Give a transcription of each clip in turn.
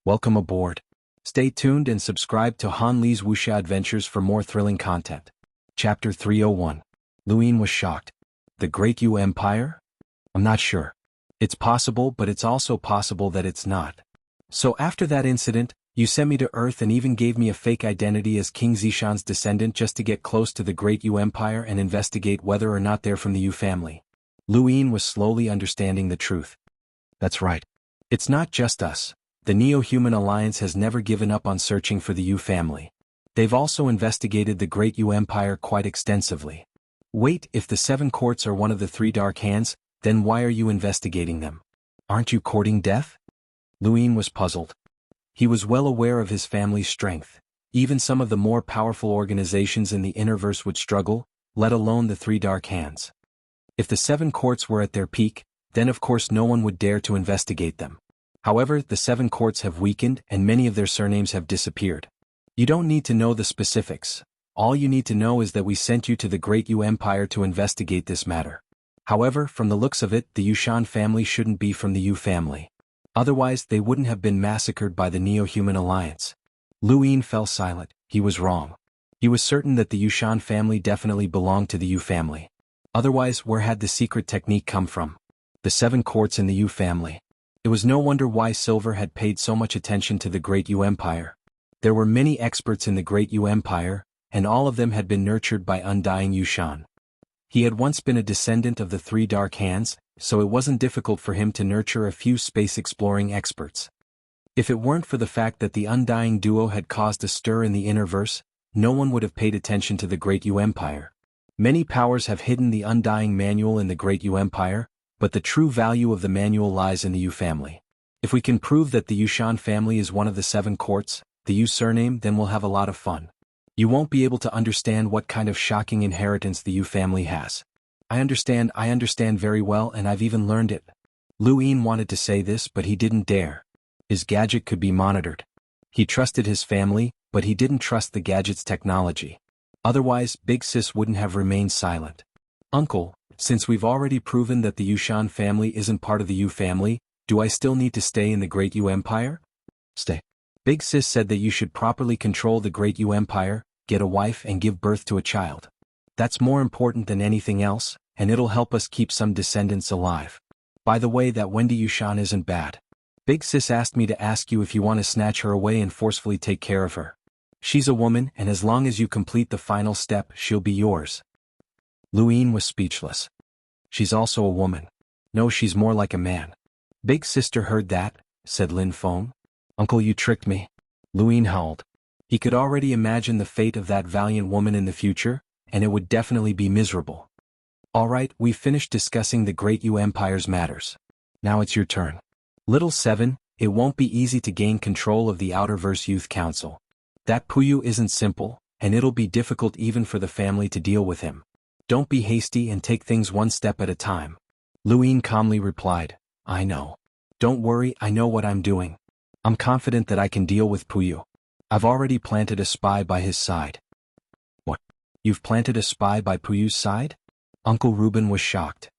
Welcome aboard. Stay tuned and subscribe to Han Li's Wuxia Adventures for more thrilling content. Chapter 301. Luyin was shocked. The Great Yu Empire? I'm not sure. It's possible, but it's also possible that it's not. So after that incident, you sent me to Earth and even gave me a fake identity as King Zishan's descendant just to get close to the Great Yu Empire and investigate whether or not they're from the Yu family. Luyin was slowly understanding the truth. That's right. It's not just us. The Neo-Human Alliance has never given up on searching for the Yu family. They've also investigated the Great Yu Empire quite extensively. Wait, if the Seven Courts are one of the three Dark Hands, then why are you investigating them? Aren't you courting death? Luyin was puzzled. He was well aware of his family's strength. Even some of the more powerful organizations in the Innerverse would struggle, let alone the three Dark Hands. If the Seven Courts were at their peak, then of course no one would dare to investigate them. However, the Seven Courts have weakened and many of their surnames have disappeared. You don't need to know the specifics. All you need to know is that we sent you to the Great Yu Empire to investigate this matter. However, from the looks of it, the Yushan family shouldn't be from the Yu family. Otherwise, they wouldn't have been massacred by the Neo-Human Alliance. Luyin fell silent. He was wrong. He was certain that the Yushan family definitely belonged to the Yu family. Otherwise, where had the secret technique come from? The Seven Courts in the Yu family. It was no wonder why Silver had paid so much attention to the Great Yu Empire. There were many experts in the Great Yu Empire, and all of them had been nurtured by undying Yushan. He had once been a descendant of the three Dark Hands, so it wasn't difficult for him to nurture a few space-exploring experts. If it weren't for the fact that the undying duo had caused a stir in the Innerverse, no one would have paid attention to the Great Yu Empire. Many powers have hidden the undying manual in the Great Yu Empire, but the true value of the manual lies in the Yu family. If we can prove that the Yushan family is one of the Seven Courts, the Yu surname, then we'll have a lot of fun. You won't be able to understand what kind of shocking inheritance the Yu family has. I understand very well, and I've even learned it. Luyin wanted to say this, but he didn't dare. His gadget could be monitored. He trusted his family, but he didn't trust the gadget's technology. Otherwise, Big Sis wouldn't have remained silent. Uncle, since we've already proven that the Yushan family isn't part of the Yu family, do I still need to stay in the Great Yu Empire? Stay. Big Sis said that you should properly control the Great Yu Empire, get a wife and give birth to a child. That's more important than anything else, and it'll help us keep some descendants alive. By the way, that Wendy Yushan isn't bad. Big Sis asked me to ask you if you want to snatch her away and forcefully take care of her. She's a woman, and as long as you complete the final step, she'll be yours. Luyin was speechless. She's also a woman. No, she's more like a man. Big Sister heard that, said Lin Feng. Uncle, you tricked me. Luyin howled. He could already imagine the fate of that valiant woman in the future, and it would definitely be miserable. Alright, we've finished discussing the Great Yu Empire's matters. Now it's your turn. Little Seven, it won't be easy to gain control of the Outerverse Youth Council. That Puyu isn't simple, and it'll be difficult even for the family to deal with him. Don't be hasty and take things one step at a time. Luyin calmly replied, I know. Don't worry, I know what I'm doing. I'm confident that I can deal with Puyu. I've already planted a spy by his side. What? You've planted a spy by Puyu's side? Uncle Reuben was shocked.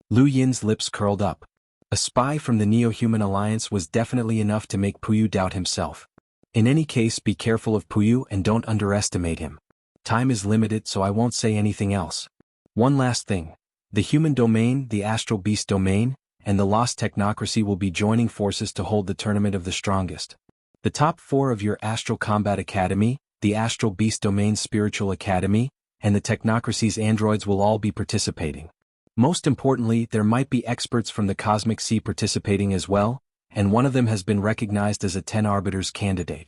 Luyin's lips curled up. A spy from the Neo-Human Alliance was definitely enough to make Puyu doubt himself. In any case, be careful of Puyu and don't underestimate him. Time is limited, so I won't say anything else. One last thing. The human domain, the Astral Beast domain, and the Lost Technocracy will be joining forces to hold the Tournament of the Strongest. The top 4 of your Astral Combat Academy, the Astral Beast Domain Spiritual Academy, and the Technocracy's androids will all be participating. Most importantly, there might be experts from the Cosmic Sea participating as well, and one of them has been recognized as a 10 Arbiters candidate.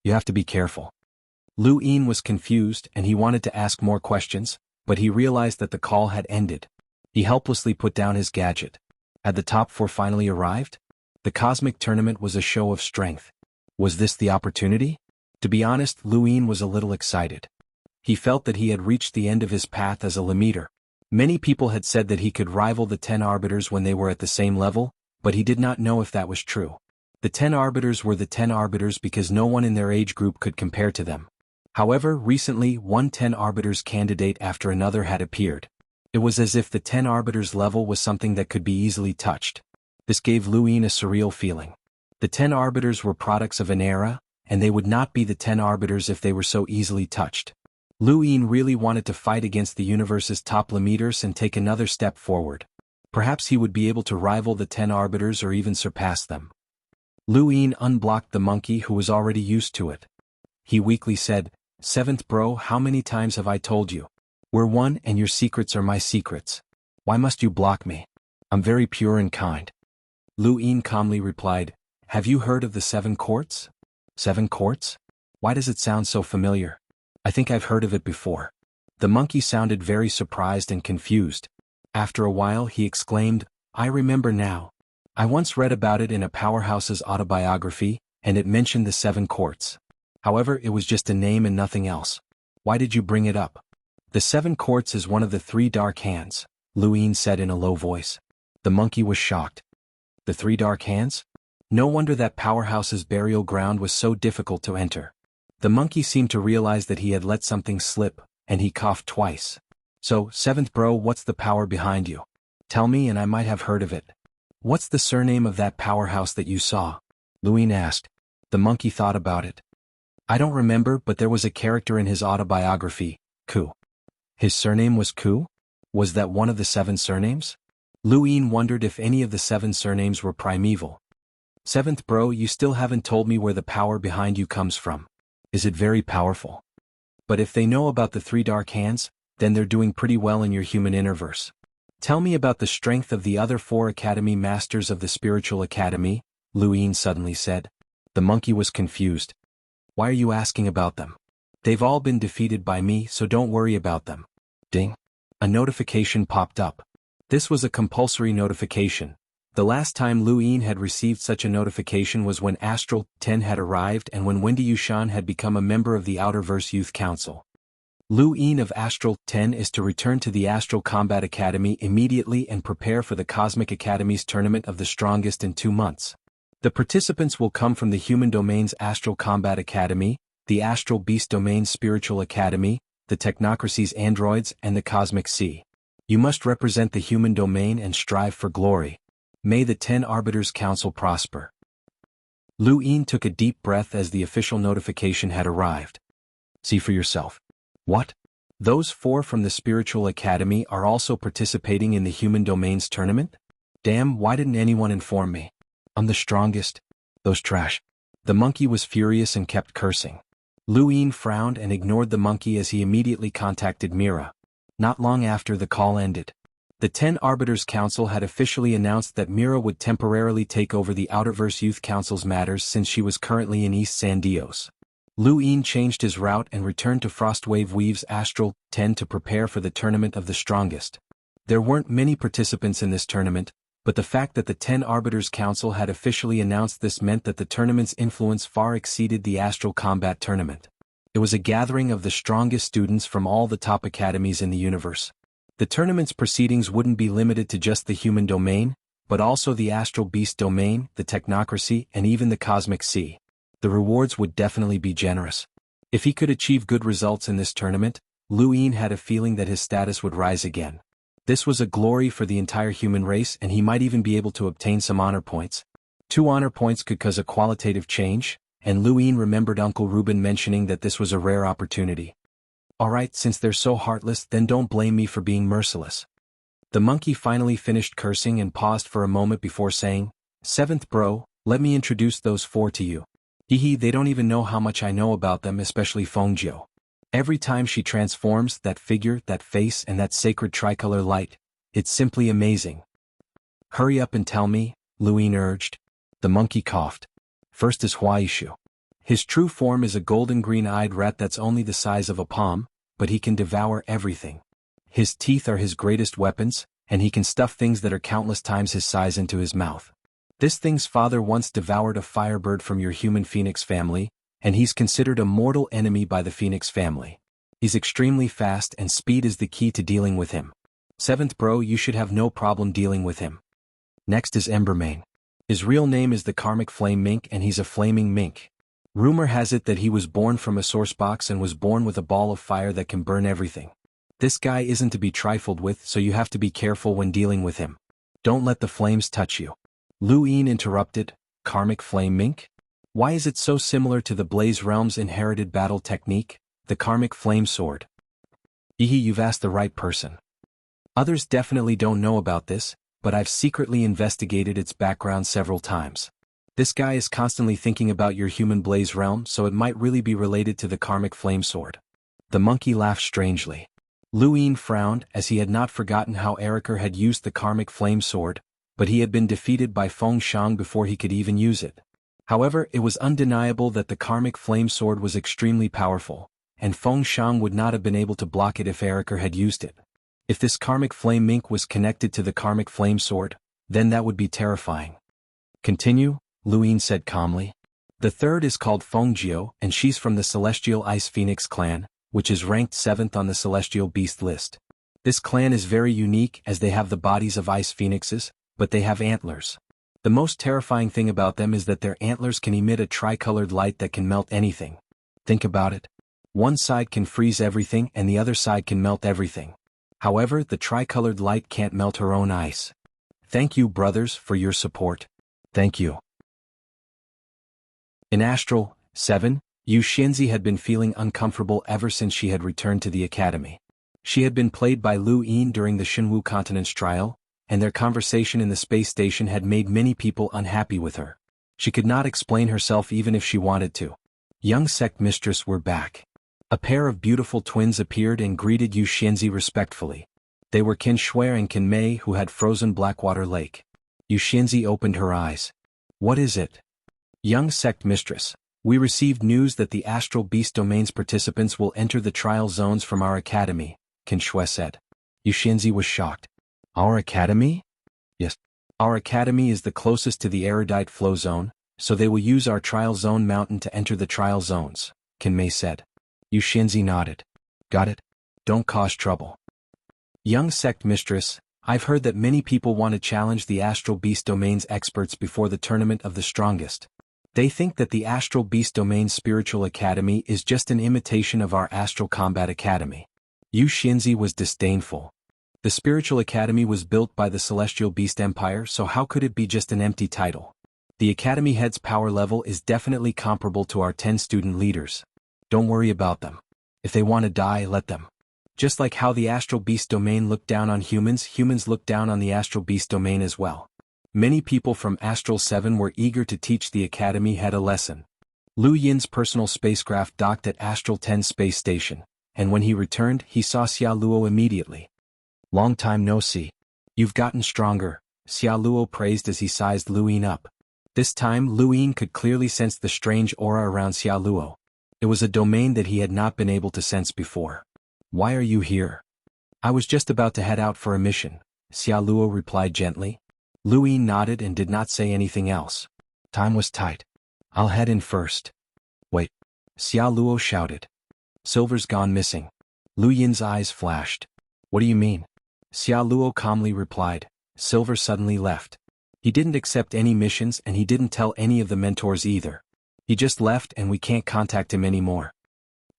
You have to be careful. Luyin was confused and he wanted to ask more questions, but he realized that the call had ended. He helplessly put down his gadget. Had the top 4 finally arrived? The Cosmic Tournament was a show of strength. Was this the opportunity? To be honest, Luyin was a little excited. He felt that he had reached the end of his path as a limiter. Many people had said that he could rival the 10 Arbiters when they were at the same level, but he did not know if that was true. The 10 Arbiters were the 10 Arbiters because no one in their age group could compare to them. However, recently, one 10 Arbiters candidate after another had appeared. It was as if the 10 Arbiters level was something that could be easily touched. This gave Luyin a surreal feeling. The 10 arbiters were products of an era, and they would not be the 10 arbiters if they were so easily touched. Lu Yin really wanted to fight against the universe's top limiters and take another step forward. Perhaps he would be able to rival the 10 arbiters or even surpass them. Lu Yin unblocked the monkey who was already used to it. He weakly said, "Seventh bro, how many times have I told you? We're one and your secrets are my secrets. Why must you block me? I'm very pure and kind." Lu Yin calmly replied, "Have you heard of the 7 courts? 7 courts? Why does it sound so familiar? I think I've heard of it before." The monkey sounded very surprised and confused. After a while he exclaimed, "I remember now. I once read about it in a powerhouse's autobiography, and it mentioned the 7 courts. However, it was just a name and nothing else. Why did you bring it up?" "The 7 courts is one of the 3 dark hands," Lu Yin said in a low voice. The monkey was shocked. "The 3 dark hands? No wonder that powerhouse's burial ground was so difficult to enter." The monkey seemed to realize that he had let something slip, and he coughed twice. "So, 7th bro, what's the power behind you? Tell me and I might have heard of it. What's the surname of that powerhouse that you saw?" Lu Yin asked. The monkey thought about it. "I don't remember, but there was a character in his autobiography, Ku." "His surname was Ku? Was that one of the 7 surnames?" Lu Yin wondered if any of the 7 surnames were primeval. "7th bro, you still haven't told me where the power behind you comes from. Is it very powerful? But if they know about the 3 dark hands, then they're doing pretty well in your human innerverse. Tell me about the strength of the other 4 Academy Masters of the Spiritual Academy," Lu Yin suddenly said. The monkey was confused. "Why are you asking about them? They've all been defeated by me, so don't worry about them." Ding. A notification popped up. This was a compulsory notification. The last time Lu Yin had received such a notification was when Astral 10 had arrived and when Wendy Yushan had become a member of the Outerverse Youth Council. Lu Yin of Astral 10 is to return to the Astral Combat Academy immediately and prepare for the Cosmic Academy's Tournament of the Strongest in 2 months. The participants will come from the Human Domain's Astral Combat Academy, the Astral Beast Domain's Spiritual Academy, the Technocracy's Androids and the Cosmic Sea. You must represent the human domain and strive for glory. May the 10 Arbiters Council prosper. Lu Yin took a deep breath as the official notification had arrived. See for yourself. What? Those 4 from the Spiritual Academy are also participating in the Human Domain's tournament? Damn, why didn't anyone inform me? I'm the strongest. Those trash. The monkey was furious and kept cursing. Lu Yin frowned and ignored the monkey as he immediately contacted Mira. Not long after the call ended. The 10 Arbiters Council had officially announced that Mira would temporarily take over the Outerverse Youth Council's matters since she was currently in East San Dios. Lu Yin changed his route and returned to Frostwave Weave's Astral 10 to prepare for the Tournament of the Strongest. There weren't many participants in this tournament, but the fact that the 10 Arbiters Council had officially announced this meant that the tournament's influence far exceeded the Astral Combat Tournament. It was a gathering of the strongest students from all the top academies in the universe. The tournament's proceedings wouldn't be limited to just the human domain, but also the Astral Beast domain, the Technocracy, and even the Cosmic Sea. The rewards would definitely be generous. If he could achieve good results in this tournament, Lu Yin had a feeling that his status would rise again. This was a glory for the entire human race and he might even be able to obtain some honor points. 2 honor points could cause a qualitative change, and Lu Yin remembered Uncle Ruben mentioning that this was a rare opportunity. Alright, since they're so heartless, then don't blame me for being merciless. The monkey finally finished cursing and paused for a moment before saying, 7th bro, let me introduce those 4 to you. Hehe, they don't even know how much I know about them, especially Fengjiu. Every time she transforms, that figure, that face and that sacred tricolor light, it's simply amazing. Hurry up and tell me, Lu Yin urged. The monkey coughed. First is Huaishu. His true form is a golden green-eyed rat that's only the size of a palm, but he can devour everything. His teeth are his greatest weapons, and he can stuff things that are countless times his size into his mouth. This thing's father once devoured a firebird from your human phoenix family, and he's considered a mortal enemy by the phoenix family. He's extremely fast and speed is the key to dealing with him. 7th bro, you should have no problem dealing with him. Next is Embermane. His real name is the Karmic Flame Mink and he's a flaming mink. Rumor has it that he was born from a source box and was born with a ball of fire that can burn everything. This guy isn't to be trifled with, so you have to be careful when dealing with him. Don't let the flames touch you. Lu Yin interrupted, Karmic Flame Mink? Why is it so similar to the Blaze Realm's inherited battle technique, the Karmic Flame Sword? You've asked the right person. Others definitely don't know about this, but I've secretly investigated its background several times. This guy is constantly thinking about your human Blaze Realm, so it might really be related to the Karmic Flame Sword. The monkey laughed strangely. Lu Yin frowned, as he had not forgotten how Eriker had used the Karmic Flame Sword, but he had been defeated by Feng Shang before he could even use it. However, it was undeniable that the Karmic Flame Sword was extremely powerful, and Feng Shang would not have been able to block it if Eriker had used it. If this Karmic Flame Mink was connected to the Karmic Flame Sword, then that would be terrifying. Continue, Lu Yin said calmly. The third is called Feng Jiao, and she's from the Celestial Ice Phoenix clan, which is ranked 7th on the Celestial Beast list. This clan is very unique as they have the bodies of ice phoenixes, but they have antlers. The most terrifying thing about them is that their antlers can emit a tricolored light that can melt anything. Think about it. One side can freeze everything and the other side can melt everything. However, the tricolored light can't melt her own ice. Thank you, brothers, for your support. Thank you. In Astral 7, Yu Xianzi had been feeling uncomfortable ever since she had returned to the academy. She had been played by Lu Yin during the Shenwu Continent's trial, and their conversation in the space station had made many people unhappy with her. She could not explain herself even if she wanted to. Young sect mistress were back. A pair of beautiful twins appeared and greeted Yu Xianzi respectfully. They were Qin Shui and Qin Mei, who had frozen Blackwater Lake. Yu Xianzi opened her eyes. What is it? Young sect mistress, we received news that the Astral Beast Domain's participants will enter the trial zones from our academy, Qin Shui said. Yu Xianzi was shocked. Our academy? Yes. Our academy is the closest to the erudite flow zone, so they will use our trial zone mountain to enter the trial zones, Qin Mei said. Yu Xianzi nodded. Got it? Don't cause trouble. Young sect mistress, I've heard that many people want to challenge the Astral Beast Domain's experts before the Tournament of the Strongest. They think that the Astral Beast Domain Spiritual Academy is just an imitation of our Astral Combat Academy. Yu Xianzi was disdainful. The Spiritual Academy was built by the Celestial Beast Empire, so how could it be just an empty title? The Academy head's power level is definitely comparable to our 10 student leaders. Don't worry about them. If they want to die, let them. Just like how the Astral Beast Domain looked down on humans, humans look down on the Astral Beast Domain as well. Many people from Astral 7 were eager to teach the Academy head a lesson. Lu Yin's personal spacecraft docked at Astral 10 space station, and when he returned, he saw Xia Luo immediately. Long time no see. You've gotten stronger, Xia Luo praised as he sized Lu Yin up. This time Lu Yin could clearly sense the strange aura around Xia Luo. It was a domain that he had not been able to sense before. Why are you here? I was just about to head out for a mission, Xia Luo replied gently. Lu Yin nodded and did not say anything else. Time was tight. I'll head in first. Wait. Xia Luo shouted. Silver's gone missing. Lu Yin's eyes flashed. What do you mean? Xia Luo calmly replied. Silver suddenly left. He didn't accept any missions and he didn't tell any of the mentors either. He just left and we can't contact him anymore.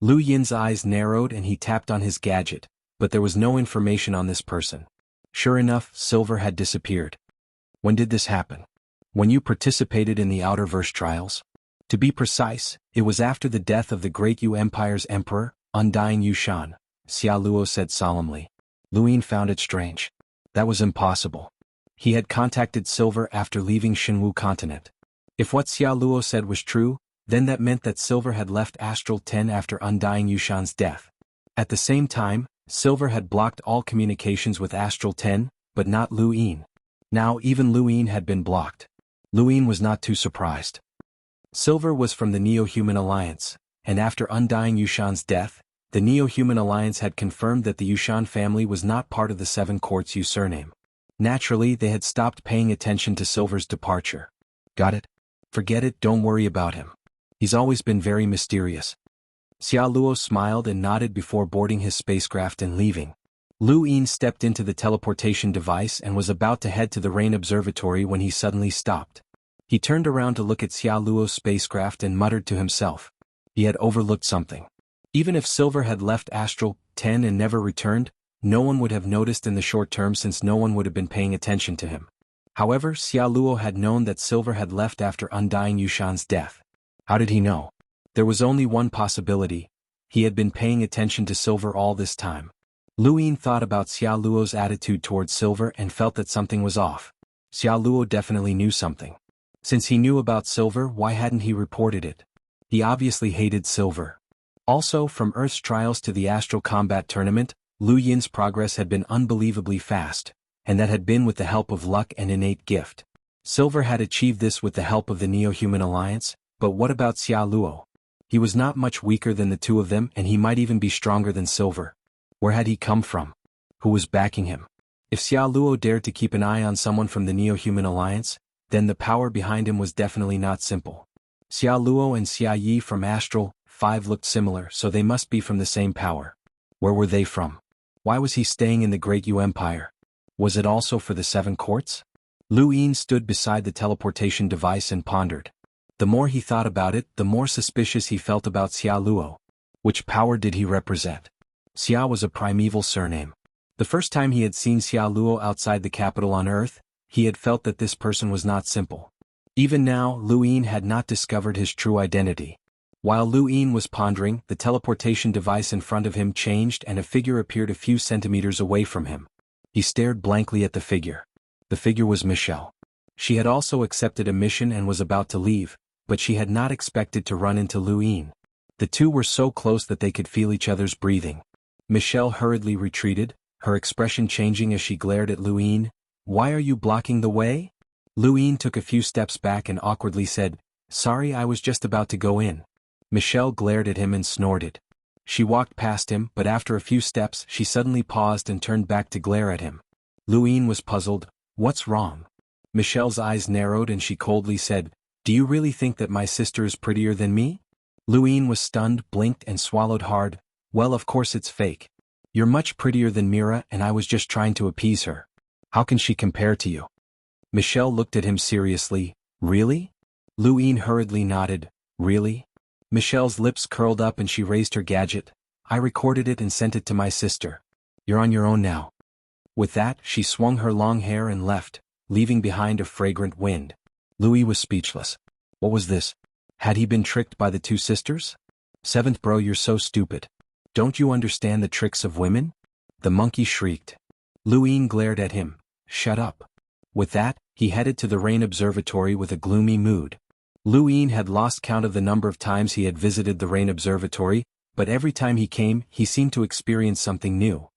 Lu Yin's eyes narrowed and he tapped on his gadget, but there was no information on this person. Sure enough, Silver had disappeared. When did this happen? When you participated in the Outerverse trials? To be precise, it was after the death of the Great Yu Empire's emperor, Undying Yushan, Xia Luo said solemnly. Lu Yin found it strange. That was impossible. He had contacted Silver after leaving Shenwu Continent. If what Xia Luo said was true, then that meant that Silver had left Astral 10 after Undying Yushan's death. At the same time, Silver had blocked all communications with Astral 10, but not Lu Yin. Now even Lu Yin had been blocked. Lu Yin was not too surprised. Silver was from the Neo-Human Alliance, and after Undying Yushan's death, the Neo-Human Alliance had confirmed that the Yushan family was not part of the Seven Courts Yu surname. Naturally, they had stopped paying attention to Silver's departure. Got it? Forget it, don't worry about him. He's always been very mysterious. Xia Luo smiled and nodded before boarding his spacecraft and leaving. Lu Yin stepped into the teleportation device and was about to head to the Rain Observatory when he suddenly stopped. He turned around to look at Xia Luo's spacecraft and muttered to himself. He had overlooked something. Even if Silver had left Astral 10 and never returned, no one would have noticed in the short term since no one would have been paying attention to him. However, Xia Luo had known that Silver had left after Undying Yushan's death. How did he know? There was only one possibility. He had been paying attention to Silver all this time. Lu Yin thought about Xia Luo's attitude towards Silver and felt that something was off. Xia Luo definitely knew something. Since he knew about Silver, why hadn't he reported it? He obviously hated Silver. Also, from Earth's trials to the Astral Combat Tournament, Lu Yin's progress had been unbelievably fast, and that had been with the help of luck and innate gift. Silver had achieved this with the help of the Neo-Human Alliance, but what about Xia Luo? He was not much weaker than the two of them, and he might even be stronger than Silver. Where had he come from? Who was backing him? If Xia Luo dared to keep an eye on someone from the Neo-Human Alliance, then the power behind him was definitely not simple. Xia Luo and Xia Yi from Astral 5 looked similar, so they must be from the same power. Where were they from? Why was he staying in the Great Yu Empire? Was it also for the 7 courts? Lu Yin stood beside the teleportation device and pondered. The more he thought about it, the more suspicious he felt about Xia Luo. Which power did he represent? Xia was a primeval surname. The first time he had seen Xia Luo outside the capital on Earth, he had felt that this person was not simple. Even now, Lu Yin had not discovered his true identity. While Lu Yin was pondering, the teleportation device in front of him changed and a figure appeared a few centimeters away from him. He stared blankly at the figure. The figure was Michelle. She had also accepted a mission and was about to leave, but she had not expected to run into Lu Yin. The two were so close that they could feel each other's breathing. Michelle hurriedly retreated, her expression changing as she glared at Lu Yin. "Why are you blocking the way?" Lu Yin took a few steps back and awkwardly said, "Sorry, I was just about to go in." Michelle glared at him and snorted. She walked past him, but after a few steps she suddenly paused and turned back to glare at him. Lu Yin was puzzled. "What's wrong?" Michelle's eyes narrowed and she coldly said, "Do you really think that my sister is prettier than me?" Lu Yin was stunned, blinked and swallowed hard. "Well, of course it's fake. You're much prettier than Mira and I was just trying to appease her. How can she compare to you?" Michelle looked at him seriously. "Really?" Lu Yin hurriedly nodded. "Really?" Michelle's lips curled up and she raised her gadget. "I recorded it and sent it to my sister. You're on your own now." With that, she swung her long hair and left, leaving behind a fragrant wind. Louis was speechless. What was this? Had he been tricked by the two sisters? "Seventh bro, you're so stupid. Don't you understand the tricks of women?" The monkey shrieked. Lu Yin glared at him. "Shut up." With that, he headed to the Rain Observatory with a gloomy mood. Lu Yin had lost count of the number of times he had visited the Rain Observatory, but every time he came, he seemed to experience something new.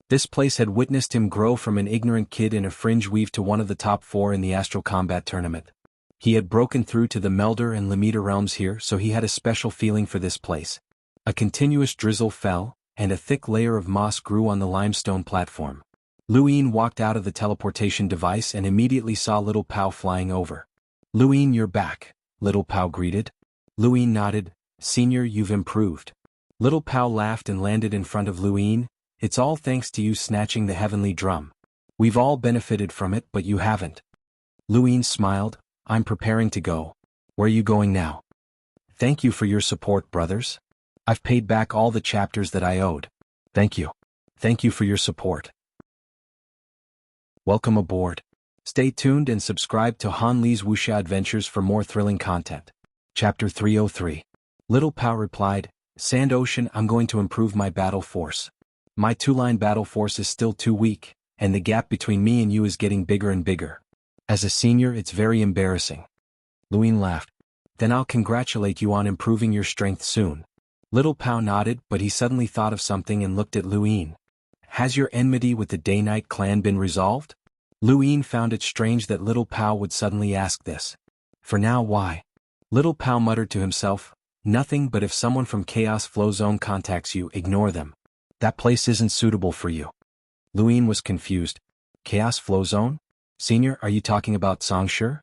This place had witnessed him grow from an ignorant kid in a fringe weave to one of the top 4 in the Astral Combat Tournament. He had broken through to the Melder and Lamita realms here, so he had a special feeling for this place. A continuous drizzle fell, and a thick layer of moss grew on the limestone platform. Lu Yin walked out of the teleportation device and immediately saw Little Pao flying over. "Lu Yin, you're back," Little Pao greeted. Lu Yin nodded. "Senior, you've improved." Little Pao laughed and landed in front of Lu Yin. "It's all thanks to you snatching the heavenly drum. We've all benefited from it, but you haven't." Lu Yin smiled. "I'm preparing to go. Where are you going now?" "Thank you for your support, brothers. I've paid back all the chapters that I owed." "Thank you. Thank you for your support." Welcome aboard. Stay tuned and subscribe to Han Li's Wuxia Adventures for more thrilling content. Chapter 303. Little Pao replied, "Sand Ocean, I'm going to improve my battle force. My 2-line battle force is still too weak, and the gap between me and you is getting bigger and bigger. As a senior, it's very embarrassing." Lu Yin laughed. "Then I'll congratulate you on improving your strength soon." Little Pao nodded, but he suddenly thought of something and looked at Lu Yin. "Has your enmity with the Day-Night clan been resolved?" Lu Yin found it strange that Little Pao would suddenly ask this. "For now, why?" Little Pao muttered to himself, "Nothing, but if someone from Chaos Flow Zone contacts you, ignore them. That place isn't suitable for you." Lu Yin was confused. "Chaos Flow Zone? Senior, are you talking about Songshi?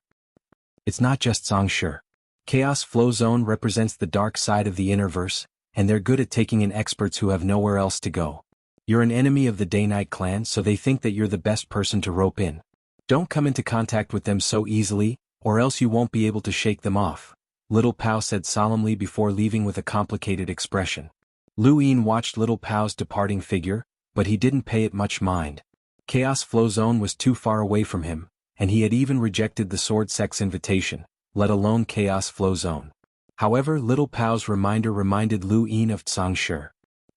It's not just Songshi. Chaos Flow Zone represents the dark side of the Innerverse, and they're good at taking in experts who have nowhere else to go. You're an enemy of the Day-Night clan, so they think that you're the best person to rope in. Don't come into contact with them so easily, or else you won't be able to shake them off," Little Pao said solemnly before leaving with a complicated expression. Lu Yin watched Little Pao's departing figure, but he didn't pay it much mind. Chaos Flow Zone was too far away from him, and he had even rejected the sword sex invitation, let alone chaos flow zone. However, Little Pao's reminder reminded Lu Yin of Zhang Shi.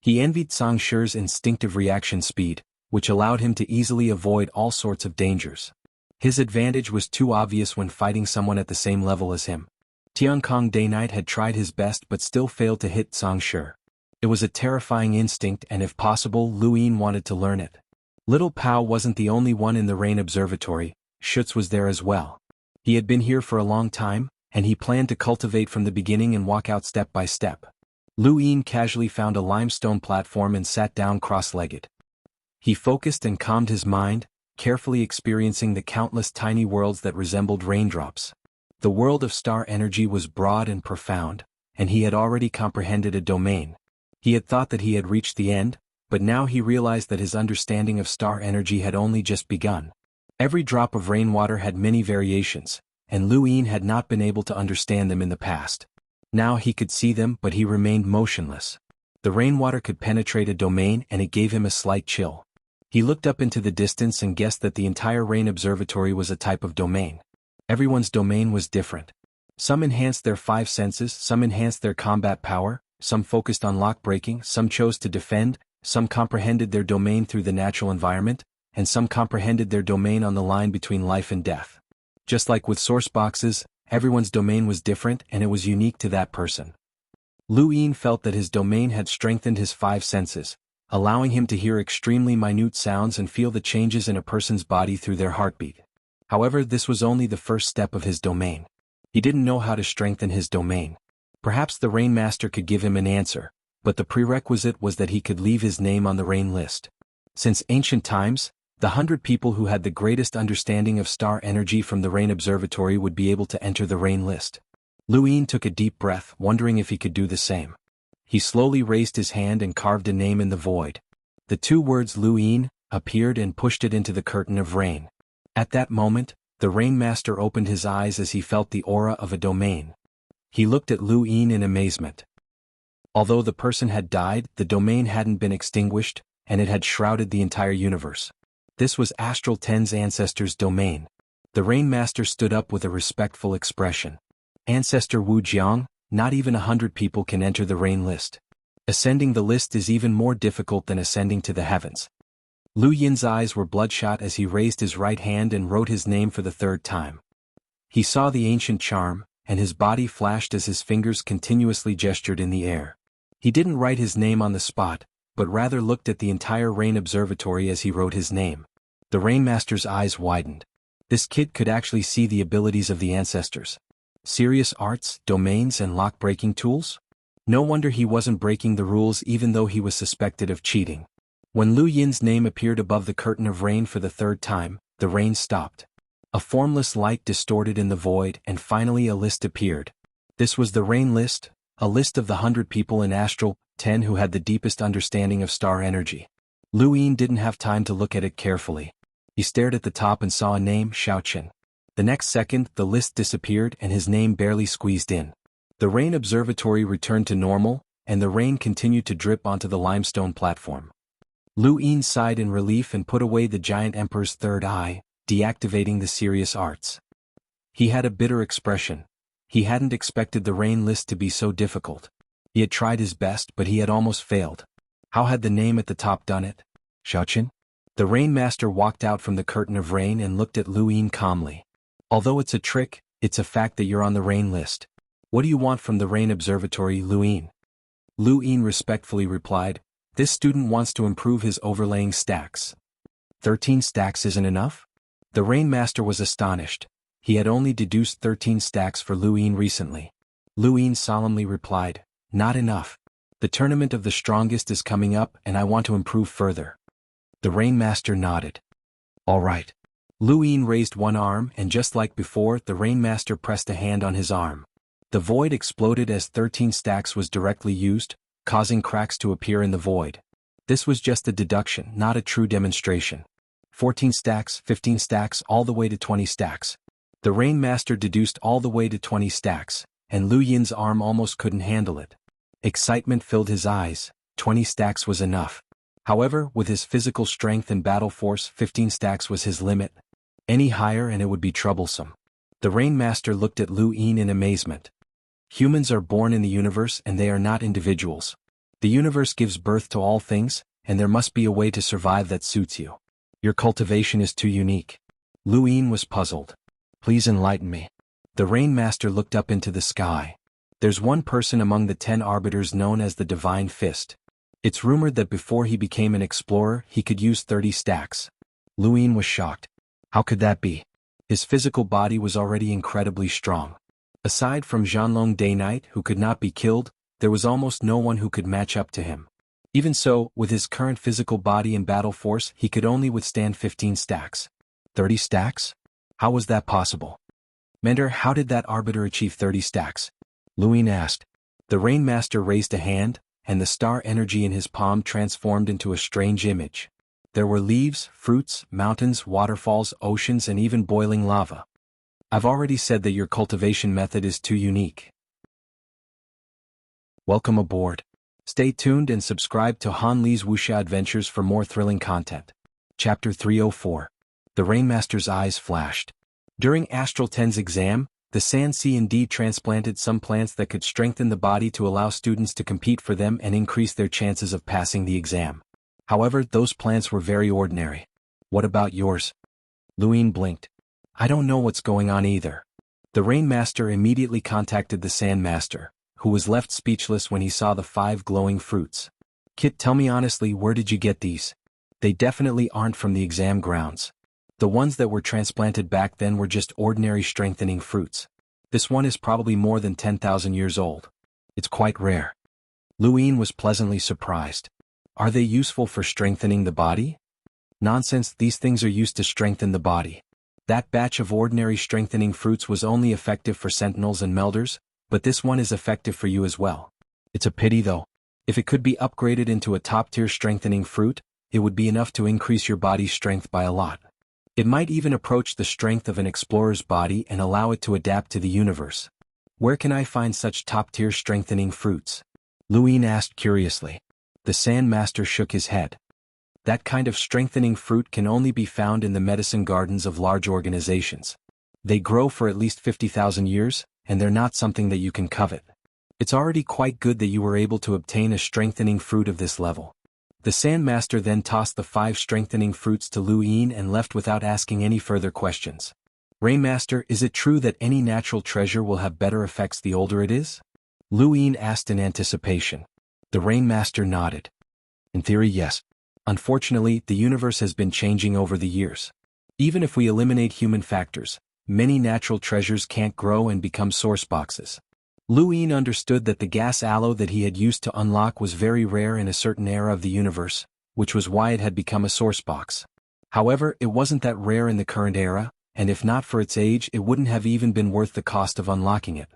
He envied Zhang Shi's instinctive reaction speed, which allowed him to easily avoid all sorts of dangers. His advantage was too obvious when fighting someone at the same level as him. Tiankong Day Knight had tried his best but still failed to hit Zhang Shi. It was a terrifying instinct, and if possible, Lu Yin wanted to learn it. Little Pao wasn't the only one in the Rain Observatory. Schutz was there as well. He had been here for a long time, and he planned to cultivate from the beginning and walk out step by step. Lu Yin casually found a limestone platform and sat down cross-legged. He focused and calmed his mind, carefully experiencing the countless tiny worlds that resembled raindrops. The world of star energy was broad and profound, and he had already comprehended a domain. He had thought that he had reached the end, but now he realized that his understanding of star energy had only just begun. Every drop of rainwater had many variations, and Lu Yin had not been able to understand them in the past. Now he could see them, but he remained motionless. The rainwater could penetrate a domain, and it gave him a slight chill. He looked up into the distance and guessed that the entire Rain Observatory was a type of domain. Everyone's domain was different. Some enhanced their 5 senses, some enhanced their combat power, some focused on lock-breaking, some chose to defend, some comprehended their domain through the natural environment, and some comprehended their domain on the line between life and death. Just like with source boxes, everyone's domain was different and it was unique to that person. Lu Yin felt that his domain had strengthened his 5 senses, allowing him to hear extremely minute sounds and feel the changes in a person's body through their heartbeat. However, this was only the first step of his domain. He didn't know how to strengthen his domain. Perhaps the Rain Master could give him an answer, but the prerequisite was that he could leave his name on the Rain list. Since ancient times, the 100 people who had the greatest understanding of star energy from the Rain Observatory would be able to enter the Rain list. Lu Yin took a deep breath, wondering if he could do the same. He slowly raised his hand and carved a name in the void. The 2 words Lu Yin appeared and pushed it into the curtain of rain. At that moment, the Rain Master opened his eyes as he felt the aura of a domain. He looked at Lu Yin in amazement. Although the person had died, the domain hadn't been extinguished, and it had shrouded the entire universe. This was Astral 10's ancestor's domain. The Rain Master stood up with a respectful expression. Ancestor Wu Jiang, not even 100 people can enter the Rain list. Ascending the list is even more difficult than ascending to the heavens. Lu Yin's eyes were bloodshot as he raised his right hand and wrote his name for the 3rd time. He saw the ancient charm, and his body flashed as his fingers continuously gestured in the air. He didn't write his name on the spot, but rather looked at the entire Rain Observatory as he wrote his name. The Rain Master's eyes widened. This kid could actually see the abilities of the ancestors. Serious arts, domains, and lock-breaking tools? No wonder he wasn't breaking the rules even though he was suspected of cheating. When Lu Yin's name appeared above the curtain of rain for the 3rd time, the rain stopped. A formless light distorted in the void, and finally a list appeared. This was the Rain list, a list of the 100 people in Astral 10 who had the deepest understanding of star energy. Lu Yin didn't have time to look at it carefully. He stared at the top and saw a name, Xiaoqin. The next second, the list disappeared and his name barely squeezed in. The Rain Observatory returned to normal, and the rain continued to drip onto the limestone platform. Lu Yin sighed in relief and put away the giant emperor's 3rd eye, deactivating the serious arts. He had a bitter expression. He hadn't expected the Rain list to be so difficult. He had tried his best, but he had almost failed. How had the name at the top done it? Xiaoqin? The Rain Master walked out from the curtain of rain and looked at Lu Yin calmly. Although it's a trick, it's a fact that you're on the Rain list. What do you want from the Rain Observatory, Lu Yin? Lu Yin respectfully replied, this student wants to improve his overlaying stacks. 13 stacks isn't enough? The Rain Master was astonished. He had only deduced 13 stacks for Lu Yin recently. Lu Yin solemnly replied, not enough. The tournament of the strongest is coming up and I want to improve further. The Rain Master nodded. All right. Lu Yin raised one arm and just like before, the Rain Master pressed a hand on his arm. The void exploded as 13 stacks was directly used, causing cracks to appear in the void. This was just a deduction, not a true demonstration. 14 stacks, 15 stacks, all the way to 20 stacks. The Rain Master deduced all the way to 20 stacks, and Lu Yin's arm almost couldn't handle it. Excitement filled his eyes. 20 stacks was enough. However, with his physical strength and battle force, 15 stacks was his limit. Any higher and it would be troublesome. The Rainmaster looked at Lu Yin in amazement. Humans are born in the universe and they are not individuals. The universe gives birth to all things, and there must be a way to survive that suits you. Your cultivation is too unique. Lu Yin was puzzled. Please enlighten me. The Rainmaster looked up into the sky. There's one person among the 10 arbiters known as the Divine Fist. It's rumored that before he became an explorer, he could use 30 stacks. Lu Yin was shocked. How could that be? His physical body was already incredibly strong. Aside from Zhanlong Day-Night, who could not be killed, there was almost no one who could match up to him. Even so, with his current physical body and battle force, he could only withstand 15 stacks. 30 stacks? How was that possible? Mentor, how did that arbiter achieve 30 stacks? Lu Yin asked. The Rainmaster raised a hand, and the star energy in his palm transformed into a strange image. There were leaves, fruits, mountains, waterfalls, oceans, and even boiling lava. I've already said that your cultivation method is too unique. Welcome aboard. Stay tuned and subscribe to Han Li's Wuxia Adventures for more thrilling content. Chapter 304. The Rainmaster's eyes flashed. During Astral 10's exam, the San C&D transplanted some plants that could strengthen the body to allow students to compete for them and increase their chances of passing the exam. However, those plants were very ordinary. What about yours? Lu Yin blinked. I don't know what's going on either. The Rainmaster immediately contacted the Sandmaster, who was left speechless when he saw the 5 glowing fruits. Kit, tell me honestly, where did you get these? They definitely aren't from the exam grounds. The ones that were transplanted back then were just ordinary strengthening fruits. This one is probably more than 10,000 years old. It's quite rare. Lu Yin was pleasantly surprised. Are they useful for strengthening the body? Nonsense, these things are used to strengthen the body. That batch of ordinary strengthening fruits was only effective for sentinels and melders, but this one is effective for you as well. It's a pity though. If it could be upgraded into a top-tier strengthening fruit, it would be enough to increase your body's strength by a lot. It might even approach the strength of an explorer's body and allow it to adapt to the universe. Where can I find such top-tier strengthening fruits? Lu Yin asked curiously. The Sandmaster shook his head. That kind of strengthening fruit can only be found in the medicine gardens of large organizations. They grow for at least 50,000 years, and they're not something that you can covet. It's already quite good that you were able to obtain a strengthening fruit of this level. The Sandmaster then tossed the 5 strengthening fruits to Lu Yin and left without asking any further questions. Rainmaster, is it true that any natural treasure will have better effects the older it is? Lu Yin asked in anticipation. The Rainmaster nodded. In theory, yes. Unfortunately, the universe has been changing over the years. Even if we eliminate human factors, many natural treasures can't grow and become source boxes. Lu Yin understood that the gas aloe that he had used to unlock was very rare in a certain era of the universe, which was why it had become a source box. However, it wasn't that rare in the current era, and if not for its age, it wouldn't have even been worth the cost of unlocking it.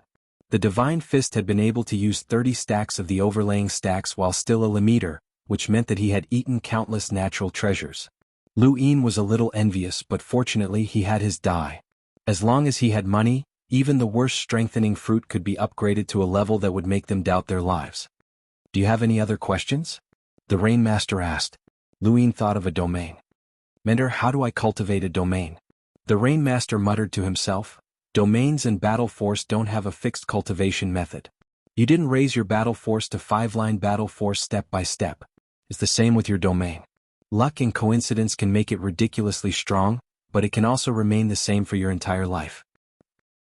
The Divine Fist had been able to use 30 stacks of the overlaying stacks while still a limiter, which meant that he had eaten countless natural treasures. Lu Yin was a little envious, but fortunately he had his dye. As long as he had money, even the worst strengthening fruit could be upgraded to a level that would make them doubt their lives. Do you have any other questions? The Rainmaster asked. Lu Yin thought of a domain. Mentor, how do I cultivate a domain? The Rainmaster muttered to himself. Domains and battle force don't have a fixed cultivation method. You didn't raise your battle force to 5-line battle force step by step. It's the same with your domain. Luck and coincidence can make it ridiculously strong, but it can also remain the same for your entire life.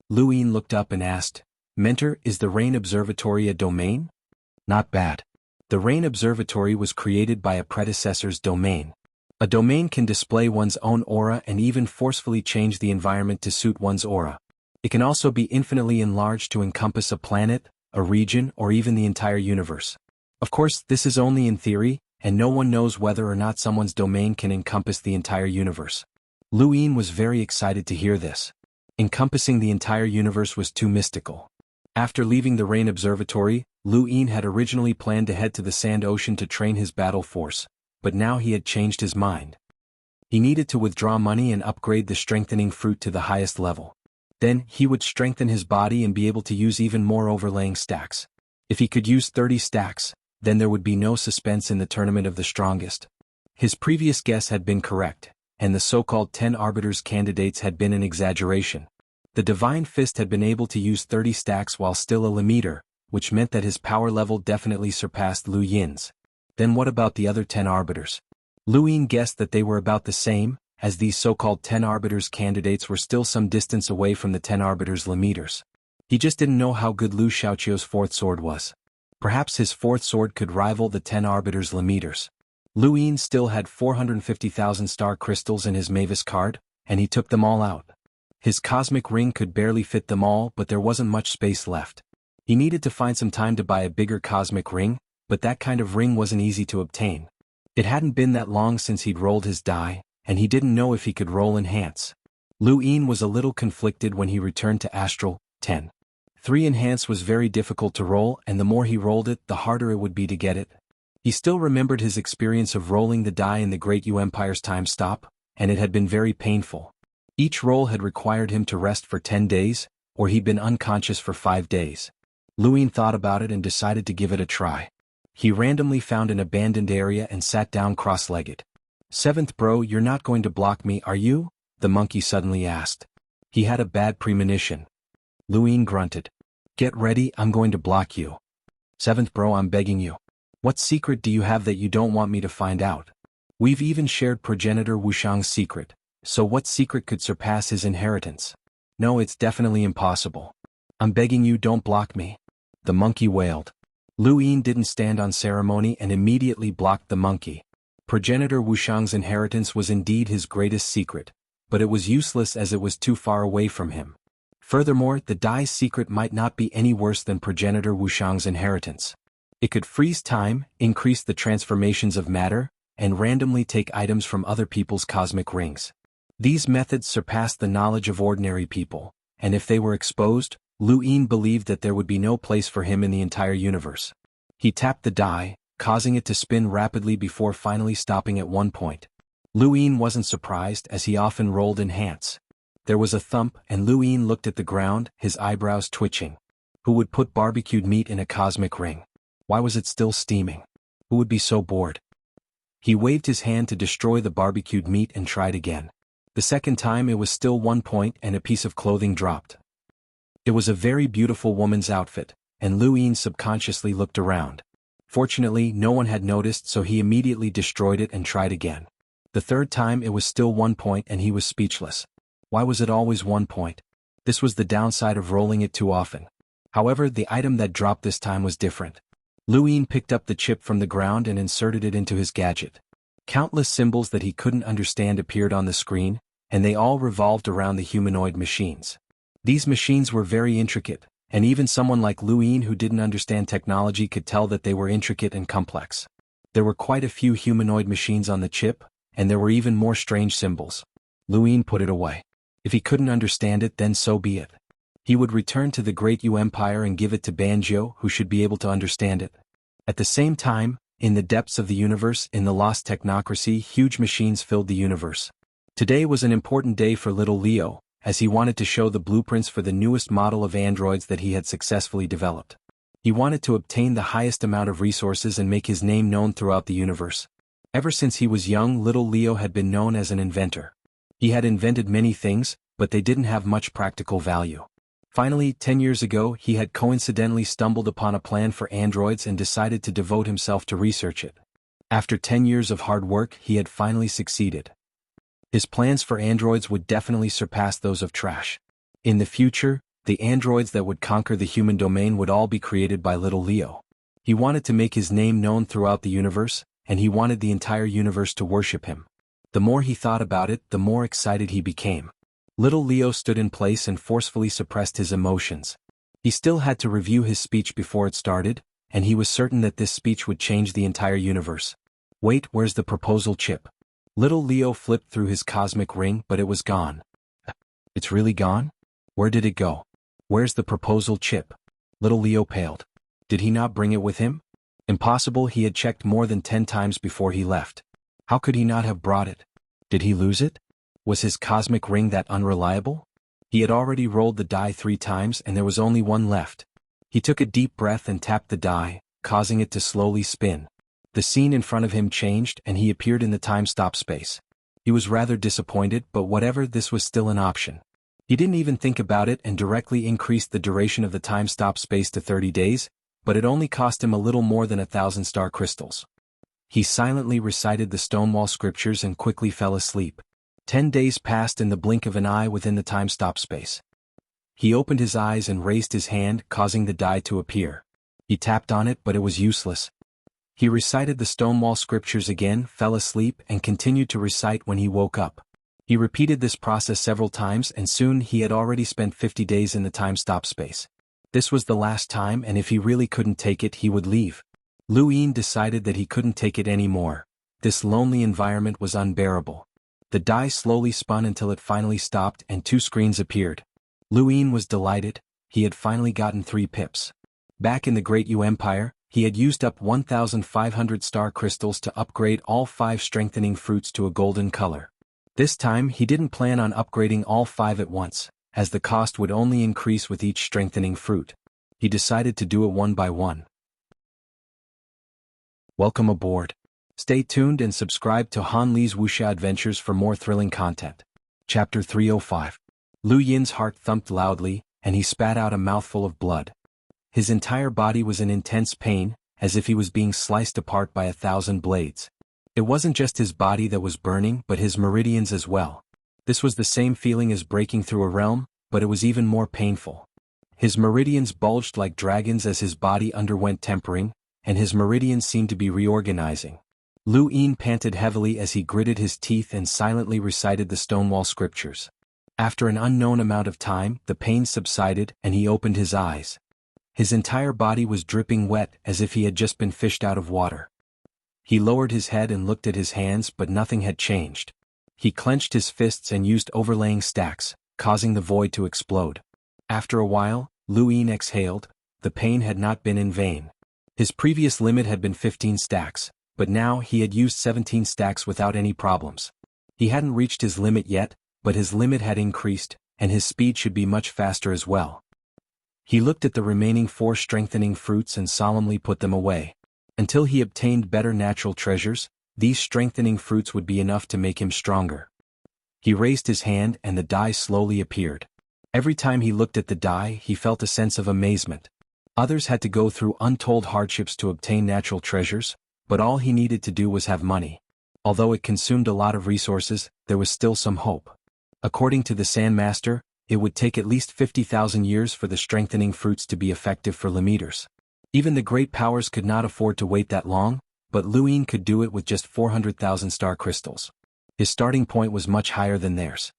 Lu Yin looked up and asked, Mentor, is the Rain Observatory a domain? Not bad. The Rain Observatory was created by a predecessor's domain. A domain can display one's own aura and even forcefully change the environment to suit one's aura. It can also be infinitely enlarged to encompass a planet, a region, or even the entire universe. Of course, this is only in theory, and no one knows whether or not someone's domain can encompass the entire universe. Lu Yin was very excited to hear this. Encompassing the entire universe was too mystical. After leaving the Rain Observatory, Lu Yin had originally planned to head to the Sand Ocean to train his battle force, but now he had changed his mind. He needed to withdraw money and upgrade the strengthening fruit to the highest level. Then, he would strengthen his body and be able to use even more overlaying stacks. If he could use 30 stacks, then there would be no suspense in the tournament of the strongest. His previous guess had been correct, and the so-called 10 arbiters candidates had been an exaggeration. The Divine Fist had been able to use 30 stacks while still a limiter, which meant that his power level definitely surpassed Lu Yin's. Then what about the other 10 arbiters? Lu Yin guessed that they were about the same, as these so-called 10 arbiters candidates were still some distance away from the 10 arbiters limiters. He just didn't know how good Lu Xiaoqiu's fourth sword was. Perhaps his fourth sword could rival the 10 arbiters limiters. Lu Yin still had 450,000 star crystals in his Mavis card, and he took them all out. His cosmic ring could barely fit them all, but there wasn't much space left. He needed to find some time to buy a bigger cosmic ring, but that kind of ring wasn't easy to obtain. It hadn't been that long since he'd rolled his die, and he didn't know if he could roll enhance. Lu Yin was a little conflicted when he returned to Astral. 10. 3 enhance was very difficult to roll, and the more he rolled it, the harder it would be to get it. He still remembered his experience of rolling the die in the Great Yu Empire's time stop, and it had been very painful. Each roll had required him to rest for 10 days, or he'd been unconscious for 5 days. Lu Yin thought about it and decided to give it a try. He randomly found an abandoned area and sat down cross-legged. "Seventh bro, you're not going to block me, are you?" the monkey suddenly asked. He had a bad premonition. Lu Yin grunted. "Get ready, I'm going to block you. Seventh bro, I'm begging you. What secret do you have that you don't want me to find out? We've even shared progenitor Wushang's secret, so what secret could surpass his inheritance? No, it's definitely impossible. I'm begging you, don't block me," the monkey wailed. Lu Yin didn't stand on ceremony and immediately blocked the monkey. Progenitor Wushang's inheritance was indeed his greatest secret, but it was useless as it was too far away from him. Furthermore, the die's secret might not be any worse than progenitor Wushang's inheritance. It could freeze time, increase the transformations of matter, and randomly take items from other people's cosmic rings. These methods surpassed the knowledge of ordinary people, and if they were exposed, Lu Yin believed that there would be no place for him in the entire universe. He tapped the die, causing it to spin rapidly before finally stopping at one point. Lu Yin wasn't surprised, as he often rolled enhance. There was a thump, and Lu Yin looked at the ground, his eyebrows twitching. Who would put barbecued meat in a cosmic ring? Why was it still steaming? Who would be so bored? He waved his hand to destroy the barbecued meat and tried again. The second time it was still 1 point and a piece of clothing dropped. It was a very beautiful woman's outfit, and Lu Yin subconsciously looked around. Fortunately, no one had noticed, so he immediately destroyed it and tried again. The third time it was still 1 point and he was speechless. Why was it always 1 point? This was the downside of rolling it too often. However, the item that dropped this time was different. Lu Yin picked up the chip from the ground and inserted it into his gadget. Countless symbols that he couldn't understand appeared on the screen, and they all revolved around the humanoid machines. These machines were very intricate, and even someone like Lu Yin who didn't understand technology could tell that they were intricate and complex. There were quite a few humanoid machines on the chip, and there were even more strange symbols. Lu Yin put it away. If he couldn't understand it, then so be it. He would return to the Great Yu Empire and give it to Banjiu, who should be able to understand it. At the same time, in the depths of the universe, in the lost technocracy, huge machines filled the universe. Today was an important day for little Leo, as he wanted to show the blueprints for the newest model of androids that he had successfully developed. He wanted to obtain the highest amount of resources and make his name known throughout the universe. Ever since he was young, little Leo had been known as an inventor. He had invented many things, but they didn't have much practical value. Finally, 10 years ago, he had coincidentally stumbled upon a plan for androids and decided to devote himself to research it. After 10 years of hard work, he had finally succeeded. His plans for androids would definitely surpass those of trash. In the future, the androids that would conquer the human domain would all be created by little Leo. He wanted to make his name known throughout the universe, and he wanted the entire universe to worship him. The more he thought about it, the more excited he became. Little Leo stood in place and forcefully suppressed his emotions. He still had to review his speech before it started, and he was certain that this speech would change the entire universe. Wait, where's the proposal chip? Little Leo flipped through his cosmic ring, but it was gone. It's really gone? Where did it go? Where's the proposal chip? Little Leo paled. Did he not bring it with him? Impossible, he had checked more than 10 times before he left. How could he not have brought it? Did he lose it? Was his cosmic ring that unreliable? He had already rolled the die 3 times and there was only one left. He took a deep breath and tapped the die, causing it to slowly spin. The scene in front of him changed and he appeared in the time-stop space. He was rather disappointed, but whatever, this was still an option. He didn't even think about it and directly increased the duration of the time-stop space to 30 days, but it only cost him a little more than 1,000 star crystals. He silently recited the Stonewall scriptures and quickly fell asleep. 10 days passed in the blink of an eye within the time-stop space. He opened his eyes and raised his hand, causing the die to appear. He tapped on it, but it was useless. He recited the Stonewall scriptures again, fell asleep, and continued to recite when he woke up. He repeated this process several times, and soon he had already spent 50 days in the time-stop space. This was the last time, and if he really couldn't take it, he would leave. Lu Yin decided that he couldn't take it anymore. This lonely environment was unbearable. The die slowly spun until it finally stopped and 2 screens appeared. Lu Yin was delighted. He had finally gotten 3 pips. Back in the Great Yu Empire, he had used up 1,500 star crystals to upgrade all 5 strengthening fruits to a golden color. This time he didn't plan on upgrading all 5 at once, as the cost would only increase with each strengthening fruit. He decided to do it one by one. Welcome aboard. Stay tuned and subscribe to Han Li's Wuxia Adventures for more thrilling content. Chapter 305. Lu Yin's heart thumped loudly, and he spat out a mouthful of blood. His entire body was in intense pain, as if he was being sliced apart by 1,000 blades. It wasn't just his body that was burning, but his meridians as well. This was the same feeling as breaking through a realm, but it was even more painful. His meridians bulged like dragons as his body underwent tempering, and his meridians seemed to be reorganizing. Lu Yin panted heavily as he gritted his teeth and silently recited the Stonewall scriptures. After an unknown amount of time, the pain subsided and he opened his eyes. His entire body was dripping wet as if he had just been fished out of water. He lowered his head and looked at his hands, but nothing had changed. He clenched his fists and used overlaying stacks, causing the void to explode. After a while, Lu Yin exhaled. The pain had not been in vain. His previous limit had been 15 stacks, but now he had used 17 stacks without any problems. He hadn't reached his limit yet, but his limit had increased, and his speed should be much faster as well. He looked at the remaining 4 strengthening fruits and solemnly put them away. Until he obtained better natural treasures, these strengthening fruits would be enough to make him stronger. He raised his hand and the die slowly appeared. Every time he looked at the die, he felt a sense of amazement. Others had to go through untold hardships to obtain natural treasures, but all he needed to do was have money. Although it consumed a lot of resources, there was still some hope. According to the Sandmaster, it would take at least 50,000 years for the strengthening fruits to be effective for limiters. Even the great powers could not afford to wait that long, but Lu Yin could do it with just 400,000 star crystals. His starting point was much higher than theirs.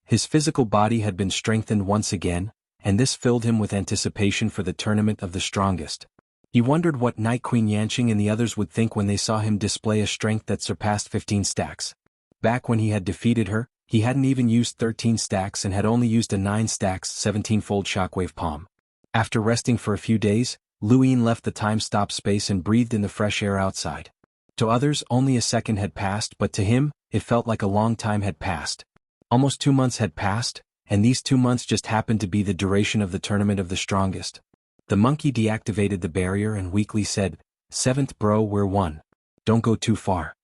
His physical body had been strengthened once again, and this filled him with anticipation for the tournament of the strongest. He wondered what Night Queen Yanqing and the others would think when they saw him display a strength that surpassed 15 stacks. Back when he had defeated her, he hadn't even used 13 stacks and had only used a 9 stacks 17-fold shockwave palm. After resting for a few days, Lu Yin left the time-stop space and breathed in the fresh air outside. To others, only a second had passed, but to him, it felt like a long time had passed. Almost 2 months had passed, and these 2 months just happened to be the duration of the tournament of the strongest. The monkey deactivated the barrier and weakly said, "7th bro, we're one. Don't go too far."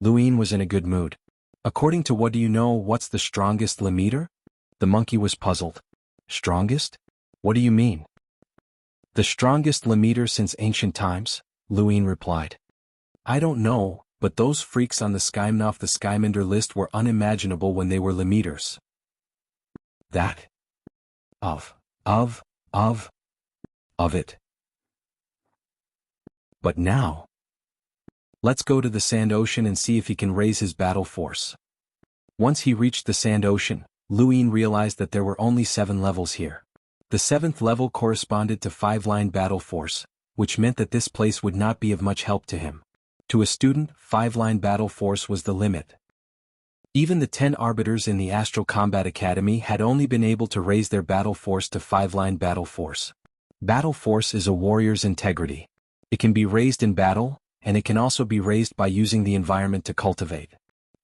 Lu Yin was in a good mood. "According to what do you know, what's the strongest limiter?" The monkey was puzzled. "Strongest? What do you mean?" "The strongest limiter since ancient times," Lu Yin replied. "I don't know, but those freaks on the Skyminder list were unimaginable when they were limiters." "That? Of it. But now, let's go to the Sand Ocean and see if he can raise his battle force." Once he reached the Sand Ocean, Lu Yin realized that there were only 7 levels here. The 7th level corresponded to 5-line battle force, which meant that this place would not be of much help to him. To a student, 5-line battle force was the limit. Even the 10 arbiters in the Astral Combat Academy had only been able to raise their battle force to 5-line battle force. Battle force is a warrior's integrity. It can be raised in battle, and it can also be raised by using the environment to cultivate.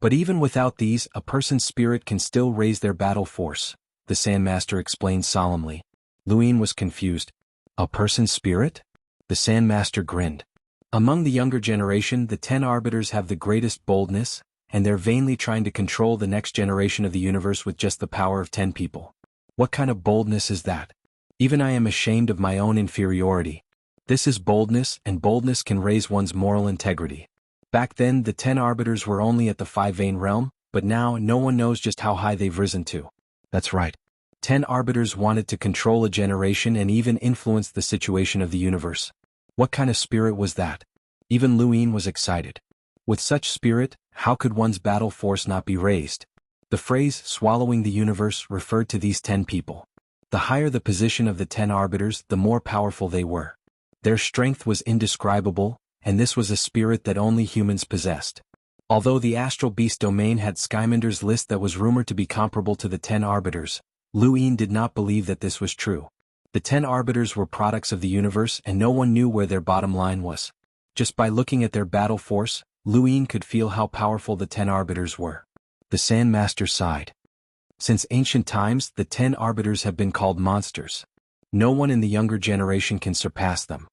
But even without these, a person's spirit can still raise their battle force, the Sandmaster explained solemnly. Lu Yin was confused. "A person's spirit?" The Sandmaster grinned. "Among the younger generation, the 10 arbiters have the greatest boldness, and they're vainly trying to control the next generation of the universe with just the power of 10 people. What kind of boldness is that? Even I am ashamed of my own inferiority. This is boldness, and boldness can raise one's moral integrity. Back then, the 10 arbiters were only at the 5-vein realm, but now no one knows just how high they've risen to. That's right. 10 arbiters wanted to control a generation and even influence the situation of the universe. What kind of spirit was that? Even Luin was excited. With such spirit, how could one's battle force not be raised? The phrase, swallowing the universe, referred to these 10 people. The higher the position of the 10 arbiters, the more powerful they were. Their strength was indescribable, and this was a spirit that only humans possessed. Although the astral beast domain had Skymander's list that was rumored to be comparable to the 10 arbiters, Luin did not believe that this was true. The 10 arbiters were products of the universe and no one knew where their bottom line was. Just by looking at their battle force, Luin could feel how powerful the 10 arbiters were. The Sandmaster sighed. Since ancient times, the 10 arbiters have been called monsters. No one in the younger generation can surpass them.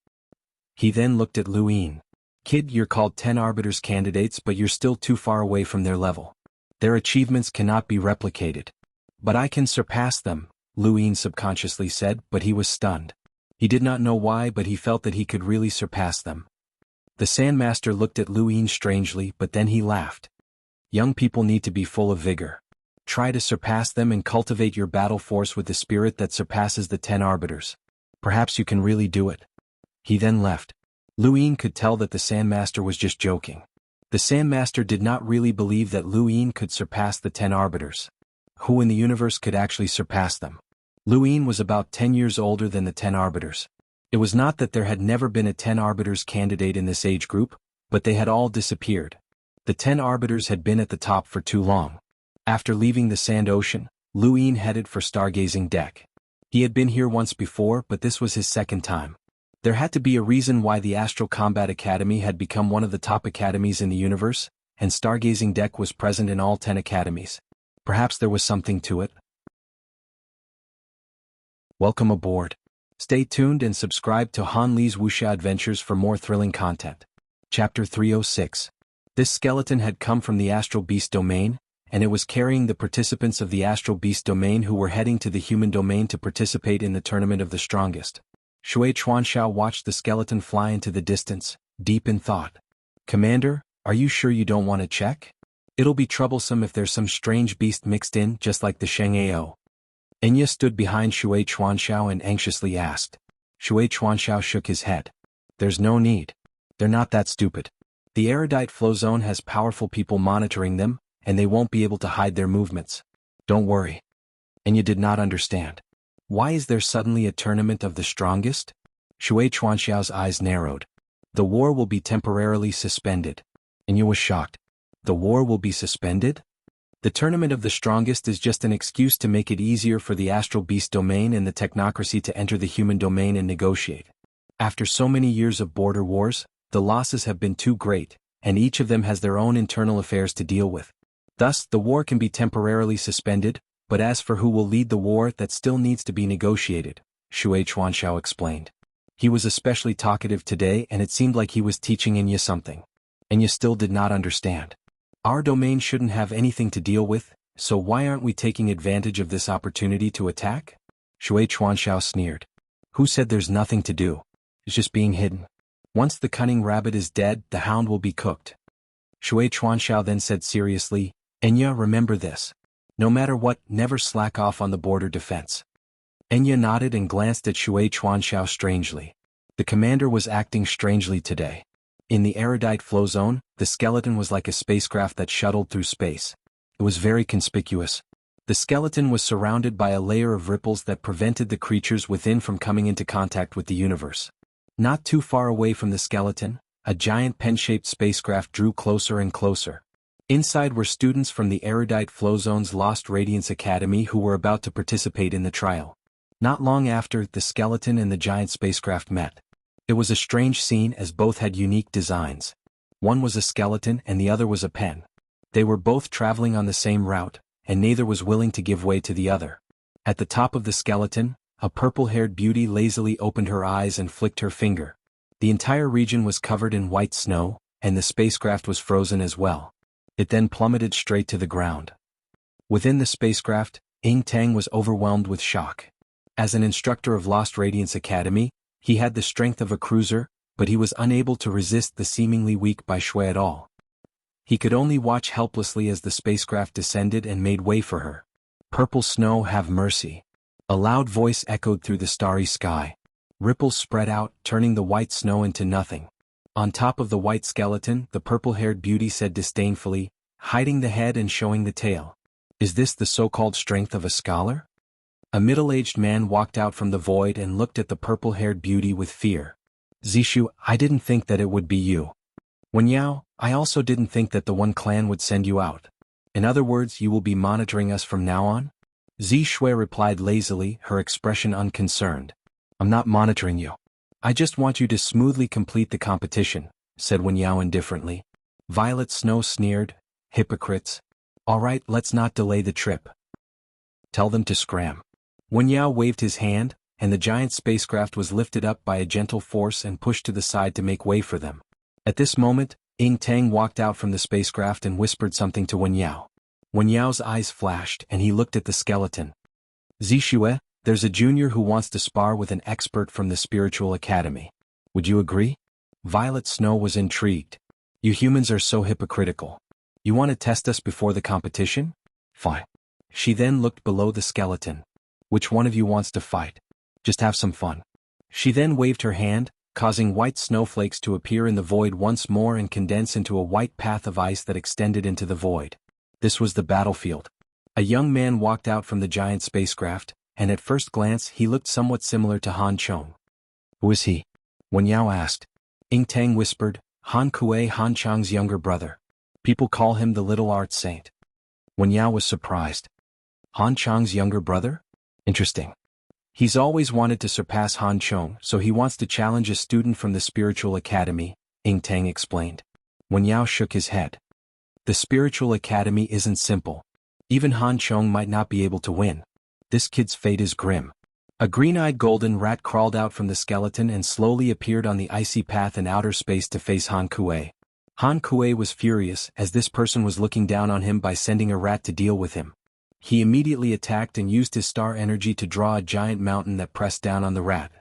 He then looked at Luin. Kid, you're called 10 arbiters candidates, but you're still too far away from their level. Their achievements cannot be replicated. But I can surpass them, Luin subconsciously said, but he was stunned. He did not know why, but he felt that he could really surpass them. The Sandmaster looked at Luin strangely, but then he laughed. Young people need to be full of vigor. Try to surpass them and cultivate your battle force with the spirit that surpasses the 10 arbiters. Perhaps you can really do it. He then left. Luin could tell that the Sandmaster was just joking. The Sandmaster did not really believe that Luin could surpass the 10 arbiters. Who in the universe could actually surpass them? Luin was about 10 years older than the 10 arbiters. It was not that there had never been a 10 arbiters candidate in this age group, but they had all disappeared. The 10 arbiters had been at the top for too long. After leaving the Sand Ocean, Luin headed for Stargazing Deck. He had been here once before, but this was his second time. There had to be a reason why the Astral Combat Academy had become one of the top academies in the universe, and Stargazing Deck was present in all 10 academies. Perhaps there was something to it. Welcome aboard. Stay tuned and subscribe to Han Li's Wuxia Adventures for more thrilling content. Chapter 306. This skeleton had come from the Astral Beast domain, and it was carrying the participants of the Astral Beast domain who were heading to the human domain to participate in the Tournament of the Strongest. Shui Chuanxiao watched the skeleton fly into the distance, deep in thought. Commander, are you sure you don't want to check? It'll be troublesome if there's some strange beast mixed in, just like the Sheng Ao. Enya stood behind Shui Chuanxiao and anxiously asked. Shui Chuanxiao shook his head. There's no need. They're not that stupid. The erudite flow zone has powerful people monitoring them, and they won't be able to hide their movements. Don't worry. Enya did not understand. Why is there suddenly a tournament of the strongest? Shui Chuanxiao's eyes narrowed. The war will be temporarily suspended. Enya was shocked. The war will be suspended? The Tournament of the Strongest is just an excuse to make it easier for the Astral Beast domain and the technocracy to enter the human domain and negotiate. After so many years of border wars, the losses have been too great, and each of them has their own internal affairs to deal with. Thus, the war can be temporarily suspended, but as for who will lead the war, that still needs to be negotiated, Shui Chuanxiao explained. He was especially talkative today, and it seemed like he was teaching Enya something. Enya still did not understand. Our domain shouldn't have anything to deal with, so why aren't we taking advantage of this opportunity to attack? Shui Chuanxiao sneered. Who said there's nothing to do? It's just being hidden. Once the cunning rabbit is dead, the hound will be cooked. Shui Chuanxiao then said seriously, Enya, remember this. No matter what, never slack off on the border defense. Enya nodded and glanced at Shui Chuanxiao strangely. The commander was acting strangely today. In the erudite flow zone, the skeleton was like a spacecraft that shuttled through space. It was very conspicuous. The skeleton was surrounded by a layer of ripples that prevented the creatures within from coming into contact with the universe. Not too far away from the skeleton, a giant pen-shaped spacecraft drew closer and closer. Inside were students from the erudite flow zone's Lost Radiance Academy who were about to participate in the trial. Not long after, the skeleton and the giant spacecraft met. It was a strange scene as both had unique designs. One was a skeleton and the other was a pen. They were both traveling on the same route, and neither was willing to give way to the other. At the top of the skeleton, a purple-haired beauty lazily opened her eyes and flicked her finger. The entire region was covered in white snow, and the spacecraft was frozen as well. It then plummeted straight to the ground. Within the spacecraft, Ing Tang was overwhelmed with shock. As an instructor of Lost Radiance Academy, he had the strength of a cruiser, but he was unable to resist the seemingly weak Bai Shui at all. He could only watch helplessly as the spacecraft descended and made way for her. "Purple snow, have mercy." A loud voice echoed through the starry sky. Ripples spread out, turning the white snow into nothing. On top of the white skeleton, the purple-haired beauty said disdainfully, hiding the head and showing the tail, "Is this the so-called strength of a scholar?" A middle-aged man walked out from the void and looked at the purple-haired beauty with fear. "Zishu, I didn't think that it would be you. Wenyao, I also didn't think that the One Clan would send you out. In other words, you will be monitoring us from now on?" Zi Shui replied lazily, her expression unconcerned. "I'm not monitoring you. I just want you to smoothly complete the competition," said Wenyao indifferently. Violet Snow sneered, "Hypocrites. All right, let's not delay the trip. Tell them to scram." Wenyao waved his hand, and the giant spacecraft was lifted up by a gentle force and pushed to the side to make way for them. At this moment, Ing Tang walked out from the spacecraft and whispered something to Wenyao. Wenyao's eyes flashed and he looked at the skeleton. "Zishue, there's a junior who wants to spar with an expert from the Spiritual Academy. Would you agree?" Violet Snow was intrigued. "You humans are so hypocritical. You want to test us before the competition? Fine." She then looked below the skeleton. "Which one of you wants to fight? Just have some fun." She then waved her hand, causing white snowflakes to appear in the void once more and condense into a white path of ice that extended into the void. This was the battlefield. A young man walked out from the giant spacecraft, and at first glance he looked somewhat similar to Han Chong. "Who is he?" Wenyao asked. Ing Tang whispered, "Han Kuei, Han Chang's younger brother. People call him the Little Art Saint." Wenyao was surprised. Han Chang's younger brother? Interesting. He's always wanted to surpass Han Chong, so he wants to challenge a student from the Spiritual Academy, Ing Tang explained. Wenyao shook his head. The Spiritual Academy isn't simple. Even Han Chong might not be able to win. This kid's fate is grim. A green-eyed golden rat crawled out from the skeleton and slowly appeared on the icy path in outer space to face Han Kuei. Han Kuei was furious as this person was looking down on him by sending a rat to deal with him. He immediately attacked and used his star energy to draw a giant mountain that pressed down on the rat.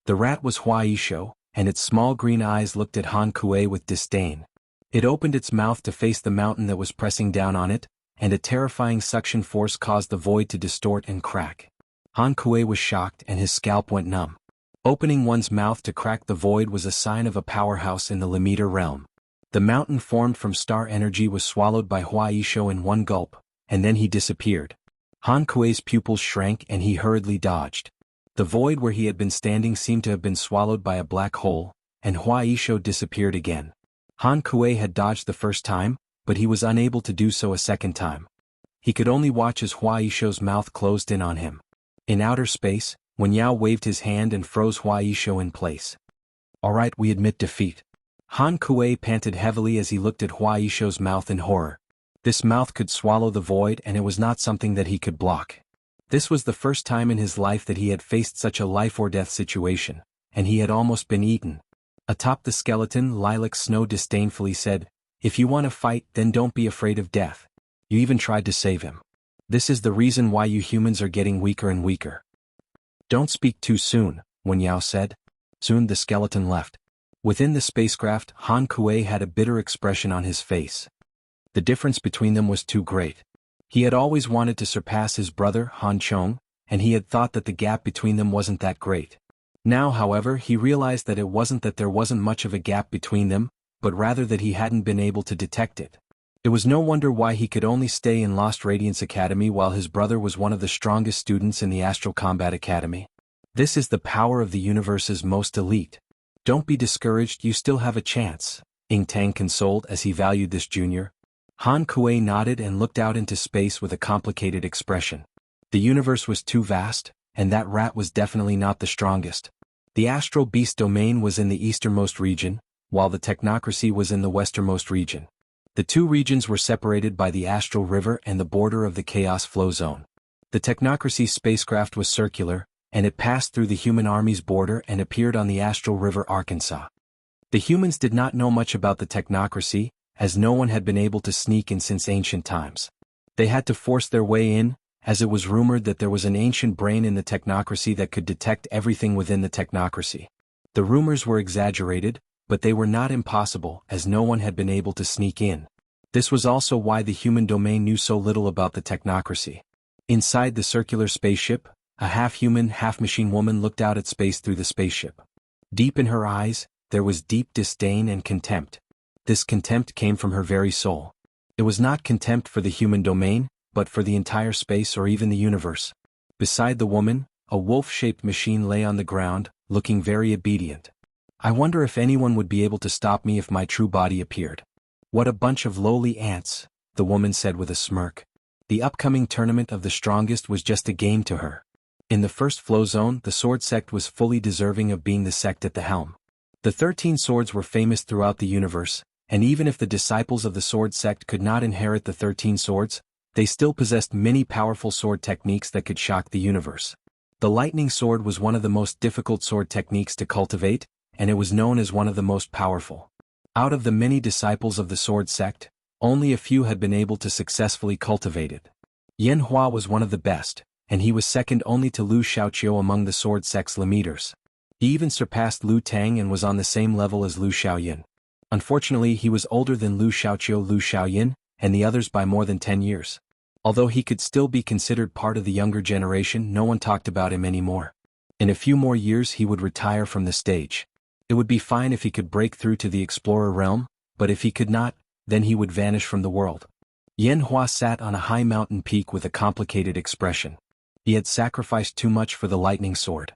The rat was Hua Yisho, and its small green eyes looked at Han Kuei with disdain. It opened its mouth to face the mountain that was pressing down on it, and a terrifying suction force caused the void to distort and crack. Han Kuei was shocked and his scalp went numb. Opening one's mouth to crack the void was a sign of a powerhouse in the Limiter realm. The mountain formed from star energy was swallowed by Hua Yisho in one gulp, and then he disappeared. Han Kuei's pupils shrank and he hurriedly dodged. The void where he had been standing seemed to have been swallowed by a black hole, and Hua Yisho disappeared again. Han Kuei had dodged the first time, but he was unable to do so a second time. He could only watch as Hua Yisho's mouth closed in on him. In outer space, Wenyao waved his hand and froze Hua Yisho in place. "All right, we admit defeat." Han Kuei panted heavily as he looked at Hua Yisho's mouth in horror. This mouth could swallow the void and it was not something that he could block. This was the first time in his life that he had faced such a life-or-death situation, and he had almost been eaten. Atop the skeleton, Lilac Snow disdainfully said, "If you want to fight, then don't be afraid of death. You even tried to save him. This is the reason why you humans are getting weaker and weaker." "Don't speak too soon," Wenyao said. Soon the skeleton left. Within the spacecraft, Han Kuei had a bitter expression on his face. The difference between them was too great. He had always wanted to surpass his brother, Han Chong, and he had thought that the gap between them wasn't that great. Now, however, he realized that it wasn't that there wasn't much of a gap between them, but rather that he hadn't been able to detect it. It was no wonder why he could only stay in Lost Radiance Academy while his brother was one of the strongest students in the Astral Combat Academy. This is the power of the universe's most elite. Don't be discouraged, you still have a chance, Ing Tang consoled as he valued this junior. Han Kuei nodded and looked out into space with a complicated expression. The universe was too vast, and that rat was definitely not the strongest. The astral beast domain was in the easternmost region, while the technocracy was in the westernmost region. The two regions were separated by the astral river and the border of the chaos flow zone. The technocracy spacecraft was circular, and it passed through the human army's border and appeared on the astral river Arkansas. The humans did not know much about the technocracy, as no one had been able to sneak in since ancient times. They had to force their way in, as it was rumored that there was an ancient brain in the technocracy that could detect everything within the technocracy. The rumors were exaggerated, but they were not impossible, as no one had been able to sneak in. This was also why the human domain knew so little about the technocracy. Inside the circular spaceship, a half-human, half-machine woman looked out at space through the spaceship. Deep in her eyes, there was deep disdain and contempt. This contempt came from her very soul. It was not contempt for the human domain, but for the entire space or even the universe. Beside the woman, a wolf-shaped machine lay on the ground, looking very obedient. I wonder if anyone would be able to stop me if my true body appeared. What a bunch of lowly ants, the woman said with a smirk. The upcoming tournament of the strongest was just a game to her. In the first flow zone, the sword sect was fully deserving of being the sect at the helm. The 13 swords were famous throughout the universe, and even if the disciples of the sword sect could not inherit the 13 swords, they still possessed many powerful sword techniques that could shock the universe. The lightning sword was one of the most difficult sword techniques to cultivate, and it was known as one of the most powerful. Out of the many disciples of the sword sect, only a few had been able to successfully cultivate it. Yan Hua was one of the best, and he was second only to Lu Xiaoqiu among the sword sect's leaders. He even surpassed Lu Tang and was on the same level as Lu Xiaoyin. Unfortunately, he was older than Lu Xiaoqiu, Lu Xiaoyin, and the others by more than 10 years. Although he could still be considered part of the younger generation, no one talked about him anymore. In a few more years he would retire from the stage. It would be fine if he could break through to the explorer realm, but if he could not, then he would vanish from the world. Yan Hua sat on a high mountain peak with a complicated expression. He had sacrificed too much for the lightning sword.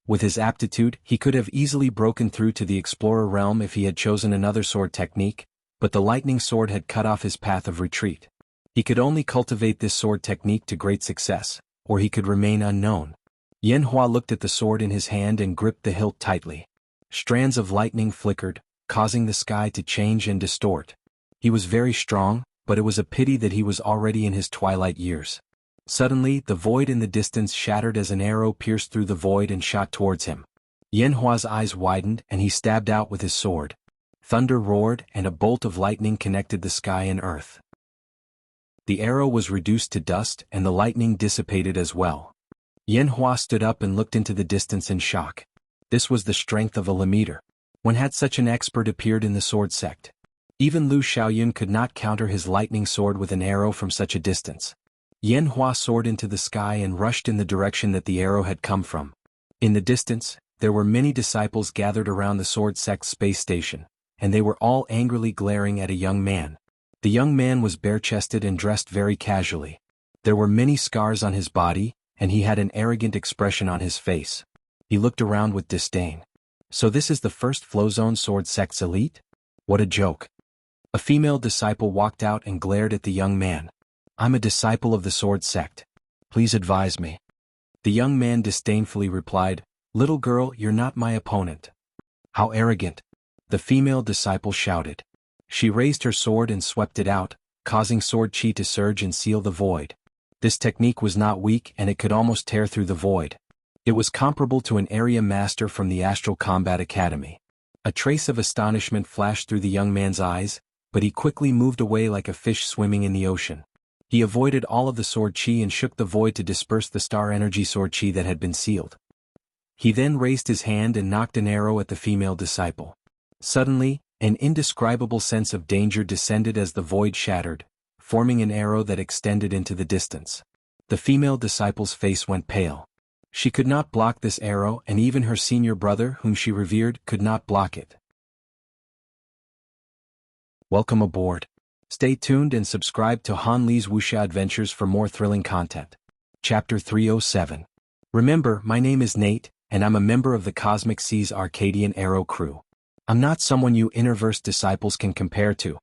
With his aptitude, he could have easily broken through to the explorer realm if he had chosen another sword technique, but the lightning sword had cut off his path of retreat. He could only cultivate this sword technique to great success, or he could remain unknown. Yan Hua looked at the sword in his hand and gripped the hilt tightly. Strands of lightning flickered, causing the sky to change and distort. He was very strong, but it was a pity that he was already in his twilight years. Suddenly, the void in the distance shattered as an arrow pierced through the void and shot towards him. Yan Hua's eyes widened and he stabbed out with his sword. Thunder roared and a bolt of lightning connected the sky and earth. The arrow was reduced to dust and the lightning dissipated as well. Yan Hua stood up and looked into the distance in shock. This was the strength of a Lemmeter. When had such an expert appeared in the sword sect? Even Lu Xiaoyun could not counter his lightning sword with an arrow from such a distance. Yan Hua soared into the sky and rushed in the direction that the arrow had come from. In the distance, there were many disciples gathered around the sword sect's space station, and they were all angrily glaring at a young man. The young man was bare-chested and dressed very casually. There were many scars on his body, and he had an arrogant expression on his face. He looked around with disdain. So this is the first flow zone sword sect's elite? What a joke. A female disciple walked out and glared at the young man. I'm a disciple of the sword sect. Please advise me. The young man disdainfully replied, Little girl, you're not my opponent. How arrogant. The female disciple shouted. She raised her sword and swept it out, causing sword chi to surge and seal the void. This technique was not weak and it could almost tear through the void. It was comparable to an area master from the Astral Combat Academy. A trace of astonishment flashed through the young man's eyes, but he quickly moved away like a fish swimming in the ocean. He avoided all of the sword chi and shook the void to disperse the star energy sword chi that had been sealed. He then raised his hand and knocked an arrow at the female disciple. Suddenly, an indescribable sense of danger descended as the void shattered, forming an arrow that extended into the distance. The female disciple's face went pale. She could not block this arrow, and even her senior brother, whom she revered, could not block it. Welcome aboard. Stay tuned and subscribe to Han Li's Wuxia Adventures for more thrilling content. Chapter 307. Remember, my name is Nate, and I'm a member of the Cosmic Seas Arcadian Arrow crew. I'm not someone you Innerverse disciples can compare to.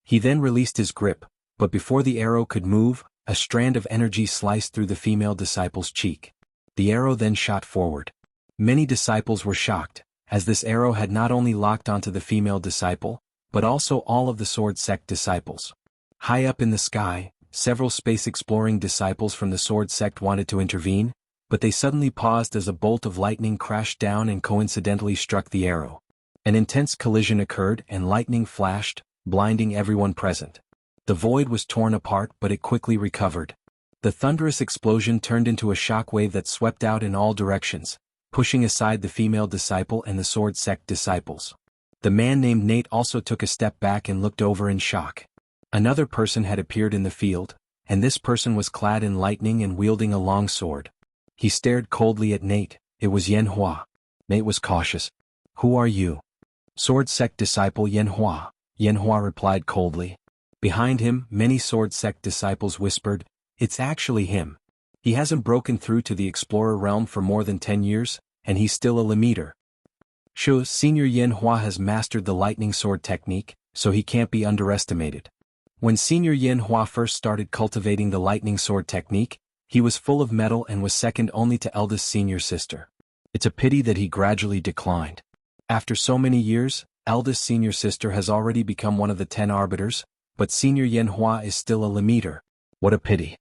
He then released his grip, but before the arrow could move, a strand of energy sliced through the female disciple's cheek. The arrow then shot forward. Many disciples were shocked, as this arrow had not only locked onto the female disciple, but also all of the sword sect disciples. High up in the sky, several space-exploring disciples from the sword sect wanted to intervene, but they suddenly paused as a bolt of lightning crashed down and coincidentally struck the arrow. An intense collision occurred and lightning flashed, blinding everyone present. The void was torn apart, but it quickly recovered. The thunderous explosion turned into a shockwave that swept out in all directions, pushing aside the female disciple and the sword sect disciples. The man named Nate also took a step back and looked over in shock. Another person had appeared in the field, and this person was clad in lightning and wielding a long sword. He stared coldly at Nate. It was Yen Hua. Nate was cautious. "Who are you?" "Sword sect disciple Yen Hua," Yen Hua replied coldly. Behind him, many sword sect disciples whispered, "It's actually him. He hasn't broken through to the explorer realm for more than 10 years, and he's still a limiter. Sure, Senior Yen Hua has mastered the lightning sword technique, so he can't be underestimated." When Senior Yen Hua first started cultivating the lightning sword technique, he was full of mettle and was second only to eldest senior sister. It's a pity that he gradually declined. After so many years, eldest senior sister has already become one of the 10 arbiters, but Senior Yen Hua is still a limiter. What a pity.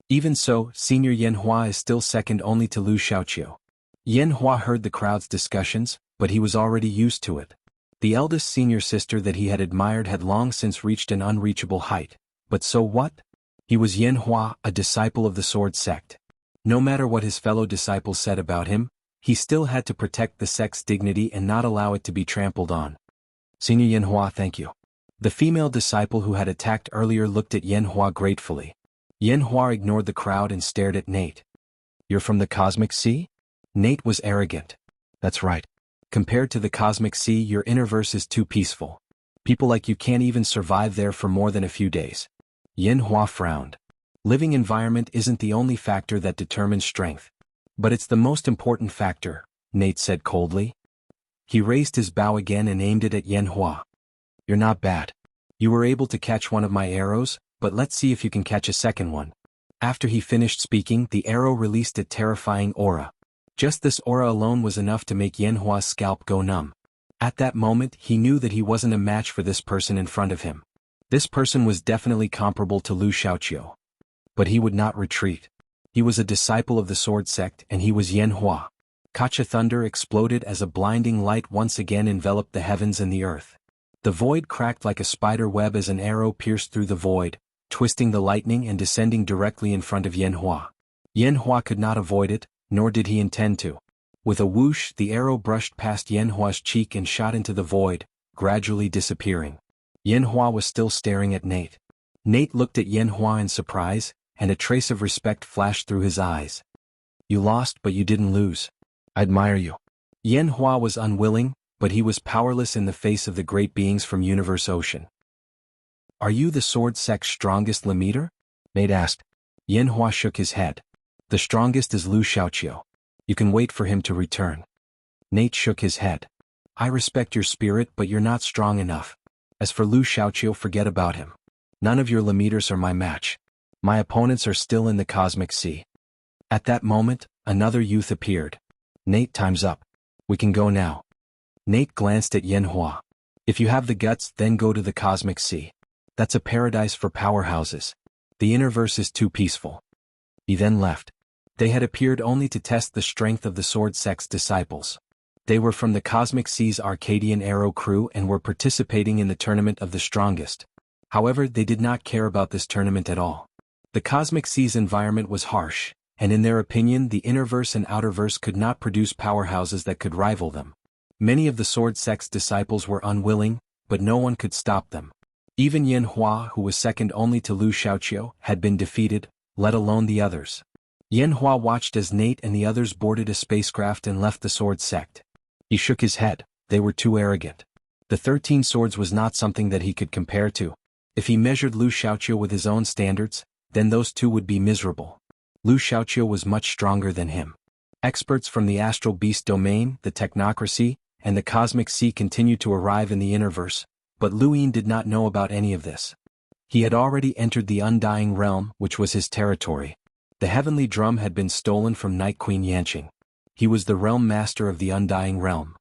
Even so, Senior Yen Hua is still second only to Lu Xiaoqiu. Yen Hua heard the crowd's discussions, but he was already used to it. The eldest senior sister that he had admired had long since reached an unreachable height. But so what? He was Yen Hua, a disciple of the sword sect. No matter what his fellow disciples said about him, he still had to protect the sect's dignity and not allow it to be trampled on. "Senior Yen Hua, thank you." The female disciple who had attacked earlier looked at Yen Hua gratefully. Yen Hua ignored the crowd and stared at Nate. "You're from the Cosmic Sea?" Nate was arrogant. "That's right. Compared to the Cosmic Sea, your innerverse is too peaceful. People like you can't even survive there for more than a few days." Yen Hua frowned. Living environment isn't the only factor that determines strength. "But it's the most important factor," Nate said coldly. He raised his bow again and aimed it at Yen Hua. "You're not bad. You were able to catch one of my arrows, but let's see if you can catch a second one." After he finished speaking, the arrow released a terrifying aura. Just this aura alone was enough to make Yen Hua's scalp go numb. At that moment, he knew that he wasn't a match for this person in front of him. This person was definitely comparable to Lu Xiaoqiu. But he would not retreat. He was a disciple of the sword sect, and he was Yen Hua. Kacha thunder exploded as a blinding light once again enveloped the heavens and the earth. The void cracked like a spider web as an arrow pierced through the void, twisting the lightning and descending directly in front of Yen Hua. Yen Hua could not avoid it, nor did he intend to. With a whoosh, the arrow brushed past Yen Hua's cheek and shot into the void, gradually disappearing. Yen Hua was still staring at Nate. Nate looked at Yen Hua in surprise, and a trace of respect flashed through his eyes. "You lost, but you didn't lose. I admire you." Yen Hua was unwilling, but he was powerless in the face of the great beings from Universe Ocean. "Are you the sword sect's strongest limiter?" Nate asked. Yen Hua shook his head. "The strongest is Lu Xiaoqiu. You can wait for him to return." Nate shook his head. "I respect your spirit, but you're not strong enough. As for Lu Xiaoqiu, forget about him. None of your limiters are my match. My opponents are still in the Cosmic Sea." At that moment, another youth appeared. "Nate, time's up. We can go now." Nate glanced at Yen Hua. "If you have the guts, then go to the Cosmic Sea. That's a paradise for powerhouses. The innerverse is too peaceful." He then left. They had appeared only to test the strength of the sword sect's disciples. They were from the Cosmic Sea's Arcadian Arrow crew and were participating in the tournament of the strongest. However, they did not care about this tournament at all. The Cosmic Sea's environment was harsh, and in their opinion the innerverse and outerverse could not produce powerhouses that could rival them. Many of the sword sect's disciples were unwilling, but no one could stop them. Even Yen Hua, who was second only to Lu Xiaoqiu, had been defeated, let alone the others. Yen Hua watched as Nate and the others boarded a spacecraft and left the sword sect. He shook his head. They were too arrogant. The 13 swords was not something that he could compare to. If he measured Lu Xiaoqiu with his own standards, then those two would be miserable. Lu Xiaoqiu was much stronger than him. Experts from the Astral Beast domain, the Technocracy, and the Cosmic Sea continued to arrive in the innerverse, but Lu Yin did not know about any of this. He had already entered the Undying Realm, which was his territory. The heavenly drum had been stolen from Night Queen Yanqing. He was the realm master of the Undying Realm.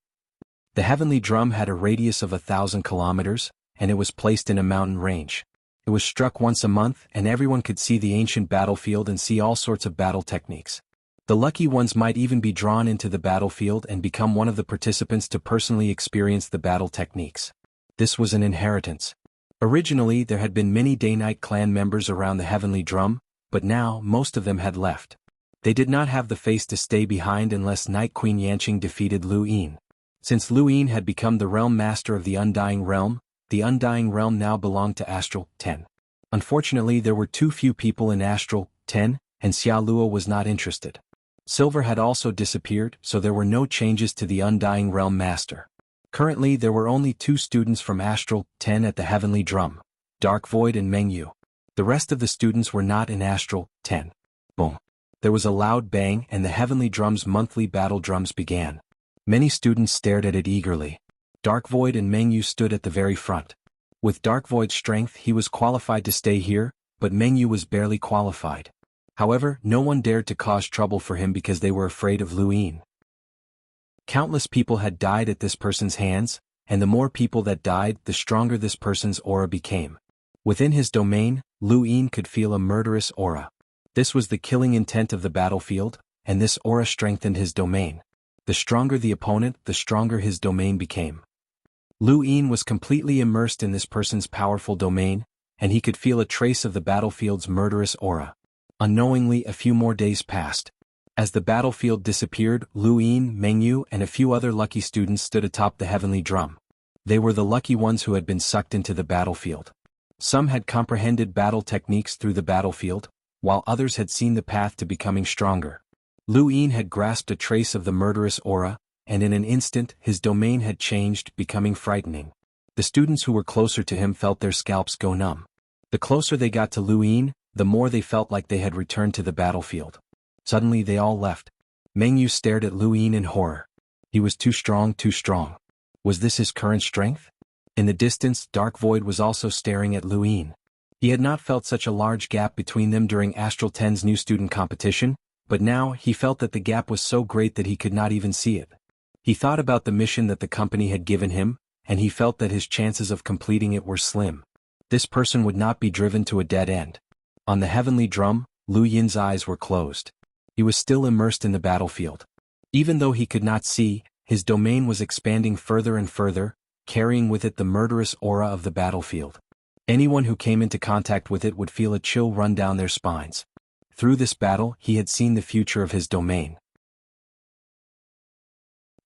The heavenly drum had a radius of 1,000 kilometers, and it was placed in a mountain range. It was struck once a month, and everyone could see the ancient battlefield and see all sorts of battle techniques. The lucky ones might even be drawn into the battlefield and become one of the participants to personally experience the battle techniques. This was an inheritance. Originally there had been many Day-Night clan members around the Heavenly Drum, but now most of them had left. They did not have the face to stay behind unless Night Queen Yanqing defeated Lu Yin. Since Lu Yin had become the realm master of the Undying Realm now belonged to Astral 10. Unfortunately there were too few people in Astral 10, and Xia Luo was not interested. Silver had also disappeared, so there were no changes to the Undying Realm Master. Currently there were only 2 students from Astral 10 at the Heavenly Drum, Dark Void and Meng Yu. The rest of the students were not in Astral 10. Boom. There was a loud bang and the Heavenly Drum's monthly battle drums began. Many students stared at it eagerly. Dark Void and Meng Yu stood at the very front. With Dark Void's strength he was qualified to stay here, but Meng Yu was barely qualified. However, no one dared to cause trouble for him because they were afraid of Lu Yin. Countless people had died at this person's hands, and the more people that died, the stronger this person's aura became. Within his domain, Lu Yin could feel a murderous aura. This was the killing intent of the battlefield, and this aura strengthened his domain. The stronger the opponent, the stronger his domain became. Lu Yin was completely immersed in this person's powerful domain, and he could feel a trace of the battlefield's murderous aura. Unknowingly, a few more days passed. As the battlefield disappeared, Lu Yin, Meng Yu, and a few other lucky students stood atop the Heavenly Drum. They were the lucky ones who had been sucked into the battlefield. Some had comprehended battle techniques through the battlefield, while others had seen the path to becoming stronger. Lu Yin had grasped a trace of the murderous aura, and in an instant his domain had changed, becoming frightening. The students who were closer to him felt their scalps go numb. The closer they got to Lu Yin, the more they felt like they had returned to the battlefield. Suddenly they all left. Meng Yu stared at Lu Yin in horror. He was too strong, too strong. Was this his current strength? In the distance, Dark Void was also staring at Lu Yin. He had not felt such a large gap between them during Astral 10's new student competition, but now he felt that the gap was so great that he could not even see it. He thought about the mission that the company had given him, and he felt that his chances of completing it were slim. This person would not be driven to a dead end. On the Heavenly Drum, Lu Yin's eyes were closed. He was still immersed in the battlefield. Even though he could not see, his domain was expanding further and further, carrying with it the murderous aura of the battlefield. Anyone who came into contact with it would feel a chill run down their spines. Through this battle, he had seen the future of his domain.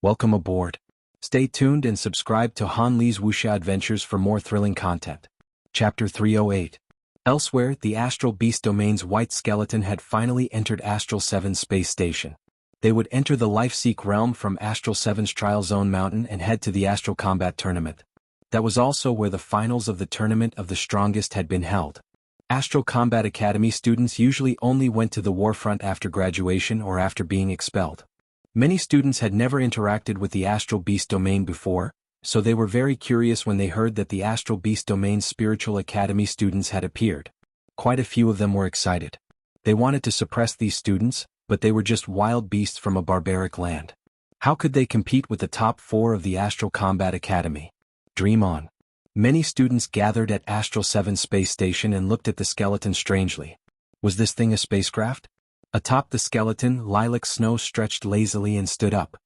Welcome aboard. Stay tuned and subscribe to Han Li's Wuxia Adventures for more thrilling content. Chapter 308. Elsewhere, the Astral Beast Domain's white skeleton had finally entered Astral 7's space station. They would enter the Life-Seek realm from Astral 7's Trial Zone Mountain and head to the Astral Combat Tournament. That was also where the finals of the Tournament of the Strongest had been held. Astral Combat Academy students usually only went to the warfront after graduation or after being expelled. Many students had never interacted with the Astral Beast Domain before, so they were very curious when they heard that the Astral Beast Domain's Spiritual Academy students had appeared. Quite a few of them were excited. They wanted to suppress these students, but they were just wild beasts from a barbaric land. How could they compete with the top 4 of the Astral Combat Academy? Dream on. Many students gathered at Astral 7 space station and looked at the skeleton strangely. Was this thing a spacecraft? Atop the skeleton, Lilac Snow stretched lazily and stood up.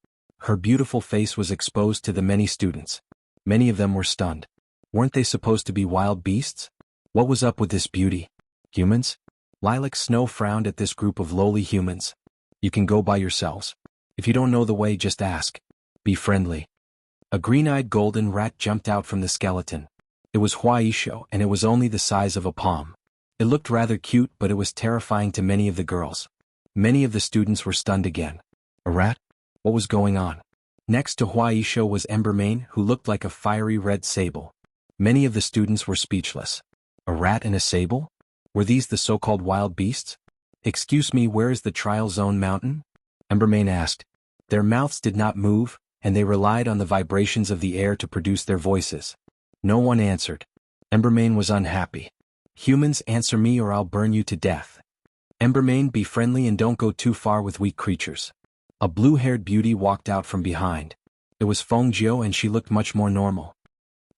Her beautiful face was exposed to the many students. Many of them were stunned. Weren't they supposed to be wild beasts? What was up with this beauty? Humans? Lilac Snow frowned at this group of lowly humans. You can go by yourselves. If you don't know the way, just ask. Be friendly. A green-eyed golden rat jumped out from the skeleton. It was Huaisho, and it was only the size of a palm. It looked rather cute, but it was terrifying to many of the girls. Many of the students were stunned again. A rat? What was going on? Next to Huaisho was Embermane, who looked like a fiery red sable. Many of the students were speechless. A rat and a sable? Were these the so-called wild beasts? Excuse me, where is the Trial Zone Mountain? Embermane asked. Their mouths did not move, and they relied on the vibrations of the air to produce their voices. No one answered. Embermane was unhappy. Humans, answer me or I'll burn you to death. Embermane, be friendly and don't go too far with weak creatures. A blue-haired beauty walked out from behind. It was Fengjiu and she looked much more normal.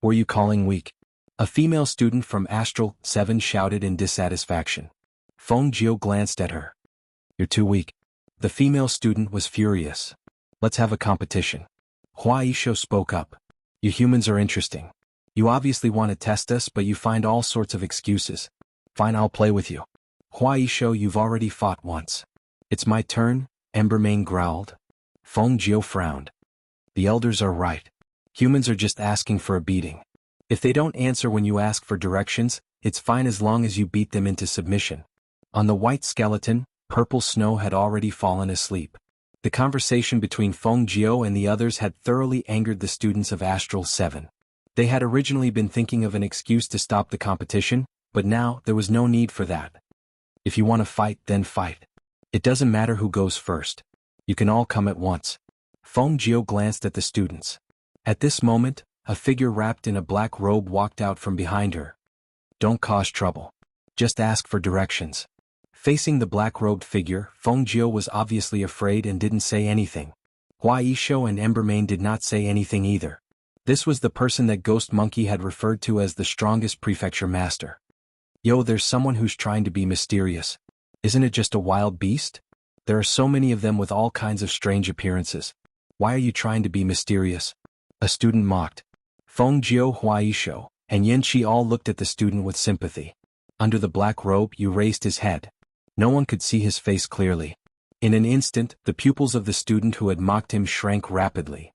Were you calling weak? A female student from Astral 7 shouted in dissatisfaction. Fengjiu glanced at her. You're too weak. The female student was furious. Let's have a competition. Huaisho spoke up. You humans are interesting. You obviously want to test us, but you find all sorts of excuses. Fine, I'll play with you. Huaisho, you've already fought once. It's my turn, Embermane growled. Feng Jiu frowned. The elders are right. Humans are just asking for a beating. If they don't answer when you ask for directions, it's fine as long as you beat them into submission. On the white skeleton, Purple Snow had already fallen asleep. The conversation between Feng Jiu and the others had thoroughly angered the students of Astral 7. They had originally been thinking of an excuse to stop the competition, but now there was no need for that. If you want to fight, then fight. It doesn't matter who goes first. You can all come at once. Feng Jiu glanced at the students. At this moment, a figure wrapped in a black robe walked out from behind her. Don't cause trouble. Just ask for directions. Facing the black-robed figure, Feng Jiu was obviously afraid and didn't say anything. Huaisho and Embermane did not say anything either. This was the person that Ghost Monkey had referred to as the strongest prefecture master. Yo, there's someone who's trying to be mysterious. Isn't it just a wild beast? There are so many of them with all kinds of strange appearances. Why are you trying to be mysterious? A student mocked. Feng Jiu, Huaisho, and Yanqi all looked at the student with sympathy. Under the black robe, you raised his head. No one could see his face clearly. In an instant, the pupils of the student who had mocked him shrank rapidly.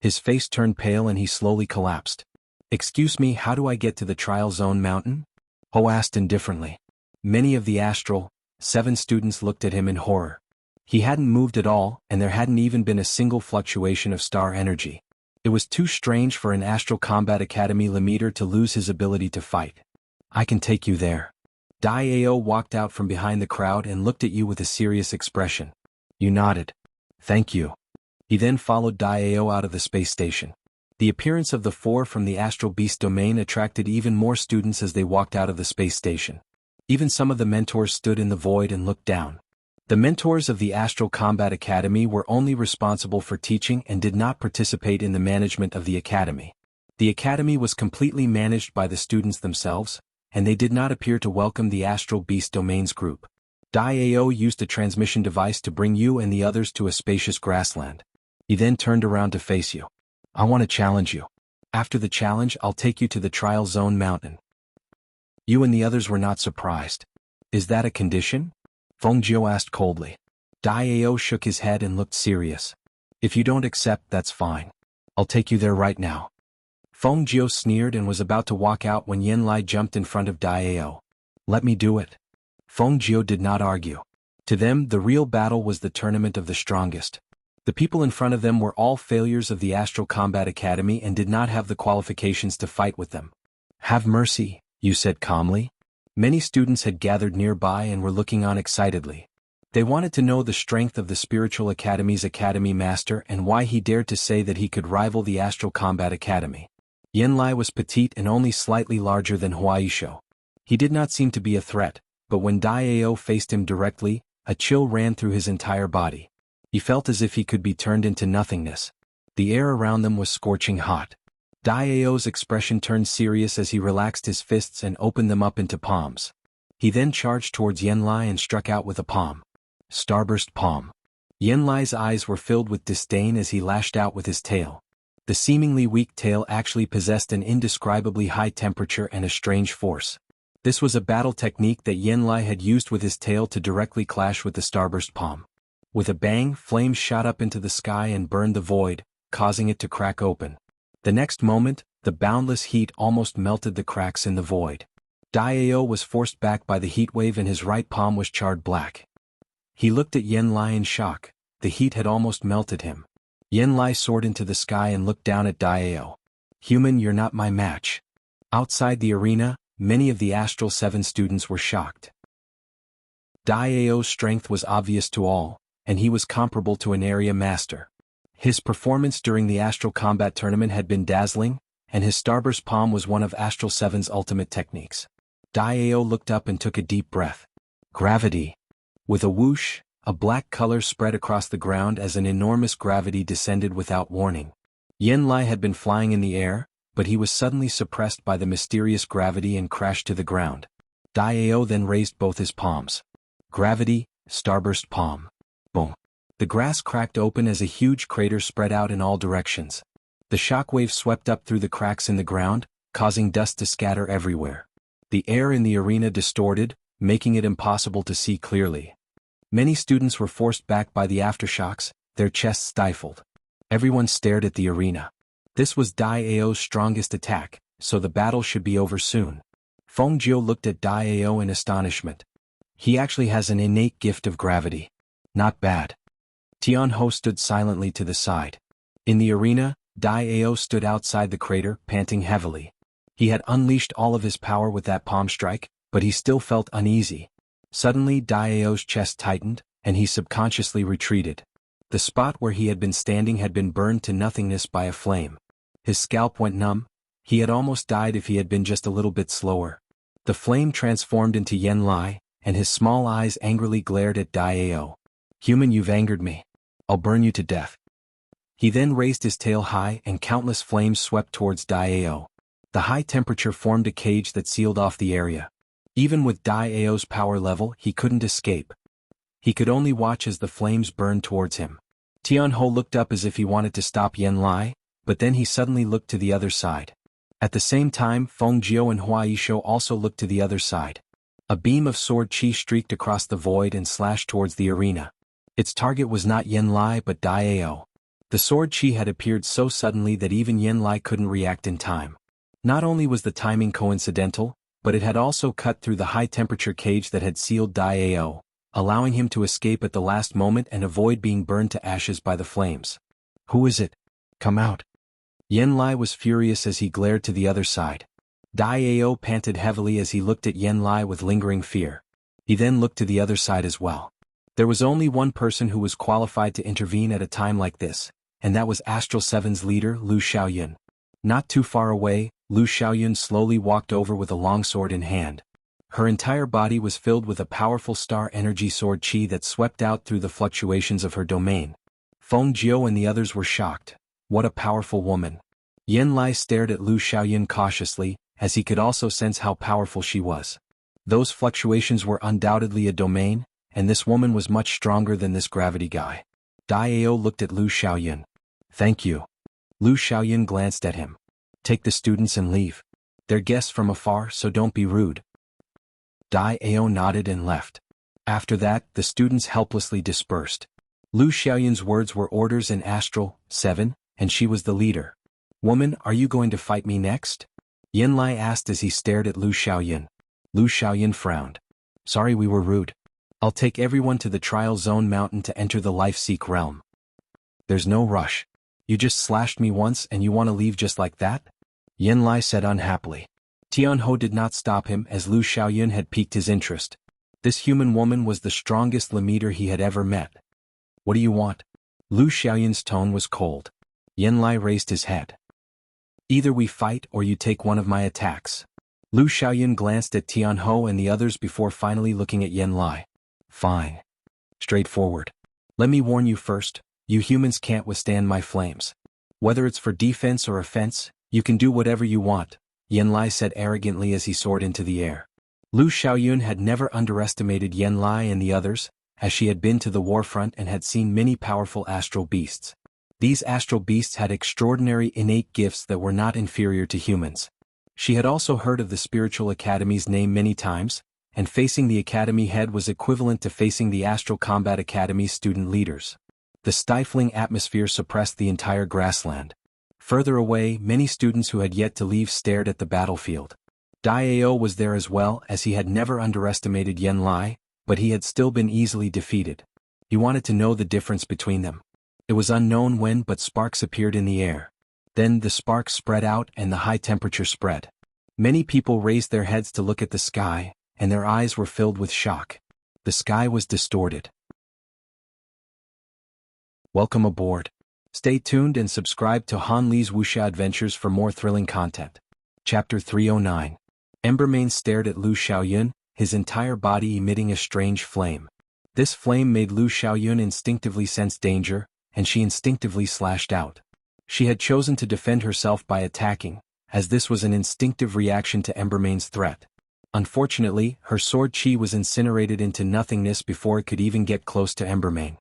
His face turned pale and he slowly collapsed. Excuse me, how do I get to the Trial Zone Mountain? Ho asked indifferently. Many of the Astral 7 students looked at him in horror. He hadn't moved at all, and there hadn't even been a single fluctuation of star energy. It was too strange for an Astral Combat Academy leader to lose his ability to fight. I can take you there. Daiao walked out from behind the crowd and looked at you with a serious expression. You nodded. Thank you. He then followed Daiao out of the space station. The appearance of the 4 from the Astral Beast domain attracted even more students as they walked out of the space station. Even some of the mentors stood in the void and looked down. The mentors of the Astral Combat Academy were only responsible for teaching and did not participate in the management of the academy. The academy was completely managed by the students themselves, and they did not appear to welcome the Astral Beast Domains group. Daiao used a transmission device to bring you and the others to a spacious grassland. He then turned around to face you. I want to challenge you. After the challenge, I'll take you to the Trial Zone Mountain. You and the others were not surprised. Is that a condition? Feng Jiu asked coldly. Daiao shook his head and looked serious. If you don't accept, that's fine. I'll take you there right now. Feng Jiu sneered and was about to walk out when Yanlai jumped in front of Daiao. Let me do it. Feng Jiu did not argue. To them, the real battle was the tournament of the strongest. The people in front of them were all failures of the Astral Combat Academy and did not have the qualifications to fight with them. Have mercy, you said calmly. Many students had gathered nearby and were looking on excitedly. They wanted to know the strength of the Spiritual Academy's Academy Master and why he dared to say that he could rival the Astral Combat Academy. Yanlai was petite and only slightly larger than Huaisho. He did not seem to be a threat, but when Daiao faced him directly, a chill ran through his entire body. He felt as if he could be turned into nothingness. The air around them was scorching hot. Daiao's expression turned serious as he relaxed his fists and opened them up into palms. He then charged towards Yanlai and struck out with a palm. Starburst palm. Yanlai's eyes were filled with disdain as he lashed out with his tail. The seemingly weak tail actually possessed an indescribably high temperature and a strange force. This was a battle technique that Yanlai had used with his tail to directly clash with the starburst palm. With a bang, flames shot up into the sky and burned the void, causing it to crack open. The next moment, the boundless heat almost melted the cracks in the void. Daiao was forced back by the heat wave and his right palm was charred black. He looked at Yanlai in shock. The heat had almost melted him. Yanlai soared into the sky and looked down at Daiao. Human, you're not my match. Outside the arena, many of the Astral 7 students were shocked. Daiao's strength was obvious to all, and he was comparable to an area master. His performance during the Astral Combat Tournament had been dazzling, and his Starburst Palm was one of Astral 7's ultimate techniques. Daiao looked up and took a deep breath. Gravity. With a whoosh, a black color spread across the ground as an enormous gravity descended without warning. Yanlai had been flying in the air, but he was suddenly suppressed by the mysterious gravity and crashed to the ground. Daiao then raised both his palms. Gravity, Starburst Palm. Boom. The grass cracked open as a huge crater spread out in all directions. The shockwave swept up through the cracks in the ground, causing dust to scatter everywhere. The air in the arena distorted, making it impossible to see clearly. Many students were forced back by the aftershocks, their chests stifled. Everyone stared at the arena. This was Dai Ao's strongest attack, so the battle should be over soon. Feng Jiu looked at Dai Ao in astonishment. He actually has an innate gift of gravity. Not bad. Tian Ho stood silently to the side. In the arena, Dai Ao stood outside the crater, panting heavily. He had unleashed all of his power with that palm strike, but he still felt uneasy. Suddenly Dai Ao's chest tightened, and he subconsciously retreated. The spot where he had been standing had been burned to nothingness by a flame. His scalp went numb. He had almost died if he had been just a little bit slower. The flame transformed into Yen Lai, and his small eyes angrily glared at Dai Ao. "Human, you've angered me. I'll burn you to death." He then raised his tail high and countless flames swept towards Dai Ao. The high temperature formed a cage that sealed off the area. Even with Dai Ao's power level, he couldn't escape. He could only watch as the flames burned towards him. Tian Ho looked up as if he wanted to stop Yen Lai, but then he suddenly looked to the other side. At the same time, Feng Jiu and Hua Yishou also looked to the other side. A beam of sword chi streaked across the void and slashed towards the arena. Its target was not Yen Lai but Dai Ao. The sword chi had appeared so suddenly that even Yen Lai couldn't react in time. Not only was the timing coincidental, but it had also cut through the high-temperature cage that had sealed Dai Ao, allowing him to escape at the last moment and avoid being burned to ashes by the flames. "Who is it? Come out." Yen Lai was furious as he glared to the other side. Dai Ao panted heavily as he looked at Yen Lai with lingering fear. He then looked to the other side as well. There was only one person who was qualified to intervene at a time like this, and that was Astral 7's leader, Lu Xiaoyun. Not too far away, Lu Xiaoyun slowly walked over with a longsword in hand. Her entire body was filled with a powerful star energy sword chi that swept out through the fluctuations of her domain. Feng Jiu and the others were shocked. What a powerful woman. Yen Lai stared at Lu Xiaoyun cautiously, as he could also sense how powerful she was. Those fluctuations were undoubtedly a domain, and this woman was much stronger than this gravity guy. Dai Ao looked at Lu Xiaoyun. "Thank you." Lu Xiaoyun glanced at him. "Take the students and leave. They're guests from afar, so don't be rude." Dai Ao nodded and left. After that, the students helplessly dispersed. Lu Xiaoyun's words were orders in Astral 7, and she was the leader. "Woman, are you going to fight me next?" Yen Lai asked as he stared at Lu Xiaoyun. Lu Xiaoyun frowned. "Sorry we were rude. I'll take everyone to the Trial Zone Mountain to enter the Life-Seek realm." "There's no rush. You just slashed me once and you want to leave just like that?" Yen Lai said unhappily. Tian Ho did not stop him as Lu Xiaoyun had piqued his interest. This human woman was the strongest Lemiter he had ever met. "What do you want?" Lu Xiaoyun's tone was cold. Yen Lai raised his head. "Either we fight or you take one of my attacks." Lu Xiaoyun glanced at Tian Ho and the others before finally looking at Yen Lai. "Fine. Straightforward. Let me warn you first, you humans can't withstand my flames. Whether it's for defense or offense, you can do whatever you want," Yen Lai said arrogantly as he soared into the air. Lu Xiaoyun had never underestimated Yen Lai and the others, as she had been to the warfront and had seen many powerful astral beasts. These astral beasts had extraordinary innate gifts that were not inferior to humans. She had also heard of the Spiritual Academy's name many times, and facing the Academy head was equivalent to facing the Astral Combat Academy's student leaders. The stifling atmosphere suppressed the entire grassland. Further away, many students who had yet to leave stared at the battlefield. Dai Ao was there as well, as he had never underestimated Yen Lai, but he had still been easily defeated. He wanted to know the difference between them. It was unknown when, but sparks appeared in the air. Then the sparks spread out and the high temperature spread. Many people raised their heads to look at the sky, and their eyes were filled with shock. The sky was distorted. Welcome aboard. Stay tuned and subscribe to Han Li's Wuxia Adventures for more thrilling content. Chapter 309. Embermane stared at Lu Xiaoyun, his entire body emitting a strange flame. This flame made Lu Xiaoyun instinctively sense danger, and she instinctively slashed out. She had chosen to defend herself by attacking, as this was an instinctive reaction to Embermane's threat. Unfortunately, her sword chi was incinerated into nothingness before it could even get close to Embermane.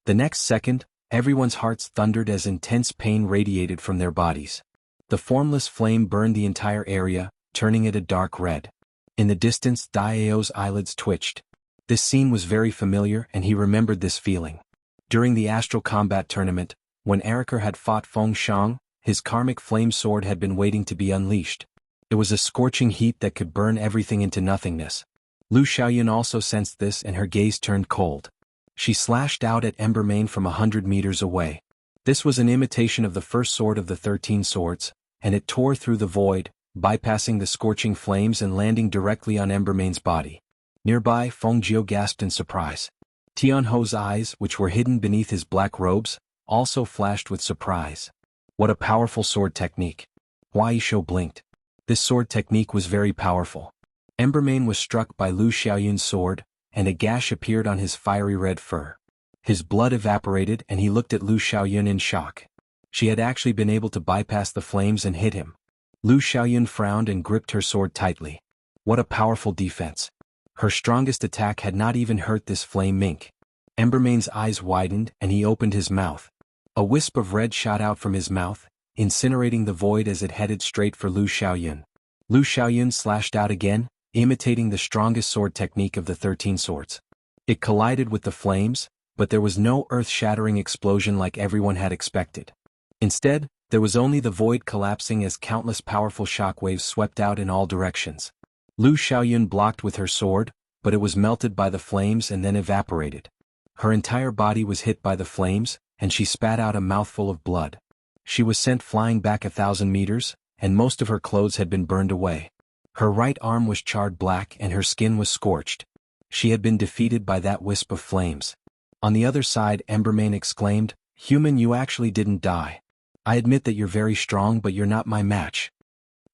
The next second, Everyone's hearts thundered as intense pain radiated from their bodies. The formless flame burned the entire area, turning it a dark red. In the distance, Daiao's eyelids twitched. This scene was very familiar and he remembered this feeling. During the astral combat tournament, when Eriker had fought Feng Shang, his karmic flame sword had been waiting to be unleashed. It was a scorching heat that could burn everything into nothingness. Lu Xiaoyun also sensed this and her gaze turned cold. She slashed out at Embermane from 100 meters away. This was an imitation of the first sword of the 13 swords, and it tore through the void, bypassing the scorching flames and landing directly on Embermane's body. Nearby, Feng Jiu gasped in surprise. Tianho's eyes, which were hidden beneath his black robes, also flashed with surprise. What a powerful sword technique. Hua Yishou blinked. This sword technique was very powerful. Embermane was struck by Lu Xiaoyun's sword, and a gash appeared on his fiery red fur. His blood evaporated and he looked at Lu Xiaoyun in shock. She had actually been able to bypass the flames and hit him. Lu Xiaoyun frowned and gripped her sword tightly. What a powerful defense. Her strongest attack had not even hurt this flame mink. Embermane's eyes widened and he opened his mouth. A wisp of red shot out from his mouth, incinerating the void as it headed straight for Lu Xiaoyun. Lu Xiaoyun slashed out again, imitating the strongest sword technique of the 13 swords. It collided with the flames, but there was no earth-shattering explosion like everyone had expected. Instead, there was only the void collapsing as countless powerful shockwaves swept out in all directions. Lu Xiaoyun blocked with her sword, but it was melted by the flames and then evaporated. Her entire body was hit by the flames, and she spat out a mouthful of blood. She was sent flying back 1,000 meters, and most of her clothes had been burned away. Her right arm was charred black and her skin was scorched. She had been defeated by that wisp of flames. On the other side, Embermane exclaimed, "Human, you actually didn't die. I admit that you're very strong, but you're not my match."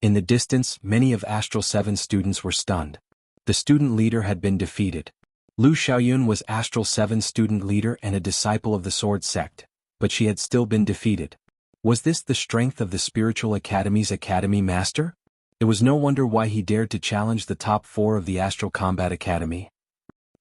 In the distance, many of Astral 7 students were stunned. The student leader had been defeated. Lu Xiaoyun was Astral 7 student leader and a disciple of the Sword Sect, but she had still been defeated. Was this the strength of the Spiritual Academy's Academy Master? It was no wonder why he dared to challenge the top 4 of the Astral Combat Academy.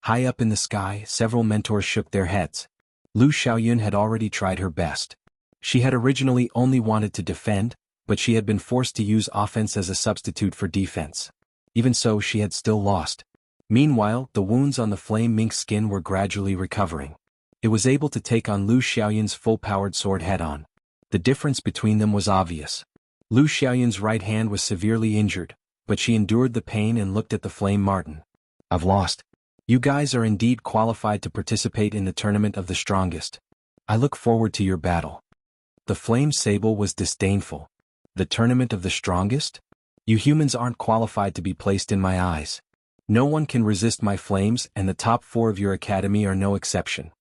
High up in the sky, several mentors shook their heads. Lu Xiaoyun had already tried her best. She had originally only wanted to defend, but she had been forced to use offense as a substitute for defense. Even so, she had still lost. Meanwhile, the wounds on the flame mink's skin were gradually recovering. It was able to take on Lu Xiaoyun's full-powered sword head-on. The difference between them was obvious. Lu Xiaoyun's right hand was severely injured, but she endured the pain and looked at the flame marten. "I've lost. You guys are indeed qualified to participate in the tournament of the strongest. I look forward to your battle." The flame sable was disdainful. "The tournament of the strongest? You humans aren't qualified to be placed in my eyes. No one can resist my flames and the top 4 of your academy are no exception."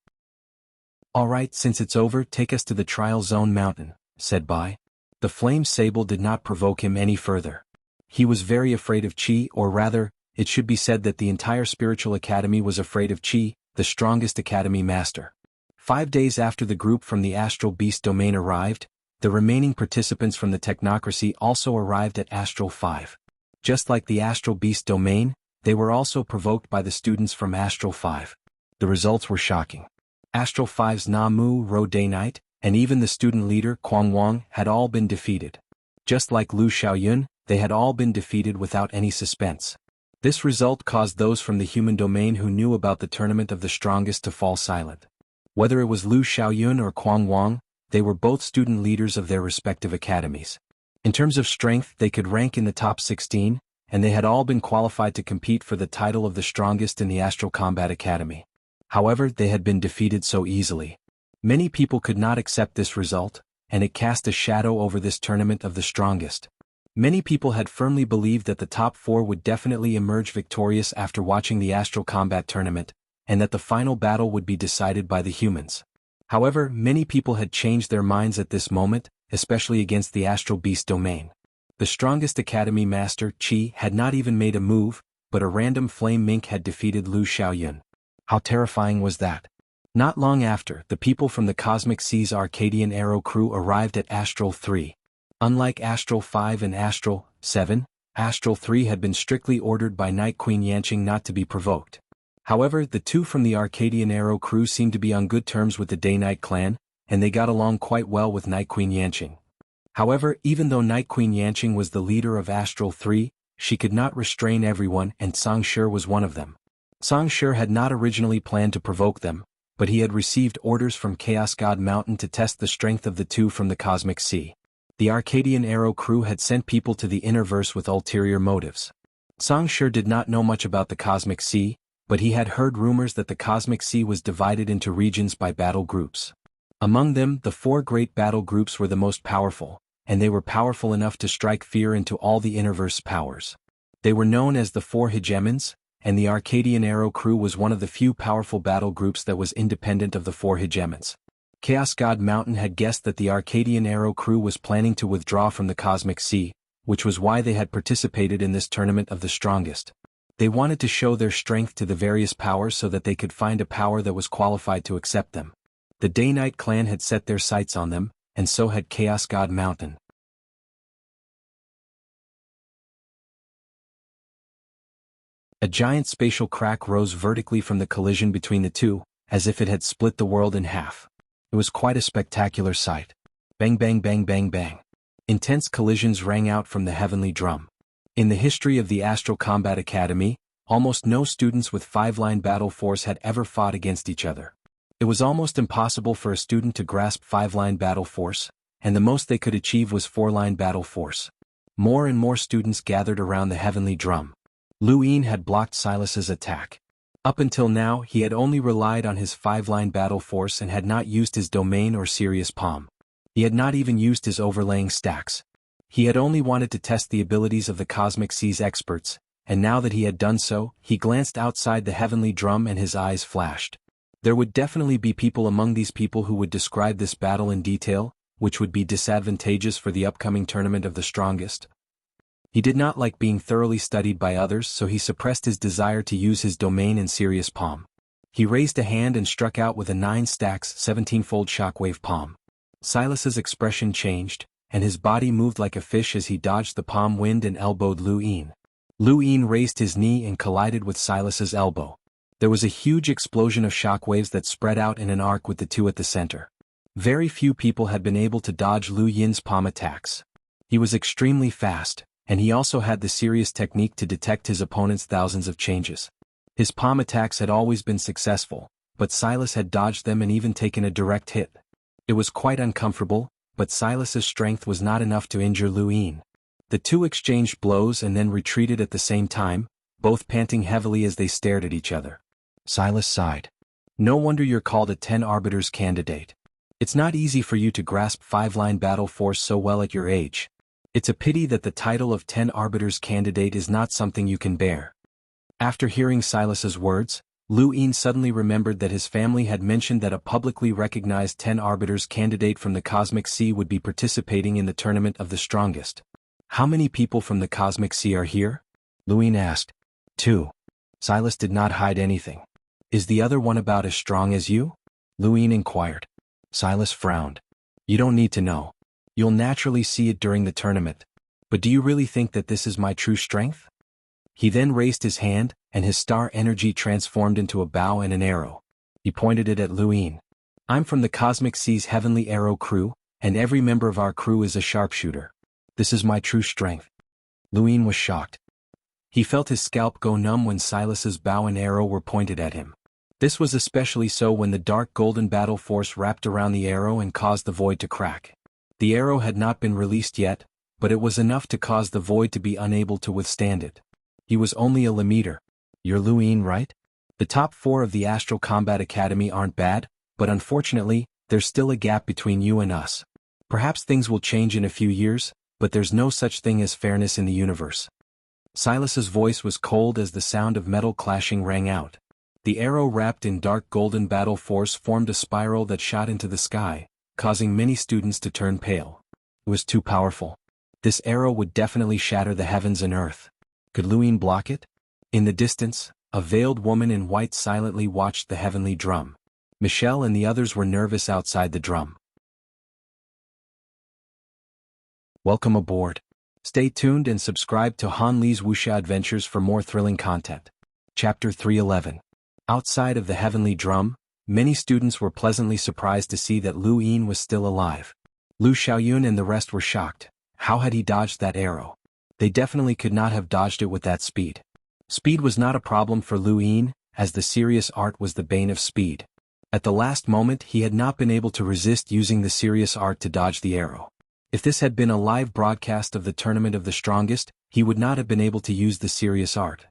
"Alright, since it's over, take us to the Trial Zone Mountain," said Bai. The flame sable did not provoke him any further. He was very afraid of Qi, or rather, it should be said that the entire Spiritual Academy was afraid of Qi, the strongest academy master. 5 days after the group from the Astral Beast Domain arrived, the remaining participants from the Technocracy also arrived at Astral 5. Just like the Astral Beast Domain, they were also provoked by the students from Astral 5. The results were shocking. Astral 5's Na Mu, Ro Day Night, and even the student leader Quang Wang had all been defeated. Just like Lu Xiaoyun, they had all been defeated without any suspense. This result caused those from the human domain who knew about the tournament of the strongest to fall silent. Whether it was Lu Xiaoyun or Quang Wang, they were both student leaders of their respective academies. In terms of strength, they could rank in the top 16, and they had all been qualified to compete for the title of the strongest in the Astral Combat Academy. However, they had been defeated so easily. Many people could not accept this result, and it cast a shadow over this tournament of the strongest. Many people had firmly believed that the top 4 would definitely emerge victorious after watching the Astral Combat Tournament, and that the final battle would be decided by the humans. However, many people had changed their minds at this moment, especially against the Astral Beast Domain. The strongest Academy Master, Qi, had not even made a move, but a random flame mink had defeated Lu Xiaoyun. How terrifying was that? Not long after, the people from the Cosmic Sea's Arcadian Arrow crew arrived at Astral 3. Unlike Astral 5 and Astral 7, Astral 3 had been strictly ordered by Night Queen Yanqing not to be provoked. However, the two from the Arcadian Arrow crew seemed to be on good terms with the Day-Night clan, and they got along quite well with Night Queen Yanqing. However, even though Night Queen Yanqing was the leader of Astral 3, she could not restrain everyone, and Songshi was one of them. Songshi had not originally planned to provoke them, but he had received orders from Chaos God Mountain to test the strength of the two from the Cosmic Sea. The Arcadian Arrow crew had sent people to the Innerverse with ulterior motives. Songshi did not know much about the Cosmic Sea, but he had heard rumors that the Cosmic Sea was divided into regions by battle groups. Among them, the 4 great battle groups were the most powerful, and they were powerful enough to strike fear into all the Innerverse powers. They were known as the 4 Hegemons, and the Arcadian Arrow crew was one of the few powerful battle groups that was independent of the 4 Hegemons. Chaos God Mountain had guessed that the Arcadian Arrow crew was planning to withdraw from the Cosmic Sea, which was why they had participated in this tournament of the strongest. They wanted to show their strength to the various powers so that they could find a power that was qualified to accept them. The Day-Night clan had set their sights on them, and so had Chaos God Mountain. A giant spatial crack rose vertically from the collision between the two, as if it had split the world in half. It was quite a spectacular sight. Bang bang bang bang bang. Intense collisions rang out from the heavenly drum. In the history of the Astral Combat Academy, almost no students with 5-line battle force had ever fought against each other. It was almost impossible for a student to grasp 5-line battle force, and the most they could achieve was 4-line battle force. More and more students gathered around the heavenly drum. Lu Yin had blocked Silas's attack. Up until now, he had only relied on his 5-line battle force and had not used his domain or serious palm. He had not even used his overlaying stacks. He had only wanted to test the abilities of the Cosmic Sea's experts, and now that he had done so, he glanced outside the heavenly drum and his eyes flashed. There would definitely be people among these people who would describe this battle in detail, which would be disadvantageous for the upcoming tournament of the strongest. He did not like being thoroughly studied by others, so he suppressed his desire to use his domain and serious palm. He raised a hand and struck out with a 9 stacks 17-fold shockwave palm. Silas's expression changed, and his body moved like a fish as he dodged the palm wind and elbowed Lu Yin. Lu Yin raised his knee and collided with Silas's elbow. There was a huge explosion of shockwaves that spread out in an arc with the two at the center. Very few people had been able to dodge Lu Yin's palm attacks. He was extremely fast, and he also had the serious technique to detect his opponent's thousands of changes. His palm attacks had always been successful, but Silas had dodged them and even taken a direct hit. It was quite uncomfortable, but Silas's strength was not enough to injure Lu Yin. The two exchanged blows and then retreated at the same time, both panting heavily as they stared at each other. Silas sighed. No wonder you're called a 10 Arbiters candidate. It's not easy for you to grasp 5-line battle force so well at your age. It's a pity that the title of 10 Arbiters candidate is not something you can bear. After hearing Silas's words, Lu Yin suddenly remembered that his family had mentioned that a publicly recognized 10 Arbiters candidate from the Cosmic Sea would be participating in the tournament of the strongest. How many people from the Cosmic Sea are here? Lu Yin asked. 2. Silas did not hide anything. Is the other one about as strong as you? Lu Yin inquired. Silas frowned. You don't need to know. You'll naturally see it during the tournament. But do you really think that this is my true strength? He then raised his hand, and his star energy transformed into a bow and an arrow. He pointed it at Lu Yin. I'm from the Cosmic Sea's Heavenly Arrow crew, and every member of our crew is a sharpshooter. This is my true strength. Lu Yin was shocked. He felt his scalp go numb when Silas's bow and arrow were pointed at him. This was especially so when the dark golden battle force wrapped around the arrow and caused the void to crack. The arrow had not been released yet, but it was enough to cause the void to be unable to withstand it. He was only a Lemeter. You're Lu Yin, right? The top 4 of the Astral Combat Academy aren't bad, but unfortunately, there's still a gap between you and us. Perhaps things will change in a few years, but there's no such thing as fairness in the universe. Silas's voice was cold as the sound of metal clashing rang out. The arrow wrapped in dark golden battle force formed a spiral that shot into the sky, causing many students to turn pale. It was too powerful. This arrow would definitely shatter the heavens and earth. Could Lu Yin block it? In the distance, a veiled woman in white silently watched the heavenly drum. Michelle and the others were nervous outside the drum. Welcome aboard. Stay tuned and subscribe to Han Li's Wuxia Adventures for more thrilling content. Chapter 311. Outside of the heavenly drum, many students were pleasantly surprised to see that Lu Yin was still alive. Lu Xiaoyun and the rest were shocked. How had he dodged that arrow? They definitely could not have dodged it with that speed. Speed was not a problem for Lu Yin, as the serious art was the bane of speed. At the last moment he had not been able to resist using the serious art to dodge the arrow. If this had been a live broadcast of the Tournament of the Strongest, he would not have been able to use the serious art.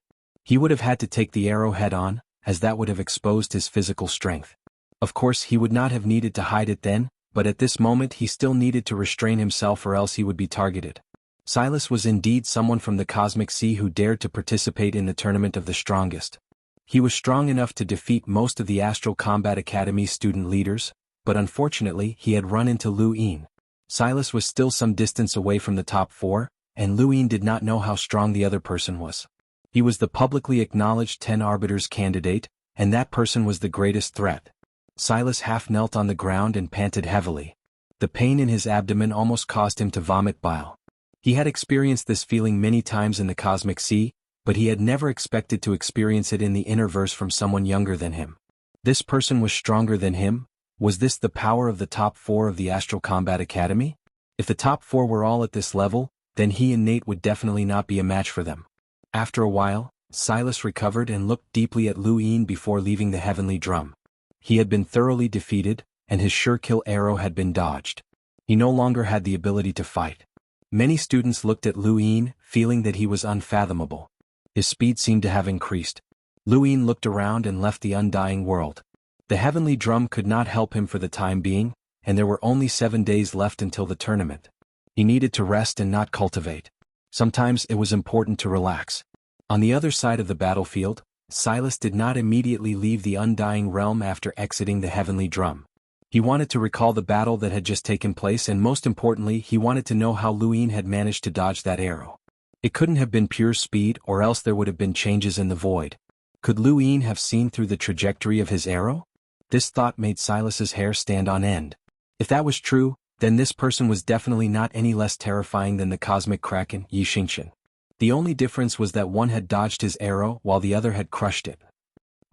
He would have had to take the arrow head-on, as that would have exposed his physical strength. Of course he would not have needed to hide it then, but at this moment he still needed to restrain himself or else he would be targeted. Silas was indeed someone from the Cosmic Sea who dared to participate in the Tournament of the Strongest. He was strong enough to defeat most of the Astral Combat Academy student leaders, but unfortunately he had run into Lu Yin. Silas was still some distance away from the top 4, and Lu Yin did not know how strong the other person was. He was the publicly acknowledged 10 Arbiters candidate, and that person was the greatest threat. Silas half knelt on the ground and panted heavily. The pain in his abdomen almost caused him to vomit bile. He had experienced this feeling many times in the Cosmic Sea, but he had never expected to experience it in the Innerverse from someone younger than him. This person was stronger than him. Was this the power of the top 4 of the Astral Combat Academy? If the top 4 were all at this level, then he and Nate would definitely not be a match for them. After a while, Silas recovered and looked deeply at Lu Yin before leaving the heavenly drum. He had been thoroughly defeated, and his sure-kill arrow had been dodged. He no longer had the ability to fight. Many students looked at Lu Yin, feeling that he was unfathomable. His speed seemed to have increased. Lu Yin looked around and left the undying world. The heavenly drum could not help him for the time being, and there were only 7 days left until the tournament. He needed to rest and not cultivate. Sometimes it was important to relax. On the other side of the battlefield, Silas did not immediately leave the undying realm after exiting the heavenly drum. He wanted to recall the battle that had just taken place, and most importantly he wanted to know how Lu Yin had managed to dodge that arrow. It couldn't have been pure speed, or else there would have been changes in the void. Could Lu Yin have seen through the trajectory of his arrow? This thought made Silas's hair stand on end. If that was true, then this person was definitely not any less terrifying than the cosmic kraken, Yi Xingqian. The only difference was that one had dodged his arrow while the other had crushed it.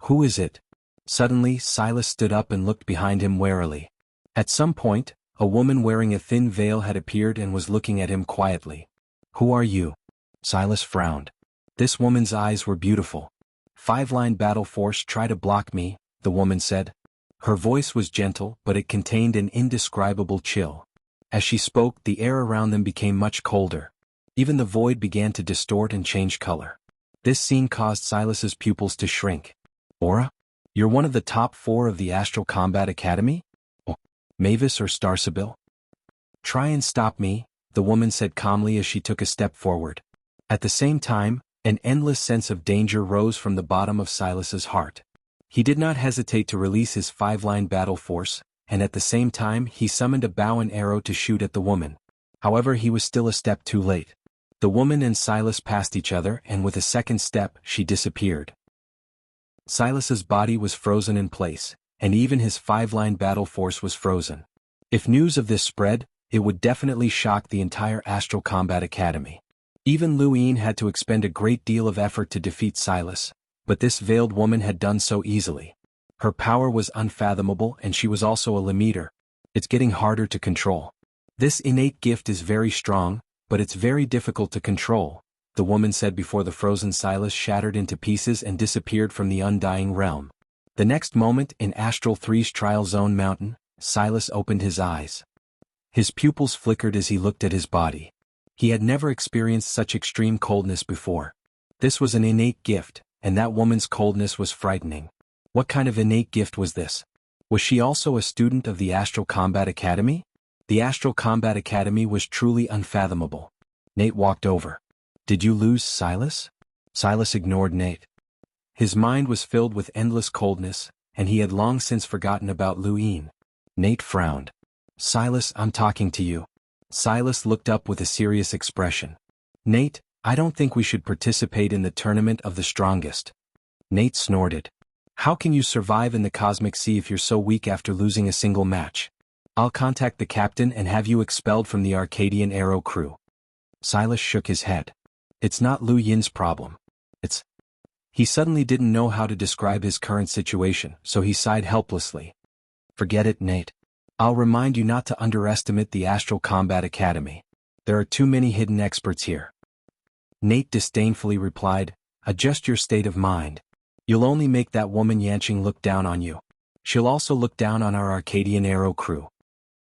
Who is it? Suddenly Silas stood up and looked behind him warily. At some point, a woman wearing a thin veil had appeared and was looking at him quietly. Who are you? Silas frowned. This woman's eyes were beautiful. 5-line battle force, try to block me, the woman said. Her voice was gentle, but it contained an indescribable chill. As she spoke, the air around them became much colder. Even the void began to distort and change color. This scene caused Silas's pupils to shrink. Aura? You're one of the top 4 of the Astral Combat Academy? Oh, Mavis or Starsabil? Try and stop me, the woman said calmly as she took a step forward. At the same time, an endless sense of danger rose from the bottom of Silas's heart. He did not hesitate to release his 5-line battle force, and at the same time he summoned a bow and arrow to shoot at the woman. However, he was still a step too late. The woman and Silas passed each other, and with a second step, she disappeared. Silas's body was frozen in place, and even his 5-line battle force was frozen. If news of this spread, it would definitely shock the entire Astral Combat Academy. Even Lu Yin had to expend a great deal of effort to defeat Silas, but this veiled woman had done so easily. Her power was unfathomable, and she was also a limiter. It's getting harder to control. This innate gift is very strong, but it's very difficult to control, the woman said before the frozen Silas shattered into pieces and disappeared from the undying realm. The next moment, in Astral 3's Trial Zone Mountain, Silas opened his eyes. His pupils flickered as he looked at his body. He had never experienced such extreme coldness before. This was an innate gift, and that woman's coldness was frightening. What kind of innate gift was this? Was she also a student of the Astral Combat Academy? The Astral Combat Academy was truly unfathomable. Nate walked over. Did you lose, Silas? Silas ignored Nate. His mind was filled with endless coldness, and he had long since forgotten about Lu Yin. Nate frowned. Silas, I'm talking to you. Silas looked up with a serious expression. Nate, I don't think we should participate in the Tournament of the Strongest. Nate snorted. How can you survive in the Cosmic Sea if you're so weak after losing a single match? I'll contact the captain and have you expelled from the Arcadian Arrow crew. Silas shook his head. It's not Lu Yin's problem. It's He suddenly didn't know how to describe his current situation, so he sighed helplessly. Forget it, Nate. I'll remind you not to underestimate the Astral Combat Academy. There are too many hidden experts here. Nate disdainfully replied, adjust your state of mind. You'll only make that woman Yanqing look down on you. She'll also look down on our Arcadian Arrow crew.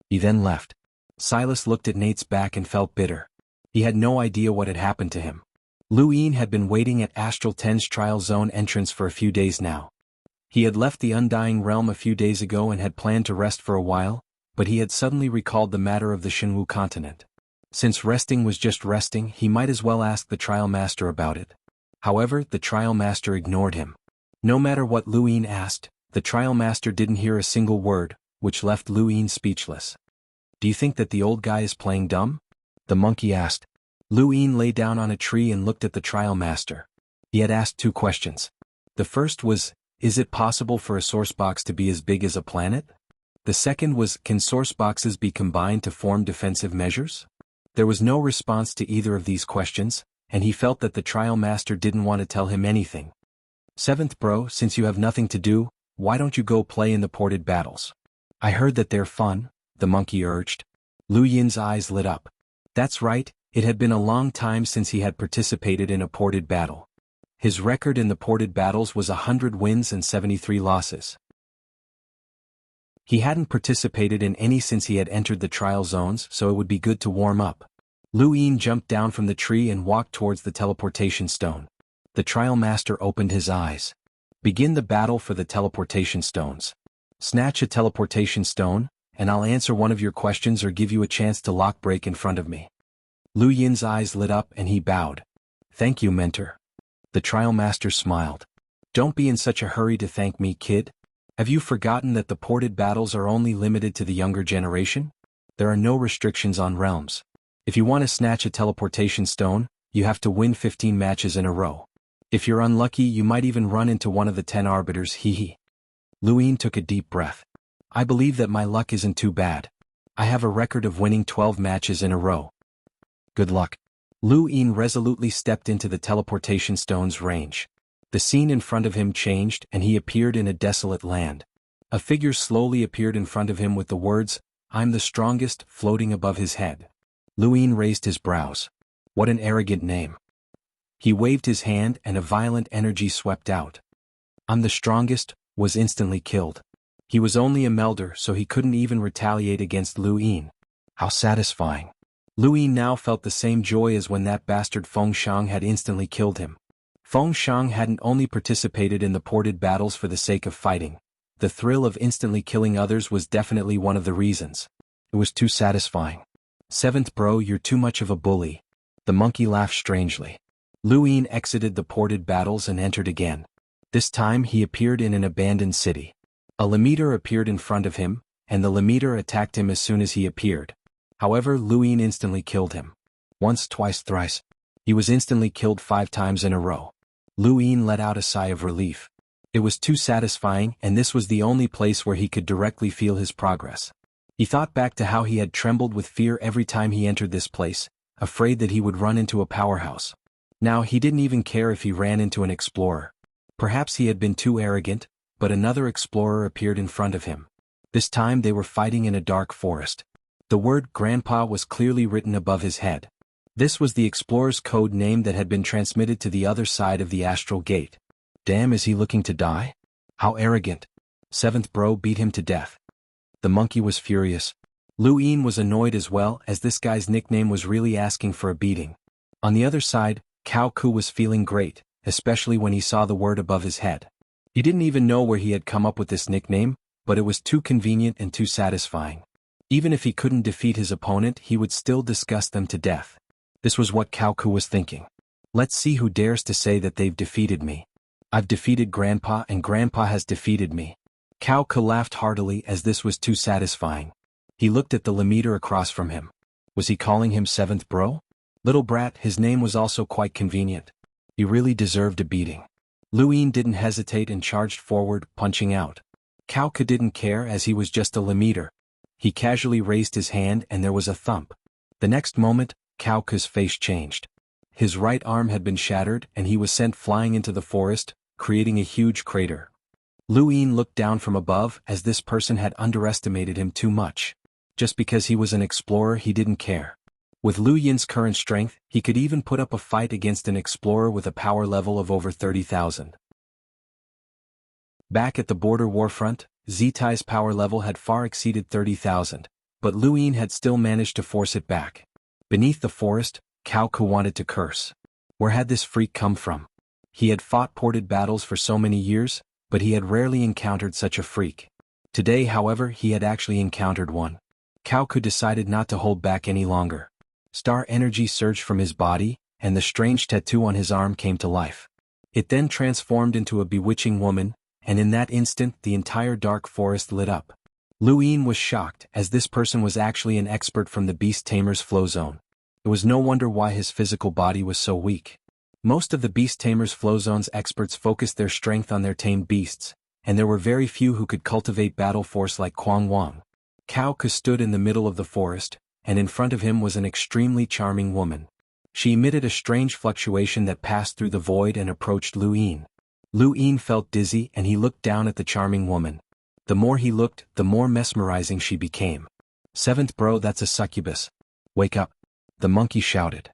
He then left. Silas looked at Nate's back and felt bitter. He had no idea what had happened to him. Lu Yin had been waiting at Astral 10's trial zone entrance for a few days now. He had left the Undying Realm a few days ago and had planned to rest for a while, but he had suddenly recalled the matter of the Shinwu continent. Since resting was just resting, he might as well ask the trial master about it. However, the trial master ignored him. No matter what Lu Yin asked, the trial master didn't hear a single word, which left Lu Yin speechless. Do you think that the old guy is playing dumb? The monkey asked. Lu Yin lay down on a tree and looked at the trial master. He had asked 2 questions. The first was, is it possible for a source box to be as big as a planet? The second was, can source boxes be combined to form defensive measures? There was no response to either of these questions, and he felt that the trial master didn't want to tell him anything. 7th bro, since you have nothing to do, why don't you go play in the ported battles? I heard that they're fun, the monkey urged. Lu Yin's eyes lit up. That's right, it had been a long time since he had participated in a ported battle. His record in the ported battles was 100 wins and 73 losses. He hadn't participated in any since he had entered the trial zones, so it would be good to warm up. Lu Yin jumped down from the tree and walked towards the teleportation stone. The trial master opened his eyes. Begin the battle for the teleportation stones. Snatch a teleportation stone, and I'll answer one of your questions or give you a chance to lock break in front of me. Lu Yin's eyes lit up and he bowed. Thank you, mentor. The trial master smiled. Don't be in such a hurry to thank me, kid. Have you forgotten that the ported battles are only limited to the younger generation? There are no restrictions on realms. If you want to snatch a teleportation stone, you have to win 15 matches in a row. If you're unlucky, you might even run into one of the 10 arbiters, hee. Lu Yin took a deep breath. I believe that my luck isn't too bad. I have a record of winning 12 matches in a row. Good luck. Lu Yin resolutely stepped into the teleportation stone's range. The scene in front of him changed and he appeared in a desolate land. A figure slowly appeared in front of him with the words, I'm the strongest, floating above his head. Lu Yin raised his brows. What an arrogant name. He waved his hand and a violent energy swept out. I'm the strongest, was instantly killed. He was only a melder, so he couldn't even retaliate against Lu Yin. How satisfying. Lu Yin now felt the same joy as when that bastard Feng Shang had instantly killed him. Feng Shang hadn't only participated in the ported battles for the sake of fighting. The thrill of instantly killing others was definitely one of the reasons. It was too satisfying. 7th bro, you're too much of a bully. The monkey laughed strangely. Lu Yin exited the ported battles and entered again. This time he appeared in an abandoned city. A Lemeter appeared in front of him, and the Lemeter attacked him as soon as he appeared. However, Lu Yin instantly killed him. Once, twice, thrice. He was instantly killed 5 times in a row. Lu Yin let out a sigh of relief. It was too satisfying, and this was the only place where he could directly feel his progress. He thought back to how he had trembled with fear every time he entered this place, afraid that he would run into a powerhouse. Now he didn't even care if he ran into an explorer. Perhaps he had been too arrogant, but another explorer appeared in front of him. This time they were fighting in a dark forest. The word Grandpa was clearly written above his head. This was the explorer's code name that had been transmitted to the other side of the astral gate. Damn, is he looking to die? How arrogant. 7th bro beat him to death. The monkey was furious. Lu Yin was annoyed as well, as this guy's nickname was really asking for a beating. On the other side, Cao Ku was feeling great, especially when he saw the word above his head. He didn't even know where he had come up with this nickname, but it was too convenient and too satisfying. Even if he couldn't defeat his opponent, he would still disgust them to death. This was what Cao Ku was thinking. Let's see who dares to say that they've defeated me. I've defeated Grandpa and Grandpa has defeated me. Cao Ku laughed heartily as this was too satisfying. He looked at the Lemeter across from him. Was he calling him 7th bro? Little brat, his name was also quite convenient. He really deserved a beating. Lu Yin didn't hesitate and charged forward, punching out. Cao Ku didn't care as he was just a Lemeter. He casually raised his hand and there was a thump. The next moment, Cao Ku's face changed. his right arm had been shattered and he was sent flying into the forest, creating a huge crater. Lu Yin looked down from above as this person had underestimated him too much. Just because he was an explorer he didn't care. With Lu Yin's current strength, he could even put up a fight against an explorer with a power level of over 30,000. Back at the border warfront, Zitai's power level had far exceeded 30,000, but Lu Yin had still managed to force it back. Beneath the forest, Cao Ke wanted to curse. Where had this freak come from? He had fought ported battles for so many years, but he had rarely encountered such a freak. Today, however, he had actually encountered one. Cao Ke decided not to hold back any longer. Star energy surged from his body, and the strange tattoo on his arm came to life. It then transformed into a bewitching woman, and in that instant the entire dark forest lit up. Lu Yin was shocked, as this person was actually an expert from the Beast Tamer's flow zone. It was no wonder why his physical body was so weak. Most of the Beast Tamer's flow zone's experts focused their strength on their tamed beasts, and there were very few who could cultivate battle force like Kwang Wang. Cao Ke stood in the middle of the forest, and in front of him was an extremely charming woman. She emitted a strange fluctuation that passed through the void and approached Lu Yin. Lu Yin felt dizzy and he looked down at the charming woman. The more he looked, the more mesmerizing she became. "Seventh bro, that's a succubus. Wake up," the monkey shouted.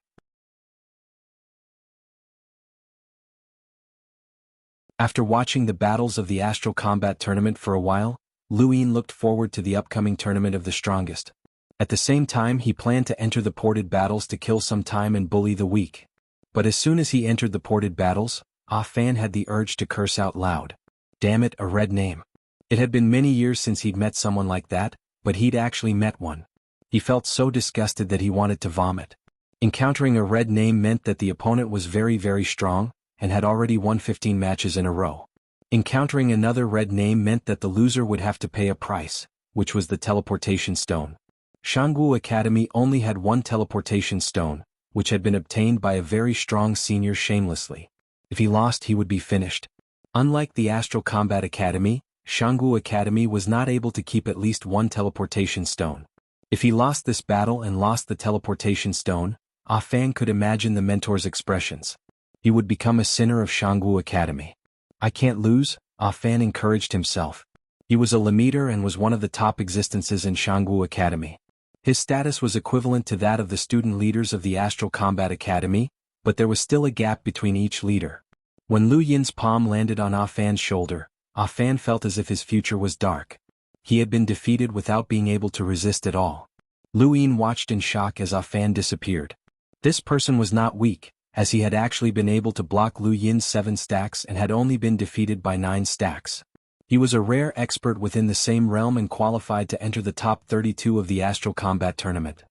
After watching the battles of the Astral Combat Tournament for a while, Lu Yin looked forward to the upcoming Tournament of the Strongest. At the same time he planned to enter the ported battles to kill some time and bully the weak. But as soon as he entered the ported battles, Ah Fan had the urge to curse out loud. Damn it, a red name. It had been many years since he'd met someone like that, but he'd actually met one. He felt so disgusted that he wanted to vomit. Encountering a red name meant that the opponent was very, very strong, and had already won 15 matches in a row. Encountering another red name meant that the loser would have to pay a price, which was the teleportation stone. Shangwu Academy only had one teleportation stone, which had been obtained by a very strong senior shamelessly. If he lost he would be finished. Unlike the Astral Combat Academy, Shangwu Academy was not able to keep at least one teleportation stone. If he lost this battle and lost the teleportation stone, Ah Fan could imagine the mentor's expressions. He would become a sinner of Shangwu Academy. "I can't lose," Ah Fan encouraged himself. He was a Lamiter and was one of the top existences in Shangwu Academy. His status was equivalent to that of the student leaders of the Astral Combat Academy, but there was still a gap between each leader. When Lu Yin's palm landed on Ah Fan's shoulder, Ah Fan felt as if his future was dark. He had been defeated without being able to resist at all. Lu Yin watched in shock as Ah Fan disappeared. This person was not weak, as he had actually been able to block Lu Yin's 7 stacks and had only been defeated by 9 stacks. He was a rare expert within the same realm and qualified to enter the top 32 of the Astral Combat Tournament.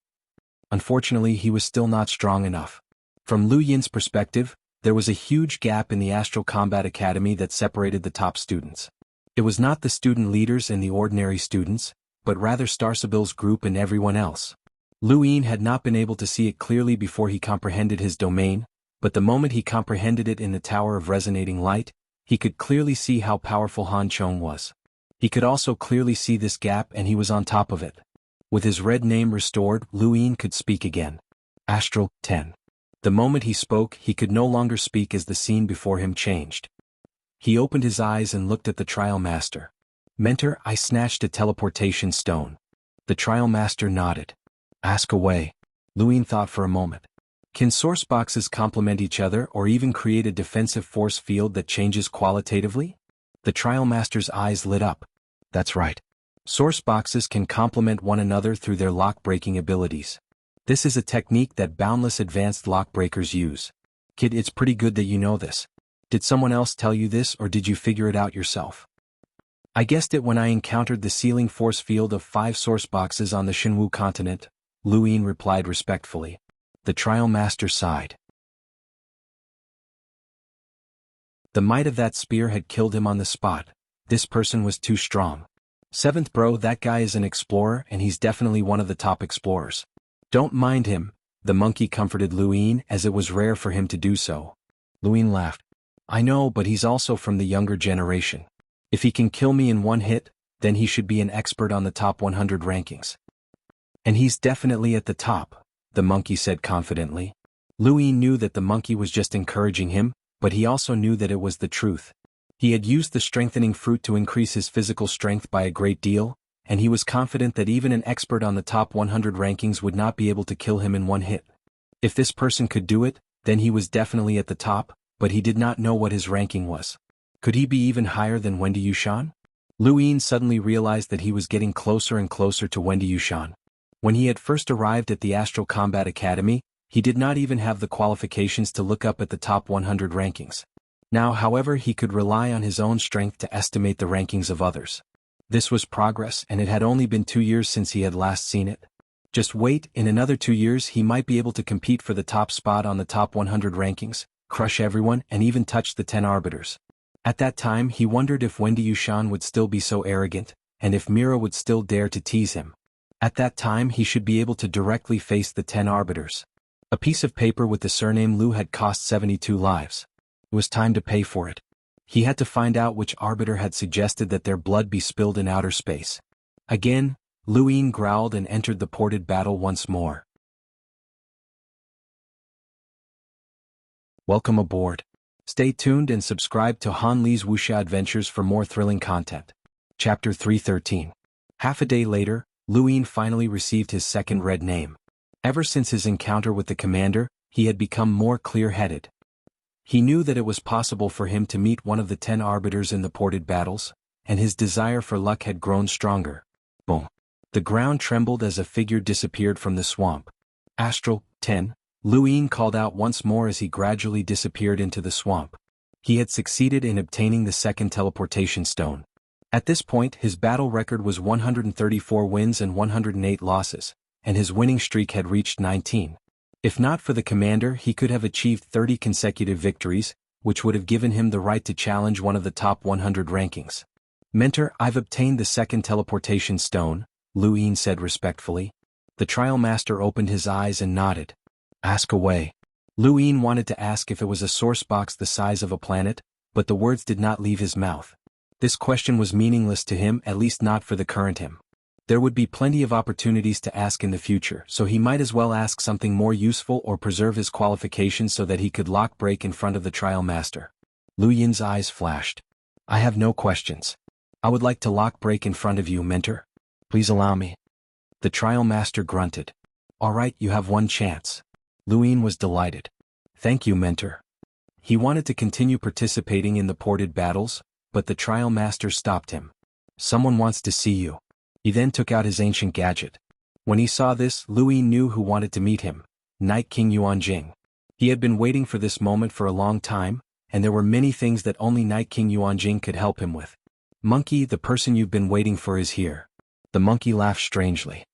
Unfortunately, he was still not strong enough. From Lu Yin's perspective, there was a huge gap in the Astral Combat Academy that separated the top students. It was not the student leaders and the ordinary students, but rather Starsabil's group and everyone else. Lu Yin had not been able to see it clearly before he comprehended his domain, but the moment he comprehended it in the Tower of Resonating Light, he could clearly see how powerful Han Chong was. He could also clearly see this gap and he was on top of it. With his red name restored, Lu Yin could speak again. Astral 10. The moment he spoke, he could no longer speak as the scene before him changed. He opened his eyes and looked at the Trial Master. "Mentor, I snatched a teleportation stone." The Trial Master nodded. "Ask away." Lu Yin thought for a moment. Can source boxes complement each other or even create a defensive force field that changes qualitatively? The Trial Master's eyes lit up. That's right. Source boxes can complement one another through their lock-breaking abilities. This is a technique that boundless advanced lock-breakers use. Kid, it's pretty good that you know this. Did someone else tell you this or did you figure it out yourself? I guessed it when I encountered the sealing force field of 5 source boxes on the Shinwu continent, Lu Yin replied respectfully. The Trial Master sighed. The might of that spear had killed him on the spot. This person was too strong. "Seventh bro, that guy is an explorer and he's definitely one of the top explorers. Don't mind him," the monkey comforted Lu Yin as it was rare for him to do so. Lu Yin laughed. "I know, but he's also from the younger generation. If he can kill me in one hit, then he should be an expert on the top 100 rankings." "And he's definitely at the top," the monkey said confidently. Louis knew that the monkey was just encouraging him, but he also knew that it was the truth. He had used the strengthening fruit to increase his physical strength by a great deal, and he was confident that even an expert on the top 100 rankings would not be able to kill him in one hit. If this person could do it, then he was definitely at the top, but he did not know what his ranking was. Could he be even higher than Wendy Yushan? Louis suddenly realized that he was getting closer and closer to Wendy Yushan. When he had first arrived at the Astral Combat Academy, he did not even have the qualifications to look up at the top 100 rankings. Now, however, he could rely on his own strength to estimate the rankings of others. This was progress, and it had only been 2 years since he had last seen it. Just wait, in another 2 years he might be able to compete for the top spot on the top 100 rankings, crush everyone, and even touch the 10 arbiters. At that time he wondered if Wendy Yushan would still be so arrogant, and if Mira would still dare to tease him. At that time he should be able to directly face the 10 arbiters. A piece of paper with the surname Liu had cost 72 lives. It was time to pay for it. He had to find out which arbiter had suggested that their blood be spilled in outer space. Again, Louis growled and entered the ported battle once more. Welcome aboard. Stay tuned and subscribe to Han Li's Wuxia Adventures for more thrilling content. Chapter 313. Half a day later, Louis finally received his second red name. Ever since his encounter with the commander, he had become more clear-headed. He knew that it was possible for him to meet one of the 10 arbiters in the ported battles, and his desire for luck had grown stronger. Boom. The ground trembled as a figure disappeared from the swamp. Astral, 10, Louis called out once more as he gradually disappeared into the swamp. He had succeeded in obtaining the second teleportation stone. At this point his battle record was 134 wins and 108 losses, and his winning streak had reached 19. If not for the commander, he could have achieved 30 consecutive victories, which would have given him the right to challenge one of the top 100 rankings. Mentor, I've obtained the second teleportation stone, Louis said respectfully. The trial master opened his eyes and nodded. Ask away. Louis wanted to ask if it was a source box the size of a planet, but the words did not leave his mouth. This question was meaningless to him, at least not for the current him. There would be plenty of opportunities to ask in the future, so he might as well ask something more useful or preserve his qualifications so that he could lock break in front of the trial master. Lu Yin's eyes flashed. I have no questions. I would like to lock break in front of you, mentor. Please allow me. The trial master grunted. All right, you have one chance. Lu Yin was delighted. Thank you, mentor. He wanted to continue participating in the ported battles, but the trial master stopped him. Someone wants to see you. He then took out his ancient gadget. When he saw this, Louis knew who wanted to meet him, Night King Yuanjing. He had been waiting for this moment for a long time, and there were many things that only Night King Yuanjing could help him with. Monkey, the person you've been waiting for is here. The monkey laughed strangely.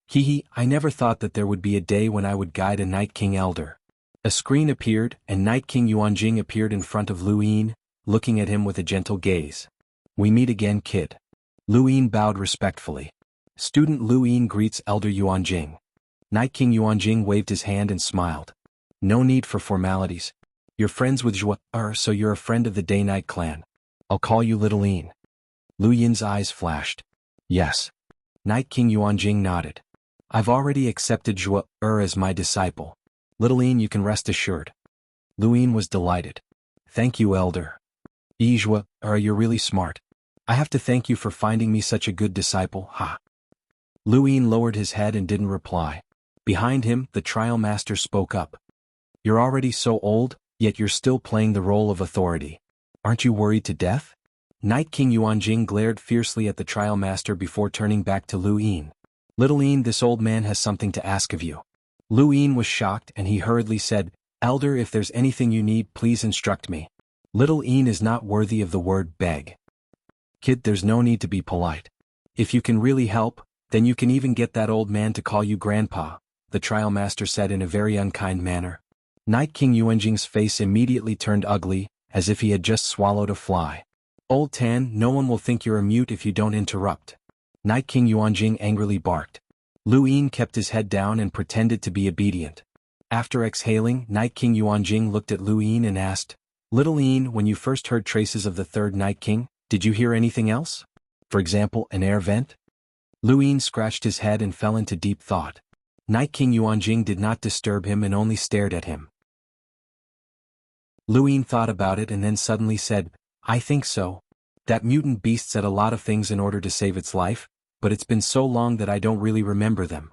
Hee, I never thought that there would be a day when I would guide a Night King elder. A screen appeared, and Night King Yuanjing appeared in front of Louis, looking at him with a gentle gaze. We meet again, kid. Louis bowed respectfully. Student Louis greets Elder Yuanjing. Night King Yuanjing waved his hand and smiled. No need for formalities. You're friends with Zhua, so you're a friend of the Day-Night clan. I'll call you Little Yin. Lu Yin's eyes flashed. Yes. Night King Yuanjing nodded. I've already accepted Zhua as my disciple. Little Yin, you can rest assured. Lu Yin was delighted. Thank you, Elder. Zhua, you're really smart. I have to thank you for finding me such a good disciple, ha. Louis lowered his head and didn't reply. Behind him, the trial master spoke up. You're already so old, yet you're still playing the role of authority. Aren't you worried to death? Night King Yuanjing glared fiercely at the trial master before turning back to Lu Yin. Little Yin, this old man has something to ask of you. Lu Yin was shocked and he hurriedly said, Elder, if there's anything you need, please instruct me. Little Yin is not worthy of the word beg. Kid, there's no need to be polite. If you can really help, then you can even get that old man to call you grandpa, the trial master said in a very unkind manner. Night King Yuanjing's face immediately turned ugly, as if he had just swallowed a fly. Old Tan, no one will think you're a mute if you don't interrupt. Night King Yuanjing angrily barked. Lu Yin kept his head down and pretended to be obedient. After exhaling, Night King Yuanjing looked at Lu Yin and asked, Little Yin, when you first heard traces of the third Night King, did you hear anything else? For example, an air vent? Lu Yin scratched his head and fell into deep thought. Night King Yuanjing did not disturb him and only stared at him. Lu Yin thought about it and then suddenly said, I think so. That mutant beast said a lot of things in order to save its life, but it's been so long that I don't really remember them.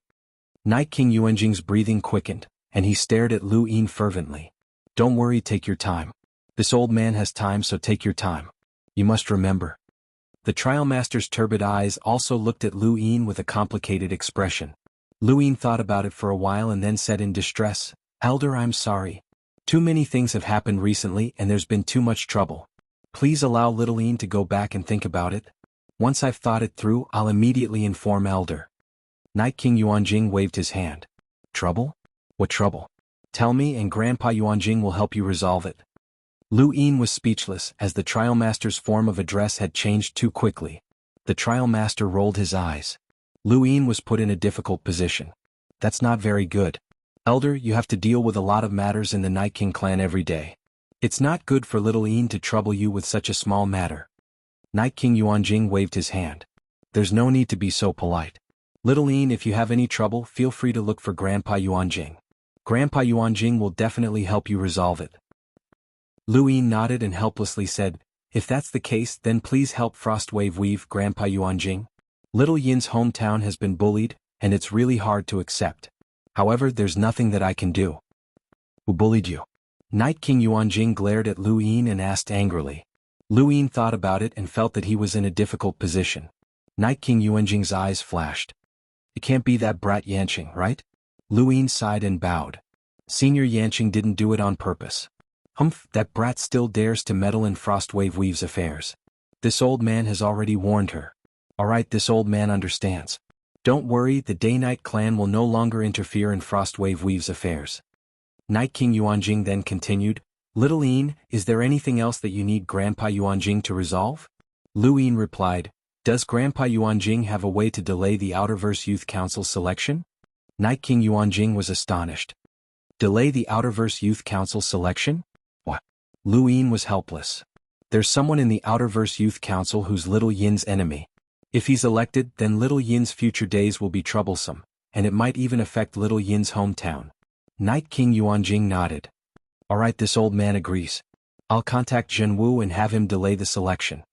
Night King Yuanjing's breathing quickened, and he stared at Lu Yin fervently. Don't worry, take your time. This old man has time, so take your time. You must remember. The trial master's turbid eyes also looked at Lu Yin with a complicated expression. Lu Yin thought about it for a while and then said in distress, Elder, I'm sorry. Too many things have happened recently and there's been too much trouble. Please allow little Yin to go back and think about it. Once I've thought it through, I'll immediately inform Elder. Night King Yuanjing waved his hand. Trouble? What trouble? Tell me and Grandpa Yuanjing will help you resolve it. Lu Yin was speechless as the trial master's form of address had changed too quickly. The trial master rolled his eyes. Lu Yin was put in a difficult position. That's not very good. Elder, you have to deal with a lot of matters in the Night King clan every day. It's not good for little Yin to trouble you with such a small matter. Night King Yuanjing waved his hand. There's no need to be so polite. Little Yin, if you have any trouble, feel free to look for Grandpa Yuanjing. Grandpa Yuanjing will definitely help you resolve it. Lu Yin nodded and helplessly said, If that's the case, then please help Frostwave Weave, Grandpa Yuanjing. Little Yin's hometown has been bullied, and it's really hard to accept. However, there's nothing that I can do. Who bullied you? Night King Yuanjing glared at Lu Yin and asked angrily. Lu Yin thought about it and felt that he was in a difficult position. Night King Yuanjing's eyes flashed. It can't be that brat Yanqing, right? Lu Yin sighed and bowed. Senior Yanqing didn't do it on purpose. Humph, that brat still dares to meddle in Frostwave Weave's affairs. This old man has already warned her. Alright, this old man understands. Don't worry, the Day-Night clan will no longer interfere in Frostwave Weave's affairs. Night King Yuanjing then continued, Little Yin, is there anything else that you need Grandpa Yuanjing to resolve? Lu Yin replied, Does Grandpa Yuanjing have a way to delay the Outerverse Youth Council selection? Night King Yuanjing was astonished. Delay the Outerverse Youth Council selection? What? Lu Yin was helpless. There's someone in the Outerverse Youth Council who's Little Yin's enemy. If he's elected, then Little Yin's future days will be troublesome, and it might even affect Little Yin's hometown. Night King Yuanjing nodded. Alright, this old man agrees. I'll contact Zhenwu and have him delay the selection.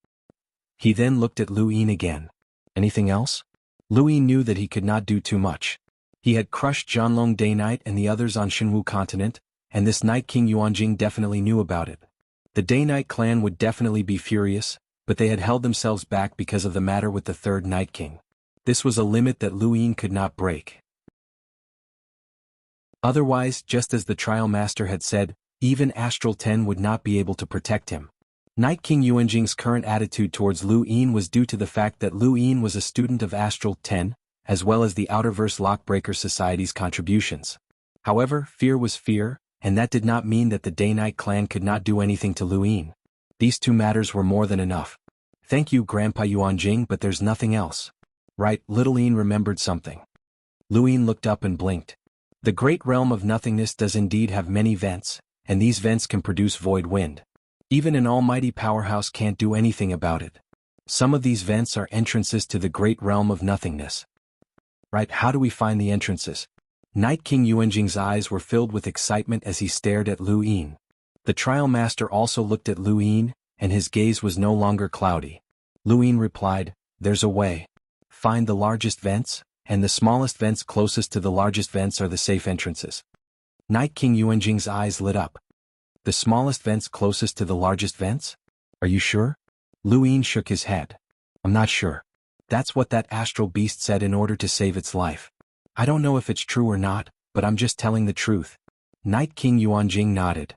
He then looked at Lu Yin again. Anything else? Lu Yin knew that he could not do too much. He had crushed Zhanlong Day-Night and the others on Shenwu continent, and this Night King Yuanjing definitely knew about it. The Day-Night clan would definitely be furious, but they had held themselves back because of the matter with the third Night King. This was a limit that Lu Yin could not break. Otherwise, just as the trial master had said, even Astral 10 would not be able to protect him. Night King Yuanjing's current attitude towards Lu Yin was due to the fact that Lu Yin was a student of Astral 10, as well as the Outerverse Lockbreaker Society's contributions. However, fear was fear, and that did not mean that the Day-Night clan could not do anything to Lu Yin. These two matters were more than enough. Thank you, Grandpa Yuanjing, but there's nothing else. Right, Little Yin remembered something. Lu Yin looked up and blinked. The great realm of nothingness does indeed have many vents, and these vents can produce void wind. Even an almighty powerhouse can't do anything about it. Some of these vents are entrances to the great realm of nothingness. Right, how do we find the entrances? Night King Yuanjing's eyes were filled with excitement as he stared at Lu Yin. The trial master also looked at Lu Yin, and his gaze was no longer cloudy. Lu Yin replied, There's a way. Find the largest vents, and the smallest vents closest to the largest vents are the safe entrances. Night King Yuanjing's eyes lit up. The smallest vents closest to the largest vents? Are you sure? Lu Yin shook his head. I'm not sure. That's what that astral beast said in order to save its life. I don't know if it's true or not, but I'm just telling the truth. Night King Yuanjing nodded.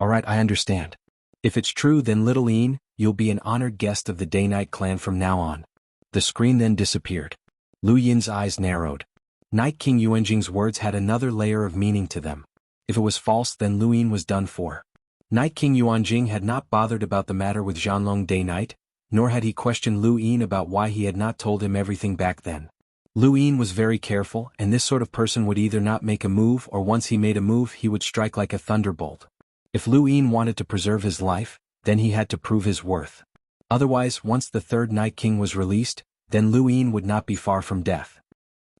Alright, I understand. If it's true, then Little Yin, you'll be an honored guest of the Day-Night clan from now on. The screen then disappeared. Lu Yin's eyes narrowed. Night King Yuanjing's words had another layer of meaning to them. If it was false, then Lu Yin was done for. Night King Yuanjing had not bothered about the matter with Zhanlong Day-Night, nor had he questioned Lu Yin about why he had not told him everything back then. Lu Yin was very careful, and this sort of person would either not make a move or once he made a move he would strike like a thunderbolt. If Lu Yin wanted to preserve his life, then he had to prove his worth. Otherwise, once the third Night King was released, then Lu Yin would not be far from death.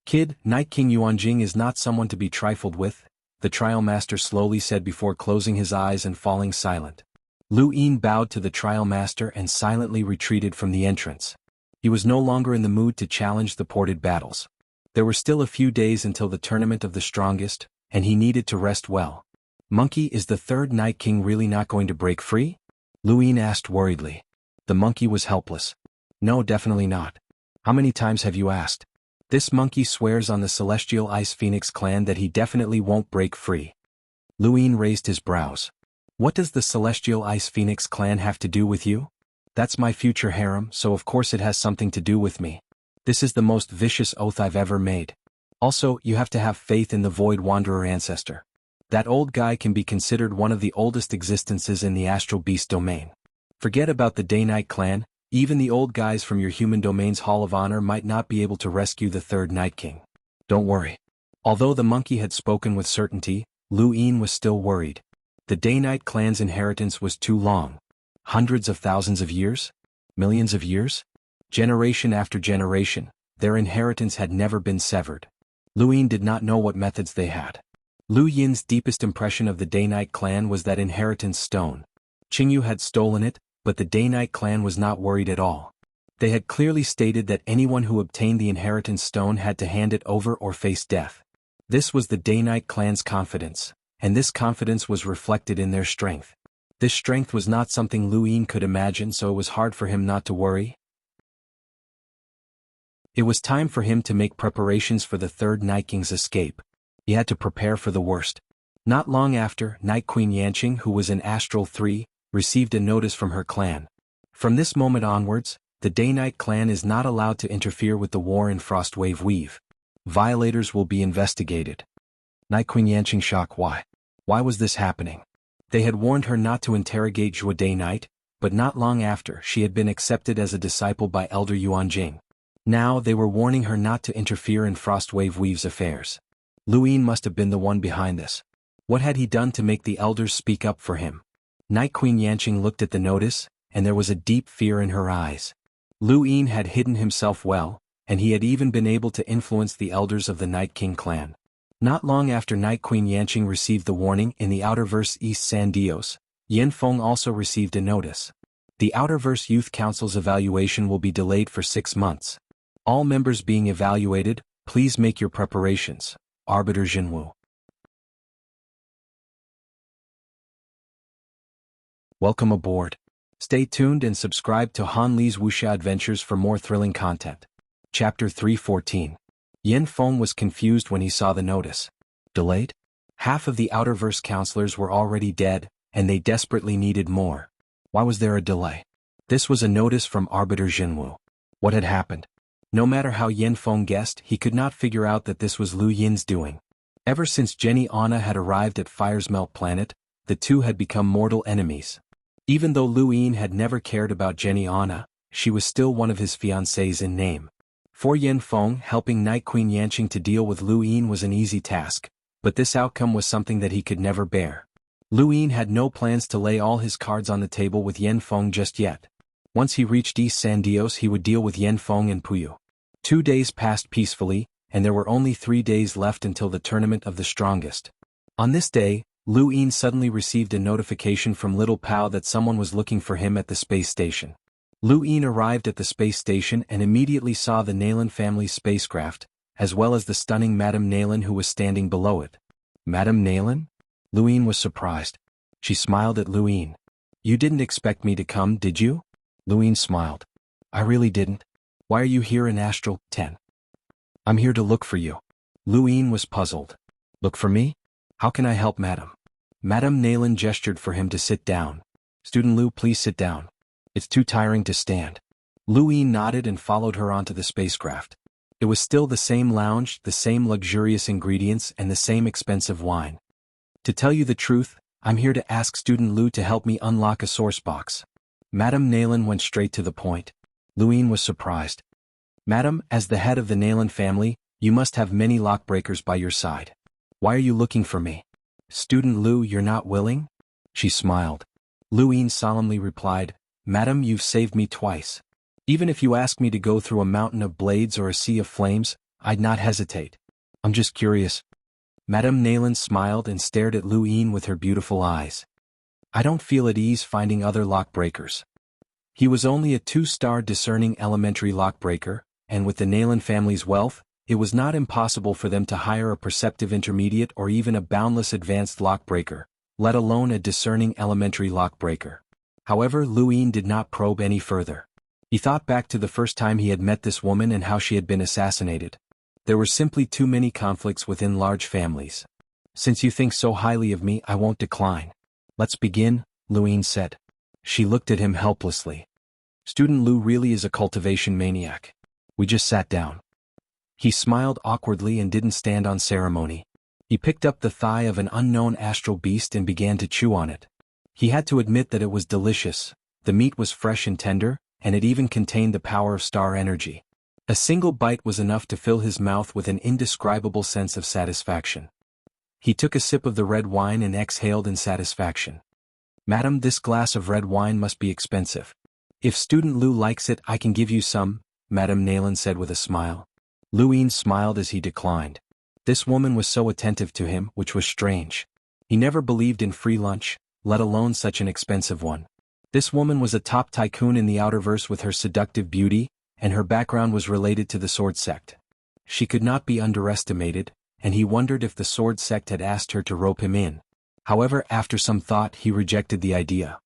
Kid, Night King Yuanjing is not someone to be trifled with, the trial master slowly said before closing his eyes and falling silent. Lu Yin bowed to the trial master and silently retreated from the entrance. He was no longer in the mood to challenge the ported battles. There were still a few days until the tournament of the strongest, and he needed to rest well. Monkey, is the third Night King really not going to break free? Lu Yin asked worriedly. The monkey was helpless. No, definitely not. How many times have you asked? This monkey swears on the Celestial Ice Phoenix clan that he definitely won't break free. Lu Yin raised his brows. What does the Celestial Ice Phoenix clan have to do with you? That's my future harem, so of course it has something to do with me. This is the most vicious oath I've ever made. Also, you have to have faith in the Void Wanderer ancestor. That old guy can be considered one of the oldest existences in the Astral Beast domain. Forget about the Day-Night clan, even the old guys from your human domain's Hall of Honor might not be able to rescue the third Night King. Don't worry. Although the monkey had spoken with certainty, Lu Yin was still worried. The Day-Night clan's inheritance was too long. Hundreds of thousands of years? Millions of years? Generation after generation, their inheritance had never been severed. Lu Yin did not know what methods they had. Lu Yin's deepest impression of the Day-Night clan was that inheritance stone. Qingyu had stolen it, but the Day-Night clan was not worried at all. They had clearly stated that anyone who obtained the inheritance stone had to hand it over or face death. This was the Day-Night clan's confidence, and this confidence was reflected in their strength. This strength was not something Lu Yin could imagine, so it was hard for him not to worry. It was time for him to make preparations for the third Night King's escape. He had to prepare for the worst. Not long after, Night Queen Yanqing, who was in Astral 3, received a notice from her clan. From this moment onwards, the Day-Night clan is not allowed to interfere with the war in Frostwave Weave. Violators will be investigated. Night Queen Yanqing shocked. Why? Why was this happening? They had warned her not to interrogate Zhuo Day-Night, but not long after she had been accepted as a disciple by Elder Yuanjing. Now they were warning her not to interfere in Frostwave Weave's affairs. Lu Yin must have been the one behind this. What had he done to make the elders speak up for him? Night Queen Yanqing looked at the notice, and there was a deep fear in her eyes. Lu Yin had hidden himself well, and he had even been able to influence the elders of the Night King clan. Not long after Night Queen Yanqing received the warning in the Outerverse East San Dios, Yin Feng also received a notice. The Outerverse Youth Council's evaluation will be delayed for 6 months. All members being evaluated, please make your preparations. Arbiter Jinwu. Welcome aboard. Stay tuned and subscribe to Han Li's Wuxia Adventures for more thrilling content. Chapter 314. Yin Feng was confused when he saw the notice. Delayed? Half of the Outerverse counselors were already dead, and they desperately needed more. Why was there a delay? This was a notice from Arbiter Jinwu. What had happened? No matter how Yin Feng guessed, he could not figure out that this was Lu Yin's doing. Ever since Jenny Anna had arrived at Fire's Melt Planet, the two had become mortal enemies. Even though Lu Yin had never cared about Jenny Anna, she was still one of his fiancées in name. For Yin Feng, helping Night Queen Yanqing to deal with Lu Yin was an easy task, but this outcome was something that he could never bear. Lu Yin had no plans to lay all his cards on the table with Yin Feng just yet. Once he reached East San Dios, he would deal with Yin Feng and Puyu. 2 days passed peacefully, and there were only 3 days left until the tournament of the strongest. On this day, Lu Yin suddenly received a notification from Little Pao that someone was looking for him at the space station. Lu Yin arrived at the space station and immediately saw the Naylan family's spacecraft, as well as the stunning Madame Naylan who was standing below it. Madame Naylan? Lu Yin was surprised. She smiled at Lu Yin. You didn't expect me to come, did you? Lu Yin smiled. I really didn't. Why are you here in Astral 10? I'm here to look for you. Lu Yin was puzzled. Look for me? How can I help Madame? Madame Naylan gestured for him to sit down. Student Lu, please sit down. It's too tiring to stand. Lu Yin nodded and followed her onto the spacecraft. It was still the same lounge, the same luxurious ingredients, and the same expensive wine. To tell you the truth, I'm here to ask Student Lu to help me unlock a source box. Madame Naylan went straight to the point. Lu Yin was surprised. Madam, as the head of the Naylan family, you must have many lockbreakers by your side. Why are you looking for me? Student Lu, you're not willing? She smiled. Lu Yin solemnly replied, Madam, you've saved me twice. Even if you ask me to go through a mountain of blades or a sea of flames, I'd not hesitate. I'm just curious. Madame Nayland smiled and stared at Lu Yin with her beautiful eyes. I don't feel at ease finding other lockbreakers. He was only a 2-star discerning elementary lockbreaker, and with the Nayland family's wealth, it was not impossible for them to hire a perceptive intermediate or even a boundless advanced lockbreaker, let alone a discerning elementary lockbreaker. However, Lu Yin did not probe any further. He thought back to the first time he had met this woman and how she had been assassinated. There were simply too many conflicts within large families. Since you think so highly of me, I won't decline. Let's begin, Lu Yin said. She looked at him helplessly. Student Lu really is a cultivation maniac. We just sat down. He smiled awkwardly and didn't stand on ceremony. He picked up the thigh of an unknown astral beast and began to chew on it. He had to admit that it was delicious. The meat was fresh and tender, and it even contained the power of star energy. A single bite was enough to fill his mouth with an indescribable sense of satisfaction. He took a sip of the red wine and exhaled in satisfaction. Madam, this glass of red wine must be expensive. If Student Lu likes it, I can give you some, Madame Nayland said with a smile. Lu Yin smiled as he declined. This woman was so attentive to him, which was strange. He never believed in free lunch, let alone such an expensive one. This woman was a top tycoon in the outerverse with her seductive beauty, and her background was related to the Sword Sect. She could not be underestimated, and he wondered if the Sword Sect had asked her to rope him in. However, after some thought, he rejected the idea.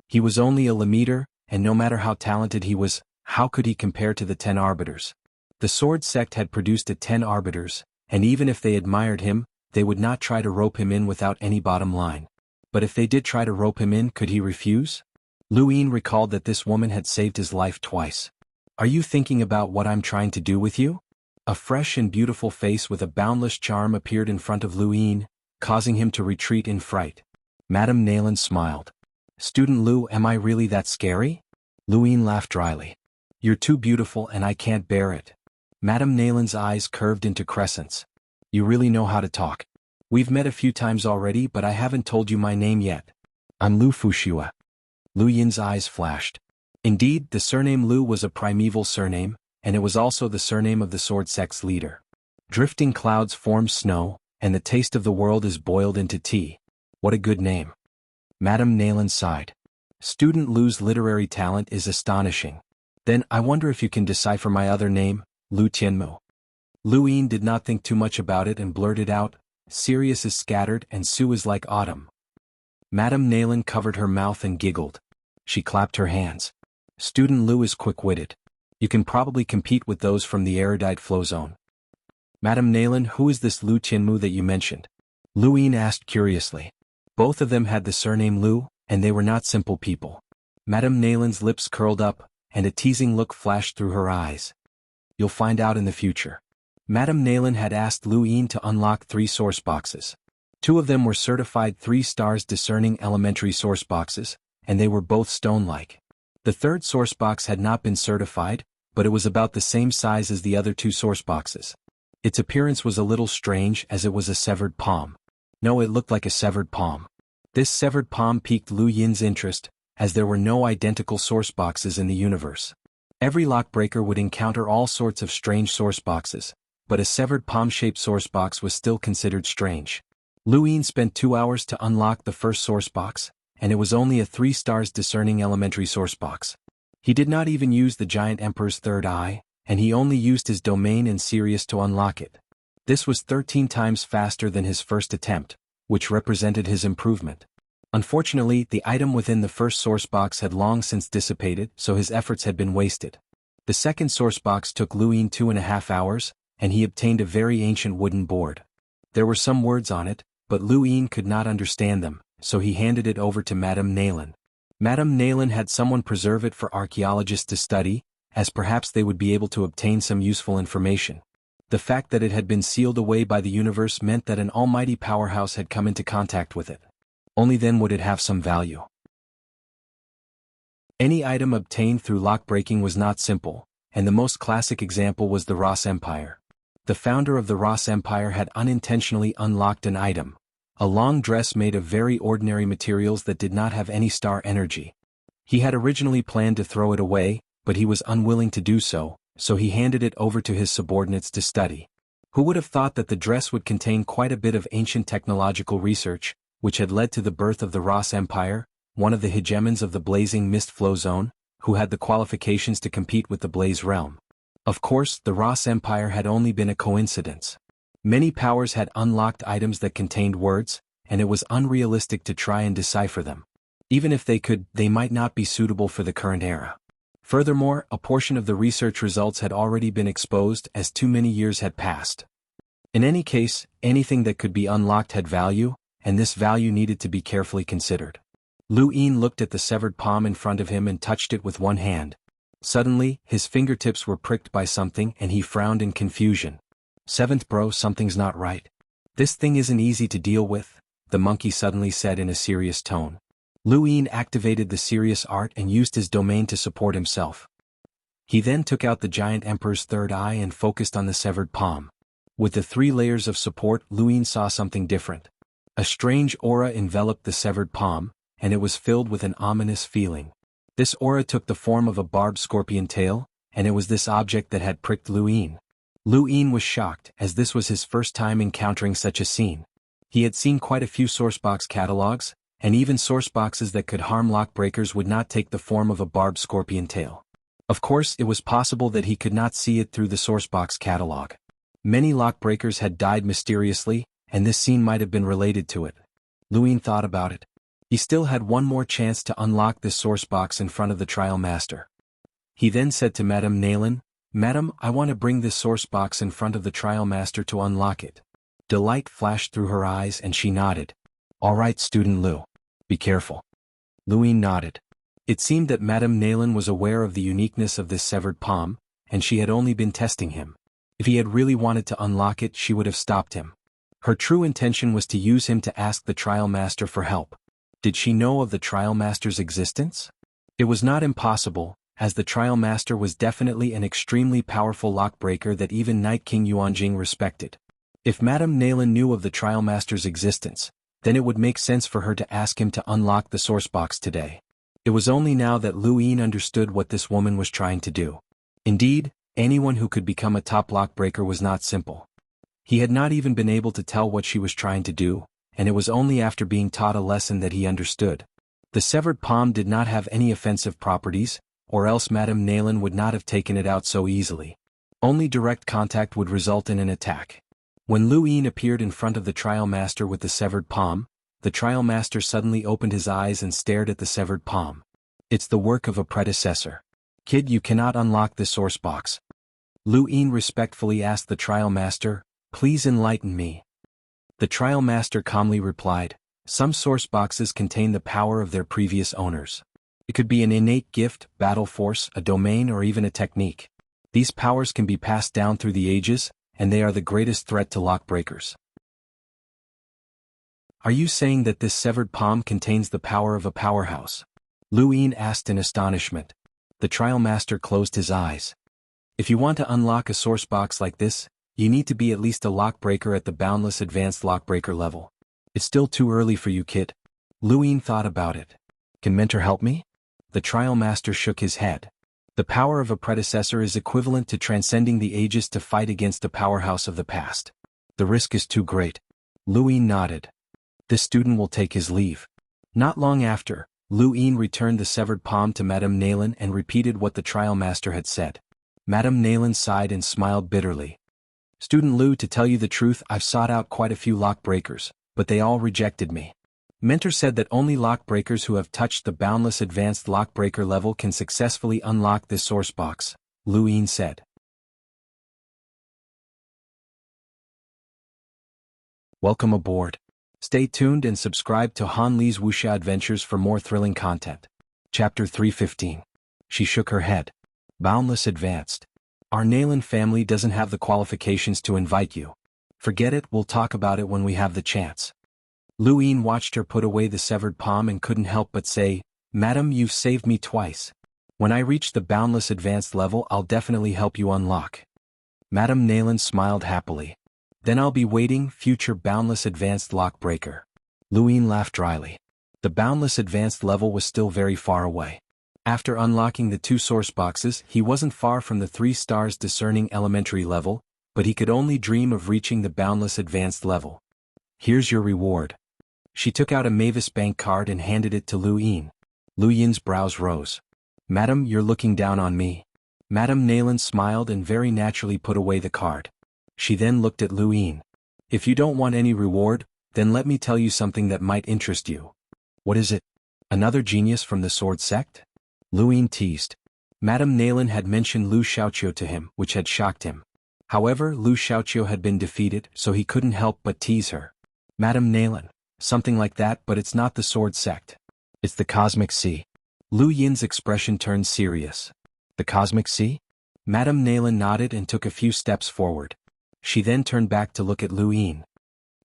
He was only a Lemeter, and no matter how talented he was, how could he compare to the 10 Arbiters? The Sword Sect had produced 10 Arbiters, and even if they admired him, they would not try to rope him in without any bottom line. But if they did try to rope him in, could he refuse? Lu Yin recalled that this woman had saved his life twice. Are you thinking about what I'm trying to do with you? A fresh and beautiful face with a boundless charm appeared in front of Lu Yin, causing him to retreat in fright. Madame Nayland smiled. Student Lu, am I really that scary? Lu Yin laughed dryly. You're too beautiful and I can't bear it. Madame Nayland's eyes curved into crescents. You really know how to talk. We've met a few times already, but I haven't told you my name yet. I'm Lu Fushua. Lu Yin's eyes flashed. Indeed, the surname Lu was a primeval surname, and it was also the surname of the Sword Sect's leader. Drifting clouds form snow, and the taste of the world is boiled into tea. What a good name. Madame Nayland sighed. Student Lu's literary talent is astonishing. Then, I wonder if you can decipher my other name, Lu Tianmu. Lu Yin did not think too much about it and blurted out, Sirius is scattered and Su is like autumn. Madame Nayland covered her mouth and giggled. She clapped her hands. Student Lu is quick-witted. You can probably compete with those from the erudite flow zone. Madame Nayland, who is this Lu Tianmu that you mentioned? Lu Yin asked curiously. Both of them had the surname Lu, and they were not simple people. Madame Nayland's lips curled up, and a teasing look flashed through her eyes. You'll find out in the future. Madame Nayland had asked Lu Yin to unlock 3 source boxes. 2 of them were certified 3 stars discerning elementary source boxes, and they were both stone-like. The 3rd source box had not been certified, but it was about the same size as the other 2 source boxes. Its appearance was a little strange as it was a severed palm. No, it looked like a severed palm. This severed palm piqued Lu Yin's interest, as there were no identical source boxes in the universe. Every lockbreaker would encounter all sorts of strange source boxes, but a severed palm-shaped source box was still considered strange. Lu Yin spent 2 hours to unlock the first source box, and it was only a 3 stars discerning elementary source box. He did not even use the giant emperor's third eye, and he only used his domain and Sirius to unlock it. This was 13 times faster than his first attempt, which represented his improvement. Unfortunately, the item within the first source box had long since dissipated, so his efforts had been wasted. The second source box took Lu Yin 2.5 hours, and he obtained a very ancient wooden board. There were some words on it, but Lu Yin could not understand them, so he handed it over to Madame Nayland. Madame Nayland had someone preserve it for archaeologists to study, as perhaps they would be able to obtain some useful information. The fact that it had been sealed away by the universe meant that an almighty powerhouse had come into contact with it. Only then would it have some value. Any item obtained through lock-breaking was not simple, and the most classic example was the Ross Empire. The founder of the Ross Empire had unintentionally unlocked an item, a long dress made of very ordinary materials that did not have any star energy. He had originally planned to throw it away, but he was unwilling to do so, so he handed it over to his subordinates to study. Who would have thought that the dress would contain quite a bit of ancient technological research, which had led to the birth of the Ross Empire, one of the hegemons of the blazing mist flow zone, who had the qualifications to compete with the Blaze Realm. Of course, the Ross Empire had only been a coincidence. Many powers had unlocked items that contained words, and it was unrealistic to try and decipher them. Even if they could, they might not be suitable for the current era. Furthermore, a portion of the research results had already been exposed as too many years had passed. In any case, anything that could be unlocked had value, and this value needed to be carefully considered. Lu Yin looked at the severed palm in front of him and touched it with one hand. Suddenly, his fingertips were pricked by something and he frowned in confusion. "Seventh bro, something's not right. This thing isn't easy to deal with," the monkey suddenly said in a serious tone. Lu Yin activated the serious art and used his domain to support himself. He then took out the giant emperor's third eye and focused on the severed palm. With the 3 layers of support, Lu Yin saw something different. A strange aura enveloped the severed palm, and it was filled with an ominous feeling. This aura took the form of a barbed scorpion tail, and it was this object that had pricked Lu Yin. Lu Yin was shocked, as this was his first time encountering such a scene. He had seen quite a few sourcebox catalogs, and even sourceboxes that could harm lockbreakers would not take the form of a barbed scorpion tail. Of course, it was possible that he could not see it through the sourcebox catalog. Many lockbreakers had died mysteriously, and this scene might have been related to it. Lu Yin thought about it. He still had one more chance to unlock this sourcebox in front of the trial master. He then said to Madame Nayland, "Madam, I want to bring this sourcebox in front of the trial master to unlock it." Delight flashed through her eyes and she nodded. "All right, student Lu. Be careful." Lu Yin nodded. It seemed that Madame Nayland was aware of the uniqueness of this severed palm, and she had only been testing him. If he had really wanted to unlock it, she would have stopped him. Her true intention was to use him to ask the trial master for help. Did she know of the trial master's existence? It was not impossible, as the trial master was definitely an extremely powerful lockbreaker that even Night King Yuanjing respected. If Madame Nayland knew of the trial master's existence, then it would make sense for her to ask him to unlock the sourcebox today. It was only now that Lu Yin understood what this woman was trying to do. Indeed, anyone who could become a top lockbreaker was not simple. He had not even been able to tell what she was trying to do, and it was only after being taught a lesson that he understood. The severed palm did not have any offensive properties, or else Madame Nayland would not have taken it out so easily. Only direct contact would result in an attack. When Lu Yin appeared in front of the trial master with the severed palm, the trial master suddenly opened his eyes and stared at the severed palm. "It's the work of a predecessor. Kid, you cannot unlock this sourcebox." Lu Yin respectfully asked the trial master, "Please enlighten me." The trial master calmly replied, "Some sourceboxes contain the power of their previous owners. It could be an innate gift, battle force, a domain, or even a technique. These powers can be passed down through the ages, and they are the greatest threat to lockbreakers." "Are you saying that this severed palm contains the power of a powerhouse?" Lu Yin asked in astonishment. The trial master closed his eyes. "If you want to unlock a sourcebox like this, you need to be at least a lockbreaker at the boundless advanced lockbreaker level. It's still too early for you, kid." Lu Yin thought about it. "Can Mentor help me?" The trial master shook his head. "The power of a predecessor is equivalent to transcending the ages to fight against the powerhouse of the past. The risk is too great." Lu Yin nodded. "This student will take his leave." Not long after, Lu Yin returned the severed palm to Madame Nayland and repeated what the trial master had said. Madame Nayland sighed and smiled bitterly. "Student Lu, to tell you the truth, I've sought out quite a few lockbreakers, but they all rejected me. Mentor said that only lockbreakers who have touched the boundless advanced lockbreaker level can successfully unlock this sourcebox," Lu Yin said. Welcome aboard. Stay tuned and subscribe to Han Li's Wuxia Adventures for more thrilling content. Chapter 315. She shook her head. "Boundless advanced. Our Nayland family doesn't have the qualifications to invite you. Forget it, we'll talk about it when we have the chance." Lu Yin watched her put away the severed palm and couldn't help but say, "Madam, you've saved me twice. When I reach the boundless advanced level, I'll definitely help you unlock." Madame Nayland smiled happily. "Then I'll be waiting, future boundless advanced lockbreaker." Lu Yin laughed dryly. The boundless advanced level was still very far away. After unlocking the 2 source boxes, he wasn't far from the 3 stars discerning elementary level, but he could only dream of reaching the boundless advanced level. Here's your reward. She took out a Mavis Bank card and handed it to Lu Yin. Lu Yin's brows rose. Madam, you're looking down on me. Madame Nayland smiled and very naturally put away the card. She then looked at Lu Yin. If you don't want any reward, then let me tell you something that might interest you. What is it? Another genius from the sword sect? Lu Yin teased. Madame Nayland had mentioned Lu Xiaoqiu to him, which had shocked him. However, Lu Xiaoqiu had been defeated, so he couldn't help but tease her. Madame Nayland, something like that, but it's not the sword sect. It's the Cosmic Sea. Lu Yin's expression turned serious. The Cosmic Sea? Madame Nayland nodded and took a few steps forward. She then turned back to look at Lu Yin.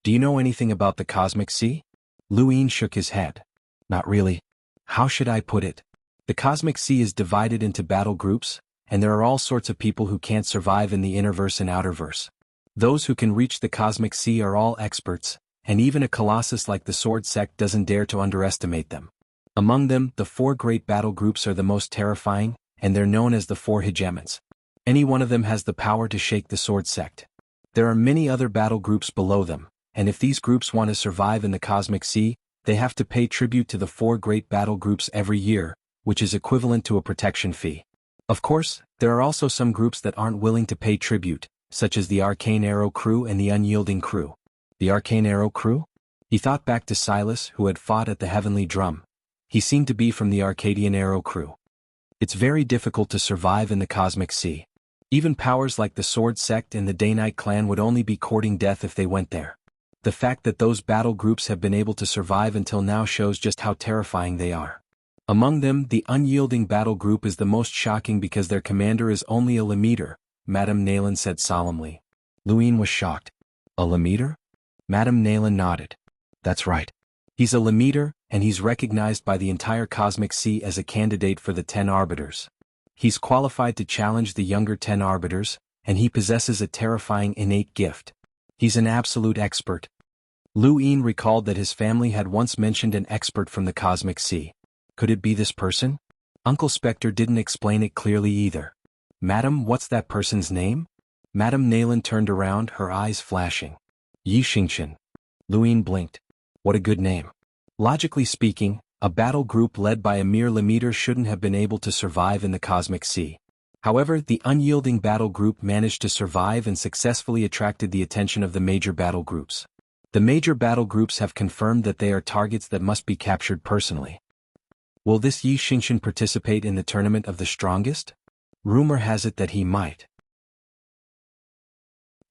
Do you know anything about the Cosmic Sea? Lu Yin shook his head. Not really. How should I put it? The Cosmic Sea is divided into battle groups, and there are all sorts of people who can't survive in the innerverse and outerverse. Those who can reach the Cosmic Sea are all experts, and even a colossus like the Sword Sect doesn't dare to underestimate them. Among them, the 4 great battle groups are the most terrifying, and they're known as the 4 hegemons. Any one of them has the power to shake the Sword Sect. There are many other battle groups below them, and if these groups want to survive in the Cosmic Sea, they have to pay tribute to the 4 great battle groups every year, which is equivalent to a protection fee. Of course, there are also some groups that aren't willing to pay tribute, such as the Arcane Arrow Crew and the Unyielding Crew. The Arcane Arrow Crew? He thought back to Silas, who had fought at the Heavenly Drum. He seemed to be from the Arcadian Arrow Crew. It's very difficult to survive in the Cosmic Sea. Even powers like the Sword Sect and the Day-Night Clan would only be courting death if they went there. The fact that those battle groups have been able to survive until now shows just how terrifying they are. Among them, the Unyielding Battle Group is the most shocking because their commander is only a Lemeter, Madame Nayland said solemnly. Lu Yin was shocked. A Lemeter? Madame Nayland nodded. That's right. He's a Lemeter, and he's recognized by the entire Cosmic Sea as a candidate for the 10 Arbiters. He's qualified to challenge the younger 10 Arbiters, and he possesses a terrifying innate gift. He's an absolute expert. Lu Yin recalled that his family had once mentioned an expert from the Cosmic Sea. Could it be this person? Uncle Spectre didn't explain it clearly either. Madam, what's that person's name? Madame Nayland turned around, her eyes flashing. Yi Xingqian. Lu Yin blinked. What a good name. Logically speaking, a battle group led by a mere Lemeter shouldn't have been able to survive in the Cosmic Sea. However, the Unyielding Battle Group managed to survive and successfully attracted the attention of the major battle groups. The major battle groups have confirmed that they are targets that must be captured personally. Will this Yi Xingqian participate in the Tournament of the Strongest? Rumor has it that he might.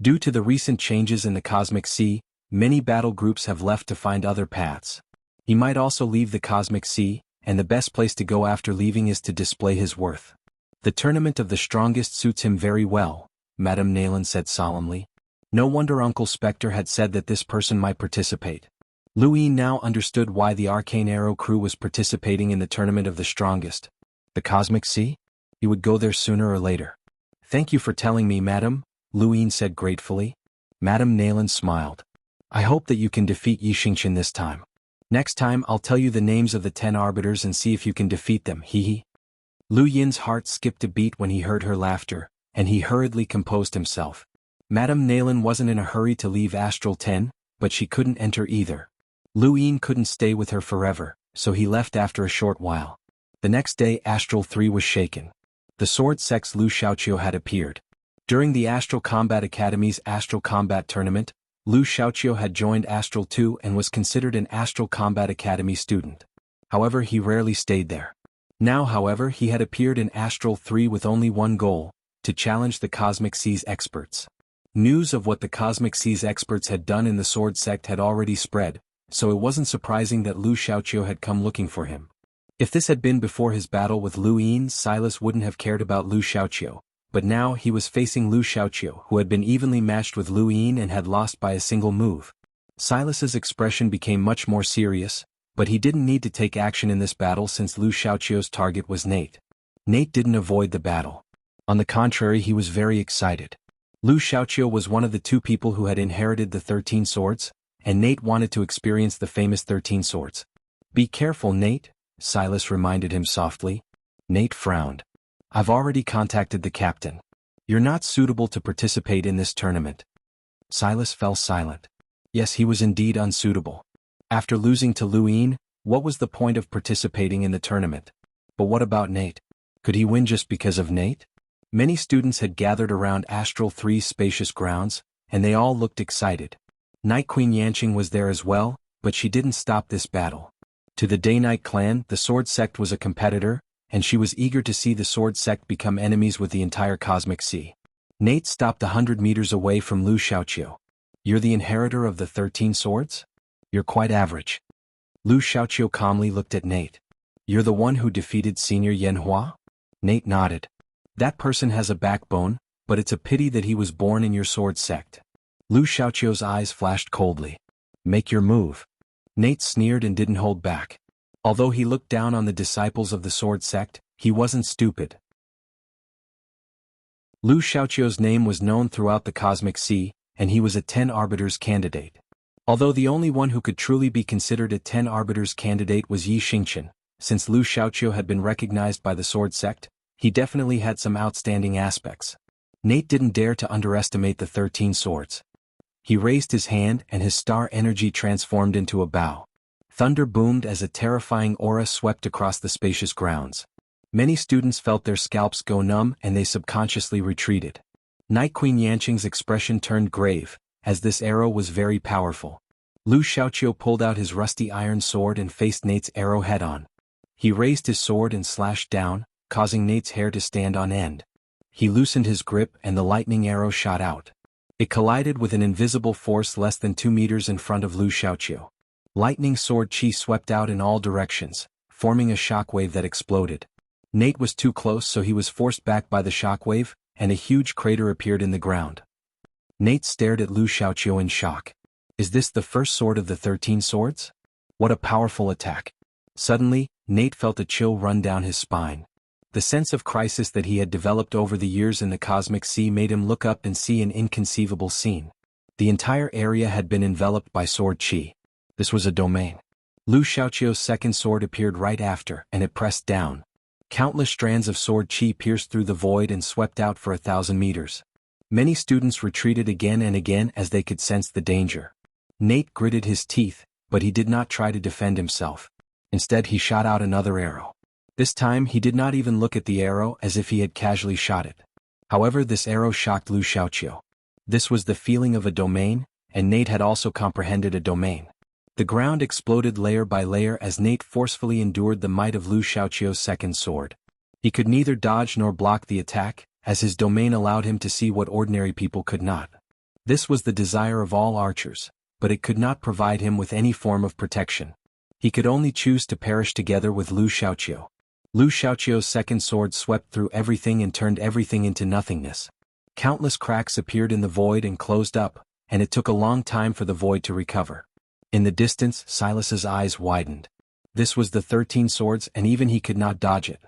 Due to the recent changes in the Cosmic Sea, many battle groups have left to find other paths. He might also leave the Cosmic Sea, and the best place to go after leaving is to display his worth. The Tournament of the Strongest suits him very well, Madame Nayland said solemnly. No wonder Uncle Spectre had said that this person might participate. Lu Yin now understood why the Arcane Arrow Crew was participating in the Tournament of the Strongest. The Cosmic Sea? He would go there sooner or later. Thank you for telling me, Madam, Lu Yin said gratefully. Madame Nayland smiled. I hope that you can defeat Yi Xingqian this time. Next time I'll tell you the names of the 10 Arbiters and see if you can defeat them, hee. Lu Yin's heart skipped a beat when he heard her laughter, and he hurriedly composed himself. Madame Nayland wasn't in a hurry to leave Astral 10, but she couldn't enter either. Lu Yin couldn't stay with her forever, so he left after a short while. The next day Astral 3 was shaken. The Sword Sect's Lu Xiaoqiu had appeared. During the Astral Combat Academy's Astral Combat Tournament, Lu Xiaoqiu had joined Astral 2 and was considered an Astral Combat Academy student. However, he rarely stayed there. Now, however, he had appeared in Astral 3 with only one goal, to challenge the Cosmic Sea's experts. News of what the Cosmic Sea's experts had done in the Sword Sect had already spread, so it wasn't surprising that Lu Xiaoqiu had come looking for him. If this had been before his battle with Lu Yin, Silas wouldn't have cared about Lu Xiaoqiu, but now he was facing Lu Xiaoqiu, who had been evenly matched with Lu Yin and had lost by a single move. Silas's expression became much more serious, but he didn't need to take action in this battle since Lu Xiaoqiu's target was Nate. Nate didn't avoid the battle. On the contrary, he was very excited. Lu Xiaoqiu was one of the 2 people who had inherited the 13 swords, and Nate wanted to experience the famous 13 swords. Be careful, Nate, Silas reminded him softly. Nate frowned. I've already contacted the captain. You're not suitable to participate in this tournament. Silas fell silent. Yes, he was indeed unsuitable. After losing to Luin, what was the point of participating in the tournament? But what about Nate? Could he win just because of Nate? Many students had gathered around Astral 3's spacious grounds, and they all looked excited. Night Queen Yanqing was there as well, but she didn't stop this battle. To the Day-Night clan, the Sword Sect was a competitor, and she was eager to see the Sword Sect become enemies with the entire Cosmic Sea. Nate stopped 100 meters away from Lu Xiaoqiu. You're the inheritor of the 13 swords? You're quite average. Lu Xiaoqiu calmly looked at Nate. You're the one who defeated Senior Yanhua? Nate nodded. That person has a backbone, but it's a pity that he was born in your sword sect. Lu Xiaoqiu's eyes flashed coldly. Make your move. Nate sneered and didn't hold back. Although he looked down on the disciples of the sword sect, he wasn't stupid. Lu Xiaoqiu's name was known throughout the Cosmic Sea, and he was a 10 Arbiters candidate. Although the only one who could truly be considered a 10 Arbiters candidate was Yi Xingqian, since Lu Xiaoqiu had been recognized by the sword sect, he definitely had some outstanding aspects. Nate didn't dare to underestimate the 13 swords. He raised his hand and his star energy transformed into a bow. Thunder boomed as a terrifying aura swept across the spacious grounds. Many students felt their scalps go numb and they subconsciously retreated. Night Queen Yanqing's expression turned grave, as this arrow was very powerful. Lu Xiaoqiu pulled out his rusty iron sword and faced Nate's arrow head-on. He raised his sword and slashed down, causing Nate's hair to stand on end. He loosened his grip and the lightning arrow shot out. It collided with an invisible force less than 2 meters in front of Lu Xiaoqiu. Lightning sword chi swept out in all directions, forming a shockwave that exploded. Nate was too close, so he was forced back by the shockwave, and a huge crater appeared in the ground. Nate stared at Lu Xiaoqiu in shock. Is this the first sword of the 13 swords? What a powerful attack. Suddenly, Nate felt a chill run down his spine. The sense of crisis that he had developed over the years in the Cosmic Sea made him look up and see an inconceivable scene. The entire area had been enveloped by sword chi. This was a domain. Lu Xiaoqiu's second sword appeared right after, and it pressed down. Countless strands of sword chi pierced through the void and swept out for 1,000 meters. Many students retreated again and again as they could sense the danger. Nate gritted his teeth, but he did not try to defend himself. Instead, he shot out another arrow. This time, he did not even look at the arrow as if he had casually shot it. However, this arrow shocked Lu Xiaoqiu. This was the feeling of a domain, and Nate had also comprehended a domain. The ground exploded layer by layer as Nate forcefully endured the might of Lu Xiaoqiu's second sword. He could neither dodge nor block the attack, as his domain allowed him to see what ordinary people could not. This was the desire of all archers, but it could not provide him with any form of protection. He could only choose to perish together with Lu Xiaoqiu. Lu Xiaoqiu's second sword swept through everything and turned everything into nothingness. Countless cracks appeared in the void and closed up, and it took a long time for the void to recover. In the distance, Silas's eyes widened. This was the 13 swords, and even he could not dodge it.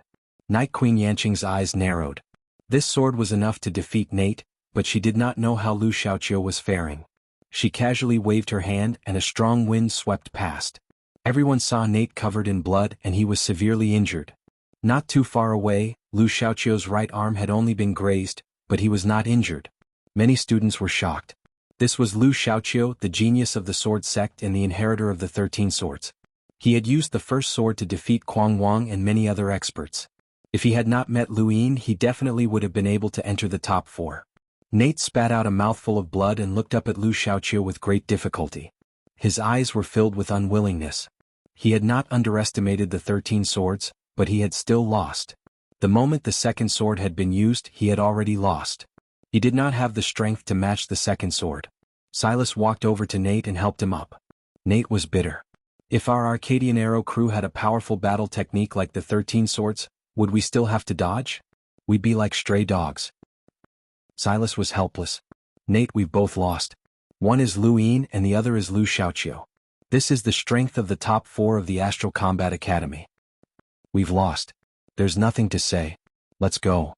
Night Queen Yanqing's eyes narrowed. This sword was enough to defeat Nate, but she did not know how Lu Xiaoqiu was faring. She casually waved her hand and a strong wind swept past. Everyone saw Nate covered in blood and he was severely injured. Not too far away, Lu Xiaoqiu's right arm had only been grazed, but he was not injured. Many students were shocked. This was Lu Xiaoqiu, the genius of the sword sect and the inheritor of the 13 swords. He had used the first sword to defeat Kuang Wang and many other experts. If he had not met Lu Yin, he definitely would have been able to enter the top 4. Nate spat out a mouthful of blood and looked up at Lu Xiaoqiu with great difficulty. His eyes were filled with unwillingness. He had not underestimated the 13 swords, but he had still lost. The moment the second sword had been used, he had already lost. He did not have the strength to match the second sword. Silas walked over to Nate and helped him up. Nate was bitter. If our Arcadian arrow crew had a powerful battle technique like the 13 swords, would we still have to dodge? We'd be like stray dogs. Silas was helpless. Nate, we've both lost. One is Lu Yin and the other is Lu Xiaoqiu. This is the strength of the top 4 of the Astral Combat Academy. We've lost. There's nothing to say. Let's go.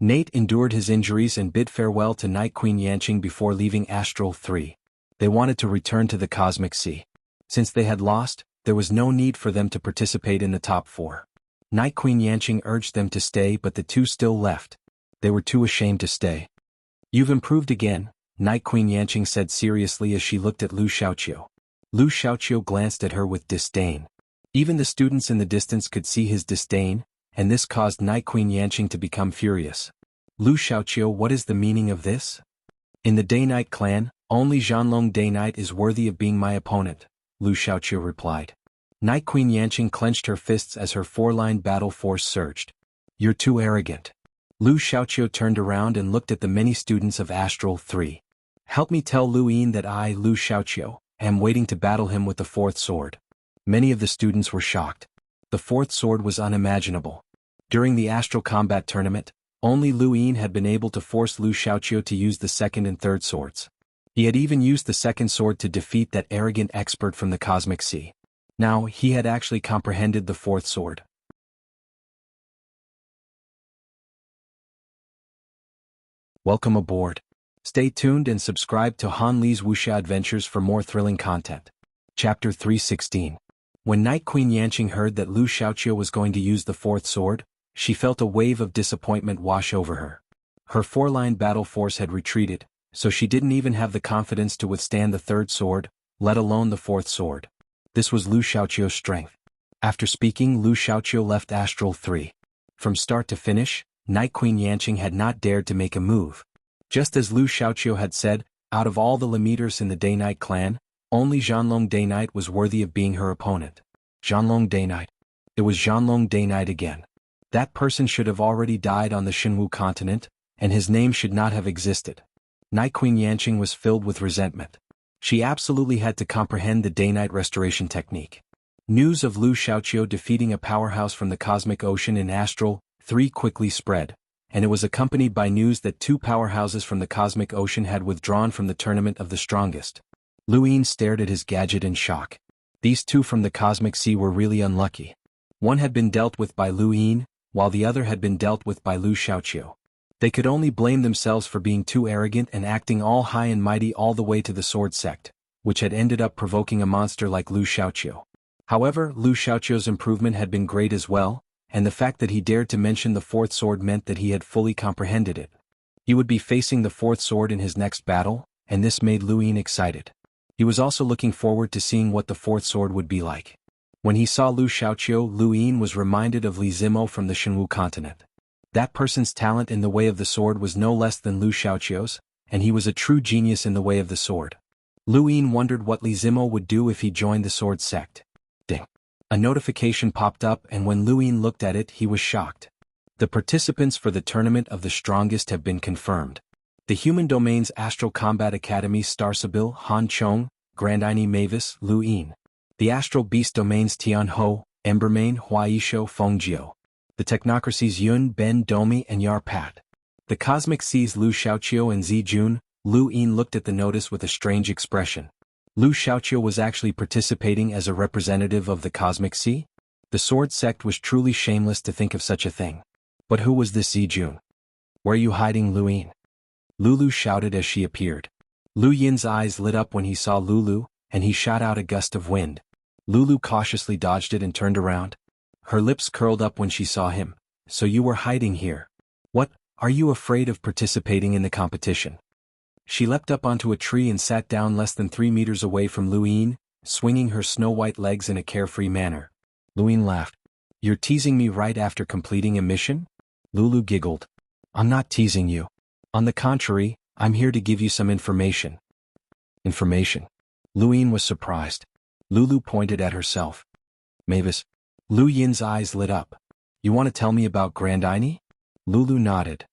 Nate endured his injuries and bid farewell to Night Queen Yanqing before leaving Astral 3. They wanted to return to the Cosmic Sea. Since they had lost, there was no need for them to participate in the top 4. Night Queen Yanqing urged them to stay, but the two still left. They were too ashamed to stay. You've improved again, Night Queen Yanqing said seriously as she looked at Lu Xiaoqiu. Lu Xiaoqiu glanced at her with disdain. Even the students in the distance could see his disdain, and this caused Night Queen Yanqing to become furious. Lu Xiaoqiu, what is the meaning of this? In the Day-Night clan, only Zhanlong Day-Night is worthy of being my opponent, Lu Xiaoqiu replied. Night Queen Yanqing clenched her fists as her four-line battle force surged. You're too arrogant. Lu Xiaoqiu turned around and looked at the many students of Astral 3. Help me tell Lu Yin that I, Lu Xiaoqiu, am waiting to battle him with the fourth sword. Many of the students were shocked. The fourth sword was unimaginable. During the Astral Combat Tournament, only Lu Yin had been able to force Lu Xiaoqiu to use the second and third swords. He had even used the second sword to defeat that arrogant expert from the Cosmic Sea. Now, he had actually comprehended the fourth sword. Welcome aboard. Stay tuned and subscribe to Han Li's Wuxia Adventures for more thrilling content. Chapter 316. When Night Queen Yanqing heard that Lu Xiaoqiu was going to use the fourth sword, she felt a wave of disappointment wash over her. Her four-line battle force had retreated, so she didn't even have the confidence to withstand the third sword, let alone the fourth sword. This was Lu Xiaoqiu's strength. After speaking, Lu Xiaoqiu left Astral 3. From start to finish, Night Queen Yanqing had not dared to make a move. Just as Lu Xiaoqiu had said, out of all the Lemeters in the Day-Night clan, only Zhanlong Day-Night was worthy of being her opponent. Zhanlong Day-Night. It was Zhanlong Day-Night again. That person should have already died on the Xinwu continent, and his name should not have existed. Night Queen Yanqing was filled with resentment. She absolutely had to comprehend the Day-Night restoration technique. News of Lu Xiaoqiu defeating a powerhouse from the Cosmic Ocean in Astral 3 quickly spread, and it was accompanied by news that two powerhouses from the Cosmic Ocean had withdrawn from the Tournament of the Strongest. Lu Yin stared at his gadget in shock. These two from the Cosmic Sea were really unlucky. One had been dealt with by Lu Yin, while the other had been dealt with by Lu Xiaoqiu. They could only blame themselves for being too arrogant and acting all high and mighty all the way to the sword sect, which had ended up provoking a monster like Lu Xiaoqiu. However, Lu Xiaoqiu's improvement had been great as well, and the fact that he dared to mention the fourth sword meant that he had fully comprehended it. He would be facing the fourth sword in his next battle, and this made Lu Yin excited. He was also looking forward to seeing what the fourth sword would be like. When he saw Lu Xiaoqiu, Lu Yin was reminded of Li Zimo from the Xinwu continent. That person's talent in the way of the sword was no less than Lu Xiaoqiu's, and he was a true genius in the way of the sword. Lu Yin wondered what Li Zimo would do if he joined the sword sect. Ding. A notification popped up, and when Lu Yin looked at it, he was shocked. The participants for the Tournament of the Strongest have been confirmed. The Human Domain's Astral Combat Academy Star Sibyl Han Chong, Grandine Mavis Lu Yin. The Astral Beast Domain's Tian Ho, Embermane Huaisho Fengjiu. The Technocracy's Yun Ben Domi and Yar Pat. The Cosmic Sea's Lu Xiaoqiu and Zi Jun. Lu Yin looked at the notice with a strange expression. Lu Xiaoqiu was actually participating as a representative of the Cosmic Sea? The sword sect was truly shameless to think of such a thing. But who was this Zi Jun? Where are you hiding, Lu Yin? Lulu shouted as she appeared. Lu Yin's eyes lit up when he saw Lulu, and he shot out a gust of wind. Lulu cautiously dodged it and turned around. Her lips curled up when she saw him. So you were hiding here. What, are you afraid of participating in the competition? She leapt up onto a tree and sat down less than 3 meters away from Lu Yin, swinging her snow-white legs in a carefree manner. Lu Yin laughed. You're teasing me right after completing a mission? Lulu giggled. I'm not teasing you. On the contrary, I'm here to give you some information. Information? Lu Yin was surprised. Lulu pointed at herself. Mavis. Lu Yin's eyes lit up. You want to tell me about Grandine? Lulu nodded.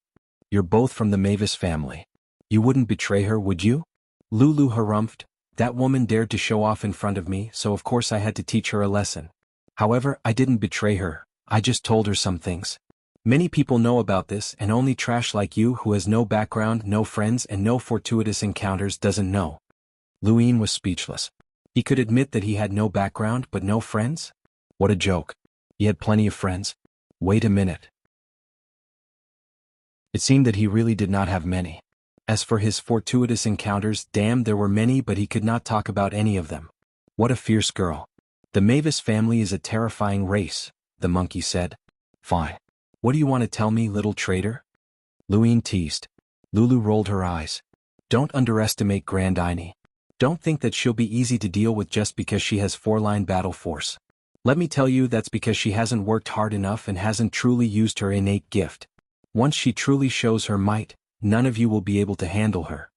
You're both from the Mavis family. You wouldn't betray her, would you? Lulu harumphed. That woman dared to show off in front of me, so of course I had to teach her a lesson. However, I didn't betray her, I just told her some things. Many people know about this, and only trash like you who has no background, no friends and no fortuitous encounters doesn't know. Lu Yin was speechless. He could admit that he had no background but no friends? What a joke. He had plenty of friends. Wait a minute. It seemed that he really did not have many. As for his fortuitous encounters, damn, there were many, but he could not talk about any of them. What a fierce girl. The Mavis family is a terrifying race, the monkey said. Fine. What do you want to tell me, little traitor? Luine teased. Lulu rolled her eyes. Don't underestimate Grand Aini. Don't think that she'll be easy to deal with just because she has 4-line battle force. Let me tell you that's because she hasn't worked hard enough and hasn't truly used her innate gift. Once she truly shows her might, none of you will be able to handle her.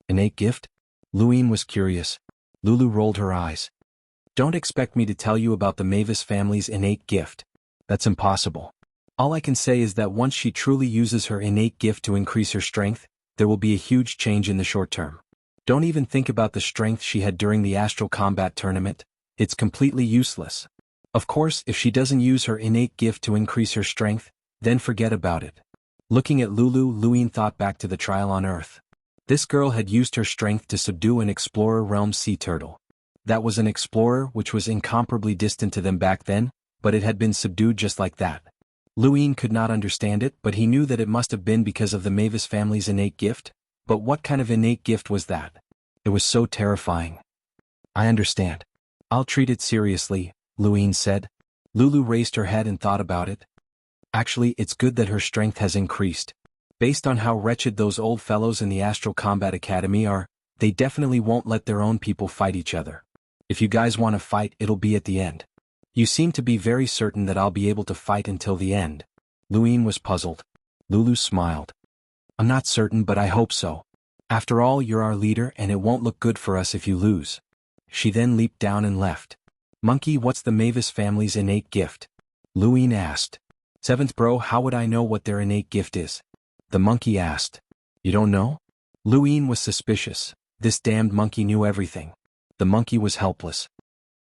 Innate gift? Luine was curious. Lulu rolled her eyes. Don't expect me to tell you about the Mavis family's innate gift. That's impossible. All I can say is that once she truly uses her innate gift to increase her strength, there will be a huge change in the short term. Don't even think about the strength she had during the Astral Combat Tournament. It's completely useless. Of course, if she doesn't use her innate gift to increase her strength, then forget about it. Looking at Lulu, Luine thought back to the trial on Earth. This girl had used her strength to subdue an Explorer Realm sea turtle. That was an explorer which was incomparably distant to them back then, but it had been subdued just like that. Luine could not understand it, but he knew that it must have been because of the Mavis family's innate gift. But what kind of innate gift was that? It was so terrifying. I understand. I'll treat it seriously, Luine said. Lulu raised her head and thought about it. Actually, it's good that her strength has increased. Based on how wretched those old fellows in the Astral Combat Academy are, they definitely won't let their own people fight each other. If you guys want to fight, it'll be at the end. You seem to be very certain that I'll be able to fight until the end. Luine was puzzled. Lulu smiled. I'm not certain, but I hope so. After all, you're our leader and it won't look good for us if you lose. She then leaped down and left. Monkey, what's the Mavis family's innate gift? Luine asked. Seventh bro, how would I know what their innate gift is? The monkey asked. You don't know? Luine was suspicious. This damned monkey knew everything. The monkey was helpless.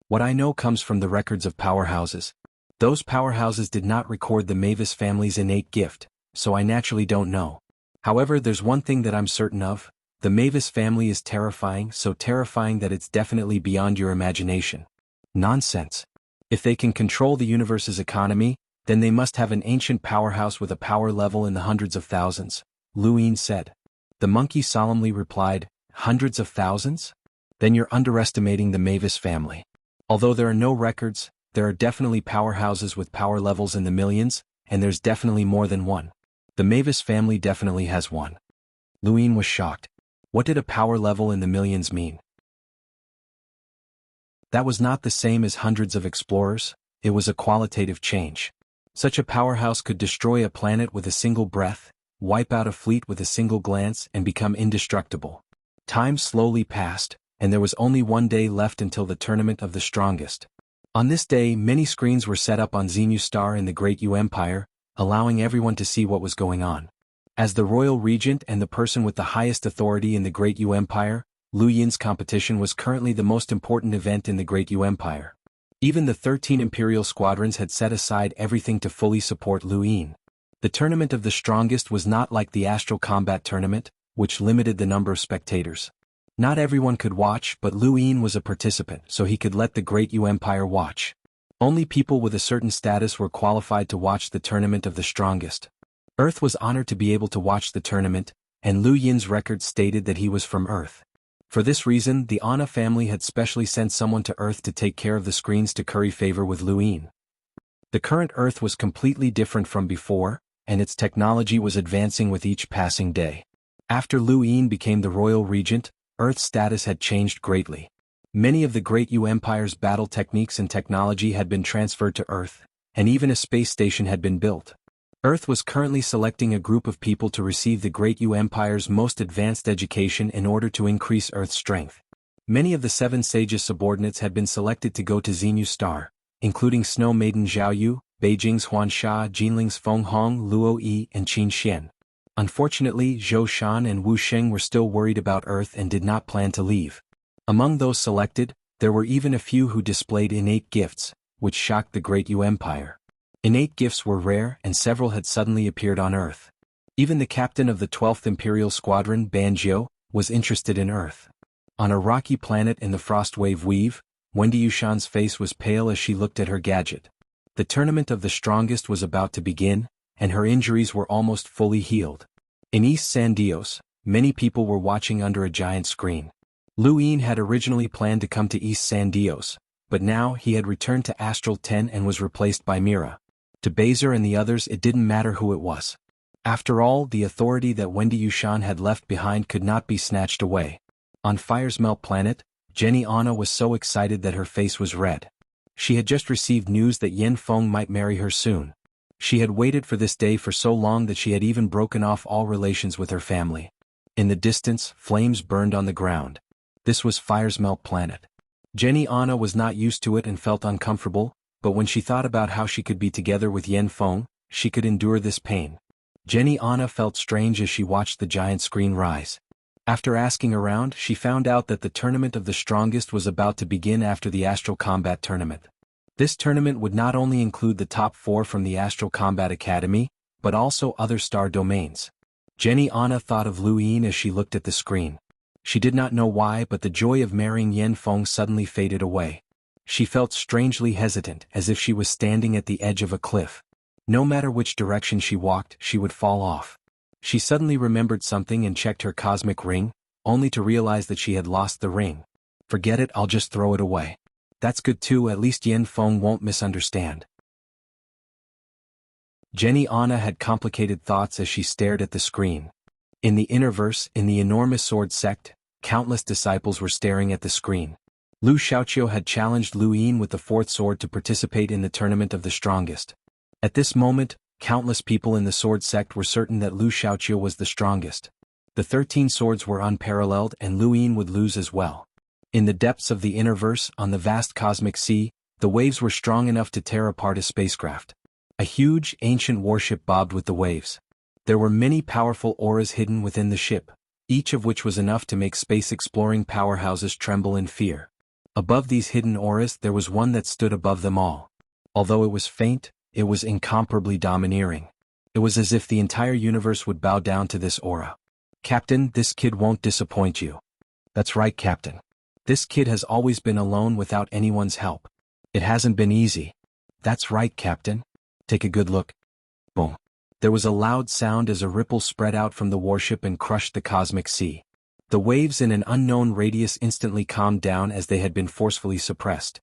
What I know comes from the records of powerhouses. Those powerhouses did not record the Mavis family's innate gift, so I naturally don't know. However, there's one thing that I'm certain of. The Mavis family is terrifying, so terrifying that it's definitely beyond your imagination. Nonsense. If they can control the universe's economy, then they must have an ancient powerhouse with a power level in the hundreds of thousands, Luine said. The monkey solemnly replied, hundreds of thousands? Then you're underestimating the Mavis family. Although there are no records, there are definitely powerhouses with power levels in the millions, and there's definitely more than one. The Mavis family definitely has one. Luine was shocked. What did a power level in the millions mean? That was not the same as hundreds of explorers, it was a qualitative change. Such a powerhouse could destroy a planet with a single breath, wipe out a fleet with a single glance, and become indestructible. Time slowly passed, and there was only one day left until the Tournament of the Strongest. On this day, many screens were set up on Xenu Star in the Great U Empire, allowing everyone to see what was going on. As the royal regent and the person with the highest authority in the Great U Empire, Lu Yin's competition was currently the most important event in the Great U Empire. Even the 13 Imperial squadrons had set aside everything to fully support Lu Yin. The Tournament of the Strongest was not like the Astral Combat Tournament, which limited the number of spectators. Not everyone could watch, but Lu Yin was a participant, so he could let the Great U Empire watch. Only people with a certain status were qualified to watch the Tournament of the Strongest. Earth was honored to be able to watch the tournament, and Lu Yin's record stated that he was from Earth. For this reason, the Anna family had specially sent someone to Earth to take care of the screens to curry favor with Lu Yin. The current Earth was completely different from before, and its technology was advancing with each passing day. After Lu Yin became the royal regent, Earth's status had changed greatly. Many of the Great U Empire's battle techniques and technology had been transferred to Earth, and even a space station had been built. Earth was currently selecting a group of people to receive the Great U Empire's most advanced education in order to increase Earth's strength. Many of the 7 sages' subordinates had been selected to go to Xenu Star, including Snow Maiden Zhao Yu, Beijing's Huan Sha, Jinling's Feng Hong, Luo Yi, and Qin Xian. Unfortunately, Zhou Shan and Wu Sheng were still worried about Earth and did not plan to leave. Among those selected, there were even a few who displayed innate gifts, which shocked the Great U Empire. Innate gifts were rare and several had suddenly appeared on Earth. Even the captain of the 12th Imperial Squadron, Ban Jiu, was interested in Earth. On a rocky planet in the Frostwave Weave, Wendy Yushan's face was pale as she looked at her gadget. The Tournament of the Strongest was about to begin, and her injuries were almost fully healed. In East San Dios, many people were watching under a giant screen. Lu Yin had originally planned to come to East San Dios, but now he had returned to Astral 10 and was replaced by Mira. To Baser and the others it didn't matter who it was. After all, the authority that Wendy Yushan had left behind could not be snatched away. On Fire's Melt planet, Jenny Anna was so excited that her face was red. She had just received news that Yen Feng might marry her soon. She had waited for this day for so long that she had even broken off all relations with her family. In the distance, flames burned on the ground. This was Fire's Melt planet. Jenny Anna was not used to it and felt uncomfortable, but when she thought about how she could be together with Yen Feng, she could endure this pain. Jenny Anna felt strange as she watched the giant screen rise. After asking around, she found out that the Tournament of the Strongest was about to begin after the Astral Combat Tournament. This tournament would not only include the top 4 from the Astral Combat Academy, but also other star domains. Jenny Anna thought of Lu Yin as she looked at the screen. She did not know why, but the joy of marrying Yen Feng suddenly faded away. She felt strangely hesitant, as if she was standing at the edge of a cliff. No matter which direction she walked, she would fall off. She suddenly remembered something and checked her cosmic ring, only to realize that she had lost the ring. Forget it, I'll just throw it away. That's good too, at least Yen Feng won't misunderstand. Jenny Anna had complicated thoughts as she stared at the screen. In the Innerverse, in the enormous sword sect, countless disciples were staring at the screen. Lu Xiaoqiu had challenged Lu Yin with the 4th sword to participate in the Tournament of the Strongest. At this moment, countless people in the sword sect were certain that Lu Xiaoqiu was the strongest. The 13 swords were unparalleled and Lu Yin would lose as well. In the depths of the Innerverse, on the vast cosmic sea, the waves were strong enough to tear apart a spacecraft. A huge, ancient warship bobbed with the waves. There were many powerful auras hidden within the ship, each of which was enough to make space-exploring powerhouses tremble in fear. Above these hidden auras there was one that stood above them all. Although it was faint, it was incomparably domineering. It was as if the entire universe would bow down to this aura. Captain, this kid won't disappoint you. That's right, Captain. This kid has always been alone without anyone's help. It hasn't been easy. That's right, Captain. Take a good look. Boom. There was a loud sound as a ripple spread out from the warship and crushed the cosmic sea. The waves in an unknown radius instantly calmed down as they had been forcefully suppressed.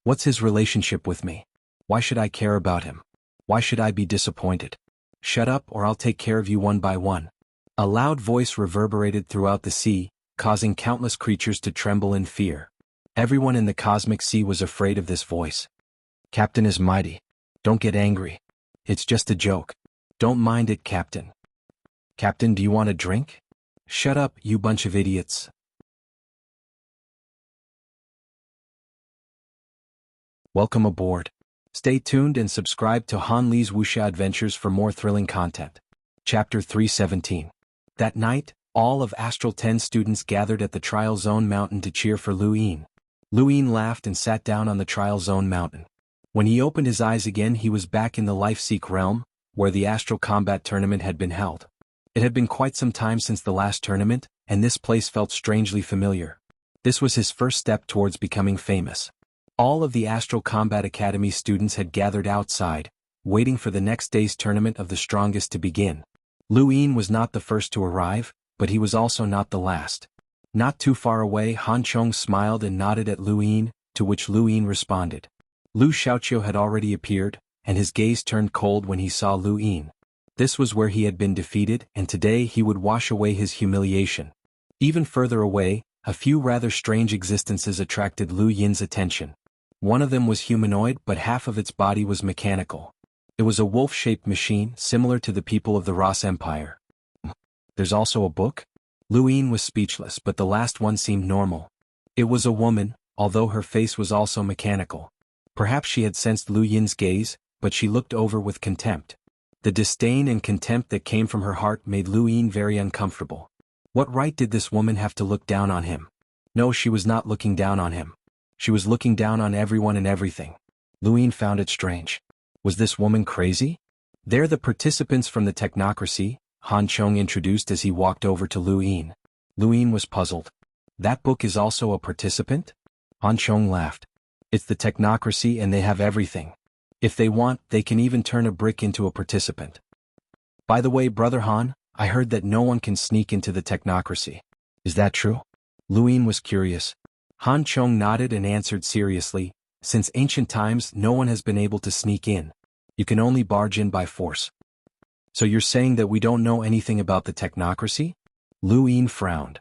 What's his relationship with me? Why should I care about him? Why should I be disappointed? Shut up or I'll take care of you one by one. A loud voice reverberated throughout the sea, causing countless creatures to tremble in fear. Everyone in the cosmic sea was afraid of this voice. Captain is mighty. Don't get angry. It's just a joke. Don't mind it, Captain. Captain, do you want a drink? Shut up, you bunch of idiots. Welcome aboard. Stay tuned and subscribe to Han Li's Wuxia Adventures for more thrilling content. Chapter 317. That night, all of Astral 10 students gathered at the Trial Zone Mountain to cheer for Lu Yin. Lu Yin laughed and sat down on the Trial Zone Mountain. When he opened his eyes again, he was back in the Life-Seek realm, where the Astral Combat Tournament had been held. It had been quite some time since the last tournament, and this place felt strangely familiar. This was his first step towards becoming famous. All of the Astral Combat Academy students had gathered outside, waiting for the next day's Tournament of the Strongest to begin. Lu Yin was not the first to arrive, but he was also not the last. Not too far away, Han Chong smiled and nodded at Lu Yin, to which Lu Yin responded. Lu Xiaoqiu had already appeared, and his gaze turned cold when he saw Lu Yin. This was where he had been defeated, and today he would wash away his humiliation. Even further away, a few rather strange existences attracted Lu Yin's attention. One of them was humanoid, but half of its body was mechanical. It was a wolf-shaped machine, similar to the people of the Ross Empire. There's also a book? Lu Yin was speechless, but the last one seemed normal. It was a woman, although her face was also mechanical. Perhaps she had sensed Lu Yin's gaze, but she looked over with contempt. The disdain and contempt that came from her heart made Lu Yin very uncomfortable. What right did this woman have to look down on him? No, she was not looking down on him. She was looking down on everyone and everything. Lu Yin found it strange. Was this woman crazy? They're the participants from the technocracy, Han Chong introduced as he walked over to Lu Yin. Lu Yin was puzzled. That book is also a participant? Han Chong laughed. It's the technocracy and they have everything. If they want, they can even turn a brick into a participant. By the way, Brother Han, I heard that no one can sneak into the technocracy. Is that true? Lu Yin was curious. Han Chong nodded and answered seriously, since ancient times no one has been able to sneak in. You can only barge in by force. So you're saying that we don't know anything about the technocracy? Lu Yin frowned.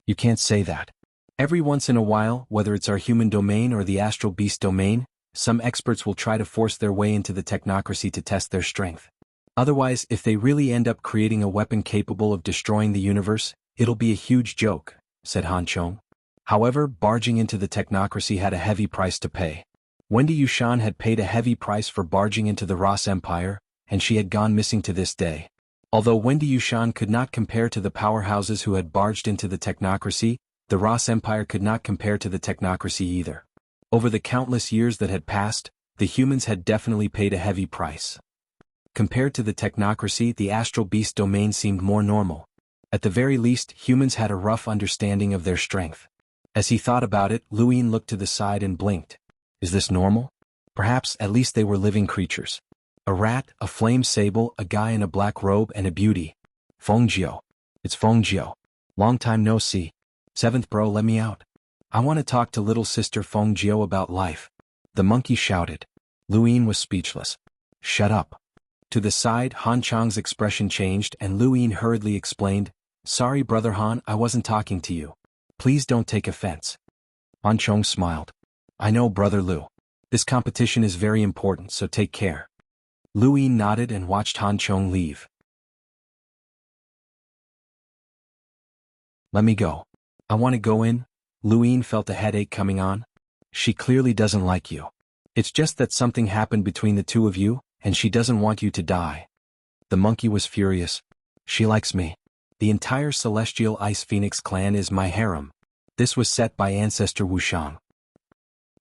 You can't say that. Every once in a while, whether it's our human domain or the astral beast domain, some experts will try to force their way into the technocracy to test their strength. Otherwise, if they really end up creating a weapon capable of destroying the universe, it'll be a huge joke, said Han Chong. However, barging into the technocracy had a heavy price to pay. Wendy Yushan had paid a heavy price for barging into the Ross Empire, and she had gone missing to this day. Although Wendy Yushan could not compare to the powerhouses who had barged into the technocracy, the Ross Empire could not compare to the technocracy either. Over the countless years that had passed, the humans had definitely paid a heavy price. Compared to the technocracy, the astral beast domain seemed more normal. At the very least, humans had a rough understanding of their strength. As he thought about it, Lu Yin looked to the side and blinked. Is this normal? Perhaps at least they were living creatures. A rat, a flame sable, a guy in a black robe, and a beauty. Feng Jiao. It's Feng Jiao. Long time no see. Seventh bro, let me out. I want to talk to little sister Feng Jiao about life. The monkey shouted. Lu Yin was speechless. Shut up. To the side, Han Chang's expression changed and Lu Yin hurriedly explained, Sorry brother Han, I wasn't talking to you. Please don't take offense. Han Chong smiled. I know brother Lu. This competition is very important, so take care. Lu Yin nodded and watched Han Chong leave. Let me go. I want to go in. Lu Yin felt a headache coming on. She clearly doesn't like you. It's just that something happened between the two of you, and she doesn't want you to die. The monkey was furious. She likes me. The entire Celestial Ice Phoenix clan is my harem. This was set by Ancestor Wushang.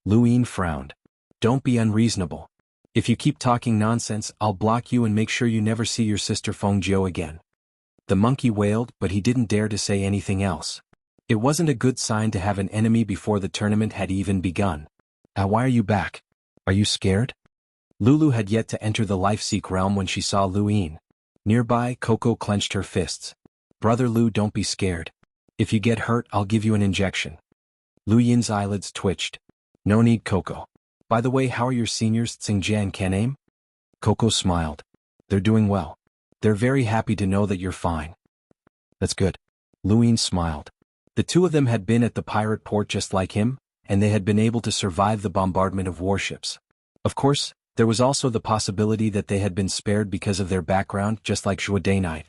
Lu Yin frowned. Don't be unreasonable. If you keep talking nonsense, I'll block you and make sure you never see your sister Feng Jiao again. The monkey wailed, but he didn't dare to say anything else. It wasn't a good sign to have an enemy before the tournament had even begun. Why are you back? Are you scared? Lulu had yet to enter the Life-Seek realm when she saw Lu Yin. Nearby, Coco clenched her fists. Brother Lu, don't be scared. If you get hurt, I'll give you an injection. Lu Yin's eyelids twitched. No need, Coco. By the way, how are your seniors, Xingjia and Kanem? Coco smiled. They're doing well. They're very happy to know that you're fine. That's good. Lu Yin smiled. The two of them had been at the pirate port just like him, and they had been able to survive the bombardment of warships. Of course, there was also the possibility that they had been spared because of their background, just like Zhuo Dainite.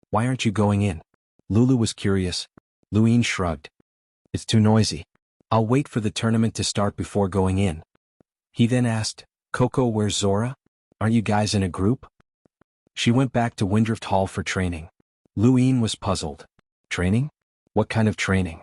Why aren't you going in? Lulu was curious. Lu Yin shrugged. It's too noisy. I'll wait for the tournament to start before going in. He then asked, Coco, where's Zora? Aren't you guys in a group? She went back to Windrift Hall for training. Lu Yin was puzzled. Training? What kind of training?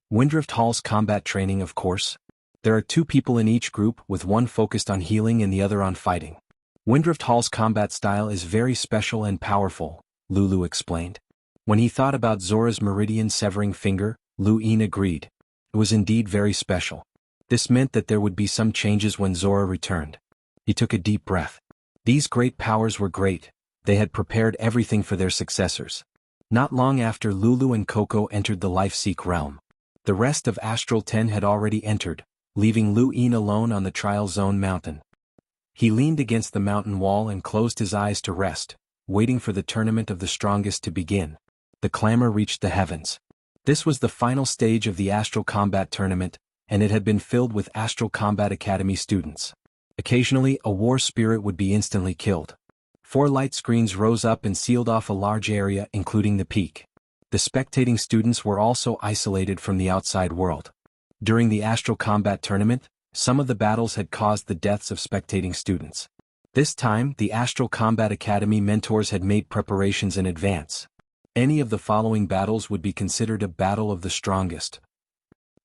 Windrift Hall's combat training, of course. There are 2 people in each group, with one focused on healing and the other on fighting. Windrift Hall's combat style is very special and powerful, Lulu explained. When he thought about Zora's meridian-severing finger, Lu Yin agreed. It was indeed very special. This meant that there would be some changes when Zora returned. He took a deep breath. These great powers were great. They had prepared everything for their successors. Not long after Lulu and Coco entered the Life-Seek realm. The rest of Astral 10 had already entered, leaving Lu Yin alone on the Trial Zone mountain. He leaned against the mountain wall and closed his eyes to rest, waiting for the tournament of the strongest to begin. The clamor reached the heavens. This was the final stage of the Astral Combat Tournament, and it had been filled with Astral Combat Academy students. Occasionally, a war spirit would be instantly killed. 4 light screens rose up and sealed off a large area, including the peak. The spectating students were also isolated from the outside world. During the Astral Combat Tournament, some of the battles had caused the deaths of spectating students. This time, the Astral Combat Academy mentors had made preparations in advance. Any of the following battles would be considered a battle of the strongest.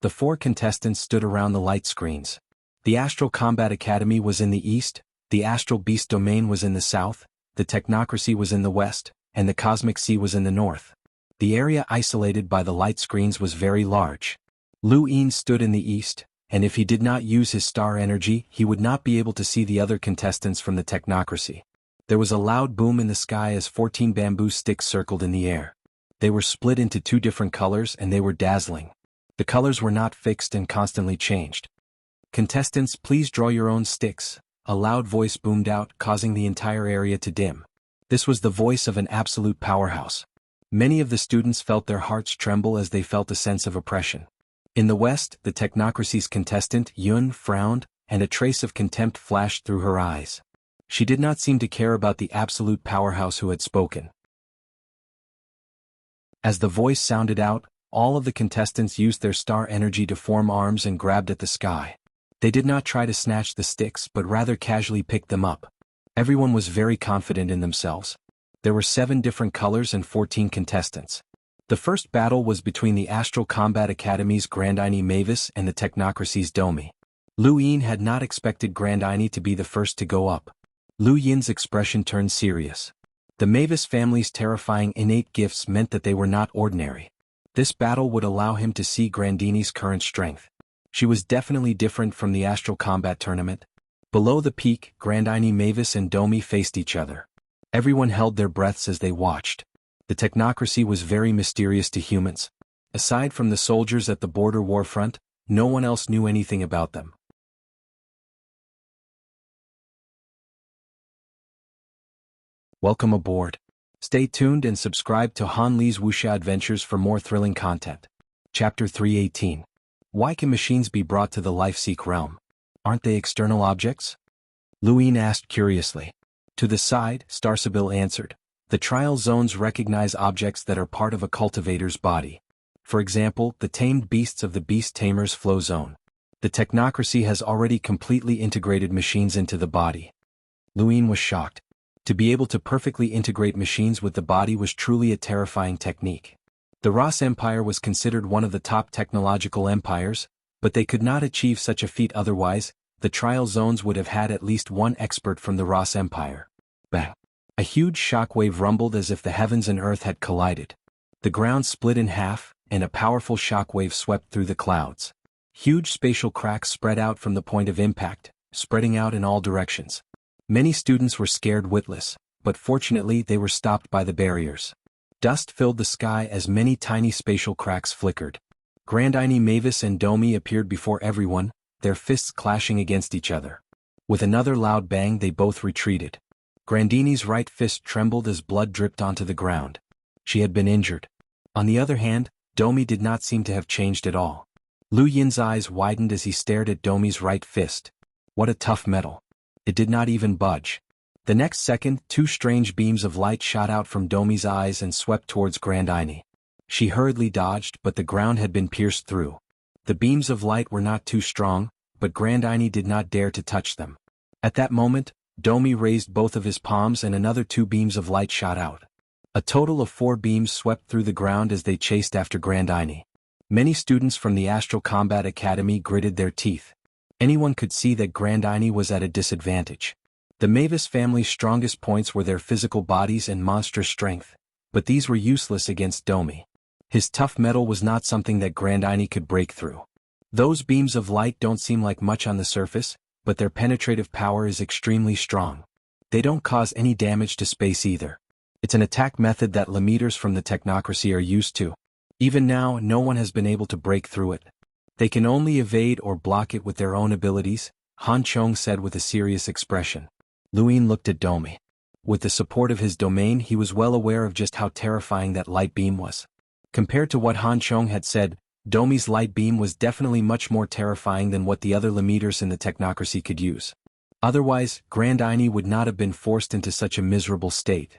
The 4 contestants stood around the light screens. The Astral Combat Academy was in the east, the Astral Beast Domain was in the south, the Technocracy was in the west, and the Cosmic Sea was in the north. The area isolated by the light screens was very large. Lu Yin stood in the east, and if he did not use his star energy, he would not be able to see the other contestants from the Technocracy. There was a loud boom in the sky as 14 bamboo sticks circled in the air. They were split into 2 different colors and they were dazzling. The colors were not fixed and constantly changed. Contestants, please draw your own sticks. a loud voice boomed out, causing the entire area to dim. This was the voice of an absolute powerhouse. Many of the students felt their hearts tremble as they felt a sense of oppression. In the West, the technocracy's contestant, Yun, frowned, and a trace of contempt flashed through her eyes. She did not seem to care about the absolute powerhouse who had spoken. As the voice sounded out, all of the contestants used their star energy to form arms and grabbed at the sky. They did not try to snatch the sticks but rather casually picked them up. Everyone was very confident in themselves. There were 7 different colors and 14 contestants. The first battle was between the Astral Combat Academy's Grandine Mavis and the Technocracy's Domi. Lu Yin had not expected Grandine to be the first to go up. Lu Yin's expression turned serious. The Mavis family's terrifying innate gifts meant that they were not ordinary. This battle would allow him to see Grandine's current strength. She was definitely different from the Astral Combat Tournament. Below the peak, Grandine Mavis and Domi faced each other. Everyone held their breaths as they watched. The technocracy was very mysterious to humans. Aside from the soldiers at the border war front, no one else knew anything about them. Welcome aboard. Stay tuned and subscribe to Han Li's Wuxia Adventures for more thrilling content. Chapter 318. Why can machines be brought to the life-seek realm? Aren't they external objects? Lu Yin asked curiously. To the side, Starsabil answered. The trial zones recognize objects that are part of a cultivator's body. For example, the tamed beasts of the Beast Tamer's flow zone. The technocracy has already completely integrated machines into the body. Lu Yin was shocked. To be able to perfectly integrate machines with the body was truly a terrifying technique. The Ross Empire was considered one of the top technological empires, but they could not achieve such a feat otherwise. The trial zones would have had at least one expert from the Ross Empire. Bang! A huge shockwave rumbled as if the heavens and earth had collided. The ground split in half, and a powerful shockwave swept through the clouds. Huge spatial cracks spread out from the point of impact, spreading out in all directions. Many students were scared witless, but fortunately they were stopped by the barriers. Dust filled the sky as many tiny spatial cracks flickered. Grandine Mavis and Domi appeared before everyone, their fists clashing against each other. With another loud bang they both retreated. Grandine's right fist trembled as blood dripped onto the ground. She had been injured. On the other hand, Domi did not seem to have changed at all. Lu Yin's eyes widened as he stared at Domi's right fist. What a tough metal. It did not even budge. The next second, 2 strange beams of light shot out from Domi's eyes and swept towards Grandine. She hurriedly dodged, but the ground had been pierced through. The beams of light were not too strong, but Grandine did not dare to touch them. At that moment, Domi raised both of his palms and another 2 beams of light shot out. A total of 4 beams swept through the ground as they chased after Grandine. Many students from the Astral Combat Academy gritted their teeth. Anyone could see that Grandine was at a disadvantage. The Mavis family's strongest points were their physical bodies and monstrous strength, but these were useless against Domi. His tough metal was not something that Grandine could break through. Those beams of light don't seem like much on the surface, but their penetrative power is extremely strong. They don't cause any damage to space either. It's an attack method that Lemeters from the technocracy are used to. Even now, no one has been able to break through it. They can only evade or block it with their own abilities, Han Chong said with a serious expression. Lu Yin looked at Domi. With the support of his domain, he was well aware of just how terrifying that light beam was. Compared to what Han Chong had said, Domi's light beam was definitely much more terrifying than what the other Lemeters in the technocracy could use. Otherwise, Grandine would not have been forced into such a miserable state.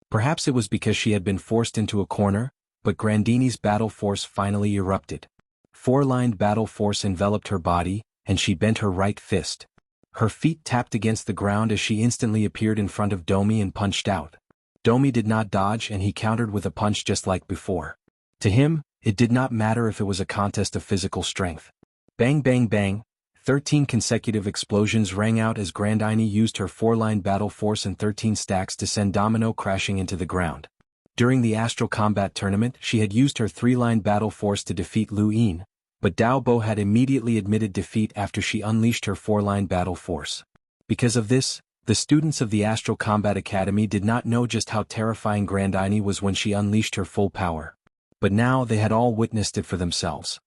Perhaps it was because she had been forced into a corner, but Grandine's battle force finally erupted. 4-lined battle force enveloped her body, and she bent her right fist. Her feet tapped against the ground as she instantly appeared in front of Domi and punched out. Domi did not dodge and he countered with a punch just like before. To him, it did not matter if it was a contest of physical strength. Bang bang bang, 13 consecutive explosions rang out as Grandine used her 4-line battle force and 13 stacks to send Domino crashing into the ground. During the Astral Combat Tournament, she had used her 3-line battle force to defeat Lu Yin, but Dao Bo had immediately admitted defeat after she unleashed her 4-line battle force. Because of this, the students of the Astral Combat Academy did not know just how terrifying Grandine was when she unleashed her full power. But now they had all witnessed it for themselves.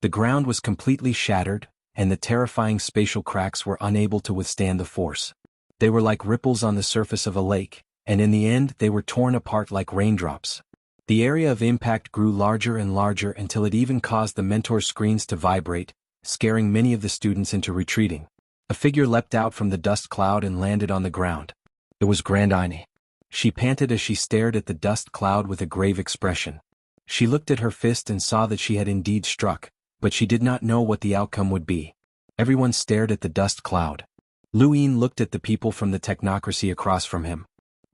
The ground was completely shattered, and the terrifying spatial cracks were unable to withstand the force. They were like ripples on the surface of a lake, and in the end they were torn apart like raindrops. The area of impact grew larger and larger until it even caused the mentor's screens to vibrate, scaring many of the students into retreating. A figure leapt out from the dust cloud and landed on the ground. It was Grandine. She panted as she stared at the dust cloud with a grave expression. She looked at her fist and saw that she had indeed struck, but she did not know what the outcome would be. Everyone stared at the dust cloud. Luin looked at the people from the technocracy across from him.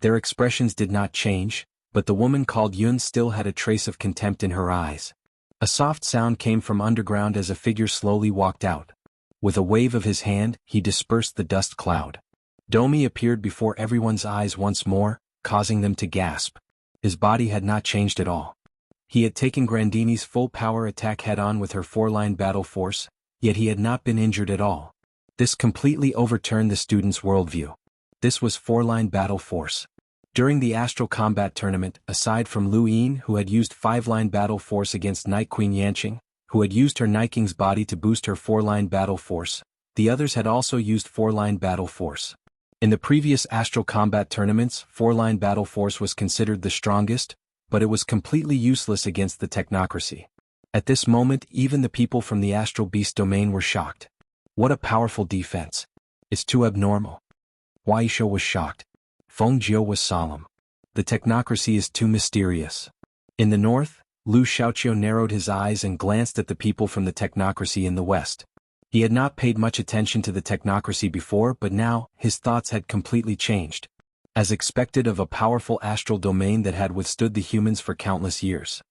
Their expressions did not change, but the woman called Yun still had a trace of contempt in her eyes. A soft sound came from underground as a figure slowly walked out. With a wave of his hand, he dispersed the dust cloud. Domi appeared before everyone's eyes once more, causing them to gasp. His body had not changed at all. He had taken Grandini's full power attack head-on with her 4-line battle force, yet he had not been injured at all. This completely overturned the students' worldview. This was 4-line battle force. During the Astral combat tournament, aside from Lu Yin, who had used 5-line battle force against Night Queen Yanqing, who had used her Night King's body to boost her 4-line battle force, the others had also used 4-line battle force. In the previous Astral combat tournaments, 4-line battle force was considered the strongest, but it was completely useless against the technocracy. At this moment, even the people from the Astral Beast domain were shocked. What a powerful defense. It's too abnormal. Huaisho was shocked. Feng Jiu was solemn. The technocracy is too mysterious. In the north, Lu Xiaoqiu narrowed his eyes and glanced at the people from the technocracy in the west. He had not paid much attention to the technocracy before, but now, his thoughts had completely changed. As expected of a powerful astral domain that had withstood the humans for countless years.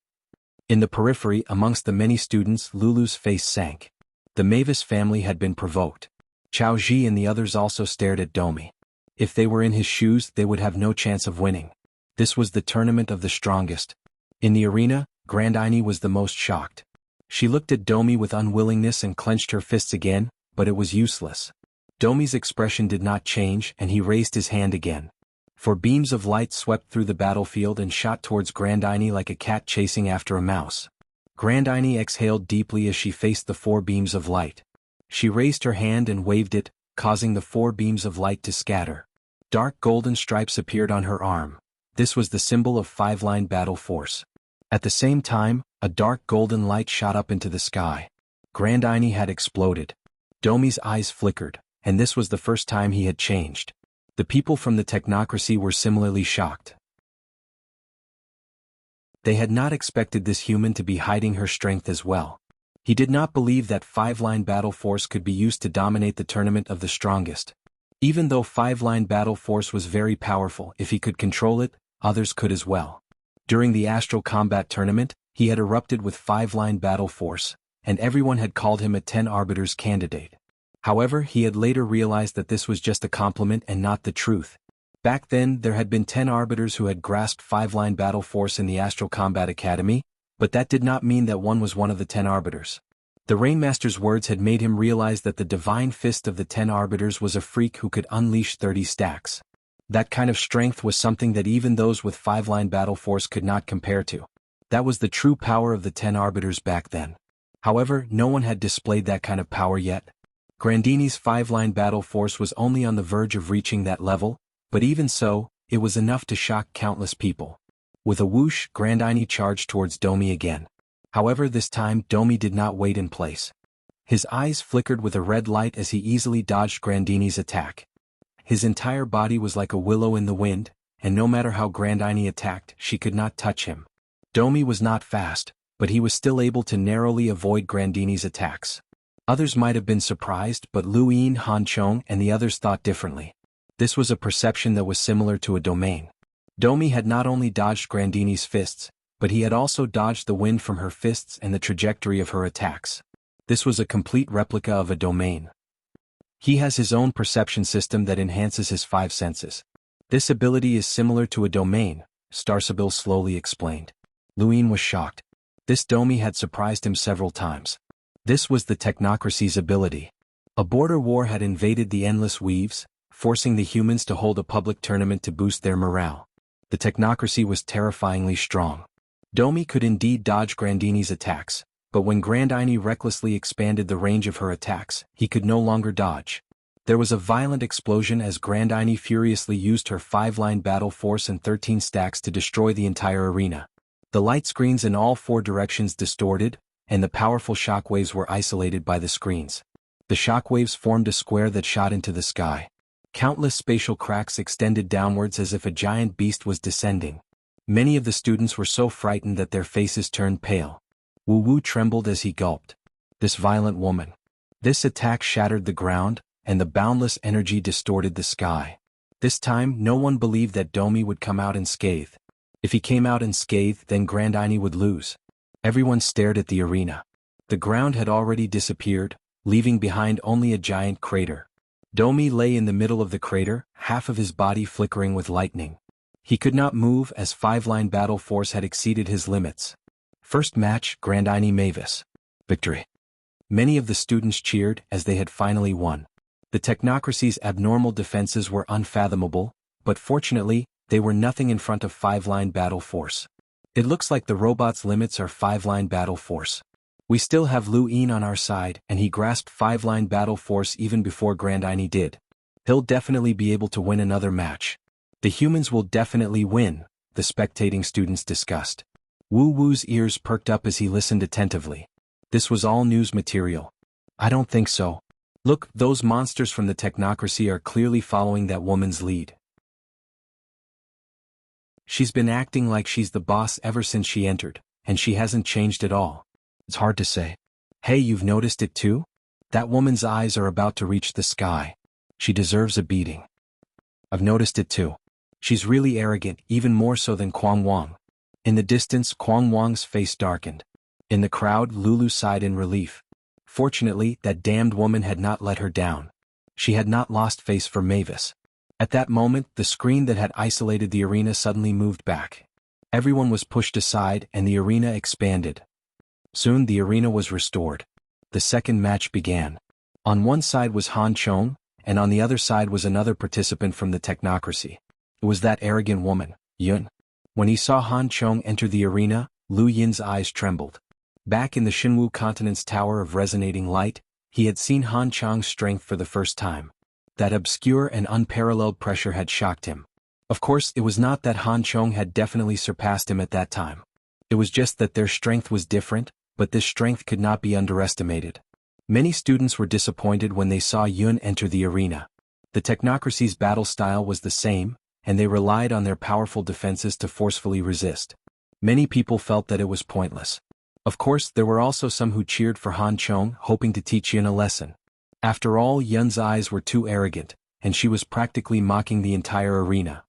In the periphery, amongst the many students, Lulu's face sank. The Mavis family had been provoked. Chao Ji and the others also stared at Domi. If they were in his shoes, they would have no chance of winning. This was the tournament of the strongest. In the arena, Grandine was the most shocked. She looked at Domi with unwillingness and clenched her fists again, but it was useless. Domi's expression did not change, and he raised his hand again. 4 beams of light swept through the battlefield and shot towards Grandine like a cat chasing after a mouse. Grandine exhaled deeply as she faced the 4 beams of light. She raised her hand and waved it, causing the 4 beams of light to scatter. Dark golden stripes appeared on her arm. This was the symbol of 5-line battle force. At the same time, a dark golden light shot up into the sky. Grandine had exploded. Domi's eyes flickered, and this was the first time he had changed. The people from the technocracy were similarly shocked. They had not expected this human to be hiding her strength as well. He did not believe that 5-line battle force could be used to dominate the tournament of the strongest. Even though 5-line battle force was very powerful, if he could control it, others could as well. During the Astral combat tournament, he had erupted with 5-line battle force, and everyone had called him a 10 arbiters candidate. However, he had later realized that this was just a compliment and not the truth. Back then, there had been 10 arbiters who had grasped 5-line battle force in the Astral Combat Academy, but that did not mean that one was one of the 10 arbiters. The Rainmaster's words had made him realize that the divine fist of the 10 arbiters was a freak who could unleash 30 stacks. That kind of strength was something that even those with 5-line battle force could not compare to. That was the true power of the 10 arbiters back then. However, no one had displayed that kind of power yet. Grandini's 5-line battle force was only on the verge of reaching that level, but even so, it was enough to shock countless people. With a whoosh, Grandine charged towards Domi again. However, this time Domi did not wait in place. His eyes flickered with a red light as he easily dodged Grandini's attack. His entire body was like a willow in the wind, and no matter how Grandine attacked, she could not touch him. Domi was not fast, but he was still able to narrowly avoid Grandini's attacks. Others might have been surprised, but Lu Yin, Han Chong, and the others thought differently. This was a perception that was similar to a domain. Domi had not only dodged Grandini's fists, but he had also dodged the wind from her fists and the trajectory of her attacks. This was a complete replica of a domain. He has his own perception system that enhances his 5 senses. This ability is similar to a domain, Starsabil slowly explained. Luin was shocked. This Domi had surprised him several times. This was the technocracy's ability. A border war had invaded the Endless Weaves, forcing the humans to hold a public tournament to boost their morale. The technocracy was terrifyingly strong. Domi could indeed dodge Grandini's attacks, But when Grand Aini recklessly expanded the range of her attacks, he could no longer dodge. There was a violent explosion as Grand Aini furiously used her 5-line battle force and 13 stacks to destroy the entire arena. The light screens in all 4 directions distorted, and the powerful shockwaves were isolated by the screens. The shockwaves formed a square that shot into the sky. Countless spatial cracks extended downwards as if a giant beast was descending. Many of the students were so frightened that their faces turned pale. Wu Wu trembled as he gulped. This violent woman. This attack shattered the ground, and the boundless energy distorted the sky. This time, no one believed that Domi would come out unscathed. If he came out unscathed, then Grand Aini would lose. Everyone stared at the arena. The ground had already disappeared, leaving behind only a giant crater. Domi lay in the middle of the crater, half of his body flickering with lightning. He could not move as 5-line battle force had exceeded his limits. First match, Grand Aini Mavis. Victory. Many of the students cheered as they had finally won. The technocracy's abnormal defenses were unfathomable, but fortunately, they were nothing in front of 5-line battle force. It looks like the robot's limits are 5-line battle force. We still have Lu Yin on our side, and he grasped 5-line battle force even before Grand Aini did. He'll definitely be able to win another match. The humans will definitely win, the spectating students discussed. Wu Wu's ears perked up as he listened attentively. This was all news material. I don't think so. Look, those monsters from the technocracy are clearly following that woman's lead. She's been acting like she's the boss ever since she entered, and she hasn't changed at all. It's hard to say. Hey, you've noticed it too? That woman's eyes are about to reach the sky. She deserves a beating. I've noticed it too. She's really arrogant, even more so than Kwang Wang. In the distance, Kwang Wang's face darkened. In the crowd, Lulu sighed in relief. Fortunately, that damned woman had not let her down. She had not lost face for Mavis. At that moment, the screen that had isolated the arena suddenly moved back. Everyone was pushed aside and the arena expanded. Soon the arena was restored. The second match began. On one side was Han Chong, and on the other side was another participant from the technocracy. It was that arrogant woman, Yun. When he saw Han Chong enter the arena, Lu Yin's eyes trembled. Back in the Shinwu Continent's Tower of Resonating Light, he had seen Han Chong's strength for the first time. That obscure and unparalleled pressure had shocked him. Of course, it was not that Han Chong had definitely surpassed him at that time. It was just that their strength was different, but this strength could not be underestimated. Many students were disappointed when they saw Yun enter the arena. The technocracy's battle style was the same, and they relied on their powerful defenses to forcefully resist. Many people felt that it was pointless. Of course, there were also some who cheered for Han Chong, hoping to teach Yun a lesson. After all, Yun's eyes were too arrogant, and she was practically mocking the entire arena.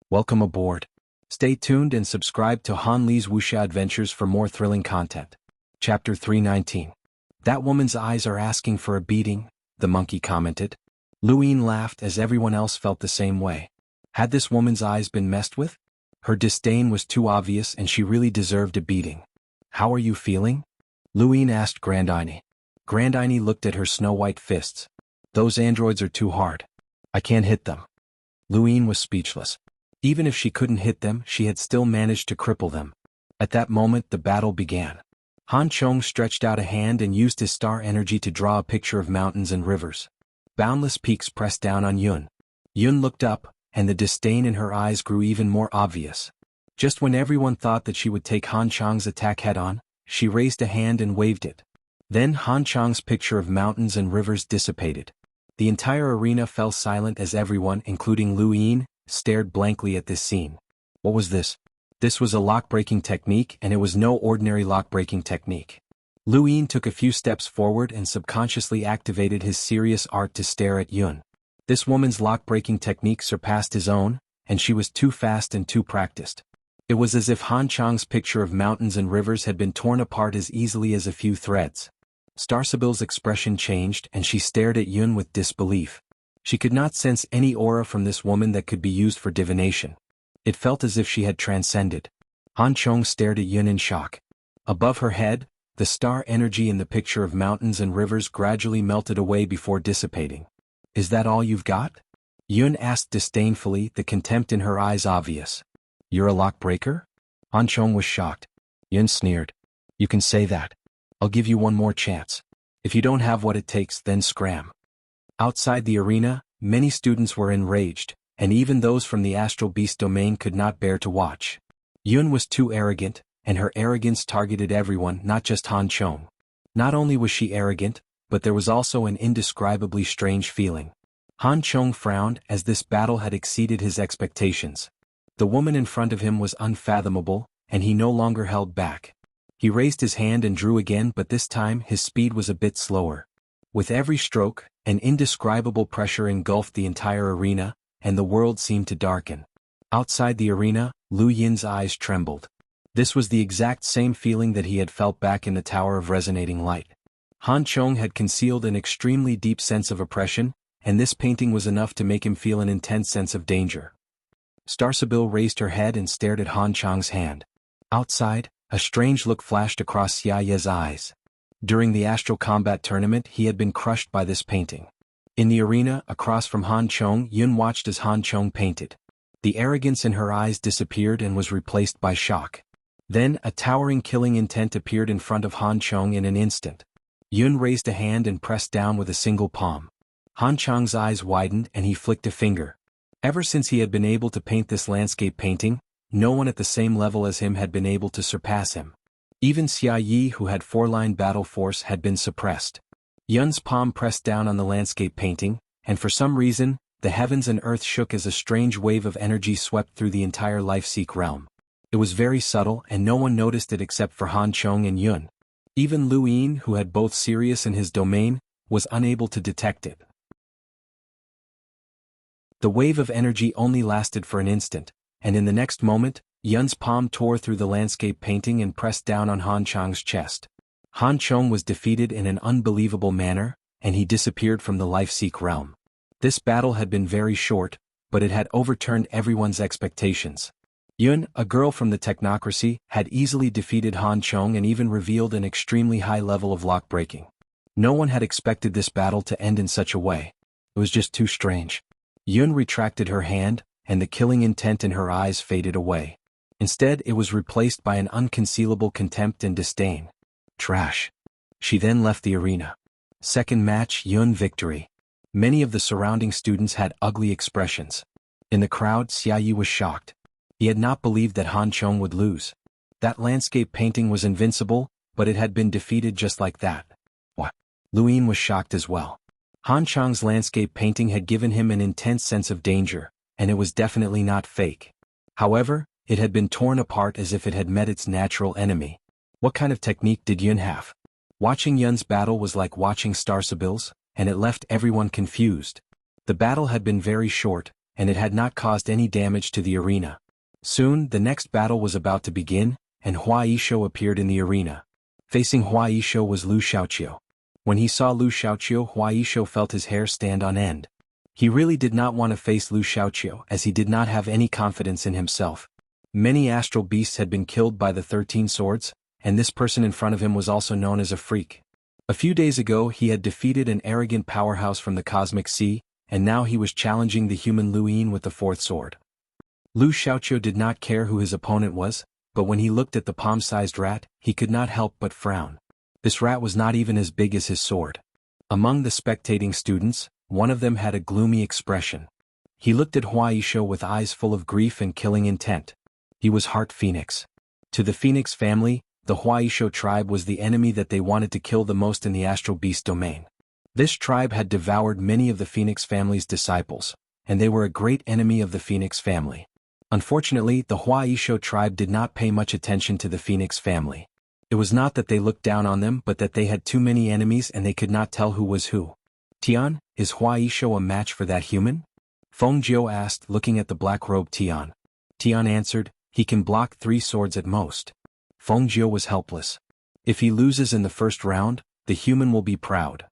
Welcome aboard. Stay tuned and subscribe to Han Li's Wuxia Adventures for more thrilling content. Chapter 319. That woman's eyes are asking for a beating, the monkey commented. Lu Yin laughed as everyone else felt the same way. Had this woman's eyes been messed with? Her disdain was too obvious and she really deserved a beating. How are you feeling? Lu Yin asked Grand Aini. Grand Aini looked at her snow-white fists. Those androids are too hard. I can't hit them. Lu Yin was speechless. Even if she couldn't hit them, she had still managed to cripple them. At that moment, the battle began. Han Chong stretched out a hand and used his star energy to draw a picture of mountains and rivers. Boundless peaks pressed down on Yun. Yun looked up, and the disdain in her eyes grew even more obvious. Just when everyone thought that she would take Han Chong's attack head-on, she raised a hand and waved it. Then Han Chong's picture of mountains and rivers dissipated. The entire arena fell silent as everyone, including Lu Yin, stared blankly at this scene. What was this? This was a lock-breaking technique, and it was no ordinary lock-breaking technique. Lu Yin took a few steps forward and subconsciously activated his serious art to stare at Yun. This woman's lock-breaking technique surpassed his own, and she was too fast and too practiced. It was as if Han Chong's picture of mountains and rivers had been torn apart as easily as a few threads. Starsibyl's expression changed and she stared at Yun with disbelief. She could not sense any aura from this woman that could be used for divination. It felt as if she had transcended. Han Chong stared at Yun in shock. Above her head, the star energy in the picture of mountains and rivers gradually melted away before dissipating. Is that all you've got? Yun asked disdainfully, the contempt in her eyes obvious. You're a lock breaker? Han Chong was shocked. Yun sneered. You can say that. I'll give you one more chance. If you don't have what it takes, then scram. Outside the arena, many students were enraged, and even those from the Astral Beast domain could not bear to watch. Yun was too arrogant, and her arrogance targeted everyone, not just Han Chong. Not only was she arrogant, but there was also an indescribably strange feeling. Han Chong frowned as this battle had exceeded his expectations. The woman in front of him was unfathomable, and he no longer held back. He raised his hand and drew again, but this time his speed was a bit slower. With every stroke, an indescribable pressure engulfed the entire arena, and the world seemed to darken. Outside the arena, Lu Yin's eyes trembled. This was the exact same feeling that he had felt back in the Tower of Resonating Light. Han Chong had concealed an extremely deep sense of oppression, and this painting was enough to make him feel an intense sense of danger. Starsabil raised her head and stared at Han Chong's hand. Outside, a strange look flashed across Xia Ye's eyes. During the Astral Combat Tournament, he had been crushed by this painting. In the arena, across from Han Chong, Yun watched as Han Chong painted. The arrogance in her eyes disappeared and was replaced by shock. Then, a towering killing intent appeared in front of Han Chong in an instant. Yun raised a hand and pressed down with a single palm. Han Chong's eyes widened and he flicked a finger. Ever since he had been able to paint this landscape painting, no one at the same level as him had been able to surpass him. Even Xia Yi, who had 4-line battle force, had been suppressed. Yun's palm pressed down on the landscape painting, and for some reason, the heavens and earth shook as a strange wave of energy swept through the entire Life-Seek realm. It was very subtle and no one noticed it except for Han Chong and Yun. Even Lu Yin, who had both Sirius in his domain, was unable to detect it. The wave of energy only lasted for an instant, and in the next moment, Yun's palm tore through the landscape painting and pressed down on Han Chong's chest. Han Chong was defeated in an unbelievable manner, and he disappeared from the Life-Seek realm. This battle had been very short, but it had overturned everyone's expectations. Yun, a girl from the technocracy, had easily defeated Han Chong and even revealed an extremely high level of lock-breaking. No one had expected this battle to end in such a way. It was just too strange. Yun retracted her hand, and the killing intent in her eyes faded away. Instead, it was replaced by an unconcealable contempt and disdain. Trash. She then left the arena. Second match, Yun victory. Many of the surrounding students had ugly expressions. In the crowd, Xia Yi was shocked. He had not believed that Han Chong would lose. That landscape painting was invincible, but it had been defeated just like that. What? Lu Yin was shocked as well. Han Chong's landscape painting had given him an intense sense of danger, and it was definitely not fake. However, it had been torn apart as if it had met its natural enemy. What kind of technique did Yun have? Watching Yun's battle was like watching Starsabil's, and it left everyone confused. The battle had been very short, and it had not caused any damage to the arena. Soon, the next battle was about to begin, and Hua Yishuo appeared in the arena. Facing Hua Yishuo was Lu Xiaoqiu. When he saw Lu Xiaoqiu, Hua Yishuo felt his hair stand on end. He really did not want to face Lu Xiaoqiu as he did not have any confidence in himself. Many astral beasts had been killed by the 13 swords, and this person in front of him was also known as a freak. A few days ago he had defeated an arrogant powerhouse from the cosmic sea, and now he was challenging the human Lu Yin with the 4th sword. Lu Xiaoqiu did not care who his opponent was, but when he looked at the palm-sized rat, he could not help but frown. This rat was not even as big as his sword. Among the spectating students, one of them had a gloomy expression. He looked at Hua Yishuo with eyes full of grief and killing intent. He was Heart Phoenix. To the Phoenix family, the Hua Yishuo tribe was the enemy that they wanted to kill the most in the Astral Beast domain. This tribe had devoured many of the Phoenix family's disciples, and they were a great enemy of the Phoenix family. Unfortunately, the Hua Yishuo tribe did not pay much attention to the Phoenix family. It was not that they looked down on them but that they had too many enemies and they could not tell who was who. Tian, is Hua Yishuo a match for that human? Feng Jiu asked, looking at the black-robed Tian. Tian answered, he can block 3 swords at most. Feng Jiu was helpless. If he loses in the first round, the human will be proud.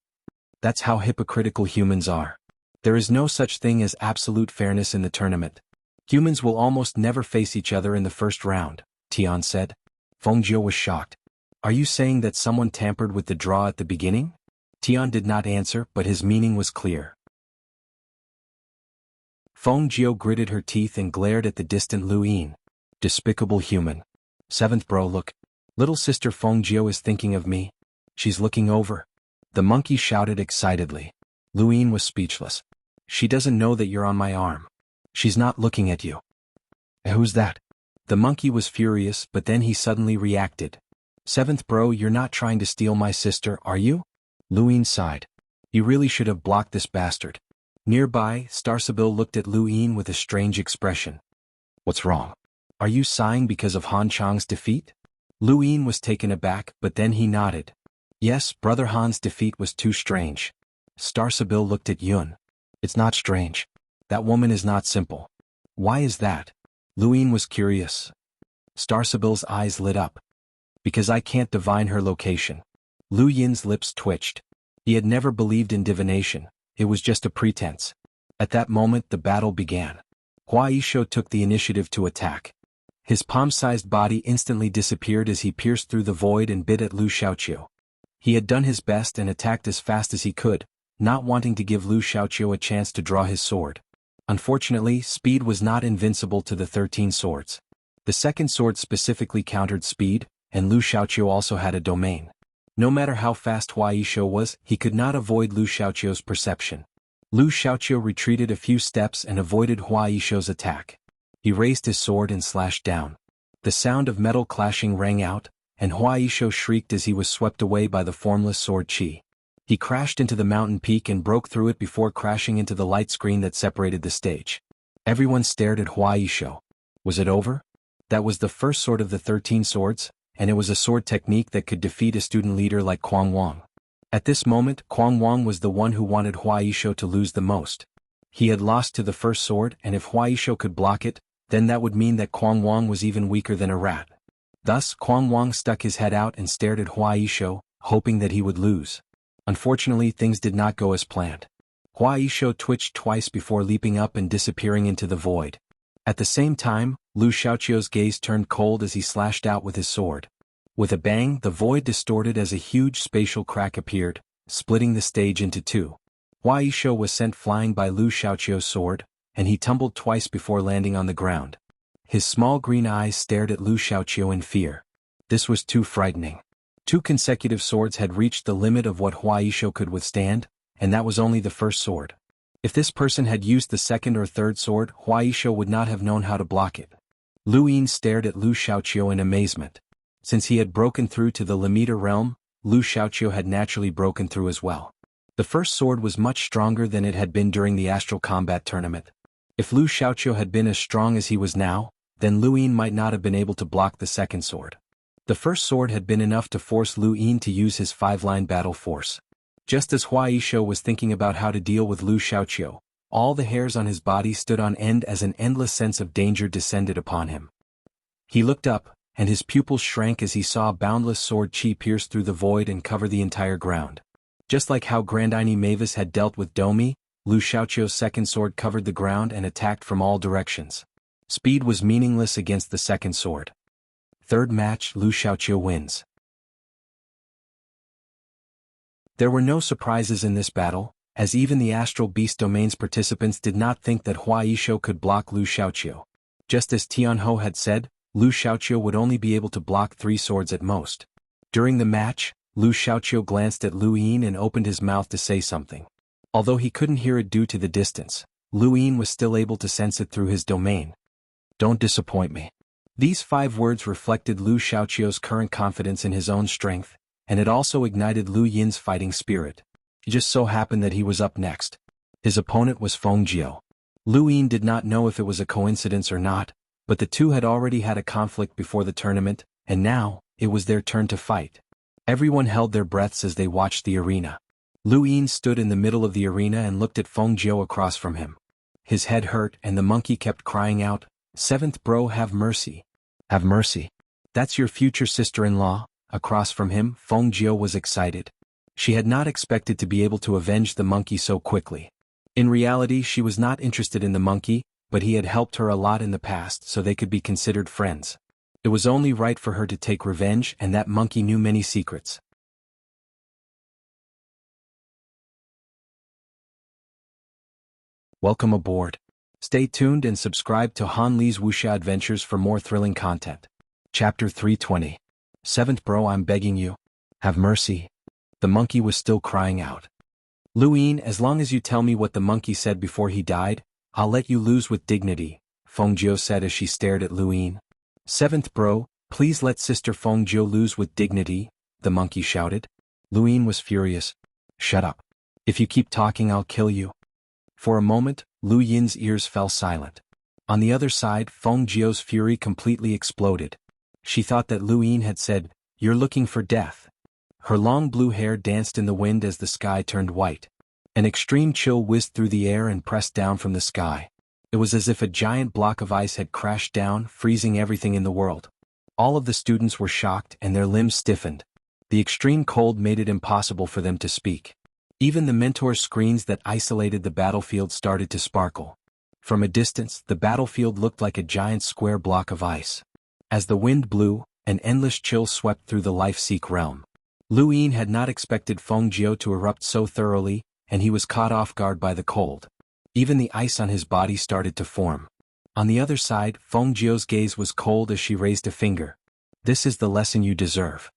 That's how hypocritical humans are. There is no such thing as absolute fairness in the tournament. Humans will almost never face each other in the first round, Tian said. Feng Jiu was shocked. Are you saying that someone tampered with the draw at the beginning? Tian did not answer, but his meaning was clear. Feng Jiu gritted her teeth and glared at the distant Lu Yin. Despicable human. Seventh bro, look. Little sister Feng is thinking of me. She's looking over. The monkey shouted excitedly. Luin was speechless. She doesn't know that you're on my arm. She's not looking at you. Who's that? The monkey was furious, but then he suddenly reacted. Seventh bro, you're not trying to steal my sister, are you? Luin sighed. You really should have blocked this bastard. Nearby, Starsabil looked at Luin with a strange expression. What's wrong? Are you sighing because of Han Chang's defeat? Luin was taken aback, but then he nodded. Yes, Brother Han's defeat was too strange. Starsabil looked at Yun. It's not strange. That woman is not simple. Why is that? Luin was curious. Starsabil's eyes lit up. Because I can't divine her location. Lu Yin's lips twitched. He had never believed in divination, it was just a pretense. At that moment the battle began. Hua Yisho took the initiative to attack. His palm-sized body instantly disappeared as he pierced through the void and bit at Lu Xiaoqiu. He had done his best and attacked as fast as he could, not wanting to give Lu Xiaoqiu a chance to draw his sword. Unfortunately, speed was not invincible to the 13 swords. The second sword specifically countered speed, and Lu Xiaoqiu also had a domain. No matter how fast Hua Yisho was, he could not avoid Lu Xiaoqiu's perception. Lu Xiaoqiu retreated a few steps and avoided Hua Yisho's attack. He raised his sword and slashed down. The sound of metal clashing rang out, and Hua Yisho shrieked as he was swept away by the formless sword chi. He crashed into the mountain peak and broke through it before crashing into the light screen that separated the stage. Everyone stared at Hua Yisho. Was it over? That was the first sword of the 13 swords, and it was a sword technique that could defeat a student leader like Quang Wang. At this moment, Quang Wang was the one who wanted Hua Yisho to lose the most. He had lost to the first sword, and if Hua Yisho could block it, then that would mean that Quang Wang was even weaker than a rat. Thus, Quang Wang stuck his head out and stared at Hua Yisho, hoping that he would lose. Unfortunately, things did not go as planned. Hua Yisho twitched twice before leaping up and disappearing into the void. At the same time, Lu Xiaoqiu's gaze turned cold as he slashed out with his sword. With a bang, the void distorted as a huge spatial crack appeared, splitting the stage into two. Hua Yisho was sent flying by Lu Xiaoqiu's sword, and he tumbled twice before landing on the ground. His small green eyes stared at Lu Xiaoqiu in fear. This was too frightening. 2 consecutive swords had reached the limit of what Hua Yisho could withstand, and that was only the first sword. If this person had used the second or third sword, Hua Yisho would not have known how to block it. Lu Yin stared at Lu Xiaoqiu in amazement. Since he had broken through to the Lamita realm, Lu Xiaoqiu had naturally broken through as well. The first sword was much stronger than it had been during the Astral combat tournament. If Lu Xiaoqiu had been as strong as he was now, then Lu Yin might not have been able to block the second sword. The first sword had been enough to force Lu Yin to use his 5-line battle force. Just as Hua Yisho was thinking about how to deal with Lu Xiaoqiu, all the hairs on his body stood on end as an endless sense of danger descended upon him. He looked up, and his pupils shrank as he saw boundless sword chi pierce through the void and cover the entire ground. Just like how Grandini Mavis had dealt with Domi, Lu Xiaoqiu's second sword covered the ground and attacked from all directions. Speed was meaningless against the second sword. Third match, Lu Xiaoqiu wins. There were no surprises in this battle, as even the Astral Beast Domain's participants did not think that Hua Yisho could block Lu Xiaoqiu. Just as Tianho had said, Lu Xiaoqiu would only be able to block 3 swords at most. During the match, Lu Xiaoqiu glanced at Lu Yin and opened his mouth to say something. Although he couldn't hear it due to the distance, Lu Yin was still able to sense it through his domain. Don't disappoint me. These 5 words reflected Lu Xiaoqiu's current confidence in his own strength, and it also ignited Lu Yin's fighting spirit. It just so happened that he was up next. His opponent was Feng Jiu. Lu Yin did not know if it was a coincidence or not, but the two had already had a conflict before the tournament, and now, it was their turn to fight. Everyone held their breaths as they watched the arena. Lu Yin stood in the middle of the arena and looked at Feng Jiu across from him. His head hurt and the monkey kept crying out, "Seventh bro, have mercy. Have mercy. That's your future sister-in-law." Across from him, Feng Jiu was excited. She had not expected to be able to avenge the monkey so quickly. In reality, she was not interested in the monkey, but he had helped her a lot in the past so they could be considered friends. It was only right for her to take revenge, and that monkey knew many secrets. Welcome aboard. Stay tuned and subscribe to Han Lee's Wuxia Adventures for more thrilling content. Chapter 320. Seventh bro, I'm begging you. Have mercy. The monkey was still crying out. Luyin, as long as you tell me what the monkey said before he died, I'll let you lose with dignity, Fengjiu said as she stared at Luyin. Seventh bro, please let Sister Fengjiu lose with dignity, the monkey shouted. Luyin was furious. Shut up. If you keep talking, I'll kill you. For a moment, Lu Yin's ears fell silent. On the other side, Fengjiu's fury completely exploded. She thought that Lu Yin had said, "You're looking for death." Her long blue hair danced in the wind as the sky turned white. An extreme chill whizzed through the air and pressed down from the sky. It was as if a giant block of ice had crashed down, freezing everything in the world. All of the students were shocked and their limbs stiffened. The extreme cold made it impossible for them to speak. Even the mentor screens that isolated the battlefield started to sparkle. From a distance, the battlefield looked like a giant square block of ice. As the wind blew, an endless chill swept through the life-seek realm. Lu Yin had not expected Fengjiu to erupt so thoroughly, and he was caught off guard by the cold. Even the ice on his body started to form. On the other side, Fengjiu's gaze was cold as she raised a finger. This is the lesson you deserve.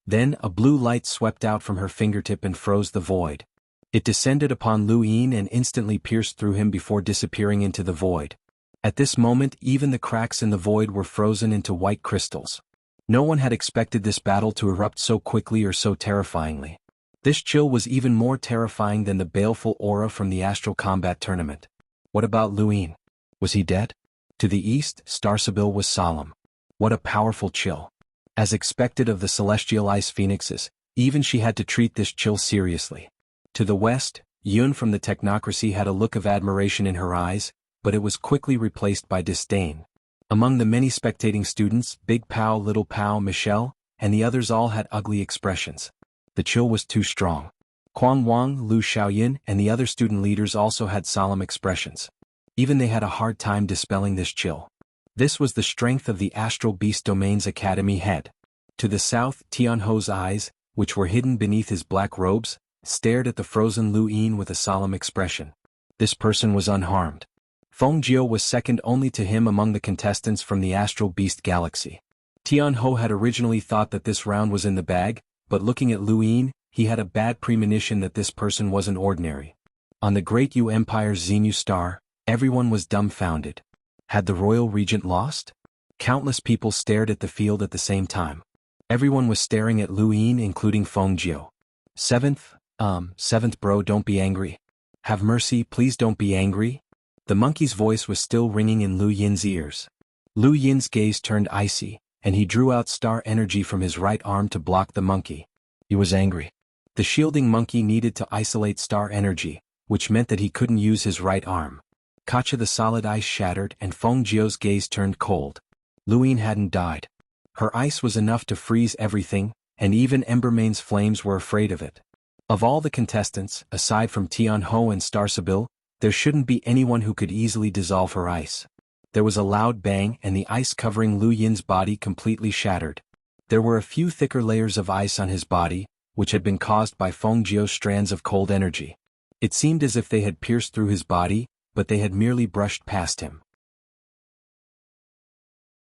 Then a blue light swept out from her fingertip and froze the void. It descended upon Lu Yin and instantly pierced through him before disappearing into the void. At this moment, even the cracks in the void were frozen into white crystals. No one had expected this battle to erupt so quickly or so terrifyingly. This chill was even more terrifying than the baleful aura from the Astral combat tournament. What about Lu Yin? Was he dead? To the east, Star Sibyl was solemn. What a powerful chill. As expected of the celestial ice phoenixes, even she had to treat this chill seriously. To the west, Yun from the technocracy had a look of admiration in her eyes, but it was quickly replaced by disdain. Among the many spectating students, Big Pao, Little Pao, Michelle, and the others all had ugly expressions. The chill was too strong. Quang Wang, Lu Xiaoyin, and the other student leaders also had solemn expressions. Even they had a hard time dispelling this chill. This was the strength of the Astral Beast Domain's Academy head. To the south, Tianho's eyes, which were hidden beneath his black robes, stared at the frozen Lu Yin with a solemn expression. This person was unharmed. Fengjiu was second only to him among the contestants from the Astral Beast Galaxy. Tianho had originally thought that this round was in the bag, but looking at Lu Yin, he had a bad premonition that this person wasn't ordinary. On the Great Yu Empire's Xenu star, everyone was dumbfounded. Had the royal regent lost? Countless people stared at the field at the same time. Everyone was staring at Lu Yin, including Fengjiu. Seventh bro, don't be angry. Have mercy, please don't be angry. The monkey's voice was still ringing in Lu Yin's ears. Lu Yin's gaze turned icy, and he drew out star energy from his right arm to block the monkey. He was angry. The shielding monkey needed to isolate star energy, which meant that he couldn't use his right arm. Kacha the solid ice shattered and Fengjiu's gaze turned cold. Lu Yin hadn't died. Her ice was enough to freeze everything, and even Embermane's flames were afraid of it. Of all the contestants, aside from Tianho and Star Sibyl, there shouldn't be anyone who could easily dissolve her ice. There was a loud bang and the ice covering Lu Yin's body completely shattered. There were a few thicker layers of ice on his body, which had been caused by Fengjiu's strands of cold energy. It seemed as if they had pierced through his body, but they had merely brushed past him.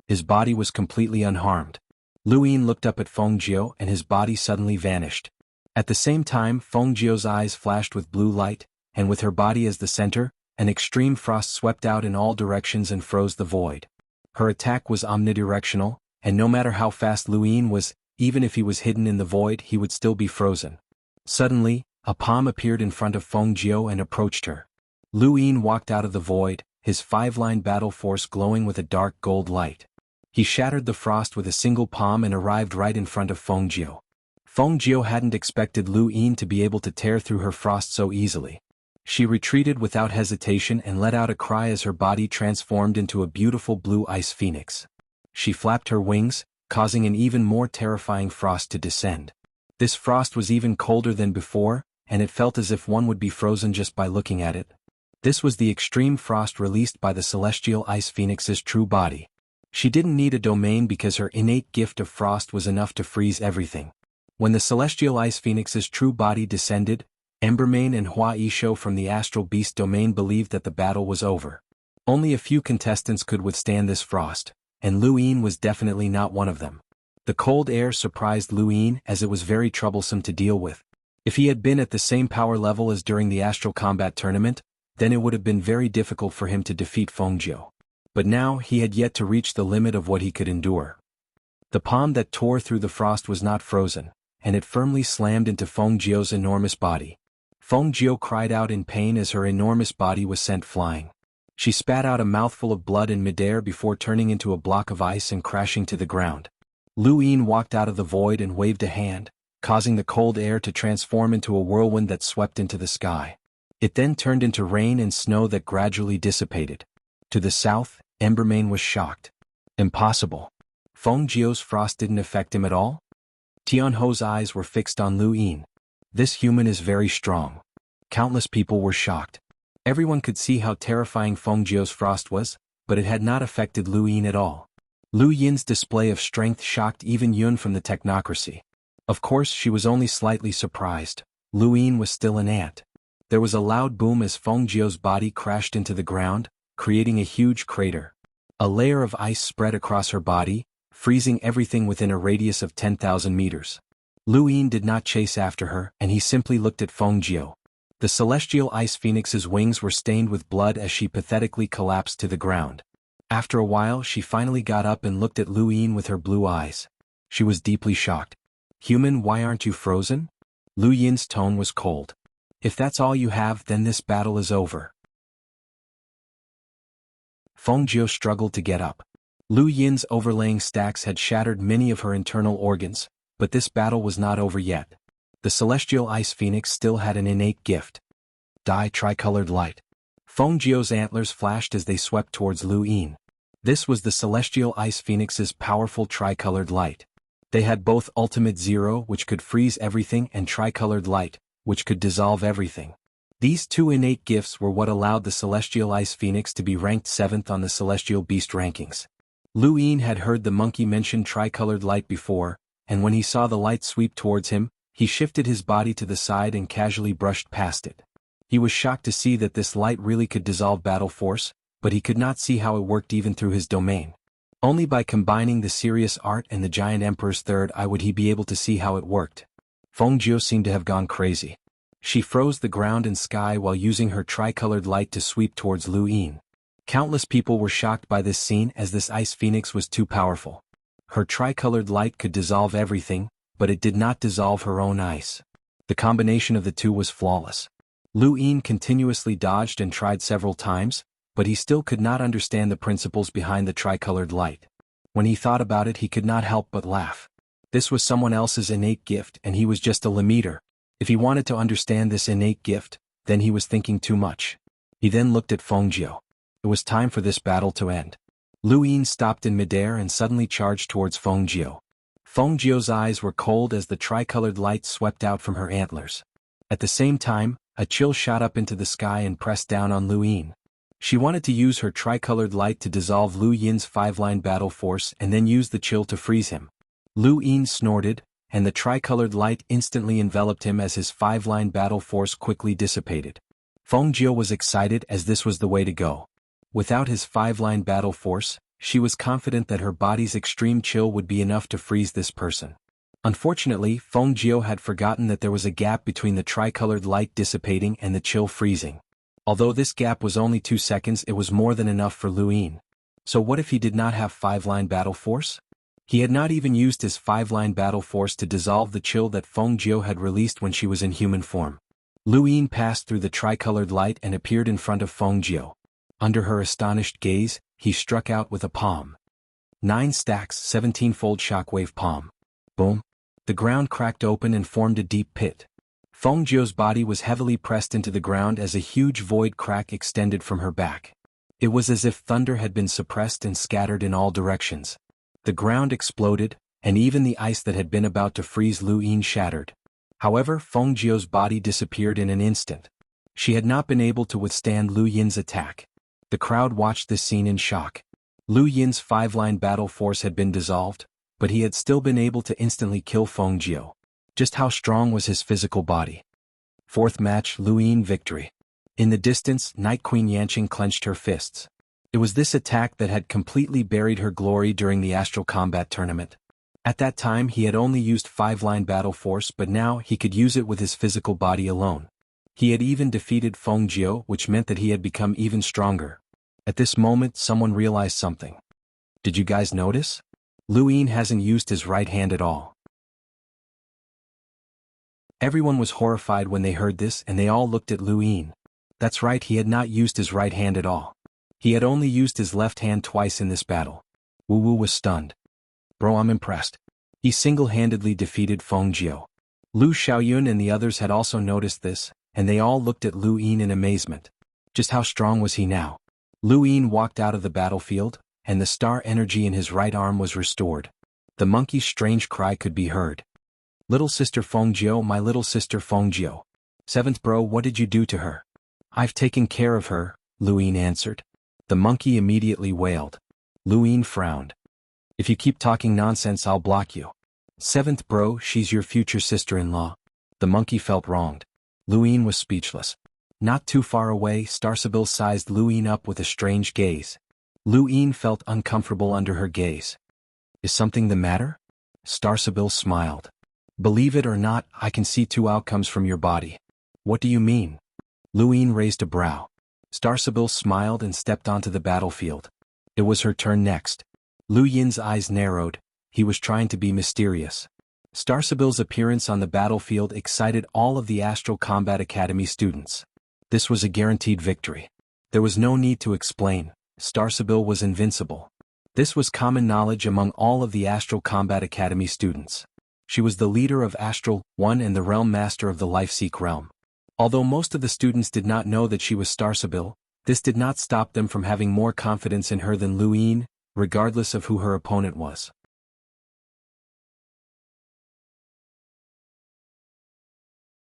His body was completely unharmed. Lu Yin looked up at Fengjiu and his body suddenly vanished. At the same time, Fengjiu's eyes flashed with blue light, and with her body as the center, an extreme frost swept out in all directions and froze the void. Her attack was omnidirectional, and no matter how fast Lu Yin was, even if he was hidden in the void, he would still be frozen. Suddenly, a palm appeared in front of Fengjiu and approached her. Lu Yin walked out of the void, his five-line battle force glowing with a dark gold light. He shattered the frost with a single palm and arrived right in front of Fengjiu. Fengjiu hadn't expected Lu Yin to be able to tear through her frost so easily. She retreated without hesitation and let out a cry as her body transformed into a beautiful blue ice phoenix. She flapped her wings, causing an even more terrifying frost to descend. This frost was even colder than before, and it felt as if one would be frozen just by looking at it. This was the extreme frost released by the celestial ice phoenix's true body. She didn't need a domain because her innate gift of frost was enough to freeze everything. When the celestial ice phoenix's true body descended, Embermane and Hua Yisho from the Astral Beast domain believed that the battle was over. Only a few contestants could withstand this frost, and Lu Yin was definitely not one of them. The cold air surprised Lu Yin as it was very troublesome to deal with. If he had been at the same power level as during the Astral Combat Tournament, then it would have been very difficult for him to defeat Fengjiu. But now he had yet to reach the limit of what he could endure. The palm that tore through the frost was not frozen, and it firmly slammed into Fengjiu's enormous body. Fengjiu cried out in pain as her enormous body was sent flying. She spat out a mouthful of blood in midair before turning into a block of ice and crashing to the ground. Lu Yin walked out of the void and waved a hand, causing the cold air to transform into a whirlwind that swept into the sky. It then turned into rain and snow that gradually dissipated. To the south, Embermane was shocked. Impossible. Fengjiu's frost didn't affect him at all? Tianho's eyes were fixed on Lu Yin. This human is very strong. Countless people were shocked. Everyone could see how terrifying Fengjiu's frost was, but it had not affected Lu Yin at all. Lu Yin's display of strength shocked even Yun from the technocracy. Of course she was only slightly surprised. Lu Yin was still an ant. There was a loud boom as Fengjiu's body crashed into the ground, creating a huge crater. A layer of ice spread across her body, freezing everything within a radius of 10,000 meters. Lu Yin did not chase after her, and he simply looked at Fengjiu. The celestial ice phoenix's wings were stained with blood as she pathetically collapsed to the ground. After a while she finally got up and looked at Lu Yin with her blue eyes. She was deeply shocked. "Human, why aren't you frozen?" Lu Yin's tone was cold. "If that's all you have, then this battle is over." Fengjiu struggled to get up. Lu Yin's overlaying stacks had shattered many of her internal organs, but this battle was not over yet. The celestial ice phoenix still had an innate gift. Die tricolored light. Fengjiu's antlers flashed as they swept towards Lu Yin. This was the celestial ice phoenix's powerful tricolored light. They had both Ultimate Zero, which could freeze everything, and tricolored light, which could dissolve everything. These two innate gifts were what allowed the celestial ice phoenix to be ranked 7th on the celestial beast rankings. Lu Yin had heard the monkey mention tricolored light before, and when he saw the light sweep towards him, he shifted his body to the side and casually brushed past it. He was shocked to see that this light really could dissolve battle force, but he could not see how it worked even through his domain. Only by combining the serious art and the giant emperor's third eye would he be able to see how it worked. Fengjiu seemed to have gone crazy. She froze the ground and sky while using her tricolored light to sweep towards Lu Yin. Countless people were shocked by this scene as this ice phoenix was too powerful. Her tricolored light could dissolve everything, but it did not dissolve her own ice. The combination of the two was flawless. Lu Yin continuously dodged and tried several times, but he still could not understand the principles behind the tricolored light. When he thought about it, he could not help but laugh. This was someone else's innate gift and he was just a limiter. If he wanted to understand this innate gift, then he was thinking too much. He then looked at Fengjiu. It was time for this battle to end. Lu Yin stopped in midair and suddenly charged towards Fengjiu. Fengjiu's eyes were cold as the tricolored light swept out from her antlers. At the same time, a chill shot up into the sky and pressed down on Lu Yin. She wanted to use her tricolored light to dissolve Lu Yin's 5-line battle force and then use the chill to freeze him. Lu Yin snorted, and the tricolored light instantly enveloped him as his 5-line battle force quickly dissipated. Fengjiu was excited as this was the way to go. Without his 5-line battle force, she was confident that her body's extreme chill would be enough to freeze this person. Unfortunately, Fengjiu had forgotten that there was a gap between the tricolored light dissipating and the chill freezing. Although this gap was only 2 seconds, it was more than enough for Lu Yin. So what if he did not have 5-line battle force? He had not even used his 5-line battle force to dissolve the chill that Fengjiu had released when she was in human form. Lu Yin passed through the tricolored light and appeared in front of Fengjiu. Under her astonished gaze, he struck out with a palm. 9 stacks, 17-fold shockwave palm. Boom. The ground cracked open and formed a deep pit. Fengjiu's body was heavily pressed into the ground as a huge void crack extended from her back. It was as if thunder had been suppressed and scattered in all directions. The ground exploded, and even the ice that had been about to freeze Lu Yin shattered. However, Fengjiu's body disappeared in an instant. She had not been able to withstand Lu Yin's attack. The crowd watched this scene in shock. Lu Yin's 5-line battle force had been dissolved, but he had still been able to instantly kill Fengjiu. Just how strong was his physical body? 4th match, Lu Yin victory. In the distance, Night Queen Yanqing clenched her fists. It was this attack that had completely buried her glory during the Astral Combat Tournament. At that time he had only used 5-line battle force, but now he could use it with his physical body alone. He had even defeated Feng Jiu, which meant that he had become even stronger. At this moment someone realized something. Did you guys notice? Lu Yin hasn't used his right hand at all. Everyone was horrified when they heard this, and they all looked at Lu Yin. That's right, he had not used his right hand at all. He had only used his left hand twice in this battle. Wu Wu was stunned. Bro, I'm impressed. He single-handedly defeated Feng Jiu. Lu Xiaoyun and the others had also noticed this, and they all looked at Lu Yin in amazement. Just how strong was he now? Lu Yin walked out of the battlefield, and the star energy in his right arm was restored. The monkey's strange cry could be heard. Little sister Feng Jiu, my little sister Feng Jiu. Seventh bro, what did you do to her? I've taken care of her, Lu Yin answered. The monkey immediately wailed. Lu Yin frowned. If you keep talking nonsense, I'll block you. Seventh bro, she's your future sister-in-law. The monkey felt wronged. Lu Yin was speechless. Not too far away, Starsabil sized Lu Yin up with a strange gaze. Lu Yin felt uncomfortable under her gaze. Is something the matter? Starsabil smiled. Believe it or not, I can see 2 outcomes from your body. What do you mean? Lu Yin raised a brow. Starsabil smiled and stepped onto the battlefield. It was her turn next. Lu Yin's eyes narrowed. He was trying to be mysterious. Starsabil's appearance on the battlefield excited all of the Astral Combat Academy students. This was a guaranteed victory. There was no need to explain. Starsabil was invincible. This was common knowledge among all of the Astral Combat Academy students. She was the leader of Astral 1 and the Realm Master of the Lifeseek realm. Although most of the students did not know that she was Starsabil, this did not stop them from having more confidence in her than Lu Yin, regardless of who her opponent was.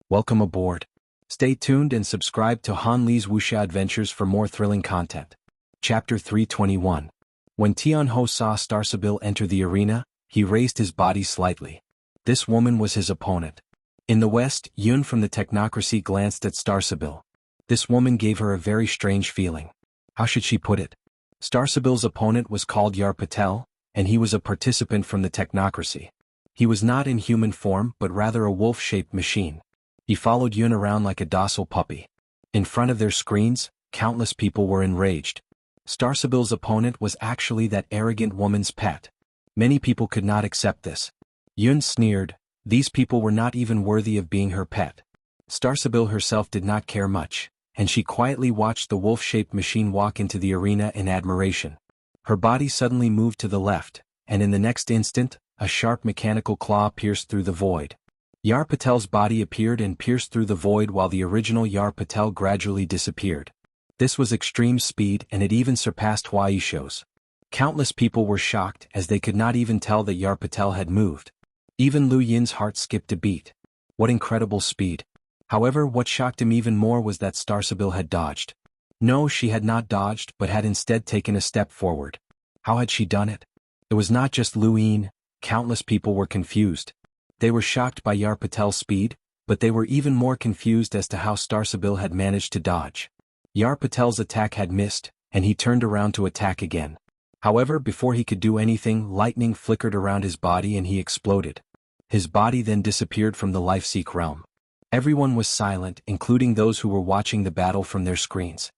Welcome aboard. Stay tuned and subscribe to Han Li's Wuxia Adventures for more thrilling content. Chapter 321. When Tianho saw Starsabil enter the arena, he raised his body slightly. This woman was his opponent. In the west, Yun from the technocracy glanced at Starsabil. This woman gave her a very strange feeling. How should she put it? Starsabil's opponent was called Yar Patel, and he was a participant from the technocracy. He was not in human form but rather a wolf-shaped machine. He followed Yun around like a docile puppy. In front of their screens, countless people were enraged. Starsabil's opponent was actually that arrogant woman's pet. Many people could not accept this. Yun sneered. These people were not even worthy of being her pet. Starsabil herself did not care much, and she quietly watched the wolf-shaped machine walk into the arena in admiration. Her body suddenly moved to the left, and in the next instant, a sharp mechanical claw pierced through the void. Yar Patel's body appeared and pierced through the void while the original Yar Patel gradually disappeared. This was extreme speed, and it even surpassed Huaisho's. Countless people were shocked as they could not even tell that Yar Patel had moved. Even Lu Yin's heart skipped a beat. What incredible speed. However, what shocked him even more was that Starsabil had dodged. No, she had not dodged but had instead taken a step forward. How had she done it? It was not just Lu Yin. Countless people were confused. They were shocked by Yar Patel's speed, but they were even more confused as to how Starsabil had managed to dodge. Yar Patel's attack had missed, and he turned around to attack again. However, before he could do anything, lightning flickered around his body and he exploded. His body then disappeared from the Lifeseek realm. Everyone was silent, including those who were watching the battle from their screens.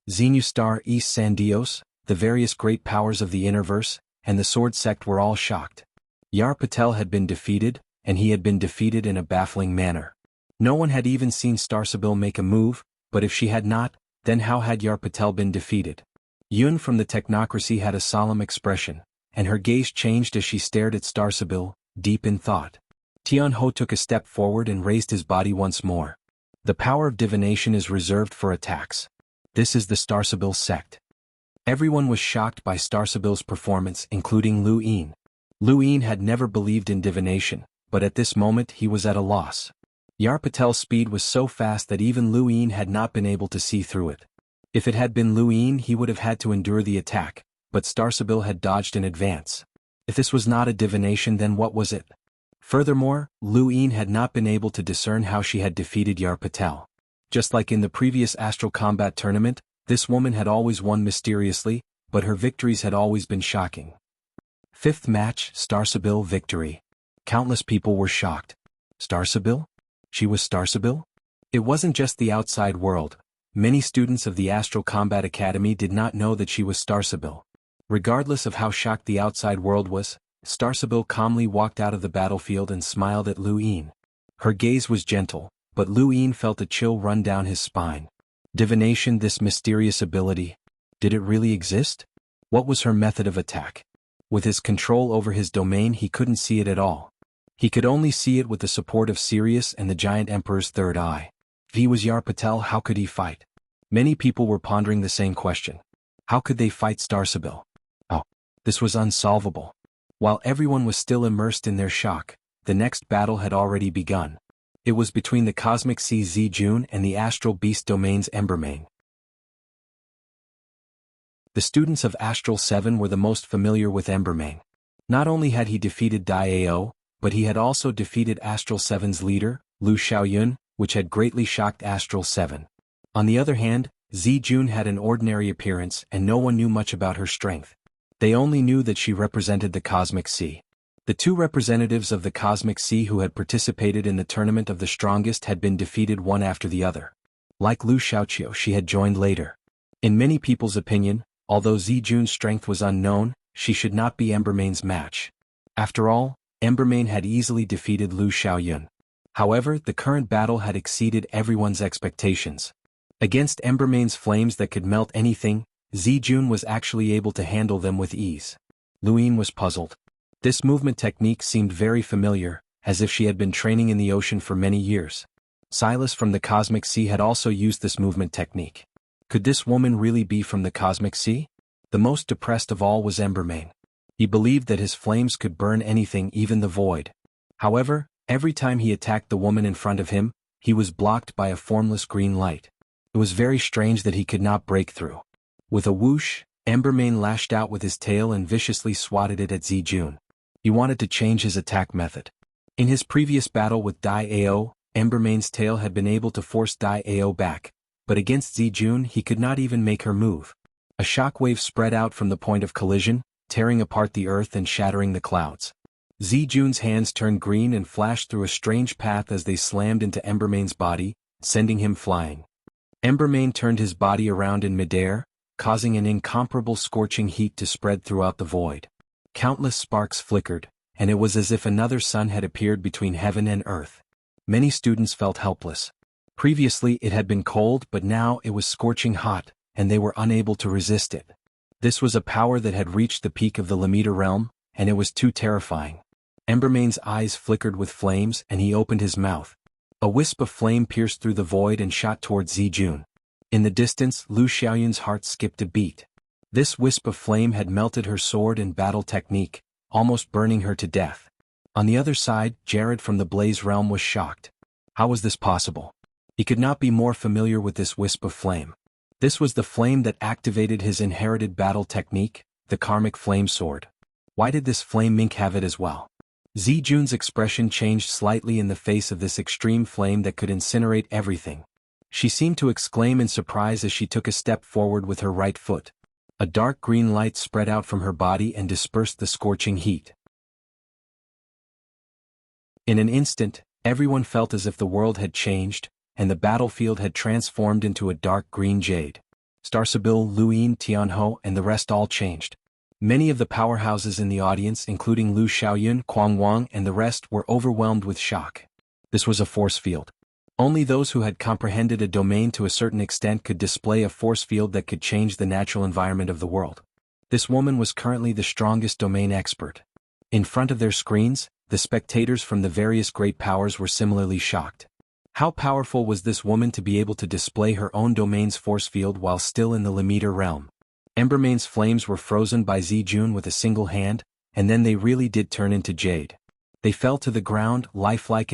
Xenu Star East San Dios, the various great powers of the Innerverse, and the Sword Sect were all shocked. Yar Patel had been defeated, and he had been defeated in a baffling manner. No one had even seen Starsabil make a move, but if she had not, then how had Yar Patel been defeated? Yun from the technocracy had a solemn expression, and her gaze changed as she stared at Starsabil, deep in thought. Tianho took a step forward and raised his body once more. The power of divination is reserved for attacks. This is the Starsabil sect. Everyone was shocked by Starsabil's performance, including Lu Yin. Lu Yin had never believed in divination, but at this moment he was at a loss. Yar Patel's speed was so fast that even Lu Yin had not been able to see through it. If it had been Lu Yin, he would have had to endure the attack, but Starsabil had dodged in advance. If this was not a divination, then what was it? Furthermore, Lu Yin had not been able to discern how she had defeated Yar Patel. Just like in the previous Astral Combat Tournament, this woman had always won mysteriously, but her victories had always been shocking. Fifth match, Starsabil victory. Countless people were shocked. Starsabil? She was Starsabil? It wasn't just the outside world. Many students of the Astral Combat Academy did not know that she was Starsabil. Regardless of how shocked the outside world was, Starsabil calmly walked out of the battlefield and smiled at Lu Yin. Her gaze was gentle, but Lu Yin felt a chill run down his spine. Divination, this mysterious ability. Did it really exist? What was her method of attack? With his control over his domain, he couldn't see it at all. He could only see it with the support of Sirius and the giant emperor's third eye. If he was Yar Patel, how could he fight? Many people were pondering the same question. How could they fight Starsabil? Oh, this was unsolvable. While everyone was still immersed in their shock, the next battle had already begun. It was between the Cosmic Sea Zijun and the Astral Beast Domain's Embermane. The students of Astral 7 were the most familiar with Embermane. Not only had he defeated Dai-Ao, but he had also defeated Astral 7's leader, Lu Xiaoyun, which had greatly shocked Astral 7. On the other hand, Zijun had an ordinary appearance and no one knew much about her strength. They only knew that she represented the Cosmic Sea. The two representatives of the Cosmic Sea who had participated in the Tournament of the Strongest had been defeated one after the other. Like Lu Xiaoqiu, she had joined later. In many people's opinion, although Zijun's strength was unknown, she should not be Embermane's match. After all, Embermane had easily defeated Lu Xiaoyun. However, the current battle had exceeded everyone's expectations. Against Embermane's flames that could melt anything, Zijun was actually able to handle them with ease. Lu Yin was puzzled. This movement technique seemed very familiar, as if she had been training in the ocean for many years. Silas from the Cosmic Sea had also used this movement technique. Could this woman really be from the Cosmic Sea? The most depressed of all was Embermane. He believed that his flames could burn anything, even the void. However, every time he attacked the woman in front of him, he was blocked by a formless green light. It was very strange that he could not break through. With a whoosh, Embermane lashed out with his tail and viciously swatted it at Zijun. He wanted to change his attack method. In his previous battle with Dai-Ao, Embermane's tail had been able to force Dai-Ao back, but against Zijun he could not even make her move. A shockwave spread out from the point of collision, tearing apart the earth and shattering the clouds. Zijun's hands turned green and flashed through a strange path as they slammed into Embermane's body, sending him flying. Embermane turned his body around in midair, causing an incomparable scorching heat to spread throughout the void. Countless sparks flickered, and it was as if another sun had appeared between heaven and earth. Many students felt helpless. Previously it had been cold, but now it was scorching hot, and they were unable to resist it. This was a power that had reached the peak of the Lamita realm, and it was too terrifying. Embermane's eyes flickered with flames and he opened his mouth. A wisp of flame pierced through the void and shot towards Zijun. In the distance, Lu Xiaoyun's heart skipped a beat. This wisp of flame had melted her sword and battle technique, almost burning her to death. On the other side, Jared from the Blaze realm was shocked. How was this possible? He could not be more familiar with this wisp of flame. This was the flame that activated his inherited battle technique, the Karmic Flame Sword. Why did this flame mink have it as well? Zijun's expression changed slightly in the face of this extreme flame that could incinerate everything. She seemed to exclaim in surprise as she took a step forward with her right foot. A dark green light spread out from her body and dispersed the scorching heat. In an instant, everyone felt as if the world had changed, and the battlefield had transformed into a dark green jade. Starsabil, Lu Yin, Tianho, and the rest all changed. Many of the powerhouses in the audience, including Lu Xiaoyun, Quang Wang, and the rest, were overwhelmed with shock. This was a force field. Only those who had comprehended a domain to a certain extent could display a force field that could change the natural environment of the world. This woman was currently the strongest domain expert. In front of their screens, the spectators from the various great powers were similarly shocked. How powerful was this woman to be able to display her own domain's force field while still in the Lamita realm? Embermane's flames were frozen by Zijun with a single hand, and then they really did turn into jade. They fell to the ground, lifelike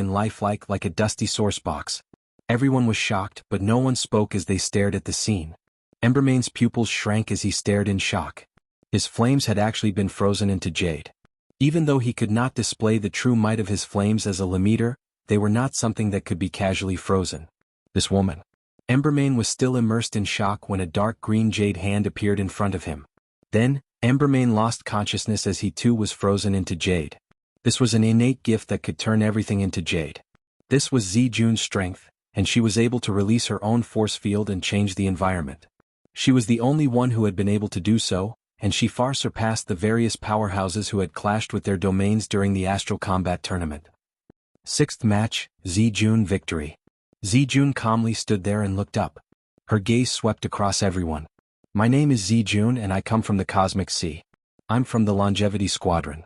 like a dusty source box. Everyone was shocked, but no one spoke as they stared at the scene. Embermane's pupils shrank as he stared in shock. His flames had actually been frozen into jade. Even though he could not display the true might of his flames as a Lamiter, they were not something that could be casually frozen. This woman. Embermane was still immersed in shock when a dark green jade hand appeared in front of him. Then, Embermane lost consciousness as he too was frozen into jade. This was an innate gift that could turn everything into jade. This was Zijun's strength, and she was able to release her own force field and change the environment. She was the only one who had been able to do so, and she far surpassed the various powerhouses who had clashed with their domains during the Astral Combat Tournament. Sixth match, Zijun victory. Zijun calmly stood there and looked up. Her gaze swept across everyone. My name is Zijun and I come from the Cosmic Sea. I'm from the Longevity Squadron.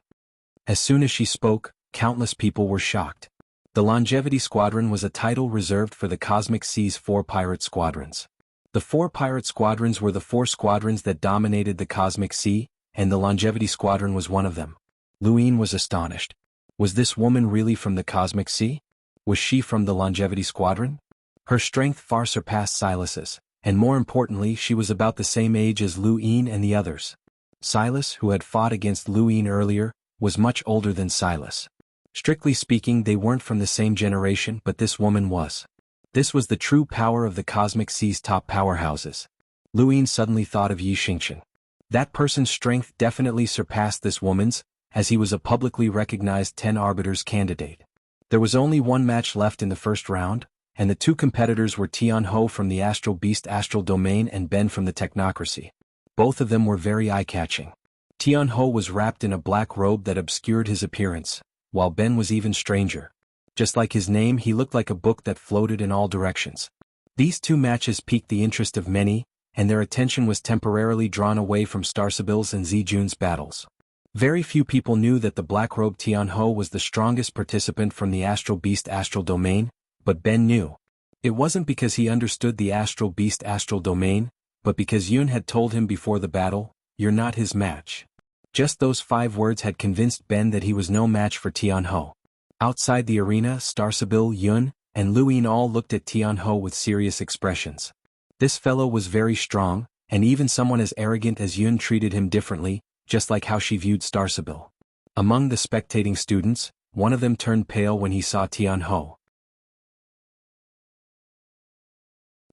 As soon as she spoke, countless people were shocked. The Longevity Squadron was a title reserved for the Cosmic Sea's 4 pirate squadrons. The 4 pirate squadrons were the 4 squadrons that dominated the Cosmic Sea, and the Longevity Squadron was one of them. Luin was astonished. Was this woman really from the Cosmic Sea? Was she from the Longevity Squadron? Her strength far surpassed Silas's, and more importantly she was about the same age as Luin and the others. Silas, who had fought against Luin earlier, was much older than Silas. Strictly speaking, they weren't from the same generation, but this woman was. This was the true power of the Cosmic Sea's top powerhouses. Luin suddenly thought of Yi Xingchen. That person's strength definitely surpassed this woman's, as he was a publicly recognized 10 Arbiters candidate. There was only one match left in the first round, and the 2 competitors were Tianho from the Astral Beast Astral Domain and Ben from the Technocracy. Both of them were very eye-catching. Tianho was wrapped in a black robe that obscured his appearance, while Ben was even stranger. Just like his name, he looked like a book that floated in all directions. These 2 matches piqued the interest of many, and their attention was temporarily drawn away from Starsabil's and Zijun's battles. Very few people knew that the black-robed Tianho was the strongest participant from the Astral Beast Astral Domain, but Ben knew. It wasn't because he understood the Astral Beast Astral Domain, but because Yun had told him before the battle, "You're not his match." Just those 5 words had convinced Ben that he was no match for Tianho. Outside the arena, Starsabil, Yun, and Luin all looked at Tianho with serious expressions. This fellow was very strong, and even someone as arrogant as Yun treated him differently, just like how she viewed Starsabil. Among the spectating students, one of them turned pale when he saw Tianho.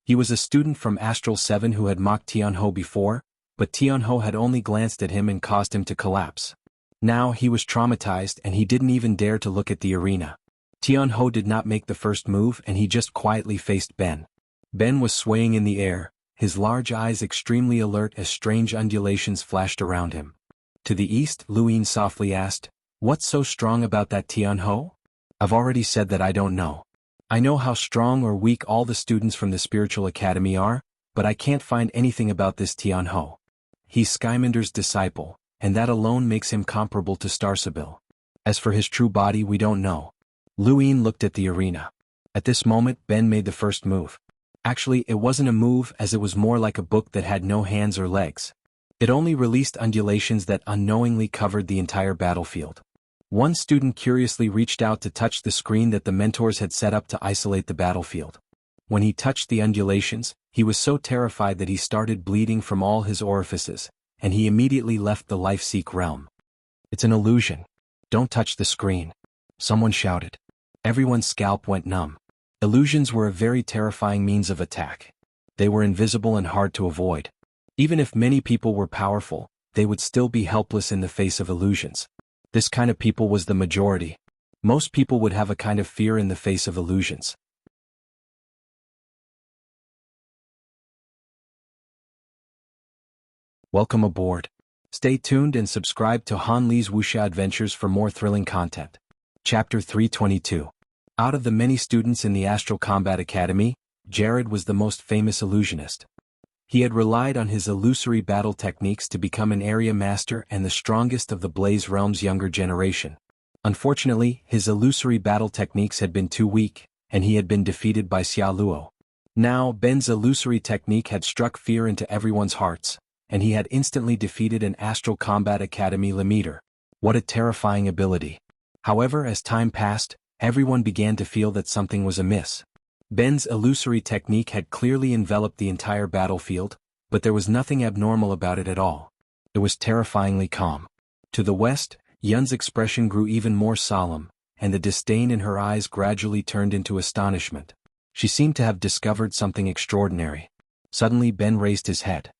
He was a student from Astral 7 who had mocked Tianho before, but Tianho had only glanced at him and caused him to collapse. Now he was traumatized and he didn't even dare to look at the arena. Tianho did not make the first move and he just quietly faced Ben. Ben was swaying in the air, his large eyes extremely alert as strange undulations flashed around him. To the east, Luin softly asked, "What's so strong about that Tianho?" "I've already said that I don't know. I know how strong or weak all the students from the Spiritual Academy are, but I can't find anything about this Tianho. He's Skymander's disciple, and that alone makes him comparable to Starsabil. As for his true body, we don't know." Luin looked at the arena. At this moment, Ben made the first move. Actually, it wasn't a move as it was more like a book that had no hands or legs. It only released undulations that unknowingly covered the entire battlefield. One student curiously reached out to touch the screen that the mentors had set up to isolate the battlefield. When he touched the undulations, he was so terrified that he started bleeding from all his orifices, and he immediately left the Life-Seek realm. "It's an illusion. Don't touch the screen," someone shouted. Everyone's scalp went numb. Illusions were a very terrifying means of attack. They were invisible and hard to avoid. Even if many people were powerful, they would still be helpless in the face of illusions. This kind of people was the majority. Most people would have a kind of fear in the face of illusions. Welcome aboard. Stay tuned and subscribe to Han Li's Wuxia Adventures for more thrilling content. Chapter 322. Out of the many students in the Astral Combat Academy, Jared was the most famous illusionist. He had relied on his illusory battle techniques to become an area master and the strongest of the Blaze Realm's younger generation. Unfortunately, his illusory battle techniques had been too weak, and he had been defeated by Xia Luo. Now, Ben's illusory technique had struck fear into everyone's hearts, and he had instantly defeated an Astral Combat Academy Limiter. What a terrifying ability. However, as time passed, everyone began to feel that something was amiss. Ben's illusory technique had clearly enveloped the entire battlefield, but there was nothing abnormal about it at all. It was terrifyingly calm. To the west, Yun's expression grew even more solemn, and the disdain in her eyes gradually turned into astonishment. She seemed to have discovered something extraordinary. Suddenly Ben raised his head.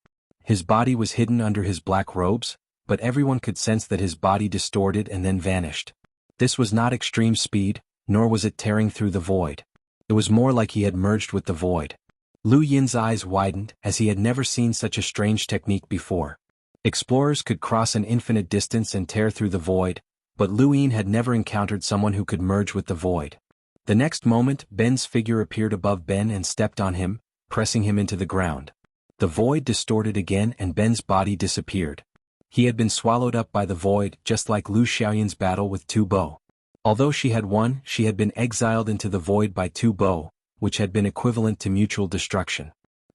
His body was hidden under his black robes, but everyone could sense that his body distorted and then vanished. This was not extreme speed, nor was it tearing through the void. It was more like he had merged with the void. Lu Yin's eyes widened, as he had never seen such a strange technique before. Explorers could cross an infinite distance and tear through the void, but Lu Yin had never encountered someone who could merge with the void. The next moment, Ben's figure appeared above Ben and stepped on him, pressing him into the ground. The void distorted again and Ben's body disappeared. He had been swallowed up by the void, just like Lu Xiaoyan's battle with Tu Bo. Although she had won, she had been exiled into the void by Tu Bo, which had been equivalent to mutual destruction.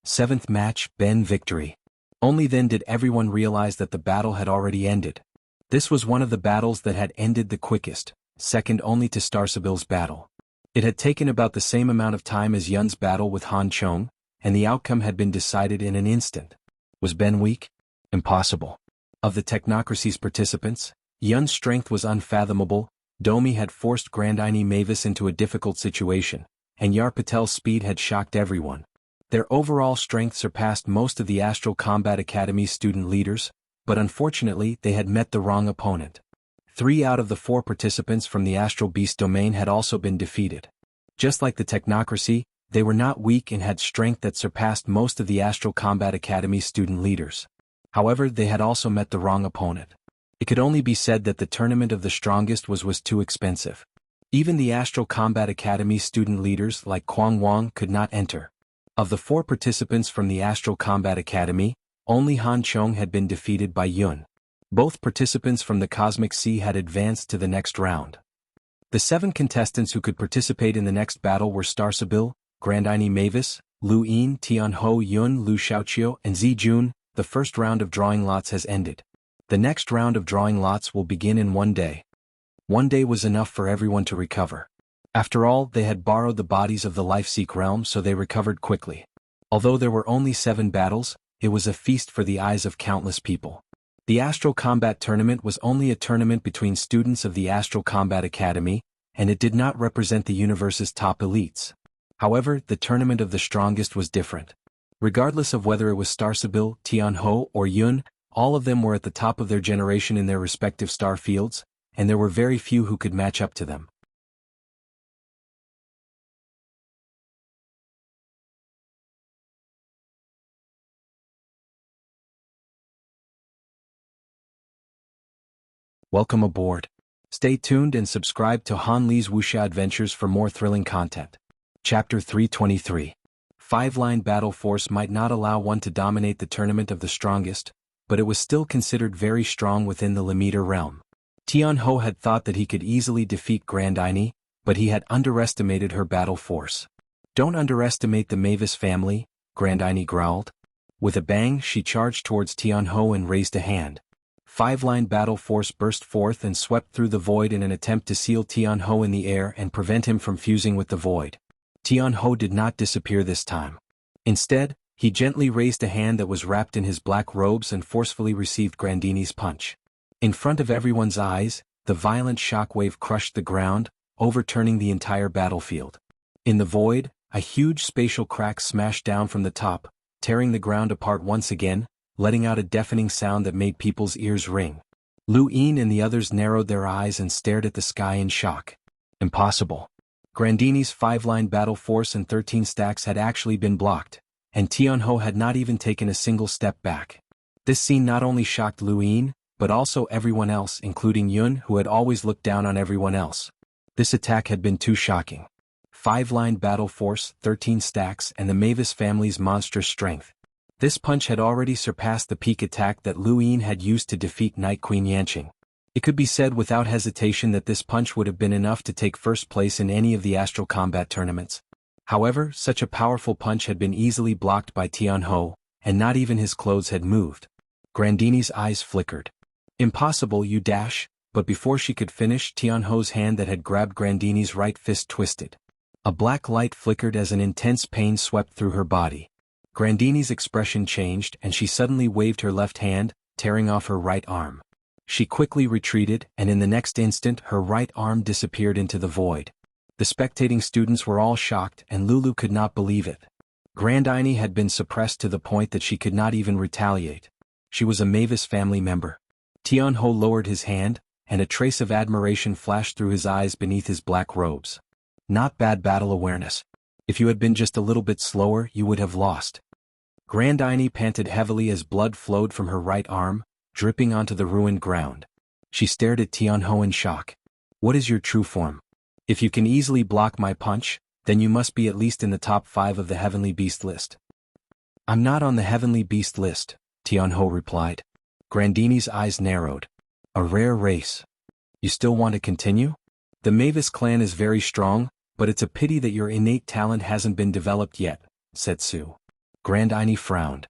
7th match, Ben victory. Only then did everyone realize that the battle had already ended. This was one of the battles that had ended the quickest, second only to Star Sibil's battle. It had taken about the same amount of time as Yun's battle with Han Chong, and the outcome had been decided in an instant. Was Ben weak? Impossible. Of the technocracy's participants, Yun's strength was unfathomable. Domi had forced Grandini Mavis into a difficult situation, and Yar Patel's speed had shocked everyone. Their overall strength surpassed most of the Astral Combat Academy's student leaders, but unfortunately they had met the wrong opponent. 3 out of the 4 participants from the Astral Beast domain had also been defeated. Just like the technocracy, they were not weak and had strength that surpassed most of the Astral Combat Academy's student leaders. However, they had also met the wrong opponent. It could only be said that the tournament of the strongest was too expensive. Even the Astral Combat Academy student leaders like Quang Wang could not enter. Of the 4 participants from the Astral Combat Academy, only Han Chong had been defeated by Yun. Both participants from the Cosmic Sea had advanced to the next round. The 7 contestants who could participate in the next battle were Star Sibil, Grandini Mavis, Lu Yin, Tian Ho Yun, Lu Xiaoqiu, and Zi Jun. The first round of drawing lots has ended. The next round of drawing lots will begin in 1 day. 1 day was enough for everyone to recover. After all, they had borrowed the bodies of the Life-Seek realm, so they recovered quickly. Although there were only 7 battles, it was a feast for the eyes of countless people. The Astral Combat Tournament was only a tournament between students of the Astral Combat Academy, and it did not represent the universe's top elites. However, the tournament of the strongest was different. Regardless of whether it was Star Sibil, Tian Ho, or Yun, all of them were at the top of their generation in their respective star fields, and there were very few who could match up to them. Welcome aboard. Stay tuned and subscribe to Han Li's Wuxia Adventures for more thrilling content. Chapter 323. 5-line battle force might not allow one to dominate the tournament of the strongest, but it was still considered very strong within the Limiter realm. Tian Ho had thought that he could easily defeat Grandini, but he had underestimated her battle force. Don't underestimate the Mavis family, Grandini growled. With a bang, she charged towards Tian Ho and raised a hand. 5-line battle force burst forth and swept through the void in an attempt to seal Tian Ho in the air and prevent him from fusing with the void. Tian Ho did not disappear this time. Instead, he gently raised a hand that was wrapped in his black robes and forcefully received Grandini's punch. In front of everyone's eyes, the violent shockwave crushed the ground, overturning the entire battlefield. In the void, a huge spatial crack smashed down from the top, tearing the ground apart once again, letting out a deafening sound that made people's ears ring. Lu Yin and the others narrowed their eyes and stared at the sky in shock. Impossible. Grandini's 5-line battle force and 13 stacks had actually been blocked, and Tian Ho had not even taken a single step back. This scene not only shocked Lu Yin, but also everyone else, including Yun, who had always looked down on everyone else. This attack had been too shocking. 5-line battle force, 13 stacks, and the Mavis family's monstrous strength. This punch had already surpassed the peak attack that Lu Yin had used to defeat Night Queen Yanqing. It could be said without hesitation that this punch would have been enough to take first place in any of the Astral Combat tournaments. However, such a powerful punch had been easily blocked by Tian Ho, and not even his clothes had moved. Grandini's eyes flickered. Impossible, you dash, but before she could finish, Tian Ho's hand that had grabbed Grandini's right fist twisted. A black light flickered as an intense pain swept through her body. Grandini's expression changed and she suddenly waved her left hand, tearing off her right arm. She quickly retreated, and in the next instant her right arm disappeared into the void. The spectating students were all shocked and Lulu could not believe it. Grandine had been suppressed to the point that she could not even retaliate. She was a Mavis family member. Tianho lowered his hand, and a trace of admiration flashed through his eyes beneath his black robes. Not bad battle awareness. If you had been just a little bit slower, you would have lost. Grandine panted heavily as blood flowed from her right arm, dripping onto the ruined ground. She stared at Tianho in shock. What is your true form? If you can easily block my punch, then you must be at least in the top 5 of the Heavenly Beast list. I'm not on the Heavenly Beast list, Tianho replied. Grandine's eyes narrowed. A rare race. You still want to continue? The Mavis clan is very strong, but it's a pity that your innate talent hasn't been developed yet, said Sue. Grandine frowned.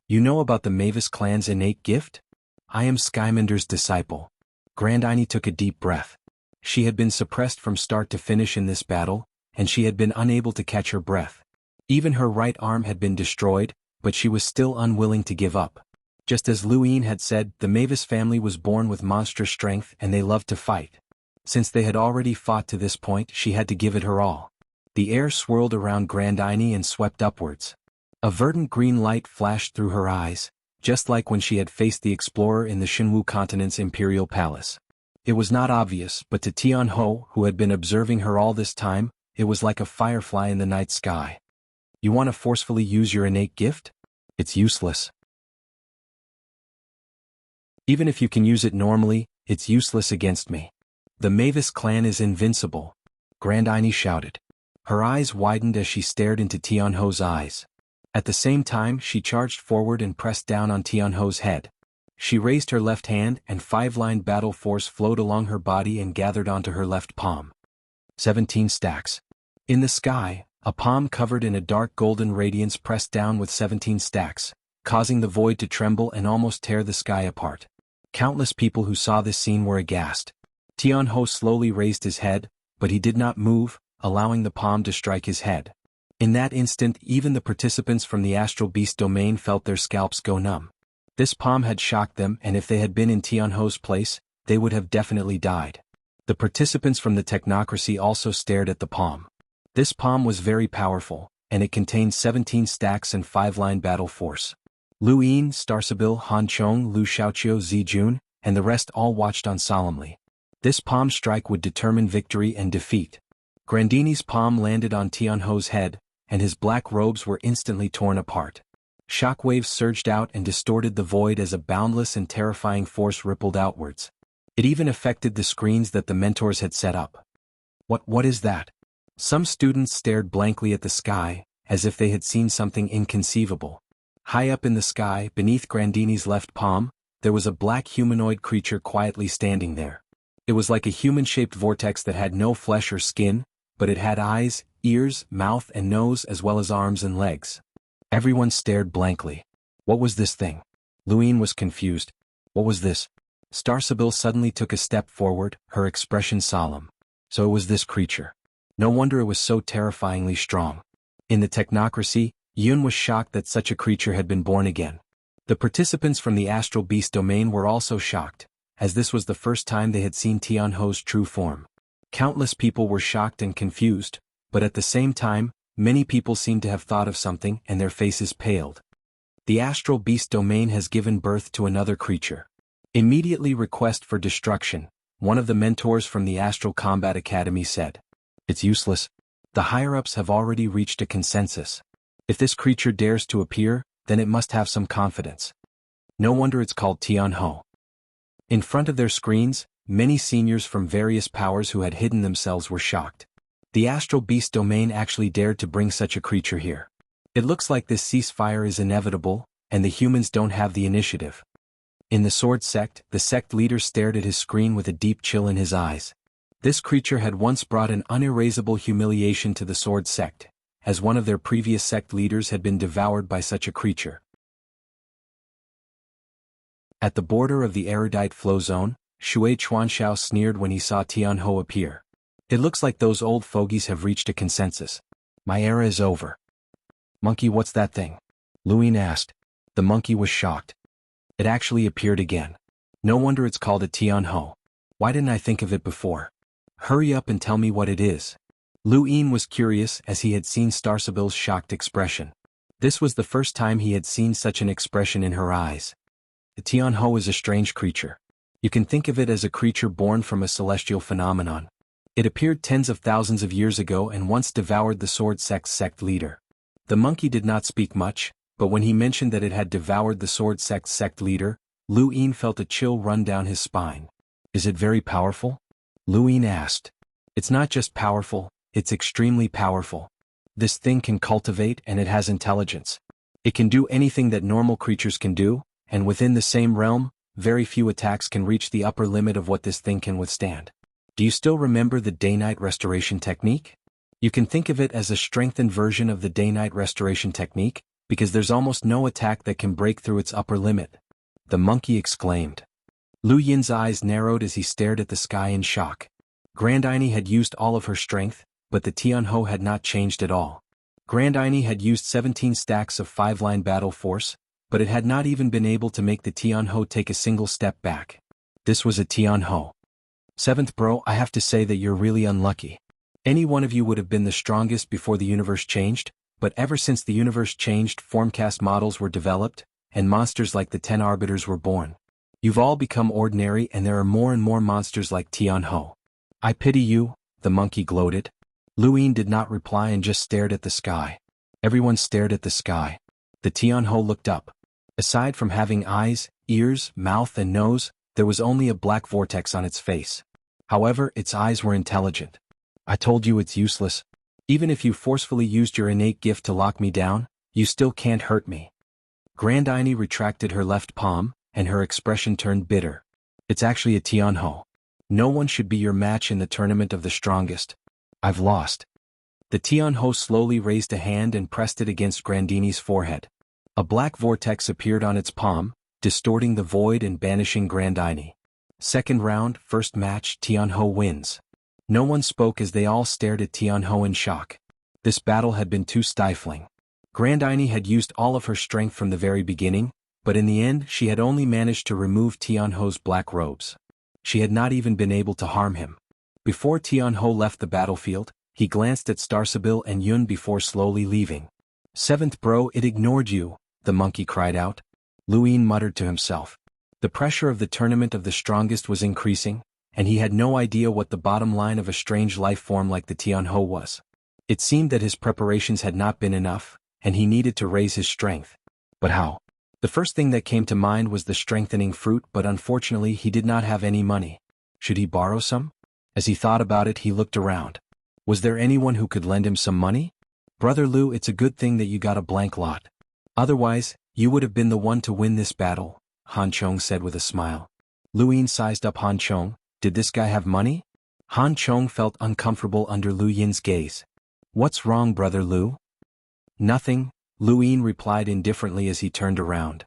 You know about the Mavis clan's innate gift? I am Skymander's disciple. Grandine took a deep breath. She had been suppressed from start to finish in this battle, and she had been unable to catch her breath. Even her right arm had been destroyed, but she was still unwilling to give up. Just as Luine had said, the Mavis family was born with monstrous strength and they loved to fight. Since they had already fought to this point, she had to give it her all. The air swirled around Grandine and swept upwards. A verdant green light flashed through her eyes, just like when she had faced the explorer in the Shinwu continent's imperial palace. It was not obvious, but to Tianho, who had been observing her all this time, it was like a firefly in the night sky. You want to forcefully use your innate gift? It's useless. Even if you can use it normally, it's useless against me. The Mavis clan is invincible, Grandine shouted. Her eyes widened as she stared into Tianho's eyes. At the same time, she charged forward and pressed down on Tianho's head. She raised her left hand and 5-line battle force flowed along her body and gathered onto her left palm. 17 stacks. In the sky, a palm covered in a dark golden radiance pressed down with 17 stacks, causing the void to tremble and almost tear the sky apart. Countless people who saw this scene were aghast. Tianho slowly raised his head, but he did not move, allowing the palm to strike his head. In that instant, even the participants from the Astral Beast domain felt their scalps go numb. This palm had shocked them, and if they had been in Tianho's place, they would have definitely died. The participants from the technocracy also stared at the palm. This palm was very powerful, and it contained 17 stacks and 5-line battle force. Lu Yin, Starsabil, Han Chong, Lu Xiaoqiu, Zijun, and the rest all watched on solemnly. This palm strike would determine victory and defeat. Grandine's palm landed on Tianho's head, and his black robes were instantly torn apart. Shockwaves surged out and distorted the void as a boundless and terrifying force rippled outwards. It even affected the screens that the mentors had set up. What is that? Some students stared blankly at the sky, as if they had seen something inconceivable. High up in the sky, beneath Grandine's left palm, there was a black humanoid creature quietly standing there. It was like a human-shaped vortex that had no flesh or skin, but it had eyes, ears, mouth and nose as well as arms and legs. Everyone stared blankly. What was this thing? Luine was confused. What was this? Starsabil suddenly took a step forward, her expression solemn. So it was this creature. No wonder it was so terrifyingly strong. In the technocracy, Yun was shocked that such a creature had been born again. The participants from the Astral Beast domain were also shocked, as this was the first time they had seen Tianho's true form. Countless people were shocked and confused, but at the same time, many people seemed to have thought of something and their faces paled. The Astral Beast domain has given birth to another creature. Immediately request for destruction, one of the mentors from the Astral Combat Academy said. It's useless. The higher-ups have already reached a consensus. If this creature dares to appear, then it must have some confidence. No wonder it's called Tianho. In front of their screens, many seniors from various powers who had hidden themselves were shocked. The Astral Beast domain actually dared to bring such a creature here. It looks like this ceasefire is inevitable, and the humans don't have the initiative. In the Sword Sect, the sect leader stared at his screen with a deep chill in his eyes. This creature had once brought an unerasable humiliation to the Sword Sect, as one of their previous sect leaders had been devoured by such a creature. At the border of the erudite flow zone, Shui Chuanxiao sneered when he saw Tianho appear. It looks like those old fogies have reached a consensus. My era is over. Monkey, what's that thing? Luine asked. The monkey was shocked. It actually appeared again. No wonder it's called a Tianho. Why didn't I think of it before? Hurry up and tell me what it is. Luine was curious as he had seen Starsabil's shocked expression. This was the first time he had seen such an expression in her eyes. The Tianhou is a strange creature. You can think of it as a creature born from a celestial phenomenon. It appeared tens of thousands of years ago and once devoured the sword sect leader. The monkey did not speak much, but when he mentioned that it had devoured the sword sect leader, Lu Yin felt a chill run down his spine. Is it very powerful? Lu Yin asked. It's not just powerful, it's extremely powerful. This thing can cultivate and it has intelligence. It can do anything that normal creatures can do, and within the same realm, very few attacks can reach the upper limit of what this thing can withstand. Do you still remember the day-night restoration technique? You can think of it as a strengthened version of the day-night restoration technique, because there's almost no attack that can break through its upper limit. The monkey exclaimed. Lu Yin's eyes narrowed as he stared at the sky in shock. Grandinie had used all of her strength, but the Tianhou had not changed at all. Grandinie had used 17 stacks of 5-line battle force, but it had not even been able to make the Tianhou take a single step back. This was a Tianhou. Seventh bro, I have to say that you're really unlucky. Any one of you would have been the strongest before the universe changed, but ever since the universe changed, formcast models were developed, and monsters like the 10 Arbiters were born. You've all become ordinary and there are more and more monsters like Tianhou. I pity you, the monkey gloated. Lu Yin did not reply and just stared at the sky. Everyone stared at the sky. The Tianhou looked up. Aside from having eyes, ears, mouth and nose, there was only a black vortex on its face. However, its eyes were intelligent. I told you it's useless. Even if you forcefully used your innate gift to lock me down, you still can't hurt me. Grandinie retracted her left palm, and her expression turned bitter. It's actually a Tianhou. No one should be your match in the tournament of the strongest. I've lost. The Tianhou slowly raised a hand and pressed it against Grandinie's forehead. A black vortex appeared on its palm, distorting the void and banishing Grandinie. Second round, first match, Tianhou wins. No one spoke as they all stared at Tianhou in shock. This battle had been too stifling. Grandinie had used all of her strength from the very beginning, but in the end she had only managed to remove Tianhou's black robes. She had not even been able to harm him. Before Tianhou left the battlefield, he glanced at Starsabil and Yun before slowly leaving. Seventh bro, it ignored you, the monkey cried out. Lu Yin muttered to himself. The pressure of the tournament of the strongest was increasing, and he had no idea what the bottom line of a strange life form like the Tianhou was. It seemed that his preparations had not been enough, and he needed to raise his strength. But how? The first thing that came to mind was the strengthening fruit, but unfortunately he did not have any money. Should he borrow some? As he thought about it, he looked around. Was there anyone who could lend him some money? Brother Lu, it's a good thing that you got a blank lot. Otherwise, you would have been the one to win this battle, Han Chong said with a smile. Lu Yin sized up Han Chong. Did this guy have money? Han Chong felt uncomfortable under Lu Yin's gaze. What's wrong, Brother Lu? Nothing, Lu Yin replied indifferently as he turned around.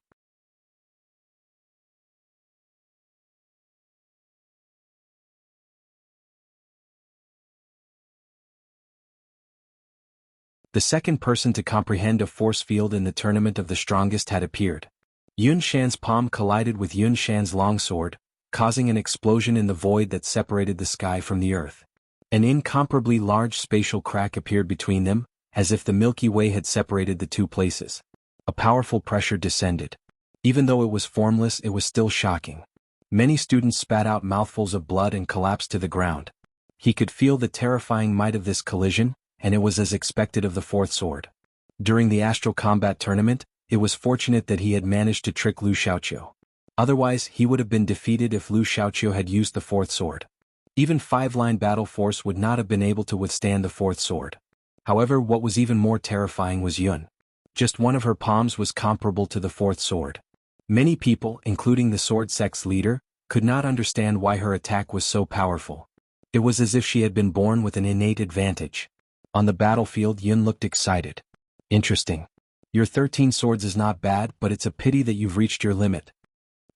The second person to comprehend a force field in the tournament of the strongest had appeared. Yun Shan's palm collided with Yun Shan's longsword, causing an explosion in the void that separated the sky from the earth. An incomparably large spatial crack appeared between them, as if the Milky Way had separated the two places. A powerful pressure descended. Even though it was formless, it was still shocking. Many students spat out mouthfuls of blood and collapsed to the ground. He could feel the terrifying might of this collision, and it was as expected of the fourth sword. During the Astral Combat Tournament, it was fortunate that he had managed to trick Lu Xiaoqiu. Otherwise, he would have been defeated if Lu Xiaoqiu had used the fourth sword. Even 5-line battle force would not have been able to withstand the fourth sword. However, what was even more terrifying was Yun. Just one of her palms was comparable to the fourth sword. Many people, including the sword sect's leader, could not understand why her attack was so powerful. It was as if she had been born with an innate advantage. On the battlefield, Yun looked excited. Interesting. Your 13 swords is not bad, but it's a pity that you've reached your limit.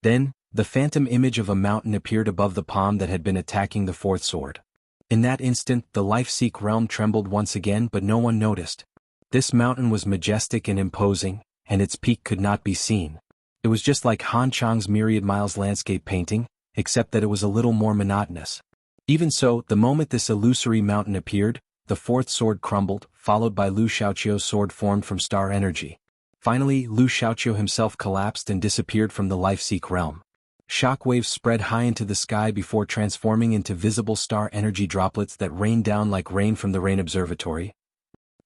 Then, the phantom image of a mountain appeared above the palm that had been attacking the fourth sword. In that instant, the Life-Seek realm trembled once again, but no one noticed. This mountain was majestic and imposing, and its peak could not be seen. It was just like Han Chang's Myriad Miles landscape painting, except that it was a little more monotonous. Even so, the moment this illusory mountain appeared, the fourth sword crumbled, followed by Lu Xiaoqiu's sword formed from star energy. Finally, Lu Xiaoqiu himself collapsed and disappeared from the life-seek realm. Shock waves spread high into the sky before transforming into visible star energy droplets that rained down like rain from the rain observatory.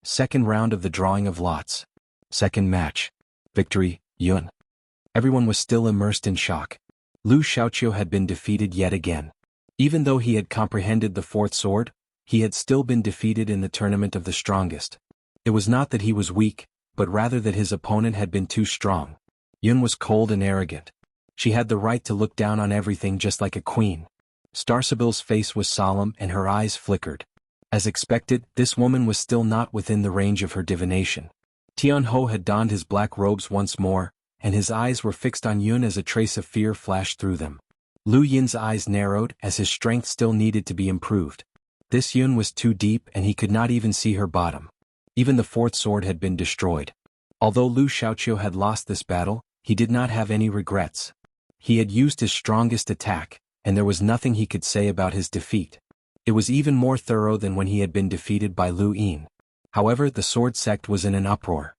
Second round of the drawing of lots. Second match. Victory, Yun. Everyone was still immersed in shock. Lu Xiaoqiu had been defeated yet again. Even though he had comprehended the fourth sword, he had still been defeated in the tournament of the strongest. It was not that he was weak, but rather that his opponent had been too strong. Yun was cold and arrogant. She had the right to look down on everything just like a queen. Starsibyl's face was solemn and her eyes flickered. As expected, this woman was still not within the range of her divination. Tianhou had donned his black robes once more, and his eyes were fixed on Yun as a trace of fear flashed through them. Lu Yin's eyes narrowed as his strength still needed to be improved. This Yun was too deep and he could not even see her bottom. Even the fourth sword had been destroyed. Although Lu Xiaoqiu had lost this battle, he did not have any regrets. He had used his strongest attack, and there was nothing he could say about his defeat. It was even more thorough than when he had been defeated by Lu Yin. However, the sword sect was in an uproar.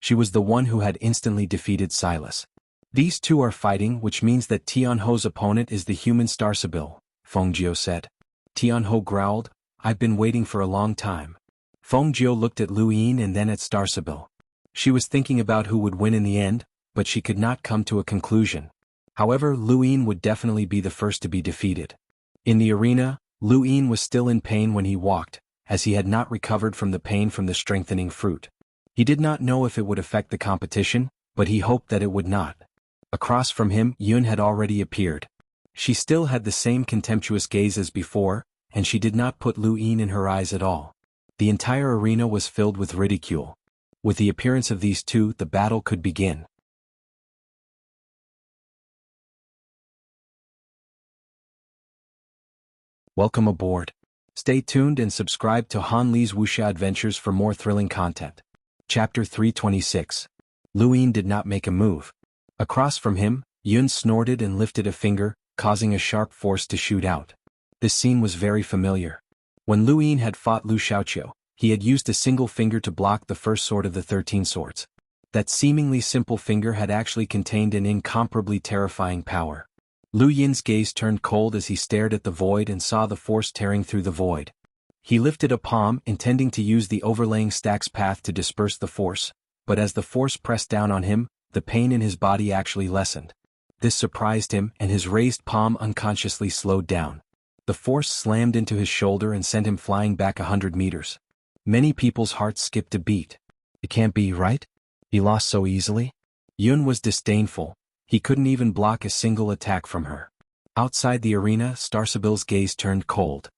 She was the one who had instantly defeated Silas. These two are fighting, which means that Tianhou's opponent is the human Starsibyl, Fengjiu said. Tianhou growled, I've been waiting for a long time. Fengjiu looked at Lu Yin and then at Starsibyl. She was thinking about who would win in the end, but she could not come to a conclusion. However, Lu Yin would definitely be the first to be defeated. In the arena, Lu Yin was still in pain when he walked, as he had not recovered from the pain from the strengthening fruit. He did not know if it would affect the competition, but he hoped that it would not. Across from him, Yun had already appeared. She still had the same contemptuous gaze as before, and she did not put Lu Yin in her eyes at all. The entire arena was filled with ridicule. With the appearance of these two, the battle could begin. Welcome aboard. Stay tuned and subscribe to Han Li's Wuxia Adventures for more thrilling content. Chapter 326. Lu Yin did not make a move. Across from him, Yun snorted and lifted a finger, causing a sharp force to shoot out. This scene was very familiar. When Lu Yin had fought Lu Xiaoqiu, he had used a single finger to block the first sword of the 13 swords. That seemingly simple finger had actually contained an incomparably terrifying power. Lu Yin's gaze turned cold as he stared at the void and saw the force tearing through the void. He lifted a palm, intending to use the overlaying stack's path to disperse the force, but as the force pressed down on him, the pain in his body actually lessened. This surprised him, and his raised palm unconsciously slowed down. The force slammed into his shoulder and sent him flying back 100 meters. Many people's hearts skipped a beat. It can't be, right? He lost so easily? Yun was disdainful. He couldn't even block a single attack from her. Outside the arena, Starsibyl's gaze turned cold.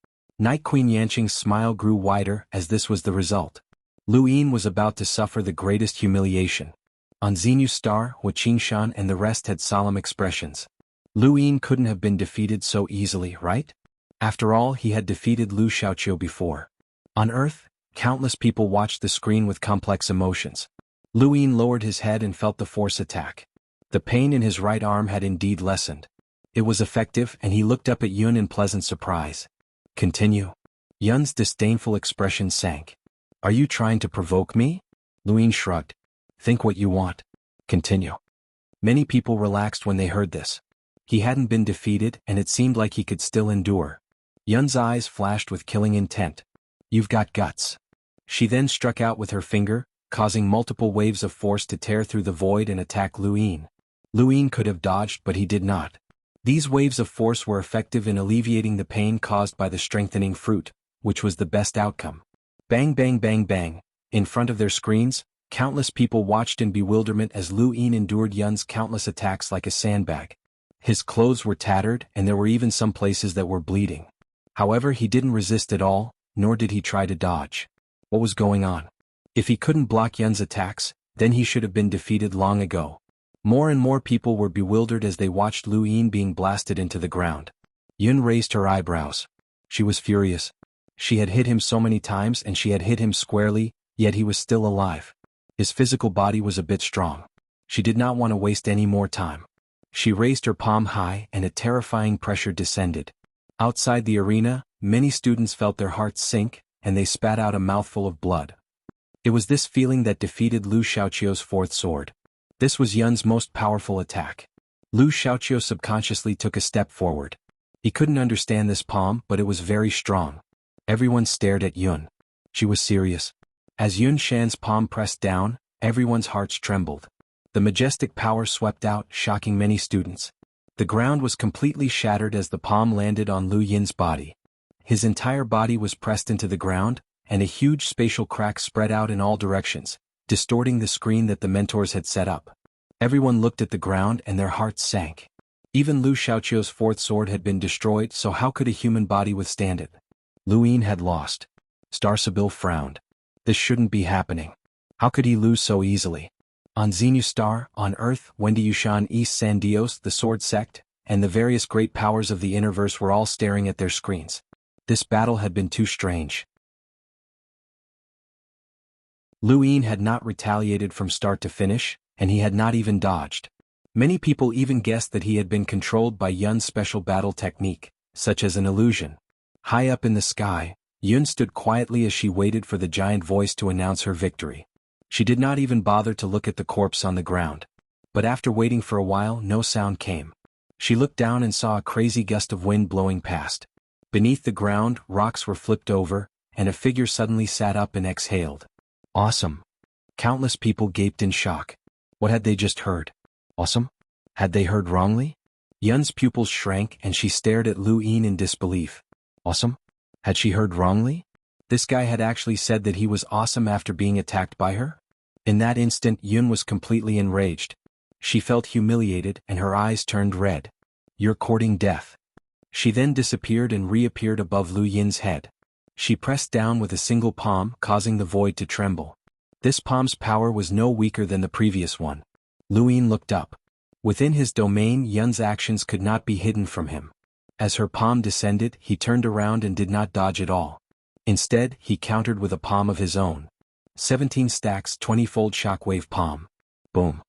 Night Queen Yanqing's smile grew wider as this was the result. Lu Yin was about to suffer the greatest humiliation. On Xenu's star, Hua Qingshan and the rest had solemn expressions. Lu Yin couldn't have been defeated so easily, right? After all, he had defeated Lu Xiaoqiu before. On Earth, countless people watched the screen with complex emotions. Lu Yin lowered his head and felt the force attack. The pain in his right arm had indeed lessened. It was effective, and he looked up at Yun in pleasant surprise. Continue. Yun's disdainful expression sank. Are you trying to provoke me? Lu Yin shrugged. Think what you want. Continue. Many people relaxed when they heard this. He hadn't been defeated, and it seemed like he could still endure. Yun's eyes flashed with killing intent. You've got guts. She then struck out with her finger, causing multiple waves of force to tear through the void and attack Lu Yin. Lu Yin could have dodged, but he did not. These waves of force were effective in alleviating the pain caused by the strengthening fruit, which was the best outcome. Bang bang bang bang. In front of their screens, countless people watched in bewilderment as Lu Yin endured Yun's countless attacks like a sandbag. His clothes were tattered, and there were even some places that were bleeding. However, he didn't resist at all, nor did he try to dodge. What was going on? If he couldn't block Yun's attacks, then he should have been defeated long ago. More and more people were bewildered as they watched Lu Yin being blasted into the ground. Yun raised her eyebrows. She was furious. She had hit him so many times and she had hit him squarely, Yet he was still alive. His physical body was a bit strong. She did not want to waste any more time. She raised her palm high and a terrifying pressure descended. Outside the arena, many students felt their hearts sink, and they spat out a mouthful of blood. It was this feeling that defeated Lu Xiaoqiu's fourth sword. This was Yun's most powerful attack. Lu Xiaoqiu subconsciously took a step forward. He couldn't understand this palm, but it was very strong. Everyone stared at Yun. She was serious. As Yun Shan's palm pressed down, everyone's hearts trembled. The majestic power swept out, shocking many students. The ground was completely shattered as the palm landed on Lu Yin's body. His entire body was pressed into the ground, and a huge spatial crack spread out in all directions, distorting the screen that the mentors had set up. Everyone looked at the ground and their hearts sank. Even Lu Xiaoqiu's fourth sword had been destroyed, so how could a human body withstand it? Lu Yin had lost. Star Sibyl frowned. This shouldn't be happening. How could he lose so easily? On Xenu Star, on Earth, Wendy Yushan, East San Dios, the Sword Sect, and the various great powers of the Interverse were all staring at their screens. This battle had been too strange. Lu Yin had not retaliated from start to finish, and he had not even dodged. Many people even guessed that he had been controlled by Yun's special battle technique, such as an illusion. High up in the sky, Yun stood quietly as she waited for the giant voice to announce her victory. She did not even bother to look at the corpse on the ground. But after waiting for a while, no sound came. She looked down and saw a crazy gust of wind blowing past. Beneath the ground, rocks were flipped over, and a figure suddenly sat up and exhaled. Awesome. Countless people gaped in shock. What had they just heard? Awesome? Had they heard wrongly? Yun's pupils shrank and she stared at Lu Yin in disbelief. Awesome? Had she heard wrongly? This guy had actually said that he was awesome after being attacked by her? In that instant, Yun was completely enraged. She felt humiliated and her eyes turned red. You're courting death. She then disappeared and reappeared above Lu Yin's head. She pressed down with a single palm, causing the void to tremble. This palm's power was no weaker than the previous one. Lu Yin looked up. Within his domain, Yun's actions could not be hidden from him. As her palm descended, he turned around and did not dodge at all. Instead, he countered with a palm of his own. 17 stacks, 20-fold shockwave palm. Boom.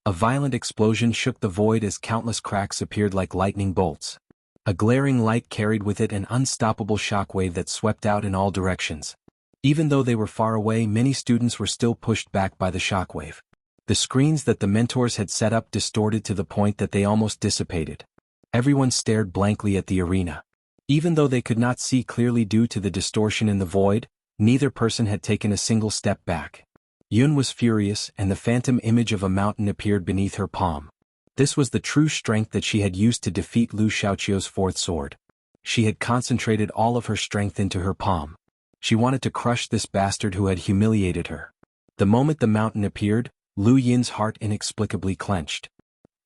A violent explosion shook the void as countless cracks appeared like lightning bolts. A glaring light carried with it an unstoppable shockwave that swept out in all directions. Even though they were far away, many students were still pushed back by the shockwave. The screens that the mentors had set up distorted to the point that they almost dissipated. Everyone stared blankly at the arena. Even though they could not see clearly due to the distortion in the void, neither person had taken a single step back. Yun was furious, and the phantom image of a mountain appeared beneath her palm. This was the true strength that she had used to defeat Lu Xiaoqiu's fourth sword. She had concentrated all of her strength into her palm. She wanted to crush this bastard who had humiliated her. The moment the mountain appeared, Lu Yin's heart inexplicably clenched.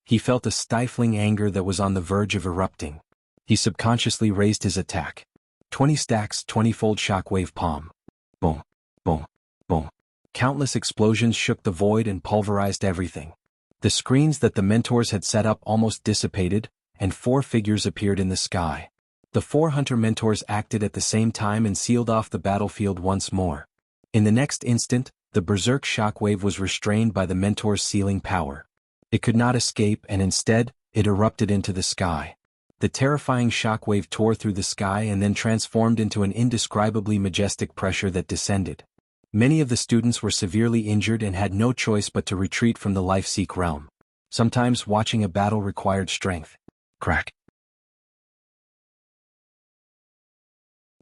He felt a stifling anger that was on the verge of erupting. He subconsciously raised his attack. 20 stacks, 20-fold shockwave palm. Boom, boom, boom. Countless explosions shook the void and pulverized everything. The screens that the mentors had set up almost dissipated, and 4 figures appeared in the sky. The 4 hunter mentors acted at the same time and sealed off the battlefield once more. In the next instant, the berserk shockwave was restrained by the mentor's sealing power. It could not escape, and instead, it erupted into the sky. The terrifying shockwave tore through the sky and then transformed into an indescribably majestic pressure that descended. Many of the students were severely injured and had no choice but to retreat from the life-seek realm. Sometimes watching a battle required strength. Crack.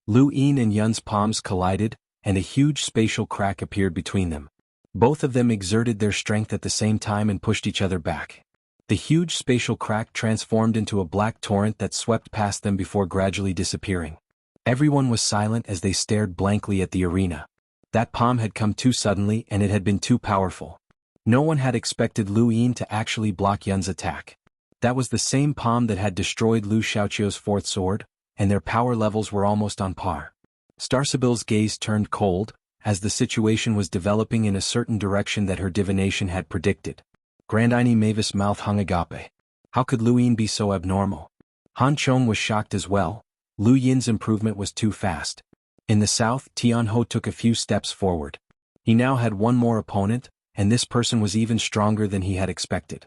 Lu Yin and Yun's palms collided, and a huge spatial crack appeared between them. Both of them exerted their strength at the same time and pushed each other back. The huge spatial crack transformed into a black torrent that swept past them before gradually disappearing. Everyone was silent as they stared blankly at the arena. That palm had come too suddenly and it had been too powerful. No one had expected Lu Yin to actually block Yun's attack. That was the same palm that had destroyed Lu Xiaoqiu's fourth sword, and their power levels were almost on par. Star Sibyl's gaze turned cold, as the situation was developing in a certain direction that her divination had predicted. Grandini Mavis' mouth hung agape. How could Lu Yin be so abnormal? Han Chong was shocked as well. Lu Yin's improvement was too fast. In the south, Tian Ho took a few steps forward. He now had one more opponent, and this person was even stronger than he had expected.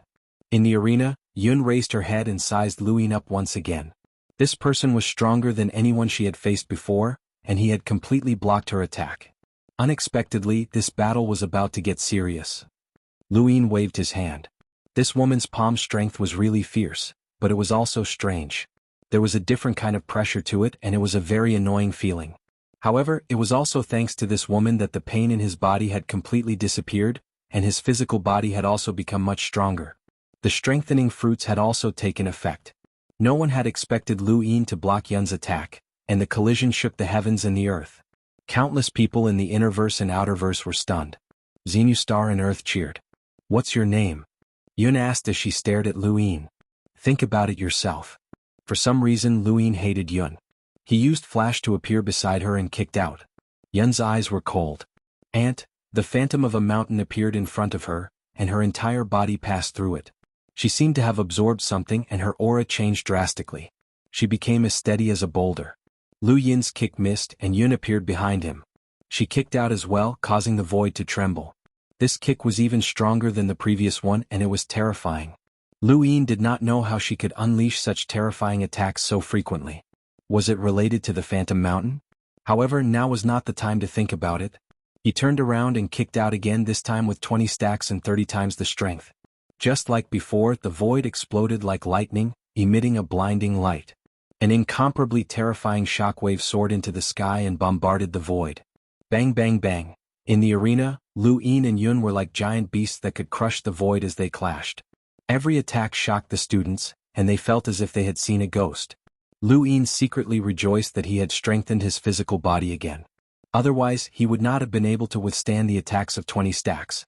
In the arena, Yun raised her head and sized Luin up once again. This person was stronger than anyone she had faced before, and he had completely blocked her attack. Unexpectedly, this battle was about to get serious. Luin waved his hand. This woman's palm strength was really fierce, but it was also strange. There was a different kind of pressure to it, and it was a very annoying feeling. However, it was also thanks to this woman that the pain in his body had completely disappeared, and his physical body had also become much stronger. The strengthening fruits had also taken effect. No one had expected Luin to block Yun's attack, and the collision shook the heavens and the earth. Countless people in the innerverse and outerverse were stunned. Xenu Star and Earth cheered. "What's your name?" Yun asked as she stared at Luin. "Think about it yourself." For some reason Luin hated Yun. He used Flash to appear beside her and kicked out. Yun's eyes were cold. Ant, the phantom of a mountain, appeared in front of her, and her entire body passed through it. She seemed to have absorbed something, and her aura changed drastically. She became as steady as a boulder. Lu Yin's kick missed, and Yun appeared behind him. She kicked out as well, causing the void to tremble. This kick was even stronger than the previous one, and it was terrifying. Lu Yin did not know how she could unleash such terrifying attacks so frequently. Was it related to the Phantom Mountain? However, now was not the time to think about it. He turned around and kicked out again, this time with 20 stacks and 30 times the strength. Just like before, the void exploded like lightning, emitting a blinding light. An incomparably terrifying shockwave soared into the sky and bombarded the void. Bang bang bang. In the arena, Lu Yin and Yun were like giant beasts that could crush the void as they clashed. Every attack shocked the students, and they felt as if they had seen a ghost. Lu Yin secretly rejoiced that he had strengthened his physical body again. Otherwise, he would not have been able to withstand the attacks of 20 stacks.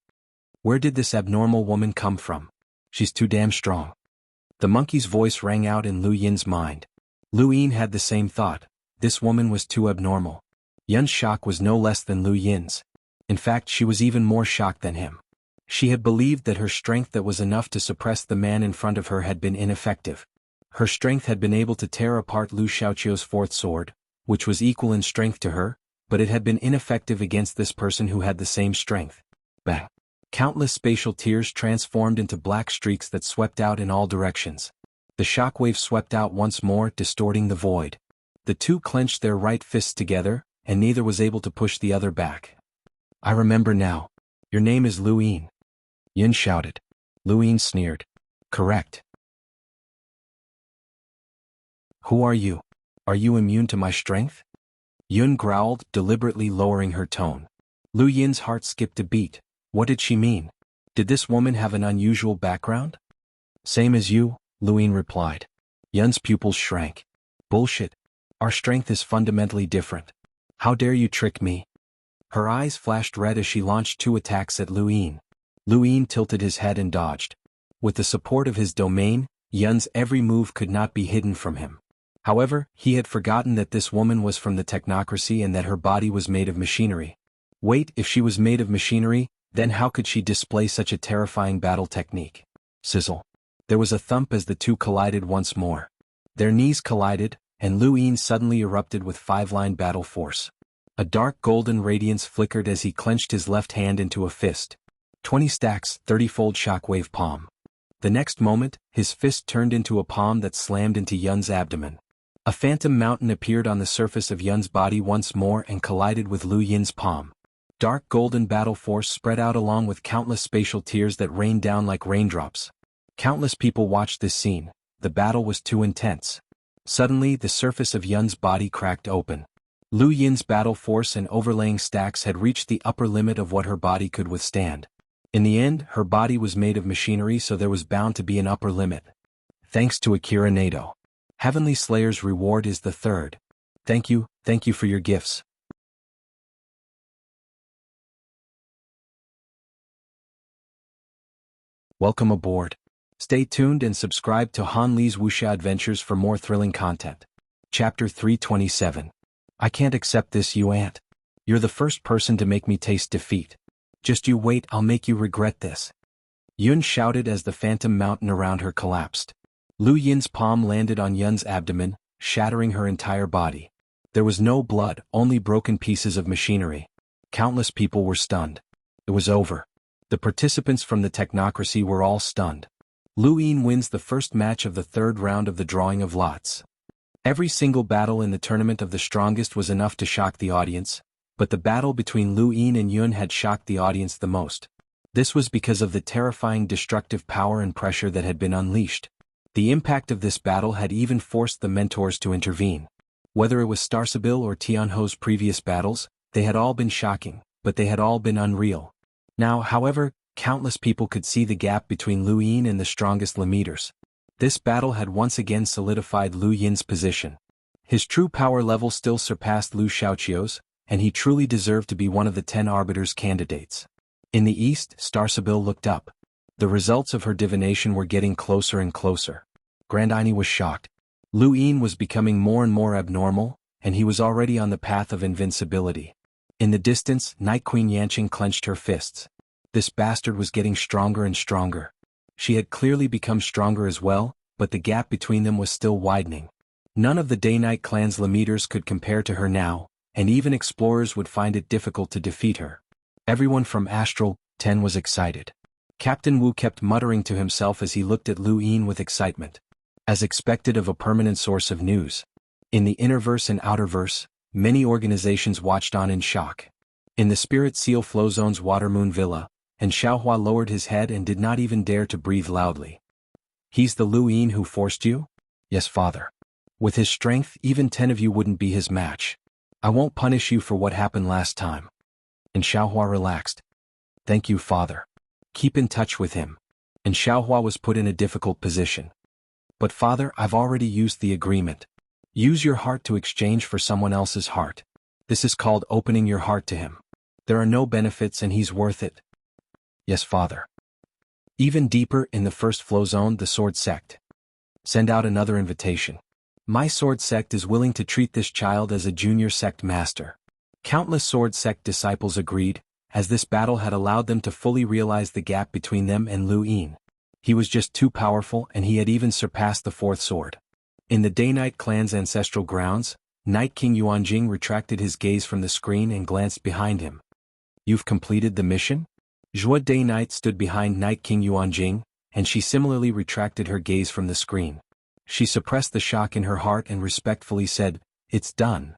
Where did this abnormal woman come from? She's too damn strong. The monkey's voice rang out in Lu Yin's mind. Lu Yin had the same thought. This woman was too abnormal. Yun's shock was no less than Lu Yin's. In fact, she was even more shocked than him. She had believed that her strength that was enough to suppress the man in front of her had been ineffective. Her strength had been able to tear apart Lu Xiaoqiu's fourth sword, which was equal in strength to her, but it had been ineffective against this person who had the same strength. Bang! Countless spatial tears transformed into black streaks that swept out in all directions. The shockwave swept out once more, distorting the void. The two clenched their right fists together, and neither was able to push the other back. "I remember now. Your name is Lu Yin." Yun shouted. Lu Yin sneered. "Correct." "Who are you? Are you immune to my strength?" Yun growled, deliberately lowering her tone. Lu Yin's heart skipped a beat. What did she mean? Did this woman have an unusual background? "Same as you," Lu Yin replied. Yun's pupils shrank. "Bullshit. Our strength is fundamentally different. How dare you trick me?" Her eyes flashed red as she launched two attacks at Lu Yin. Lu Yin tilted his head and dodged. With the support of his domain, Yun's every move could not be hidden from him. However, he had forgotten that this woman was from the technocracy and that her body was made of machinery. Wait, if she was made of machinery, then how could she display such a terrifying battle technique? Sizzle. There was a thump as the two collided once more. Their knees collided, and Lu Yin suddenly erupted with five-line battle force. A dark golden radiance flickered as he clenched his left hand into a fist. 20 stacks, 30-fold shockwave palm. The next moment, his fist turned into a palm that slammed into Yun's abdomen. A phantom mountain appeared on the surface of Yun's body once more and collided with Lu Yin's palm. Dark golden battle force spread out along with countless spatial tears that rained down like raindrops. Countless people watched this scene. The battle was too intense. Suddenly, the surface of Yun's body cracked open. Lu Yin's battle force and overlaying stacks had reached the upper limit of what her body could withstand. In the end, her body was made of machinery, so there was bound to be an upper limit. Thanks to Akira Nato. Heavenly Slayer's reward is the third. Thank you for your gifts. Welcome aboard. Stay tuned and subscribe to Han Li's Wuxia Adventures for more thrilling content. Chapter 327. I can't accept this, you ant. You're the first person to make me taste defeat. Just you wait, I'll make you regret this. Yun shouted as the phantom mountain around her collapsed. Lu Yin's palm landed on Yun's abdomen, shattering her entire body. There was no blood, only broken pieces of machinery. Countless people were stunned. It was over. The participants from the technocracy were all stunned. Lu Yin wins the first match of the third round of the drawing of lots. Every single battle in the tournament of the strongest was enough to shock the audience, but the battle between Lu Yin and Yun had shocked the audience the most. This was because of the terrifying destructive power and pressure that had been unleashed. The impact of this battle had even forced the mentors to intervene. Whether it was Starsabil or Tianho's previous battles, they had all been shocking, but they had all been unreal. Now, however, countless people could see the gap between Lu Yin and the strongest Lemeters. This battle had once again solidified Lu Yin's position. His true power level still surpassed Lu Xiaoqiu's, and he truly deserved to be one of the 10 arbiters' candidates. In the east, Starsabil looked up. The results of her divination were getting closer and closer. Grandini was shocked. Lu Yin was becoming more and more abnormal, and he was already on the path of invincibility. In the distance, Night Queen Yanqing clenched her fists. This bastard was getting stronger and stronger. She had clearly become stronger as well, but the gap between them was still widening. None of the Day-Night clan's Lemeters could compare to her now, and even explorers would find it difficult to defeat her. Everyone from Astral 10 was excited. Captain Wu kept muttering to himself as he looked at Lu Yin with excitement. As expected of a permanent source of news. In the Innerverse and Outerverse, many organizations watched on in shock. In the Spirit Seal Flow Zone's Watermoon Villa, and Xiaohua lowered his head and did not even dare to breathe loudly. He's the Lu Yin who forced you? Yes, father. With his strength, even 10 of you wouldn't be his match. I won't punish you for what happened last time. And Xiaohua relaxed. Thank you, father. Keep in touch with him. And Xiaohua was put in a difficult position. But father, I've already used the agreement. Use your heart to exchange for someone else's heart. This is called opening your heart to him. There are no benefits and he's worth it. Yes, father. Even deeper in the first flow zone, the Sword Sect. Send out another invitation. My Sword Sect is willing to treat this child as a junior sect master. Countless Sword Sect disciples agreed, as this battle had allowed them to fully realize the gap between them and Lu Yin. He was just too powerful and he had even surpassed the fourth sword. In the Day-Night clan's ancestral grounds, Night King Yuanjing retracted his gaze from the screen and glanced behind him. You've completed the mission? Zhuo Day-Night stood behind Night King Yuanjing, and she similarly retracted her gaze from the screen. She suppressed the shock in her heart and respectfully said, It's done.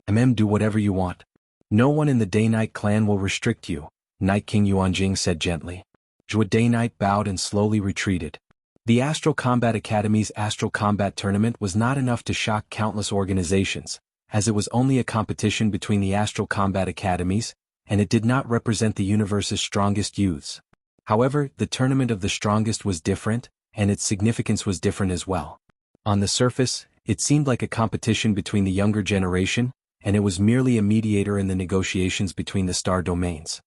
Do whatever you want. No one in the Day-Night clan will restrict you, Night King Yuanjing said gently. Zhuo Day-Night bowed and slowly retreated. The Astral Combat Academy's Astral Combat Tournament was not enough to shock countless organizations, as it was only a competition between the Astral Combat Academies, and it did not represent the universe's strongest youths. However, the Tournament of the Strongest was different, and its significance was different as well. On the surface, it seemed like a competition between the younger generation, and it was merely a mediator in the negotiations between the star domains.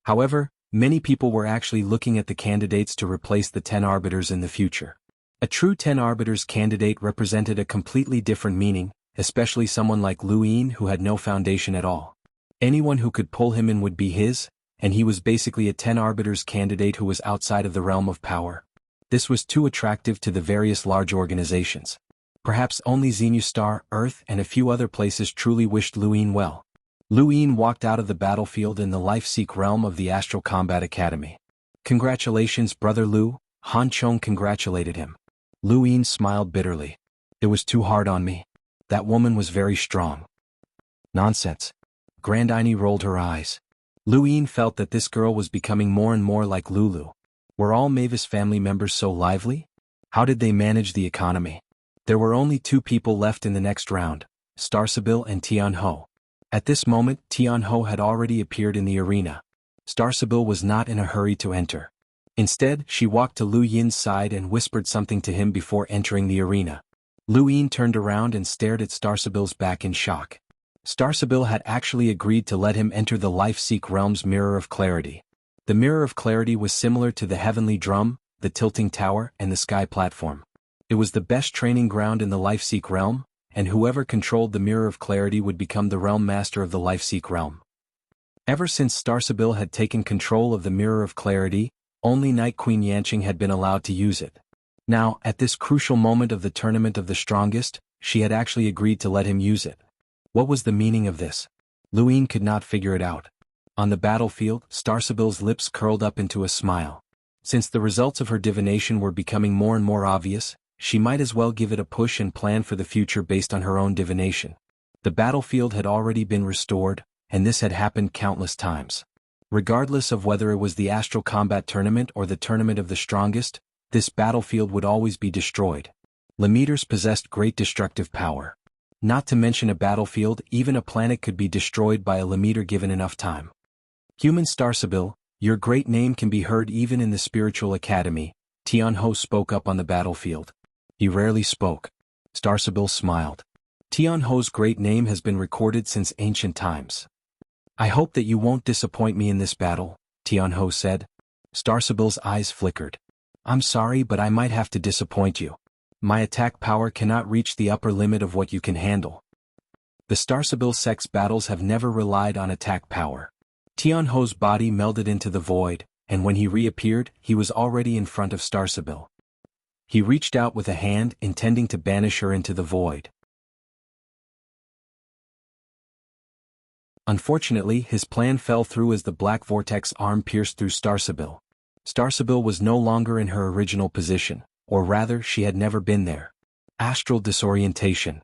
However, many people were actually looking at the candidates to replace the 10 arbiters in the future. A true 10 arbiters candidate represented a completely different meaning, especially someone like Lu Yin who had no foundation at all. Anyone who could pull him in would be his, and he was basically a 10 arbiters candidate who was outside of the realm of power. This was too attractive to the various large organizations. Perhaps only Xenu Star, Earth, and a few other places truly wished Lu Yin well. Lu Yin walked out of the battlefield in the life-seek realm of the Astral Combat Academy. Congratulations, Brother Lu, Han Chong congratulated him. Lu Yin smiled bitterly. It was too hard on me. That woman was very strong. Nonsense. Grandini rolled her eyes. Lu Yin felt that this girl was becoming more and more like Lulu. Were all Mavis family members so lively? How did they manage the economy? There were only 2 people left in the next round, Starsabil and Tianho. At this moment, Tianho had already appeared in the arena. Starsabil was not in a hurry to enter. Instead, she walked to Lu Yin's side and whispered something to him before entering the arena. Lu Yin turned around and stared at Starsabil's back in shock. Starsabil had actually agreed to let him enter the Life-Seek Realm's Mirror of Clarity. The Mirror of Clarity was similar to the Heavenly Drum, the Tilting Tower, and the Sky Platform. It was the best training ground in the Life-Seek Realm, and whoever controlled the Mirror of Clarity would become the Realm Master of the Life-Seek Realm. Ever since Starsabil had taken control of the Mirror of Clarity, only Night Queen Yanqing had been allowed to use it. Now, at this crucial moment of the Tournament of the Strongest, she had actually agreed to let him use it. What was the meaning of this? Luine could not figure it out. On the battlefield, Starsibyl's lips curled up into a smile. Since the results of her divination were becoming more and more obvious, she might as well give it a push and plan for the future based on her own divination. The battlefield had already been restored, and this had happened countless times. Regardless of whether it was the Astral Combat Tournament or the Tournament of the Strongest, this battlefield would always be destroyed. Limiters possessed great destructive power. Not to mention a battlefield, even a planet could be destroyed by a limiter given enough time. Human Starsibyl, your great name can be heard even in the spiritual academy, Tianho spoke up on the battlefield. He rarely spoke. Starsibyl smiled. Tianho's great name has been recorded since ancient times. I hope that you won't disappoint me in this battle, Tianho said. Starsibyl's eyes flickered. I'm sorry, but I might have to disappoint you. My attack power cannot reach the upper limit of what you can handle. The Starsibyl sex battles have never relied on attack power. Tianho's body melded into the void, and when he reappeared, he was already in front of Starsibyl. He reached out with a hand, intending to banish her into the void. Unfortunately, his plan fell through as the black vortex arm pierced through Starsibyl. Starsibyl was no longer in her original position, or rather, she had never been there. Astral disorientation.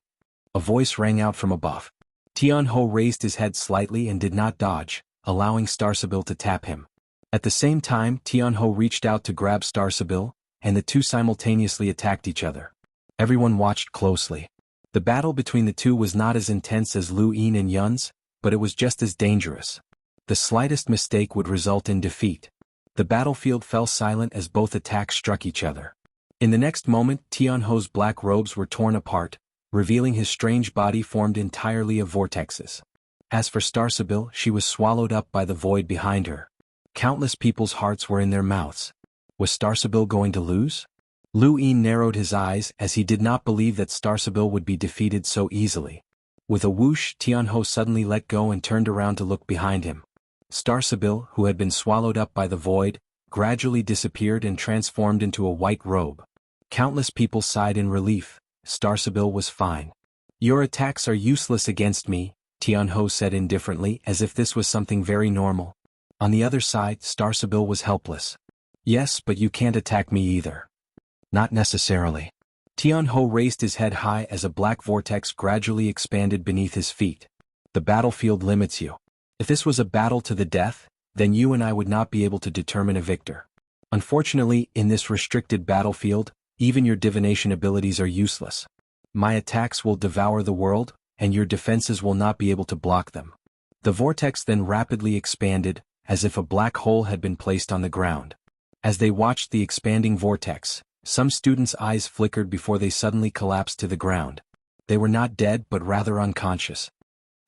A voice rang out from above. Tianho raised his head slightly and did not dodge, allowing Starsibyl to tap him. At the same time, Tianho reached out to grab Starsibyl, and the two simultaneously attacked each other. Everyone watched closely. The battle between the two was not as intense as Lu Yin and Yun's, but it was just as dangerous. The slightest mistake would result in defeat. The battlefield fell silent as both attacks struck each other. In the next moment, Tianho's black robes were torn apart, revealing his strange body formed entirely of vortexes. As for Starsibyl, she was swallowed up by the void behind her. Countless people's hearts were in their mouths. Was Starsibyl going to lose? Lu Yin narrowed his eyes as he did not believe that Starsibyl would be defeated so easily. With a whoosh, Tianho suddenly let go and turned around to look behind him. Starsibyl, who had been swallowed up by the void, gradually disappeared and transformed into a white robe. Countless people sighed in relief. Starsibyl was fine. Your attacks are useless against me, Tianho said indifferently, as if this was something very normal. On the other side, Starsibyl was helpless. Yes, but you can't attack me either. Not necessarily. Tianho raised his head high as a black vortex gradually expanded beneath his feet. The battlefield limits you. If this was a battle to the death, then you and I would not be able to determine a victor. Unfortunately, in this restricted battlefield, even your divination abilities are useless. My attacks will devour the world, and your defenses will not be able to block them. The vortex then rapidly expanded, as if a black hole had been placed on the ground. As they watched the expanding vortex, some students' eyes flickered before they suddenly collapsed to the ground. They were not dead but rather unconscious.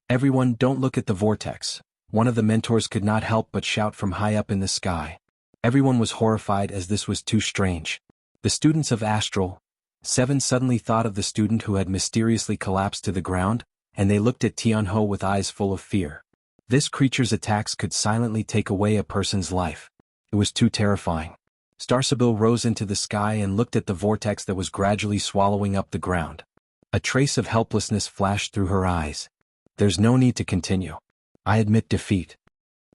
Everyone, don't look at the vortex. One of the mentors could not help but shout from high up in the sky. Everyone was horrified as this was too strange. The students of Astral 7 suddenly thought of the student who had mysteriously collapsed to the ground, and they looked at Tianho with eyes full of fear. This creature's attacks could silently take away a person's life. It was too terrifying. Starsibyl rose into the sky and looked at the vortex that was gradually swallowing up the ground. A trace of helplessness flashed through her eyes. There's no need to continue. I admit defeat.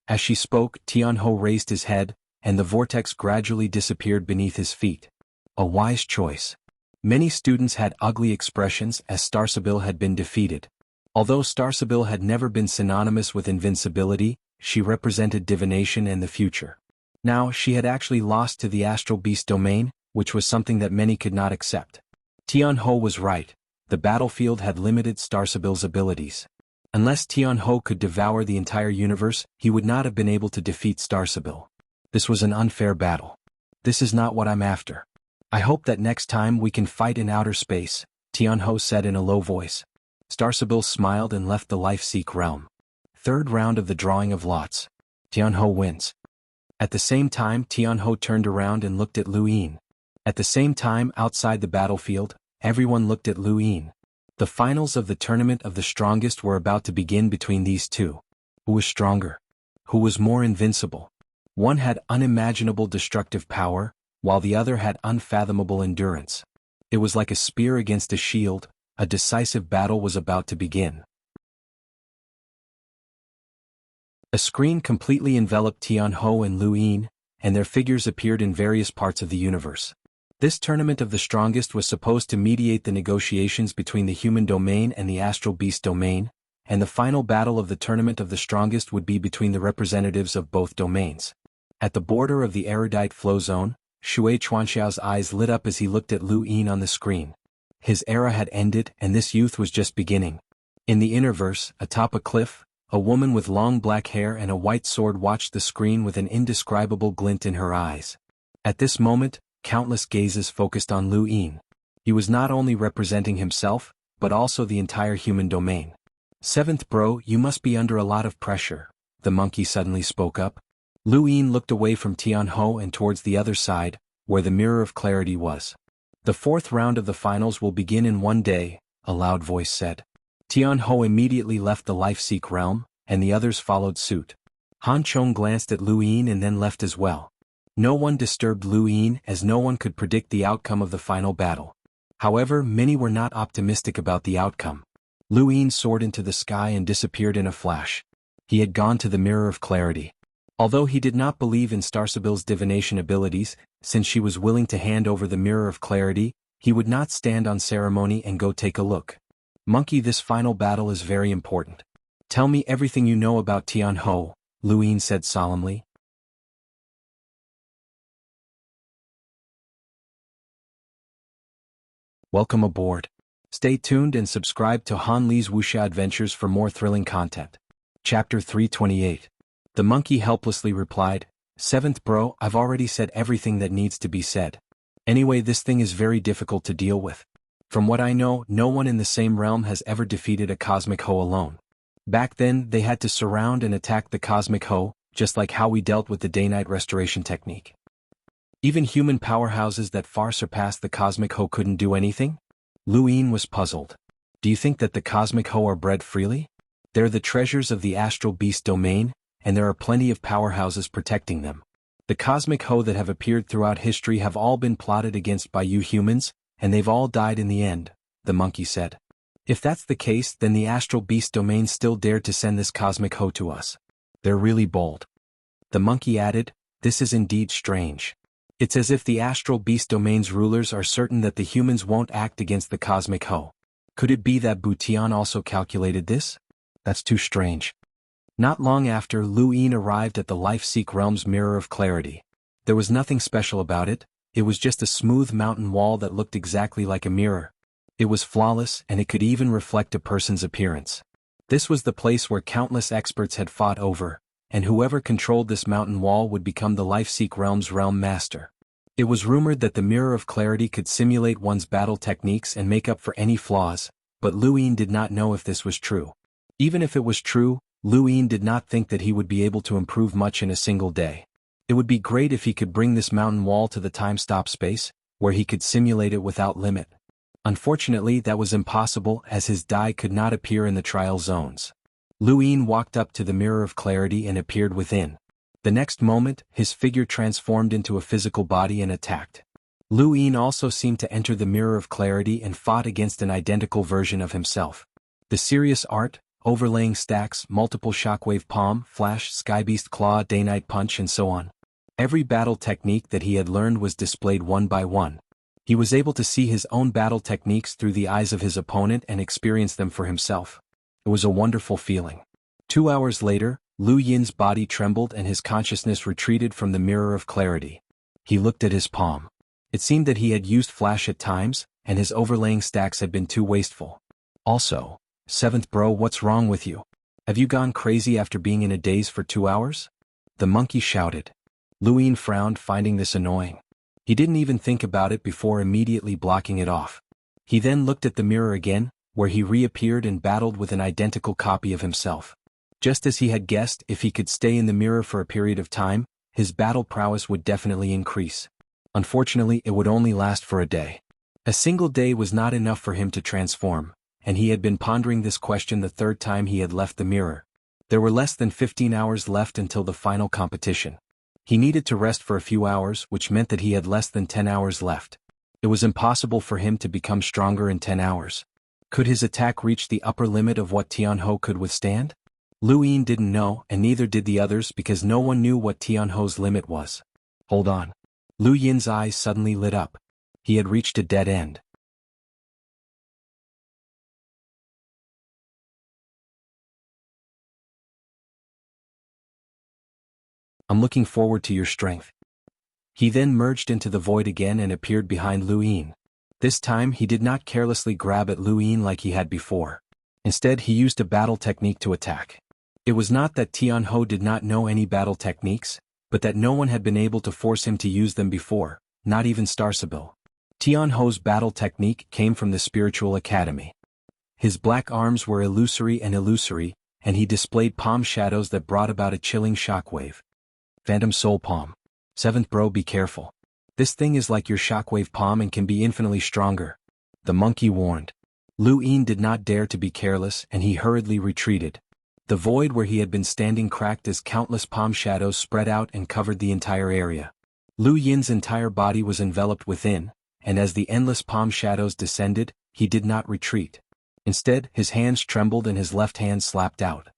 As she spoke, Tianho raised his head, and the vortex gradually disappeared beneath his feet. A wise choice. Many students had ugly expressions as Starsibyl had been defeated. Although Starsibyl had never been synonymous with invincibility, she represented divination and the future. Now, she had actually lost to the astral beast domain, which was something that many could not accept. Tianho was right. The battlefield had limited Starsibyl's abilities. Unless Tianho could devour the entire universe, he would not have been able to defeat Starsibyl. This was an unfair battle. This is not what I'm after. I hope that next time we can fight in outer space, Tianho said in a low voice. Starsibyl smiled and left the Life-Seek realm. Third round of the drawing of lots. Tianho wins. At the same time, Tianho turned around and looked at Lu Yin. At the same time, outside the battlefield, everyone looked at Lu Yin. The finals of the Tournament of the Strongest were about to begin between these two. Who was stronger? Who was more invincible? One had unimaginable destructive power, while the other had unfathomable endurance. It was like a spear against a shield. A decisive battle was about to begin. A screen completely enveloped Tian Ho and Lu Yin, and their figures appeared in various parts of the universe. This tournament of the strongest was supposed to mediate the negotiations between the human domain and the astral beast domain, and the final battle of the tournament of the strongest would be between the representatives of both domains. At the border of the erudite flow zone, Shui Chuanxiao's eyes lit up as he looked at Lu Yin on the screen. His era had ended and this youth was just beginning. In the innerverse, atop a cliff, a woman with long black hair and a white sword watched the screen with an indescribable glint in her eyes. At this moment, countless gazes focused on Lu Yin. He was not only representing himself, but also the entire human domain. "Seventh bro, you must be under a lot of pressure," the monkey suddenly spoke up. Lu Yin looked away from Tian Ho and towards the other side, where the mirror of clarity was. "The fourth round of the finals will begin in 1 day," a loud voice said. Tian Ho immediately left the Life-Seek realm, and the others followed suit. Han Chong glanced at Lu Yin and then left as well. No one disturbed Lu Yin as no one could predict the outcome of the final battle. However, many were not optimistic about the outcome. Lu Yin soared into the sky and disappeared in a flash. He had gone to the Mirror of Clarity. Although he did not believe in Starsibyl's divination abilities, since she was willing to hand over the Mirror of Clarity, he would not stand on ceremony and go take a look. "Monkey, this final battle is very important. Tell me everything you know about Tian Ho," Lu Yin said solemnly. Welcome aboard. Stay tuned and subscribe to Han Li's Wuxia Adventures for more thrilling content. Chapter 328. The monkey helplessly replied, "Seventh bro, I've already said everything that needs to be said. Anyway, this thing is very difficult to deal with. From what I know, no one in the same realm has ever defeated a Cosmic Ho alone. Back then, they had to surround and attack the Cosmic Ho, just like how we dealt with the day-night restoration technique. Even human powerhouses that far surpassed the Cosmic Ho couldn't do anything?" Lu Yin was puzzled. "Do you think that the Cosmic Ho are bred freely? They're the treasures of the Astral Beast domain, and there are plenty of powerhouses protecting them. The Cosmic Ho that have appeared throughout history have all been plotted against by you humans, and they've all died in the end," the monkey said. "If that's the case, then the Astral Beast domain still dared to send this Cosmic Ho to us. They're really bold." The monkey added, "This is indeed strange. It's as if the Astral Beast domain's rulers are certain that the humans won't act against the Cosmic Ho. Could it be that Butian also calculated this? That's too strange." Not long after, Lu Yin arrived at the Life-Seek realm's Mirror of Clarity. There was nothing special about it. It was just a smooth mountain wall that looked exactly like a mirror. It was flawless, and it could even reflect a person's appearance. This was the place where countless experts had fought over, and whoever controlled this mountain wall would become the Life-Seek realm's realm master. It was rumored that the Mirror of Clarity could simulate one's battle techniques and make up for any flaws, but Lu Yin did not know if this was true. Even if it was true, Lu Yin did not think that he would be able to improve much in a single day. It would be great if he could bring this mountain wall to the time-stop space, where he could simulate it without limit. Unfortunately, that was impossible as his die could not appear in the trial zones. Lu Yin walked up to the Mirror of Clarity and appeared within. The next moment, his figure transformed into a physical body and attacked. Lu Yin also seemed to enter the Mirror of Clarity and fought against an identical version of himself. The serious art, overlaying stacks, multiple shockwave palm, flash, skybeast claw, day-night punch and so on. Every battle technique that he had learned was displayed one by one. He was able to see his own battle techniques through the eyes of his opponent and experience them for himself. It was a wonderful feeling. 2 hours later, Lu Yin's body trembled and his consciousness retreated from the Mirror of Clarity. He looked at his palm. It seemed that he had used flash at times, and his overlaying stacks had been too wasteful. Also, "Seventh bro, what's wrong with you? Have you gone crazy after being in a daze for 2 hours?" the monkey shouted. Lu Yin frowned, finding this annoying. He didn't even think about it before immediately blocking it off. He then looked at the mirror again, where he reappeared and battled with an identical copy of himself. Just as he had guessed, if he could stay in the mirror for a period of time, his battle prowess would definitely increase. Unfortunately, it would only last for a day. A single day was not enough for him to transform, and he had been pondering this question the third time he had left the mirror. There were less than 15 hours left until the final competition. He needed to rest for a few hours, which meant that he had less than 10 hours left. It was impossible for him to become stronger in 10 hours. Could his attack reach the upper limit of what Tian Ho could withstand? Lu Yin didn't know, and neither did the others, because no one knew what Tianho's limit was. Hold on. Lu Yin's eyes suddenly lit up. He had reached a dead end. I'm looking forward to your strength. He then merged into the void again and appeared behind Lu Yin. This time he did not carelessly grab at Lu Yin like he had before. Instead he used a battle technique to attack. It was not that Tianho did not know any battle techniques, but that no one had been able to force him to use them before, not even Star Sibyl. Tianho's battle technique came from the spiritual academy. His black arms were illusory, and he displayed palm shadows that brought about a chilling shockwave. Phantom Soul Palm. 7th bro, be careful. This thing is like your shockwave palm and can be infinitely stronger. The monkey warned. Lu Yin did not dare to be careless, and he hurriedly retreated. The void where he had been standing cracked as countless palm shadows spread out and covered the entire area. Lu Yin's entire body was enveloped within, and as the endless palm shadows descended, he did not retreat. Instead, his hands trembled and his left hand slapped out.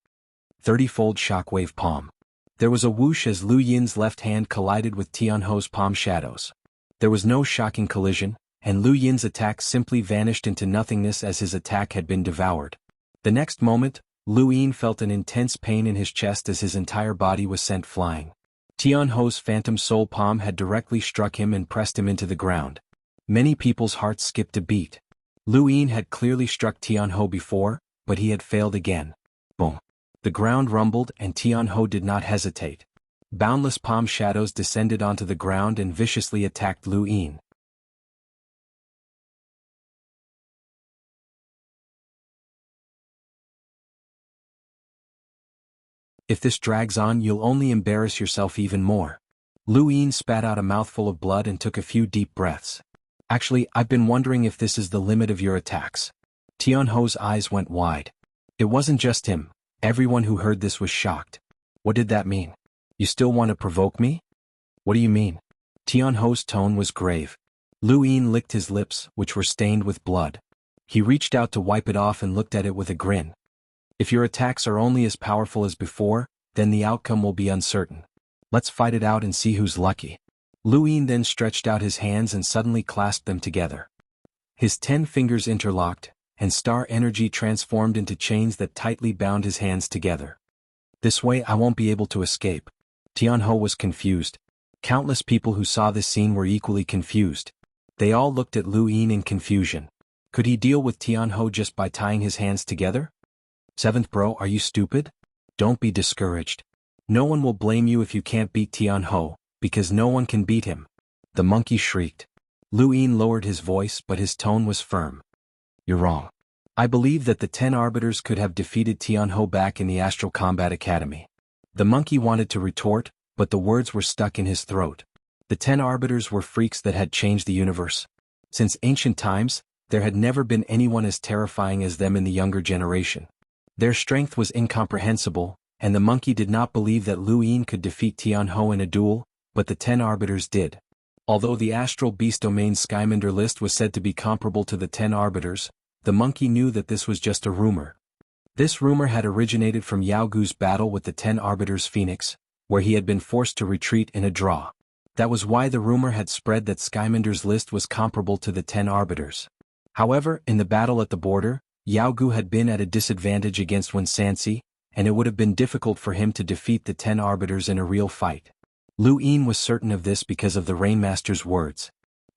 30-fold shockwave palm. There was a whoosh as Lu Yin's left hand collided with Tianho's palm shadows. There was no shocking collision, and Lu Yin's attack simply vanished into nothingness as his attack had been devoured. The next moment, Lu Yin felt an intense pain in his chest as his entire body was sent flying. Tianho's phantom soul palm had directly struck him and pressed him into the ground. Many people's hearts skipped a beat. Lu Yin had clearly struck Tianho before, but he had failed again. Boom. The ground rumbled and Tianho did not hesitate. Boundless palm shadows descended onto the ground and viciously attacked Lu Yin. If this drags on, you'll only embarrass yourself even more. Lu Yin spat out a mouthful of blood and took a few deep breaths. Actually, I've been wondering if this is the limit of your attacks. Tianho's eyes went wide. It wasn't just him. Everyone who heard this was shocked. What did that mean? You still want to provoke me? What do you mean? Tianho's tone was grave. Lu Yin licked his lips, which were stained with blood. He reached out to wipe it off and looked at it with a grin. If your attacks are only as powerful as before, then the outcome will be uncertain. Let's fight it out and see who's lucky. Lu Yin then stretched out his hands and suddenly clasped them together. His 10 fingers interlocked, and star energy transformed into chains that tightly bound his hands together. This way I won't be able to escape. Tianho was confused. Countless people who saw this scene were equally confused. They all looked at Lu Yin in confusion. Could he deal with Tianho just by tying his hands together? 7th bro, are you stupid? Don't be discouraged. No one will blame you if you can't beat Tianho, because no one can beat him. The monkey shrieked. Lu Yin lowered his voice, but his tone was firm. You're wrong. I believe that the 10 arbiters could have defeated Tianho back in the Astral Combat Academy. The monkey wanted to retort, but the words were stuck in his throat. The 10 arbiters were freaks that had changed the universe. Since ancient times, there had never been anyone as terrifying as them in the younger generation. Their strength was incomprehensible, and the monkey did not believe that Lu Yin could defeat Tianho in a duel, but the 10 arbiters did. Although the Astral Beast Domain Skyminder list was said to be comparable to the 10 arbiters, the monkey knew that this was just a rumor. This rumor had originated from Yao Gu's battle with the 10 arbiters Phoenix, where he had been forced to retreat in a draw. That was why the rumor had spread that Skyminder's list was comparable to the 10 arbiters. However, in the battle at the border, Yao Gu had been at a disadvantage against Wen Sanxi, and it would have been difficult for him to defeat the 10 arbiters in a real fight. Lu Yin was certain of this because of the Rainmaster's words.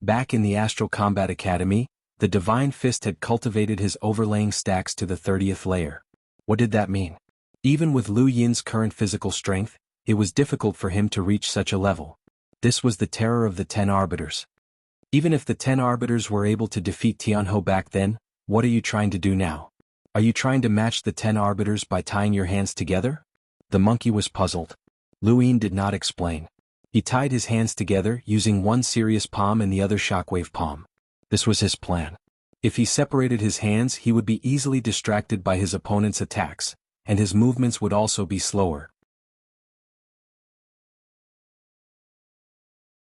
Back in the Astral Combat Academy, the Divine Fist had cultivated his overlaying stacks to the 30th layer. What did that mean? Even with Lu Yin's current physical strength, it was difficult for him to reach such a level. This was the terror of the 10 arbiters. Even if the 10 arbiters were able to defeat Tianho back then, what are you trying to do now? Are you trying to match the 10 arbiters by tying your hands together? The monkey was puzzled. Lu Yin did not explain. He tied his hands together using one serious palm and the other shockwave palm. This was his plan. If he separated his hands, he would be easily distracted by his opponent's attacks, and his movements would also be slower.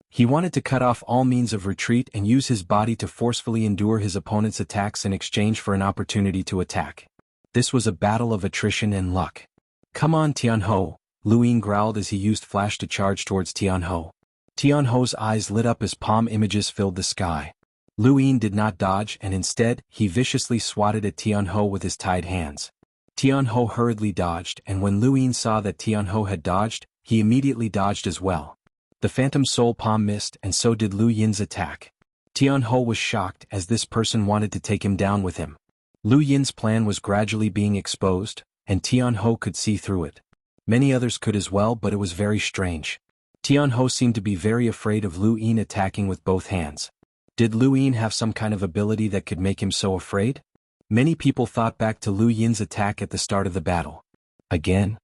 He wanted to cut off all means of retreat and use his body to forcefully endure his opponent's attacks in exchange for an opportunity to attack. This was a battle of attrition and luck. Come on, Tianho, Lu Yin growled as he used flash to charge towards Tianho. Tianho's eyes lit up as palm images filled the sky. Lu Yin did not dodge and instead, he viciously swatted at Tianho with his tied hands. Tianho hurriedly dodged, and when Lu Yin saw that Tianho had dodged, he immediately dodged as well. The Phantom Soul Palm missed and so did Lu Yin's attack. Tianho was shocked as this person wanted to take him down with him. Lu Yin's plan was gradually being exposed, and Tianho could see through it. Many others could as well, but it was very strange. Tianho seemed to be very afraid of Lu Yin attacking with both hands. Did Lu Yin have some kind of ability that could make him so afraid? Many people thought back to Lu Yin's attack at the start of the battle. Again?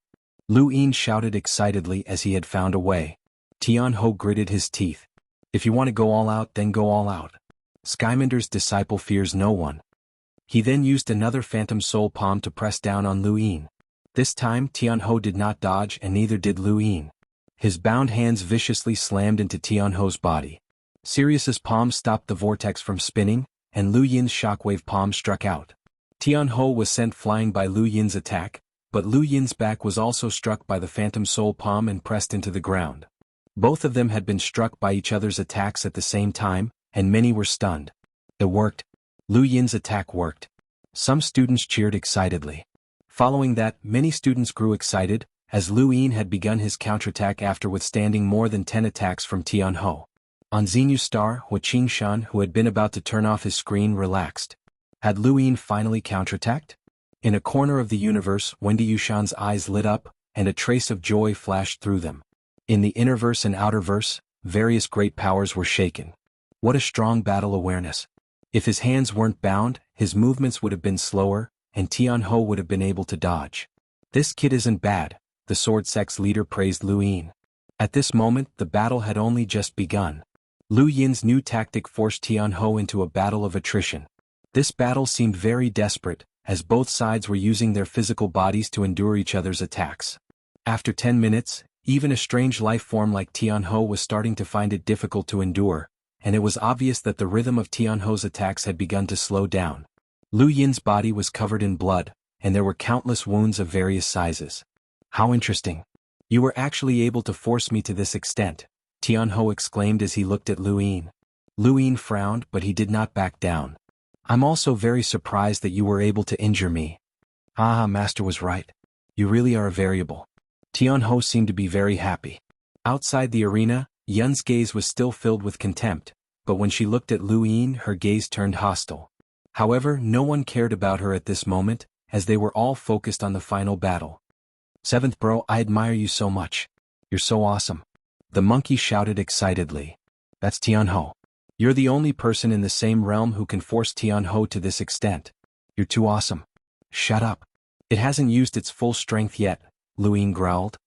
Lu Yin shouted excitedly as he had found a way. Tianho gritted his teeth. If you want to go all out, then go all out. Skymander's disciple fears no one. He then used another Phantom Soul Palm to press down on Lu Yin. This time Tianho did not dodge and neither did Lu Yin. His bound hands viciously slammed into Tianho's body. Sirius's palm stopped the vortex from spinning, and Lu Yin's shockwave palm struck out. Tianho was sent flying by Lu Yin's attack, but Lu Yin's back was also struck by the Phantom Soul Palm and pressed into the ground. Both of them had been struck by each other's attacks at the same time, and many were stunned. It worked. Lu Yin's attack worked. Some students cheered excitedly. Following that, many students grew excited, as Lu Yin had begun his counterattack after withstanding more than 10 attacks from Tianho. On Xinyu Star, Hua Qingshan, who had been about to turn off his screen, relaxed. Had Lu Yin finally counterattacked? In a corner of the universe, Wendy Yushan's eyes lit up, and a trace of joy flashed through them. In the innerverse and outerverse, various great powers were shaken. What a strong battle awareness. If his hands weren't bound, his movements would have been slower, and Tianho would have been able to dodge. This kid isn't bad, the sword sect's leader praised Lu Yin. At this moment, the battle had only just begun. Lu Yin's new tactic forced Tianho into a battle of attrition. This battle seemed very desperate, as both sides were using their physical bodies to endure each other's attacks. After 10 minutes, even a strange life form like Tianho was starting to find it difficult to endure, and it was obvious that the rhythm of Tianho's attacks had begun to slow down. Lu Yin's body was covered in blood, and there were countless wounds of various sizes. How interesting. You were actually able to force me to this extent, Tianho exclaimed as he looked at Lu Yin. Lu Yin frowned, but he did not back down. I'm also very surprised that you were able to injure me. Ah, Master was right. You really are a variable. Tianho seemed to be very happy. Outside the arena, Yun's gaze was still filled with contempt, but when she looked at Lu Yin, her gaze turned hostile. However, no one cared about her at this moment, as they were all focused on the final battle. Seventh bro, I admire you so much. You're so awesome. The monkey shouted excitedly. That's Tianho. You're the only person in the same realm who can force Tianho to this extent. You're too awesome. Shut up. It hasn't used its full strength yet, Lu Yin growled.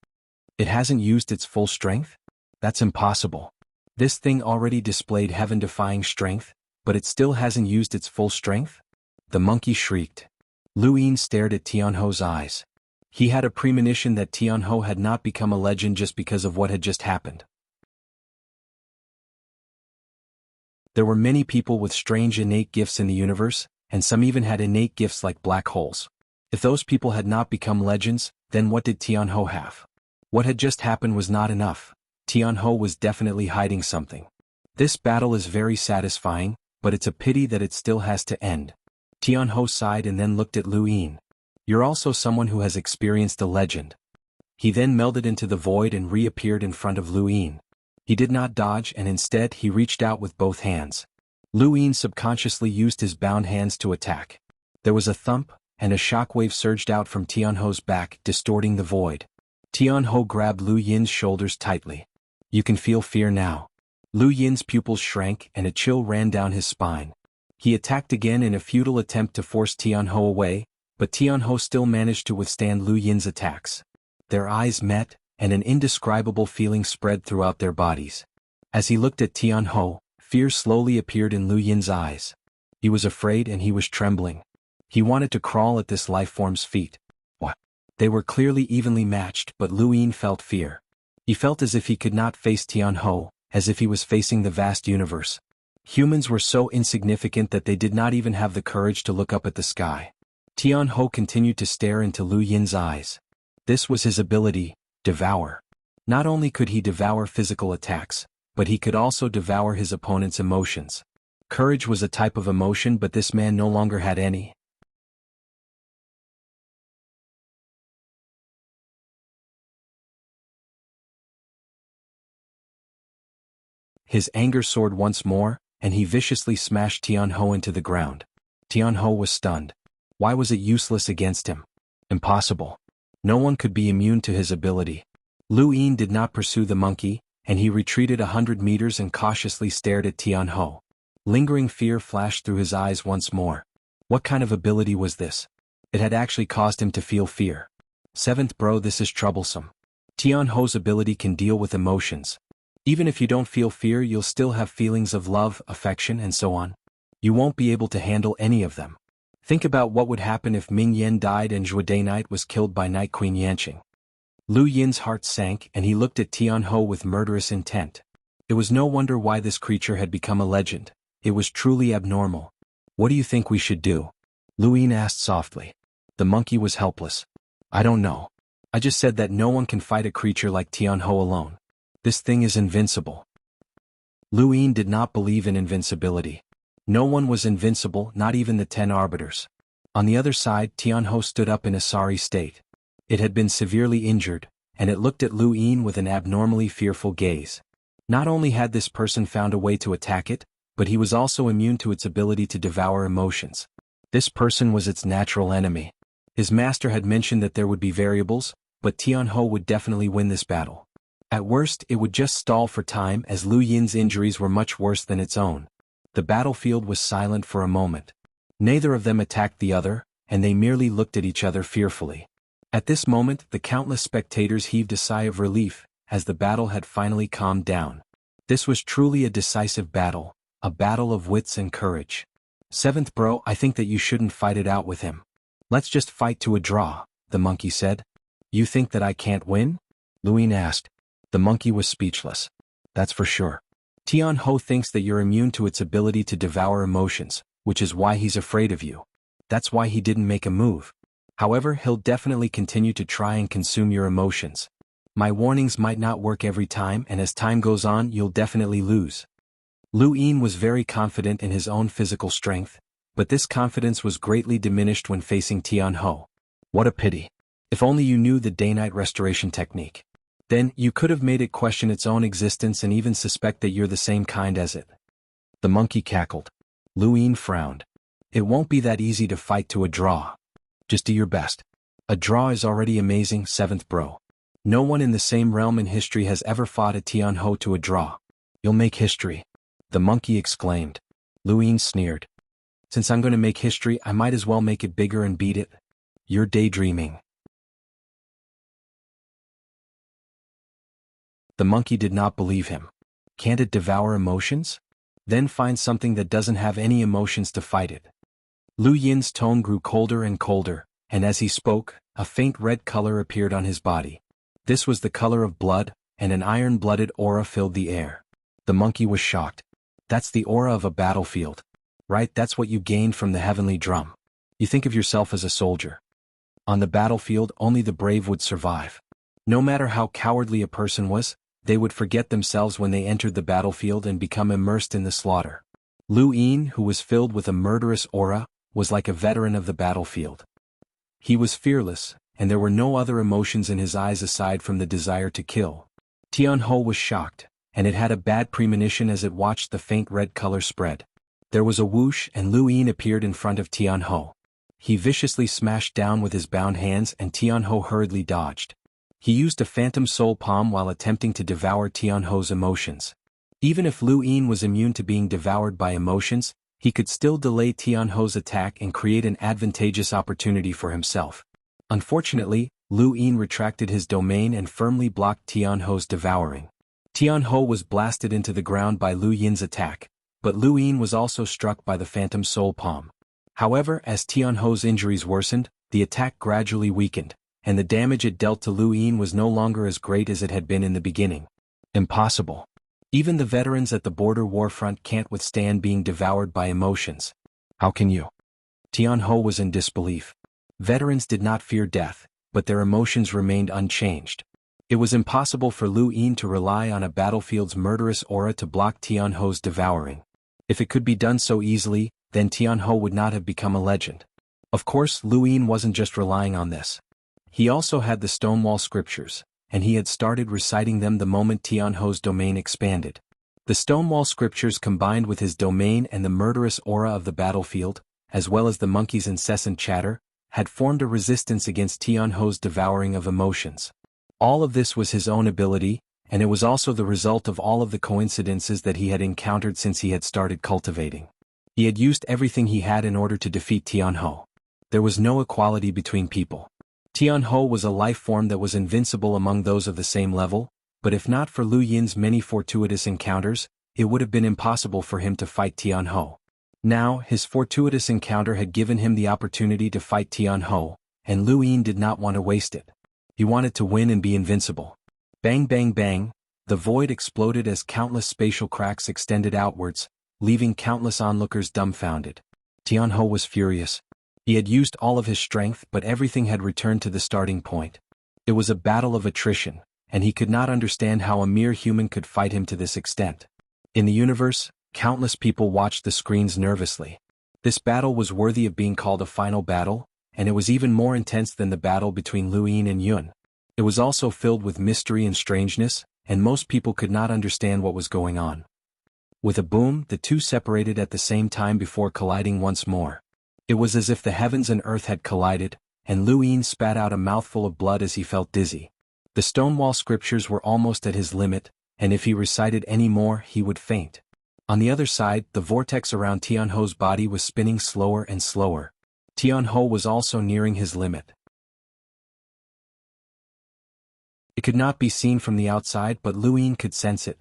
It hasn't used its full strength? That's impossible. This thing already displayed heaven-defying strength, but it still hasn't used its full strength? The monkey shrieked. Lu Yin stared at Tianho's eyes. He had a premonition that Tianho had not become a legend just because of what had just happened. There were many people with strange innate gifts in the universe, and some even had innate gifts like black holes. If those people had not become legends, then what did Tianho have? What had just happened was not enough. Tianho was definitely hiding something. This battle is very satisfying, but it's a pity that it still has to end. Tianho sighed and then looked at Lu Yin. You're also someone who has experienced a legend. He then melded into the void and reappeared in front of Lu Yin. He did not dodge and instead he reached out with both hands. Lu Yin subconsciously used his bound hands to attack. There was a thump, and a shockwave surged out from Tianho's back, distorting the void. Tianho grabbed Lu Yin's shoulders tightly. You can feel fear now. Lu Yin's pupils shrank and a chill ran down his spine. He attacked again in a futile attempt to force Tianho away, but Tianho still managed to withstand Lu Yin's attacks. Their eyes met, and an indescribable feeling spread throughout their bodies. As he looked at Tianho, fear slowly appeared in Lu Yin's eyes. He was afraid and he was trembling. He wanted to crawl at this life form's feet. What? They were clearly evenly matched, but Lu Yin felt fear. He felt as if he could not face Tianho, as if he was facing the vast universe. Humans were so insignificant that they did not even have the courage to look up at the sky. Tianho continued to stare into Lu Yin's eyes. This was his ability, devour. Not only could he devour physical attacks, but he could also devour his opponent's emotions. Courage was a type of emotion, but this man no longer had any. His anger soared once more, and he viciously smashed Tianhou into the ground. Tianhou was stunned. Why was it useless against him? Impossible. No one could be immune to his ability. Lu Yin did not pursue the monkey, and he retreated 100 meters and cautiously stared at Tianhou. Lingering fear flashed through his eyes once more. What kind of ability was this? It had actually caused him to feel fear. Seventh bro, this is troublesome. Tianhou's ability can deal with emotions. Even if you don't feel fear, you'll still have feelings of love, affection, and so on. You won't be able to handle any of them. Think about what would happen if Ming Yen died and Zhuo Day Knight was killed by Night Queen Yanqing. Lu Yin's heart sank and he looked at Tianhou with murderous intent. It was no wonder why this creature had become a legend. It was truly abnormal. What do you think we should do? Lu Yin asked softly. The monkey was helpless. I don't know. I just said that no one can fight a creature like Tianhou alone. This thing is invincible. Lu Yin did not believe in invincibility. No one was invincible, not even the 10 arbiters. On the other side, Tianhou stood up in a sorry state. It had been severely injured, and it looked at Lu Yin with an abnormally fearful gaze. Not only had this person found a way to attack it, but he was also immune to its ability to devour emotions. This person was its natural enemy. His master had mentioned that there would be variables, but Tianhou would definitely win this battle. At worst, it would just stall for time as Lu Yin's injuries were much worse than its own. The battlefield was silent for a moment. Neither of them attacked the other, and they merely looked at each other fearfully. At this moment, the countless spectators heaved a sigh of relief, as the battle had finally calmed down. This was truly a decisive battle, a battle of wits and courage. Seventh bro, I think that you shouldn't fight it out with him. Let's just fight to a draw, the monkey said. You think that I can't win? Lu Yin asked. The monkey was speechless. That's for sure. Tianhou thinks that you're immune to its ability to devour emotions, which is why he's afraid of you. That's why he didn't make a move. However, he'll definitely continue to try and consume your emotions. My warnings might not work every time, and as time goes on, you'll definitely lose. Lu Yin was very confident in his own physical strength, but this confidence was greatly diminished when facing Tianhou. What a pity. If only you knew the day-night restoration technique. Then, you could have made it question its own existence and even suspect that you're the same kind as it. The monkey cackled. Lu Yin frowned. It won't be that easy to fight to a draw. Just do your best. A draw is already amazing, seventh bro. No one in the same realm in history has ever fought a Tianhou to a draw. You'll make history. The monkey exclaimed. Lu Yin sneered. Since I'm going to make history, I might as well make it bigger and beat it. You're daydreaming. The monkey did not believe him. Can't it devour emotions? Then find something that doesn't have any emotions to fight it. Lu Yin's tone grew colder and colder, and as he spoke, a faint red color appeared on his body. This was the color of blood, and an iron-blooded aura filled the air. The monkey was shocked. That's the aura of a battlefield. Right, that's what you gained from the heavenly drum. You think of yourself as a soldier. On the battlefield, only the brave would survive. No matter how cowardly a person was, they would forget themselves when they entered the battlefield and become immersed in the slaughter. Lu Yin, who was filled with a murderous aura, was like a veteran of the battlefield. He was fearless, and there were no other emotions in his eyes aside from the desire to kill. Tianhou was shocked, and it had a bad premonition as it watched the faint red color spread. There was a whoosh and Lu Yin appeared in front of Tianhou. He viciously smashed down with his bound hands and Tianhou hurriedly dodged. He used a phantom soul palm while attempting to devour Tianhou's emotions. Even if Lu Yin was immune to being devoured by emotions, he could still delay Tianhou's attack and create an advantageous opportunity for himself. Unfortunately, Lu Yin retracted his domain and firmly blocked Tianhou's devouring. Tianhou was blasted into the ground by Lu Yin's attack, but Lu Yin was also struck by the phantom soul palm. However, as Tianhou's injuries worsened, the attack gradually weakened, and the damage it dealt to Lu Yin was no longer as great as it had been in the beginning. Impossible. Even the veterans at the border warfront can't withstand being devoured by emotions. How can you? Tianhou was in disbelief. Veterans did not fear death, but their emotions remained unchanged. It was impossible for Lu Yin to rely on a battlefield's murderous aura to block Tianho's devouring. If it could be done so easily, then Tianho would not have become a legend. Of course, Lu Yin wasn't just relying on this. He also had the Stonewall Scriptures, and he had started reciting them the moment Tianho's domain expanded. The Stonewall Scriptures combined with his domain and the murderous aura of the battlefield, as well as the monkey's incessant chatter, had formed a resistance against Tianho's devouring of emotions. All of this was his own ability, and it was also the result of all of the coincidences that he had encountered since he had started cultivating. He had used everything he had in order to defeat Tianho. There was no equality between people. Tianho was a life form that was invincible among those of the same level, but if not for Lu Yin's many fortuitous encounters, it would have been impossible for him to fight Tianho. Now, his fortuitous encounter had given him the opportunity to fight Tianho, and Lu Yin did not want to waste it. He wanted to win and be invincible. Bang bang bang, the void exploded as countless spatial cracks extended outwards, leaving countless onlookers dumbfounded. Tianho was furious. He had used all of his strength, but everything had returned to the starting point. It was a battle of attrition, and he could not understand how a mere human could fight him to this extent. In the universe, countless people watched the screens nervously. This battle was worthy of being called a final battle, and it was even more intense than the battle between Lu Yin and Yun. It was also filled with mystery and strangeness, and most people could not understand what was going on. With a boom, the two separated at the same time before colliding once more. It was as if the heavens and earth had collided, and Lu Yin spat out a mouthful of blood as he felt dizzy. The Stonewall Scriptures were almost at his limit, and if he recited any more, he would faint. On the other side, the vortex around Tianho's body was spinning slower and slower. Tianho was also nearing his limit. It could not be seen from the outside, but Lu Yin could sense it.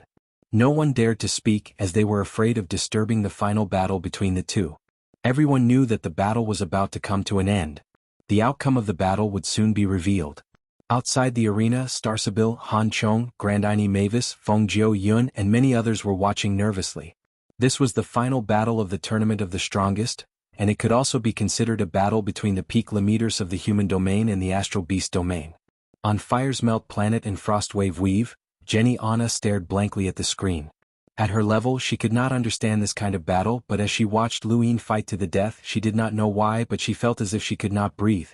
No one dared to speak as they were afraid of disturbing the final battle between the two. Everyone knew that the battle was about to come to an end. The outcome of the battle would soon be revealed. Outside the arena, Starsabil, Han Chong, Grandini Mavis, Feng Jiu Yun and many others were watching nervously. This was the final battle of the Tournament of the Strongest, and it could also be considered a battle between the peak limiters of the human domain and the astral beast domain. On Fire's Melt Planet and Frostwave Weave, Jenny Anna stared blankly at the screen. At her level, she could not understand this kind of battle, but as she watched Lu Yin fight to the death, she did not know why, but she felt as if she could not breathe.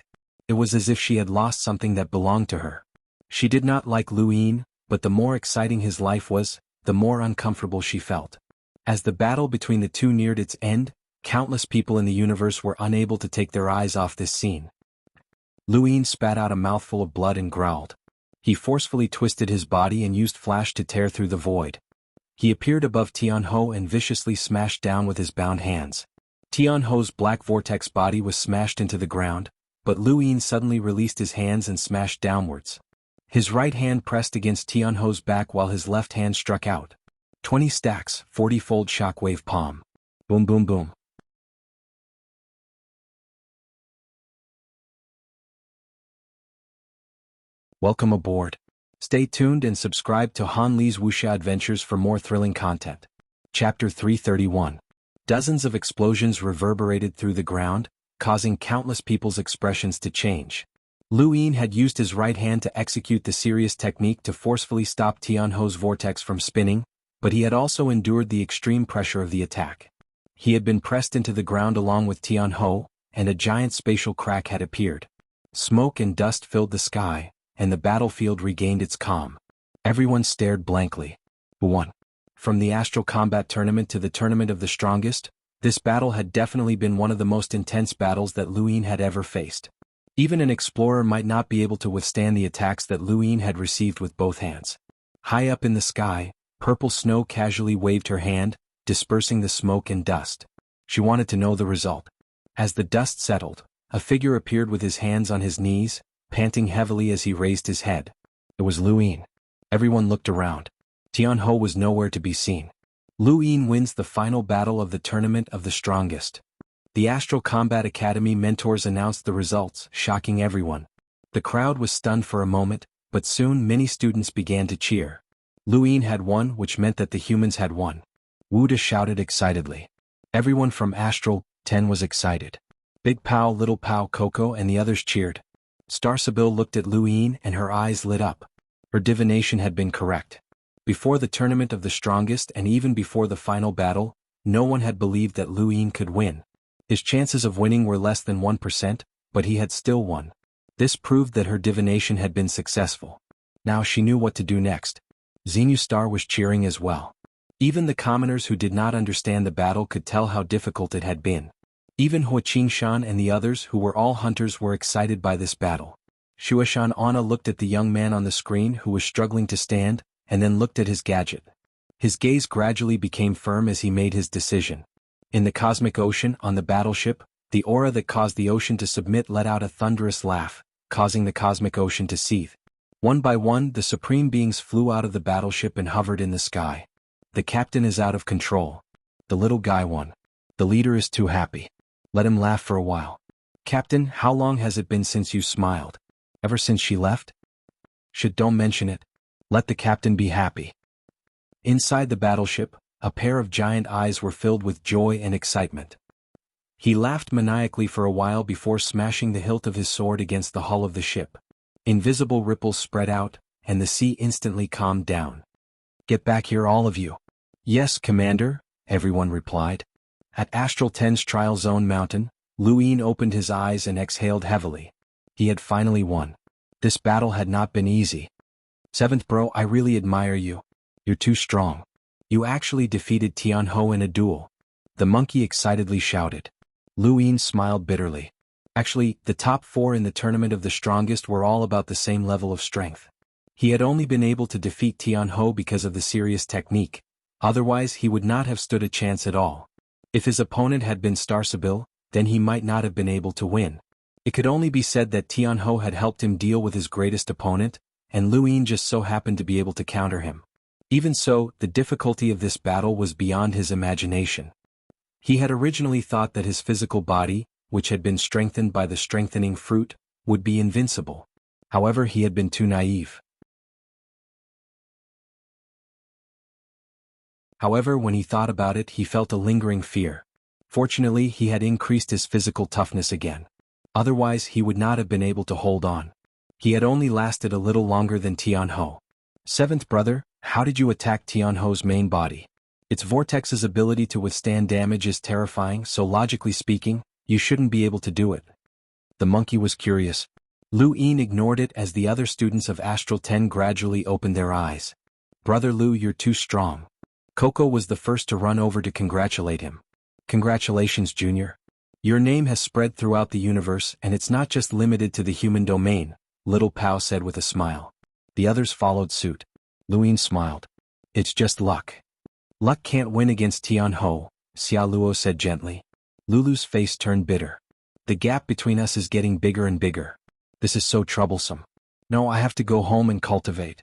It was as if she had lost something that belonged to her. She did not like Lu Yin, but the more exciting his life was, the more uncomfortable she felt. As the battle between the two neared its end, countless people in the universe were unable to take their eyes off this scene. Lu Yin spat out a mouthful of blood and growled. He forcefully twisted his body and used flash to tear through the void. He appeared above Tianho and viciously smashed down with his bound hands. Tianho's black vortex body was smashed into the ground, but Lu Yin suddenly released his hands and smashed downwards. His right hand pressed against Tianho's back while his left hand struck out. 20 stacks, 40-fold shockwave palm. Boom boom boom. Welcome aboard. Stay tuned and subscribe to Han Li's Wuxia Adventures for more thrilling content. Chapter 331. Dozens of explosions reverberated through the ground, causing countless people's expressions to change. Lu Yin had used his right hand to execute the serious technique to forcefully stop Tianho's vortex from spinning, but he had also endured the extreme pressure of the attack. He had been pressed into the ground along with Tianho, and a giant spatial crack had appeared. Smoke and dust filled the sky, and the battlefield regained its calm. Everyone stared blankly. Who won? From the Astral Combat Tournament to the Tournament of the Strongest, this battle had definitely been one of the most intense battles that Lu Yin had ever faced. Even an explorer might not be able to withstand the attacks that Lu Yin had received with both hands. High up in the sky, Purple Snow casually waved her hand, dispersing the smoke and dust. She wanted to know the result. As the dust settled, a figure appeared with his hands on his knees, panting heavily as he raised his head. It was Lu Yin. Everyone looked around. Tianho was nowhere to be seen. Lu Yin wins the final battle of the Tournament of the Strongest. The Astral Combat Academy mentors announced the results, shocking everyone. The crowd was stunned for a moment, but soon many students began to cheer. Lu Yin had won, which meant that the humans had won. Wuda shouted excitedly. Everyone from Astral 10 was excited. Big Pow, Little Pow, Coco and the others cheered. Star Sibyl looked at Luin and her eyes lit up. Her divination had been correct. Before the tournament of the strongest and even before the final battle, no one had believed that Luin could win. His chances of winning were less than 1%, but he had still won. This proved that her divination had been successful. Now she knew what to do next. Xenu Star was cheering as well. Even the commoners who did not understand the battle could tell how difficult it had been. Even Huaqingshan and the others who were all hunters were excited by this battle. Shuashan Anna looked at the young man on the screen who was struggling to stand, and then looked at his gadget. His gaze gradually became firm as he made his decision. In the cosmic ocean on the battleship, the aura that caused the ocean to submit let out a thunderous laugh, causing the cosmic ocean to seethe. One by one, the supreme beings flew out of the battleship and hovered in the sky. The captain is out of control. The little guy won. The leader is too happy. Let him laugh for a while. Captain, how long has it been since you smiled? Ever since she left? Don't mention it. Let the captain be happy. Inside the battleship, a pair of giant eyes were filled with joy and excitement. He laughed maniacally for a while before smashing the hilt of his sword against the hull of the ship. Invisible ripples spread out, and the sea instantly calmed down. Get back here, all of you. Yes, Commander, everyone replied. At Astral 10's Trial Zone Mountain, Luin opened his eyes and exhaled heavily. He had finally won. This battle had not been easy. Seventh bro, I really admire you. You're too strong. You actually defeated Tianho in a duel. The monkey excitedly shouted. Luin smiled bitterly. Actually, the top 4 in the tournament of the strongest were all about the same level of strength. He had only been able to defeat Tianho because of the serious technique. Otherwise he would not have stood a chance at all. If his opponent had been Star Sibyl, then he might not have been able to win. It could only be said that Tianho had helped him deal with his greatest opponent, and Luin just so happened to be able to counter him. Even so, the difficulty of this battle was beyond his imagination. He had originally thought that his physical body, which had been strengthened by the strengthening fruit, would be invincible. However, he had been too naive. However, when he thought about it, he felt a lingering fear. Fortunately, he had increased his physical toughness again. Otherwise, he would not have been able to hold on. He had only lasted a little longer than Tianho. Seventh brother, how did you attack Tianho's main body? Its vortex's ability to withstand damage is terrifying, so logically speaking, you shouldn't be able to do it. The monkey was curious. Luin ignored it as the other students of Astral 10 gradually opened their eyes. Brother Lu, you're too strong. Coco was the first to run over to congratulate him. Congratulations, Junior. Your name has spread throughout the universe and it's not just limited to the human domain, Little Pao said with a smile. The others followed suit. Luin smiled. It's just luck. Luck can't win against Tianho, Xia Luo said gently. Lulu's face turned bitter. The gap between us is getting bigger and bigger. This is so troublesome. No, I have to go home and cultivate.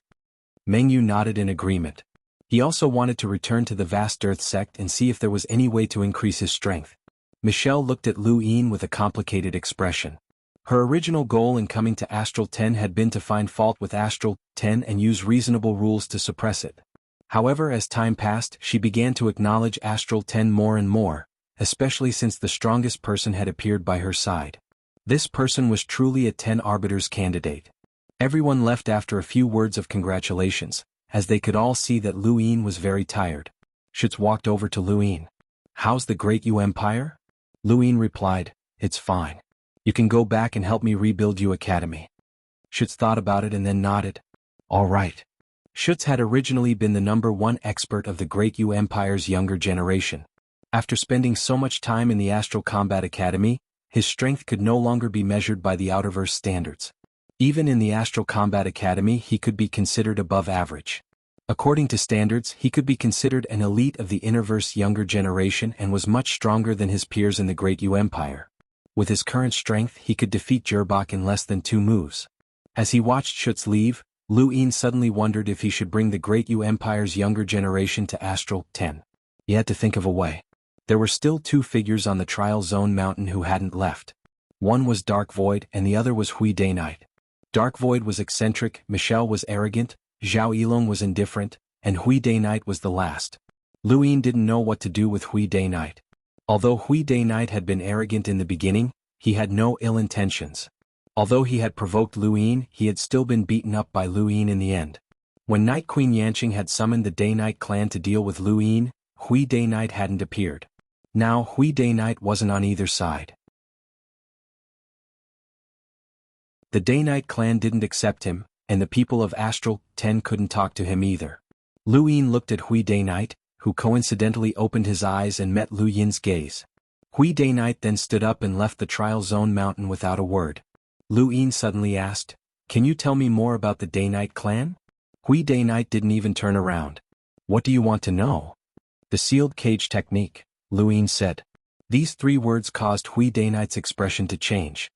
Mengyu nodded in agreement. He also wanted to return to the vast Earth sect and see if there was any way to increase his strength. Michelle looked at Luin with a complicated expression. Her original goal in coming to Astral 10 had been to find fault with Astral 10 and use reasonable rules to suppress it. However, as time passed, she began to acknowledge Astral 10 more and more, especially since the strongest person had appeared by her side. This person was truly a 10 Arbiters candidate. Everyone left after a few words of congratulations, as they could all see that Luin was very tired. Schutz walked over to Luin. How's the Great U Empire? Luin replied, it's fine. You can go back and help me rebuild U Academy. Schutz thought about it and then nodded. All right. Schutz had originally been the #1 expert of the Great U Empire's younger generation. After spending so much time in the Astral Combat Academy, his strength could no longer be measured by the Outerverse standards. Even in the Astral Combat Academy he could be considered above average. According to standards, he could be considered an elite of the Innerverse younger generation and was much stronger than his peers in the Great U Empire. With his current strength he could defeat Jerbak in less than 2 moves. As he watched Schutz leave, Luin suddenly wondered if he should bring the Great U Empire's younger generation to Astral 10. He had to think of a way. There were still 2 figures on the Trial Zone Mountain who hadn't left. One was Dark Void and the other was Hui Day Knight. Dark Void was eccentric, Michelle was arrogant, Zhao Yilong was indifferent, and Hui Day Knight was the last. Luin didn't know what to do with Hui Day Knight. Although Hui Day Knight had been arrogant in the beginning, he had no ill intentions. Although he had provoked Lu Yin, he had still been beaten up by Lu Yin in the end. When Night Queen Yanqing had summoned the Day-Night clan to deal with Lu Yin, Hui Day-Night hadn't appeared. Now Hui Day-Night wasn't on either side. The Day-Night clan didn't accept him, and the people of Astral 10 couldn't talk to him either. Lu Yin looked at Hui Day-Night, who coincidentally opened his eyes and met Lu Yin's gaze. Hui Day-Night then stood up and left the Trial Zone Mountain without a word. Lu Yin suddenly asked, "Can you tell me more about the Day-Night clan?" Hui Day-Night didn't even turn around. "What do you want to know?" "The sealed cage technique," Lu Yin said. These 3 words caused Hui Day-Night's expression to change.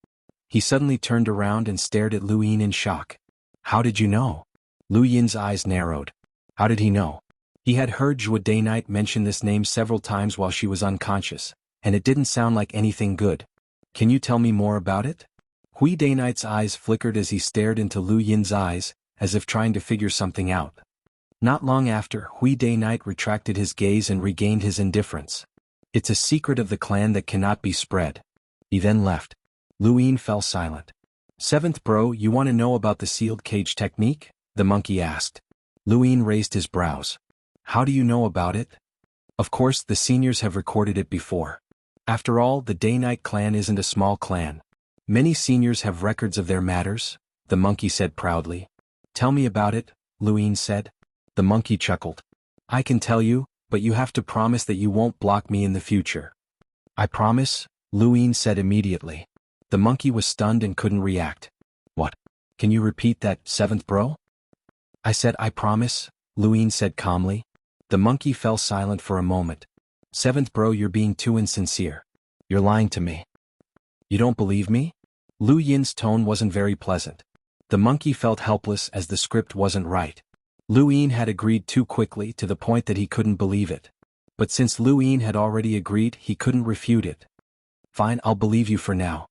He suddenly turned around and stared at Lu Yin in shock. "How did you know?" Lu Yin's eyes narrowed. How did he know? He had heard Zhuo Day-Night mention this name several times while she was unconscious, and it didn't sound like anything good. "Can you tell me more about it?" Hui Day-Night's eyes flickered as he stared into Lu Yin's eyes, as if trying to figure something out. Not long after, Hui Day-Night retracted his gaze and regained his indifference. "It's a secret of the clan that cannot be spread." He then left. Lu Yin fell silent. "Seventh bro, you want to know about the sealed cage technique?" the monkey asked. Lu Yin raised his brows. "How do you know about it?" "Of course, the seniors have recorded it before. After all, the Day-Night clan isn't a small clan. Many seniors have records of their matters," the monkey said proudly. "Tell me about it," Lu Yin said. The monkey chuckled. "I can tell you, but you have to promise that you won't block me in the future." "I promise," Lu Yin said immediately. The monkey was stunned and couldn't react. "What? Can you repeat that, seventh bro?" "I said I promise," Lu Yin said calmly. The monkey fell silent for a moment. "Seventh bro, you're being too insincere. You're lying to me. You don't believe me?" Lu Yin's tone wasn't very pleasant. The monkey felt helpless as the script wasn't right. Lu Yin had agreed too quickly to the point that he couldn't believe it. But since Lu Yin had already agreed, he couldn't refute it. "Fine, I'll believe you for now."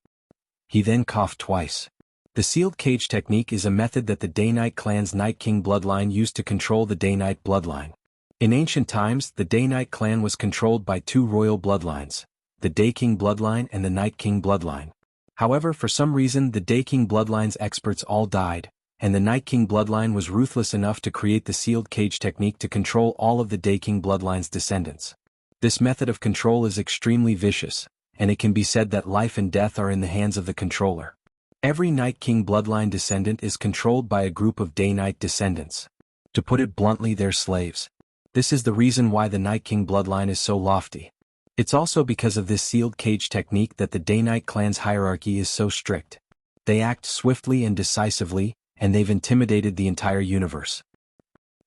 He then coughed twice. The sealed cage technique is a method that the Day-Night clan's Night King bloodline used to control the Day-Night bloodline. In ancient times, the Day-Night clan was controlled by 2 royal bloodlines, the Day King bloodline and the Night King bloodline. However, for some reason the Day King bloodline's experts all died, and the Night King bloodline was ruthless enough to create the sealed cage technique to control all of the Day King bloodline's descendants. This method of control is extremely vicious, and it can be said that life and death are in the hands of the controller. Every Night King bloodline descendant is controlled by a group of Day-Night descendants. To put it bluntly, they're slaves. This is the reason why the Night King bloodline is so lofty. It's also because of this sealed cage technique that the Day-Night clan's hierarchy is so strict. They act swiftly and decisively, and they've intimidated the entire universe.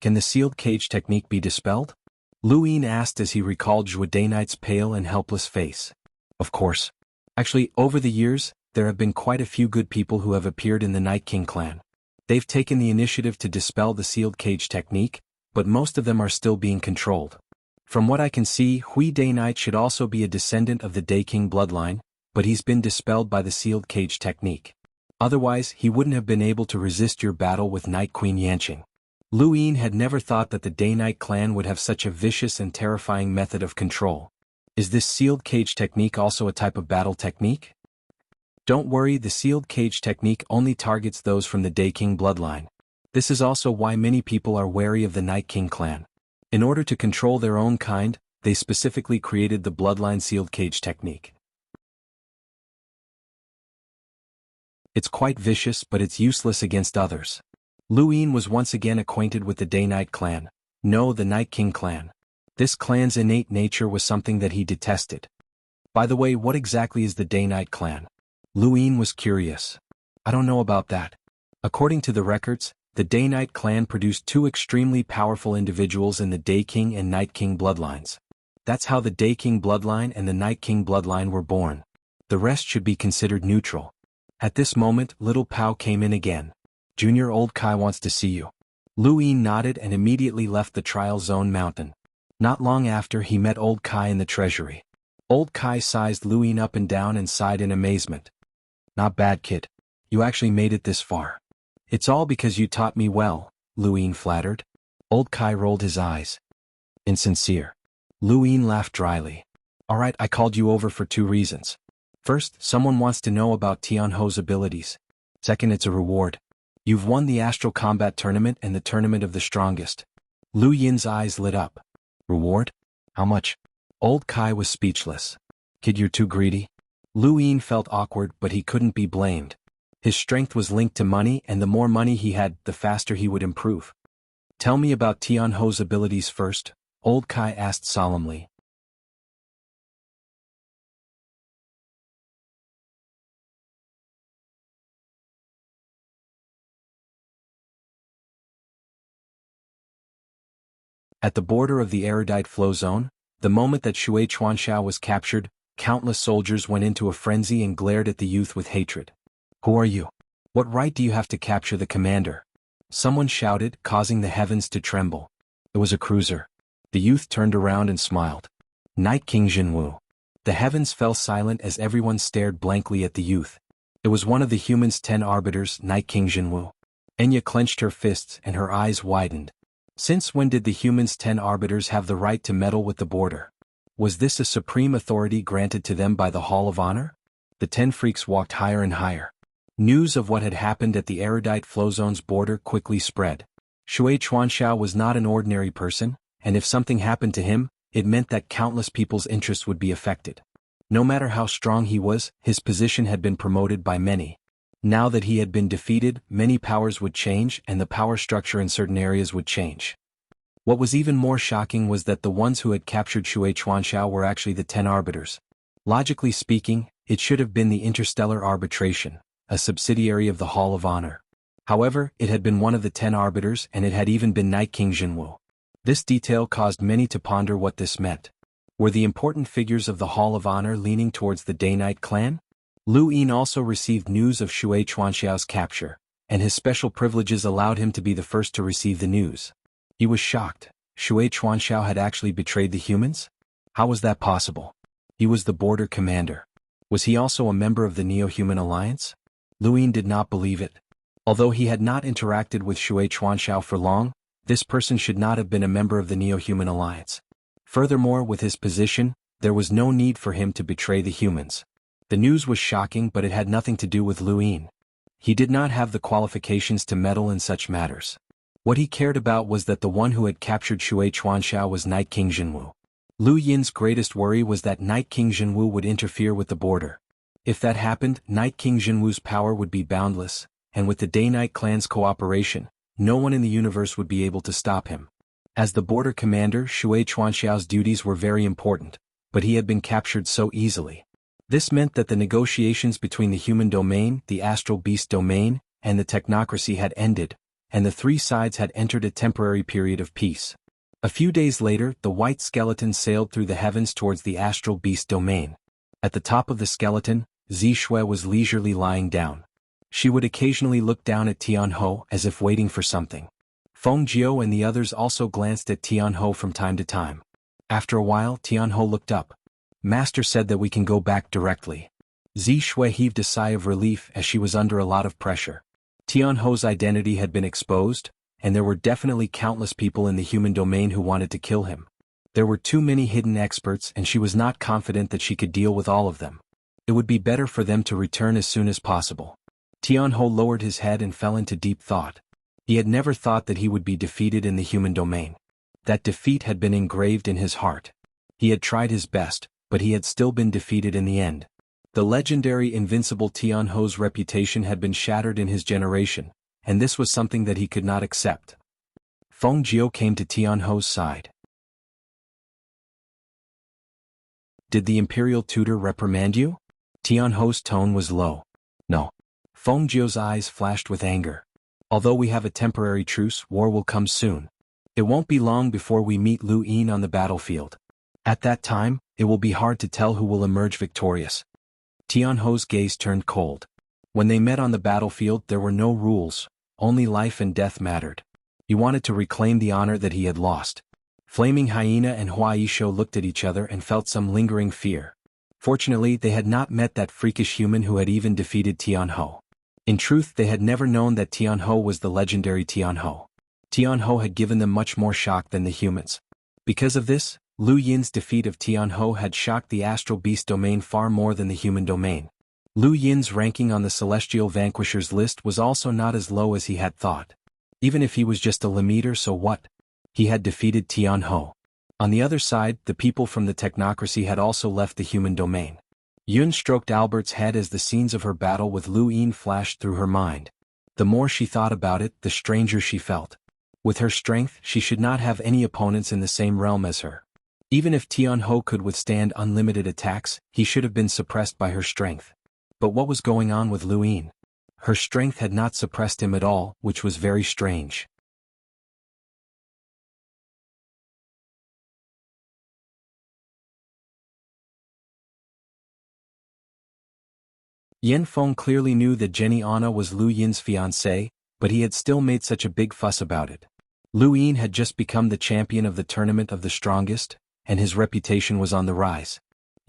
Can the sealed cage technique be dispelled? Lu Yin asked as he recalled Zhuo Day-Night's pale and helpless face. Of course. Actually, over the years, there have been quite a few good people who have appeared in the Night King clan. They've taken the initiative to dispel the sealed cage technique, but most of them are still being controlled. From what I can see, Hui Day-Night should also be a descendant of the Day King bloodline, but he's been dispelled by the sealed cage technique. Otherwise, he wouldn't have been able to resist your battle with Night Queen Yanqing. Lu Yin had never thought that the Day-Night clan would have such a vicious and terrifying method of control. Is this sealed cage technique also a type of battle technique? Don't worry, the sealed cage technique only targets those from the Day King bloodline. This is also why many people are wary of the Night King clan. In order to control their own kind, they specifically created the bloodline sealed cage technique. It's quite vicious, but it's useless against others. Lu Yin was once again acquainted with the Day-Night clan. No, the Night King clan. This clan's innate nature was something that he detested. By the way, what exactly is the Day-Night clan? Lu Yin was curious. I don't know about that. According to the records, the Day-Night clan produced 2 extremely powerful individuals in the Day King and Night King bloodlines. That's how the Day King bloodline and the Night King bloodline were born. The rest should be considered neutral. At this moment, Little Pao came in again. "Junior, old Kai wants to see you." Lu Yin nodded and immediately left the Trial Zone Mountain. Not long after, he met old Kai in the treasury. Old Kai sized Lu Yin up and down and sighed in amazement. "Not bad, kid. You actually made it this far." "It's all because you taught me well," Lu Yin flattered. Old Kai rolled his eyes. "Insincere." Lu Yin laughed dryly. "All right, I called you over for 2 reasons. First, someone wants to know about Tianho's abilities. Second, it's a reward. You've won the Astral Combat Tournament and the Tournament of the Strongest. Lu Yin's eyes lit up. Reward? How much? Old Kai was speechless. Kid, you're too greedy. Lu Yin felt awkward, but he couldn't be blamed. His strength was linked to money, and the more money he had, the faster he would improve. Tell me about Tianho's abilities first, Old Kai asked solemnly. At the border of the erudite flow zone, the moment that Shui Chuanxiao was captured, countless soldiers went into a frenzy and glared at the youth with hatred. Who are you? What right do you have to capture the commander? Someone shouted, causing the heavens to tremble. It was a cruiser. The youth turned around and smiled. Night King Jinwu. The heavens fell silent as everyone stared blankly at the youth. It was one of the humans' 10 arbiters, Night King Jinwu. Enya clenched her fists and her eyes widened. Since when did the humans' 10 arbiters have the right to meddle with the border? Was this a supreme authority granted to them by the Hall of Honor? The 10 freaks walked higher and higher. News of what had happened at the erudite flow zone's border quickly spread. Shui Chuanxiao was not an ordinary person, and if something happened to him, it meant that countless people's interests would be affected. No matter how strong he was, his position had been promoted by many. Now that he had been defeated, many powers would change and the power structure in certain areas would change. What was even more shocking was that the ones who had captured Shui Chuanxiao were actually the 10 arbiters. Logically speaking, it should have been the Interstellar Arbitration, a subsidiary of the Hall of Honor. However, it had been one of the 10 arbiters and it had even been Night King Jinwu. This detail caused many to ponder what this meant. Were the important figures of the Hall of Honor leaning towards the Day-Night clan? Lu Yin also received news of Shui Chuanxiao's capture, and his special privileges allowed him to be the first to receive the news. He was shocked. Shui Chuanxiao had actually betrayed the humans? How was that possible? He was the border commander. Was he also a member of the Neo-Human Alliance? Lu Yin did not believe it. Although he had not interacted with Shui Chuanxiao for long, this person should not have been a member of the Neo-Human Alliance. Furthermore, with his position, there was no need for him to betray the humans. The news was shocking, but it had nothing to do with Lu Yin. He did not have the qualifications to meddle in such matters. What he cared about was that the one who had captured Shui Chuanxiao was Night King Jinwu. Lu Yin's greatest worry was that Night King Jinwu would interfere with the border. If that happened, Night King Jinwu's power would be boundless, and with the Day-Night clan's cooperation, no one in the universe would be able to stop him. As the border commander, Shui Chuanxiao's duties were very important, but he had been captured so easily. This meant that the negotiations between the human domain, the astral beast domain, and the technocracy had ended, and the three sides had entered a temporary period of peace. A few days later, the white skeleton sailed through the heavens towards the astral beast domain. At the top of the skeleton, Zishui was leisurely lying down. She would occasionally look down at Tianho as if waiting for something. Feng Jiao and the others also glanced at Tianho from time to time. After a while, Tianho looked up. Master said that we can go back directly. Zishui heaved a sigh of relief as she was under a lot of pressure. Tianho's identity had been exposed, and there were definitely countless people in the human domain who wanted to kill him. There were too many hidden experts and she was not confident that she could deal with all of them. It would be better for them to return as soon as possible. Tianho lowered his head and fell into deep thought. He had never thought that he would be defeated in the human domain. That defeat had been engraved in his heart. He had tried his best, but he had still been defeated in the end. The legendary invincible Tianho's reputation had been shattered in his generation, and this was something that he could not accept. Feng Jiao came to Tianho's side. Did the imperial tutor reprimand you? Tianho's tone was low. No. Feng Jiao's eyes flashed with anger. Although we have a temporary truce, war will come soon. It won't be long before we meet Lu Yin on the battlefield. At that time, it will be hard to tell who will emerge victorious. Tianho's gaze turned cold. When they met on the battlefield, there were no rules, only life and death mattered. He wanted to reclaim the honor that he had lost. Flaming Hyena and Hua Yisho looked at each other and felt some lingering fear. Fortunately, they had not met that freakish human who had even defeated Tianho. In truth, they had never known that Tianho was the legendary Tianho. Tianho had given them much more shock than the humans. Because of this, Lu Yin's defeat of Tianho had shocked the astral beast domain far more than the human domain. Lu Yin's ranking on the Celestial Vanquishers list was also not as low as he had thought. Even if he was just a Limiter, so what? He had defeated Tian Ho. On the other side, the people from the technocracy had also left the human domain. Yun stroked Albert's head as the scenes of her battle with Lu Yin flashed through her mind. The more she thought about it, the stranger she felt. With her strength, she should not have any opponents in the same realm as her. Even if Tian Ho could withstand unlimited attacks, he should have been suppressed by her strength. But what was going on with Lu Yin? Her strength had not suppressed him at all, which was very strange. Yen Feng clearly knew that Jenny Anna was Lu Yin's fiancée, but he had still made such a big fuss about it. Lu Yin had just become the champion of the tournament of the strongest, and his reputation was on the rise.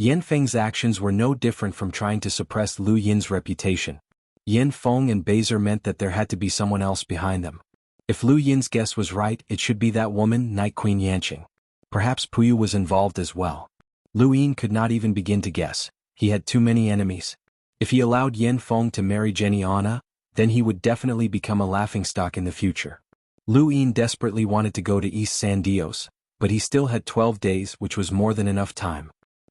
Yen Feng's actions were no different from trying to suppress Lu Yin's reputation. Yen Feng and Beizer meant that there had to be someone else behind them. If Lu Yin's guess was right, it should be that woman, Night Queen Yanqing. Perhaps Puyu was involved as well. Lu Yin could not even begin to guess. He had too many enemies. If he allowed Yen Feng to marry Jenny Anna, then he would definitely become a laughingstock in the future. Lu Yin desperately wanted to go to East San Dios, but he still had 12 days, which was more than enough time.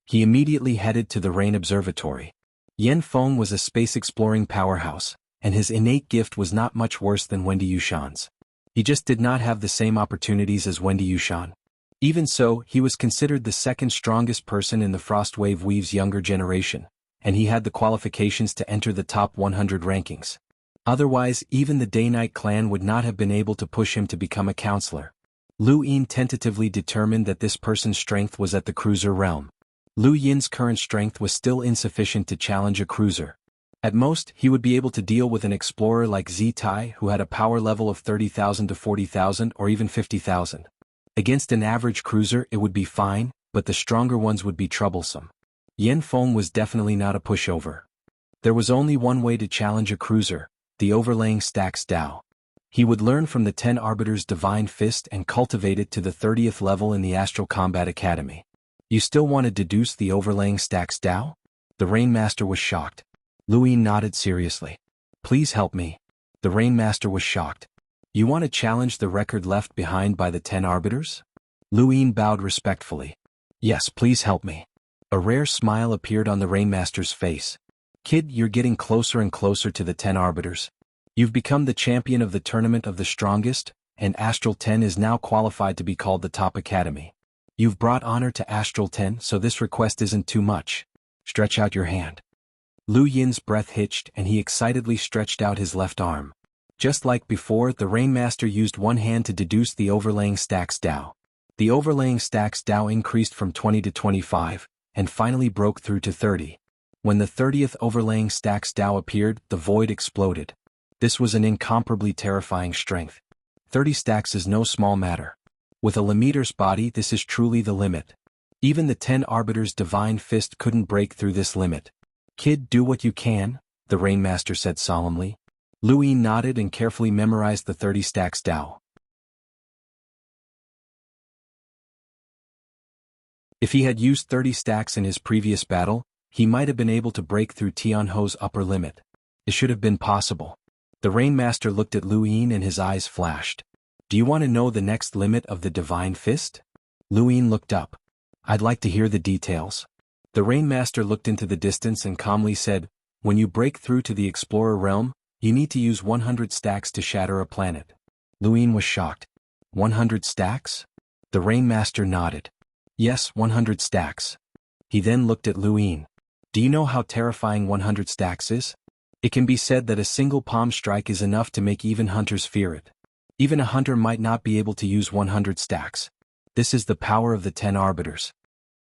He immediately headed to the Rain Observatory. Yen Feng was a space-exploring powerhouse, and his innate gift was not much worse than Wendy Yushan's. He just did not have the same opportunities as Wendy Yushan. Even so, he was considered the second strongest person in the Frostwave Weave's younger generation, and he had the qualifications to enter the top 100 rankings. Otherwise, even the Day-Night clan would not have been able to push him to become a counselor. Lu Yin tentatively determined that this person's strength was at the cruiser realm. Lu Yin's current strength was still insufficient to challenge a cruiser. At most, he would be able to deal with an explorer like Zi Tai who had a power level of 30,000 to 40,000 or even 50,000. Against an average cruiser it would be fine, but the stronger ones would be troublesome. Yen Feng was definitely not a pushover. There was only one way to challenge a cruiser, the Overlaying Stacks Dao. He would learn from the 10 Arbiters' Divine Fist and cultivate it to the 30th level in the Astral Combat Academy. You still want to deduce the Overlaying Stacks Dao? The Rainmaster was shocked. Lu Yin nodded seriously. Please help me. The Rainmaster was shocked. You want to challenge the record left behind by the 10 Arbiters? Lu Yin bowed respectfully. Yes, please help me. A rare smile appeared on the Rainmaster's face. Kid, you're getting closer and closer to the 10 Arbiters. You've become the champion of the tournament of the strongest, and Astral 10 is now qualified to be called the top academy. You've brought honor to Astral 10, so this request isn't too much. Stretch out your hand. Lu Yin's breath hitched and he excitedly stretched out his left arm. Just like before, the Rainmaster used one hand to deduce the Overlaying Stacks Dao. The Overlaying Stacks Dao increased from 20 to 25, and finally broke through to 30. When the 30th Overlaying Stacks Dao appeared, the void exploded. This was an incomparably terrifying strength. 30 stacks is no small matter. With a Limiter's body, this is truly the limit. Even the 10 Arbiters' Divine Fist couldn't break through this limit. Kid, do what you can, the Rainmaster said solemnly. Lu Yin nodded and carefully memorized the 30 stacks Dao. If he had used 30 stacks in his previous battle, he might have been able to break through Tian Ho's upper limit. It should have been possible. The Rainmaster looked at Lu Yin and his eyes flashed. Do you want to know the next limit of the Divine Fist? Lu Yin looked up. I'd like to hear the details. The Rainmaster looked into the distance and calmly said, when you break through to the Explorer realm, you need to use 100 stacks to shatter a planet. Lu Yin was shocked. 100 stacks? The Rainmaster nodded. Yes, 100 stacks. He then looked at Lu Yin. Do you know how terrifying 100 stacks is? It can be said that a single palm strike is enough to make even hunters fear it. Even a hunter might not be able to use 100 stacks. This is the power of the 10 Arbiters.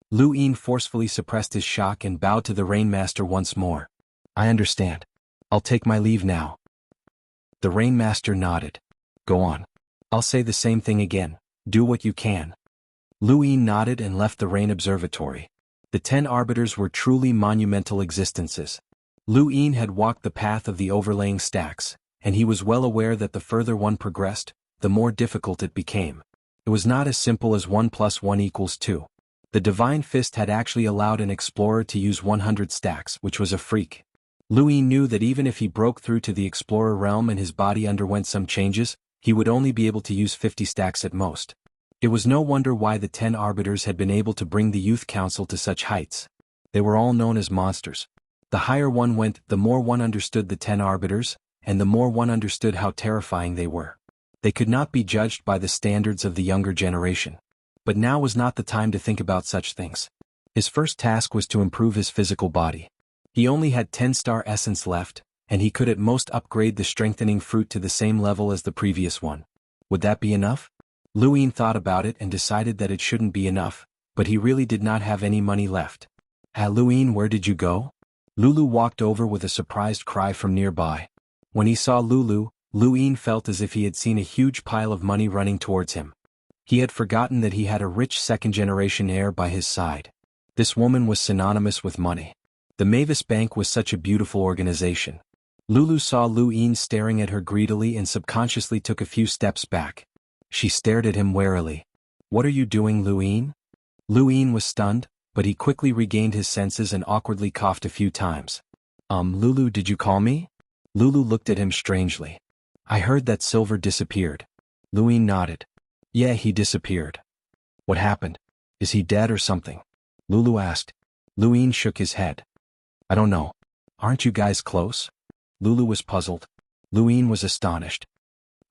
Lu Yin forcefully suppressed his shock and bowed to the Rainmaster once more. I understand. I'll take my leave now. The Rainmaster nodded. Go on. I'll say the same thing again. Do what you can. Lu Yin nodded and left the Rain Observatory. The 10 Arbiters were truly monumental existences. Lu Yin had walked the path of the Overlaying Stacks, and he was well aware that the further one progressed, the more difficult it became. It was not as simple as 1 + 1 = 2. The Divine Fist had actually allowed an explorer to use 100 stacks, which was a freak. Louis knew that even if he broke through to the explorer realm and his body underwent some changes, he would only be able to use 50 stacks at most. It was no wonder why the 10 arbiters had been able to bring the youth council to such heights. They were all known as monsters. The higher one went, the more one understood the 10 arbiters, and the more one understood how terrifying they were. They could not be judged by the standards of the younger generation. But now was not the time to think about such things. His first task was to improve his physical body. He only had 10-star essence left, and he could at most upgrade the strengthening fruit to the same level as the previous one. Would that be enough? Louis thought about it and decided that it shouldn't be enough, but he really did not have any money left. Louis, where did you go? Lulu walked over with a surprised cry from nearby. When he saw Lulu, Louis felt as if he had seen a huge pile of money running towards him. He had forgotten that he had a rich second-generation heir by his side. This woman was synonymous with money. The Mavis Bank was such a beautiful organization. Lulu saw Louis staring at her greedily and subconsciously took a few steps back. She stared at him warily. What are you doing, Louis? Louis was stunned, but he quickly regained his senses and awkwardly coughed a few times. Lulu, did you call me? Lulu looked at him strangely. I heard that Silver disappeared. Louis nodded. Yeah, he disappeared. What happened? Is he dead or something? Lulu asked. Louis shook his head. I don't know. Aren't you guys close? Lulu was puzzled. Louis was astonished.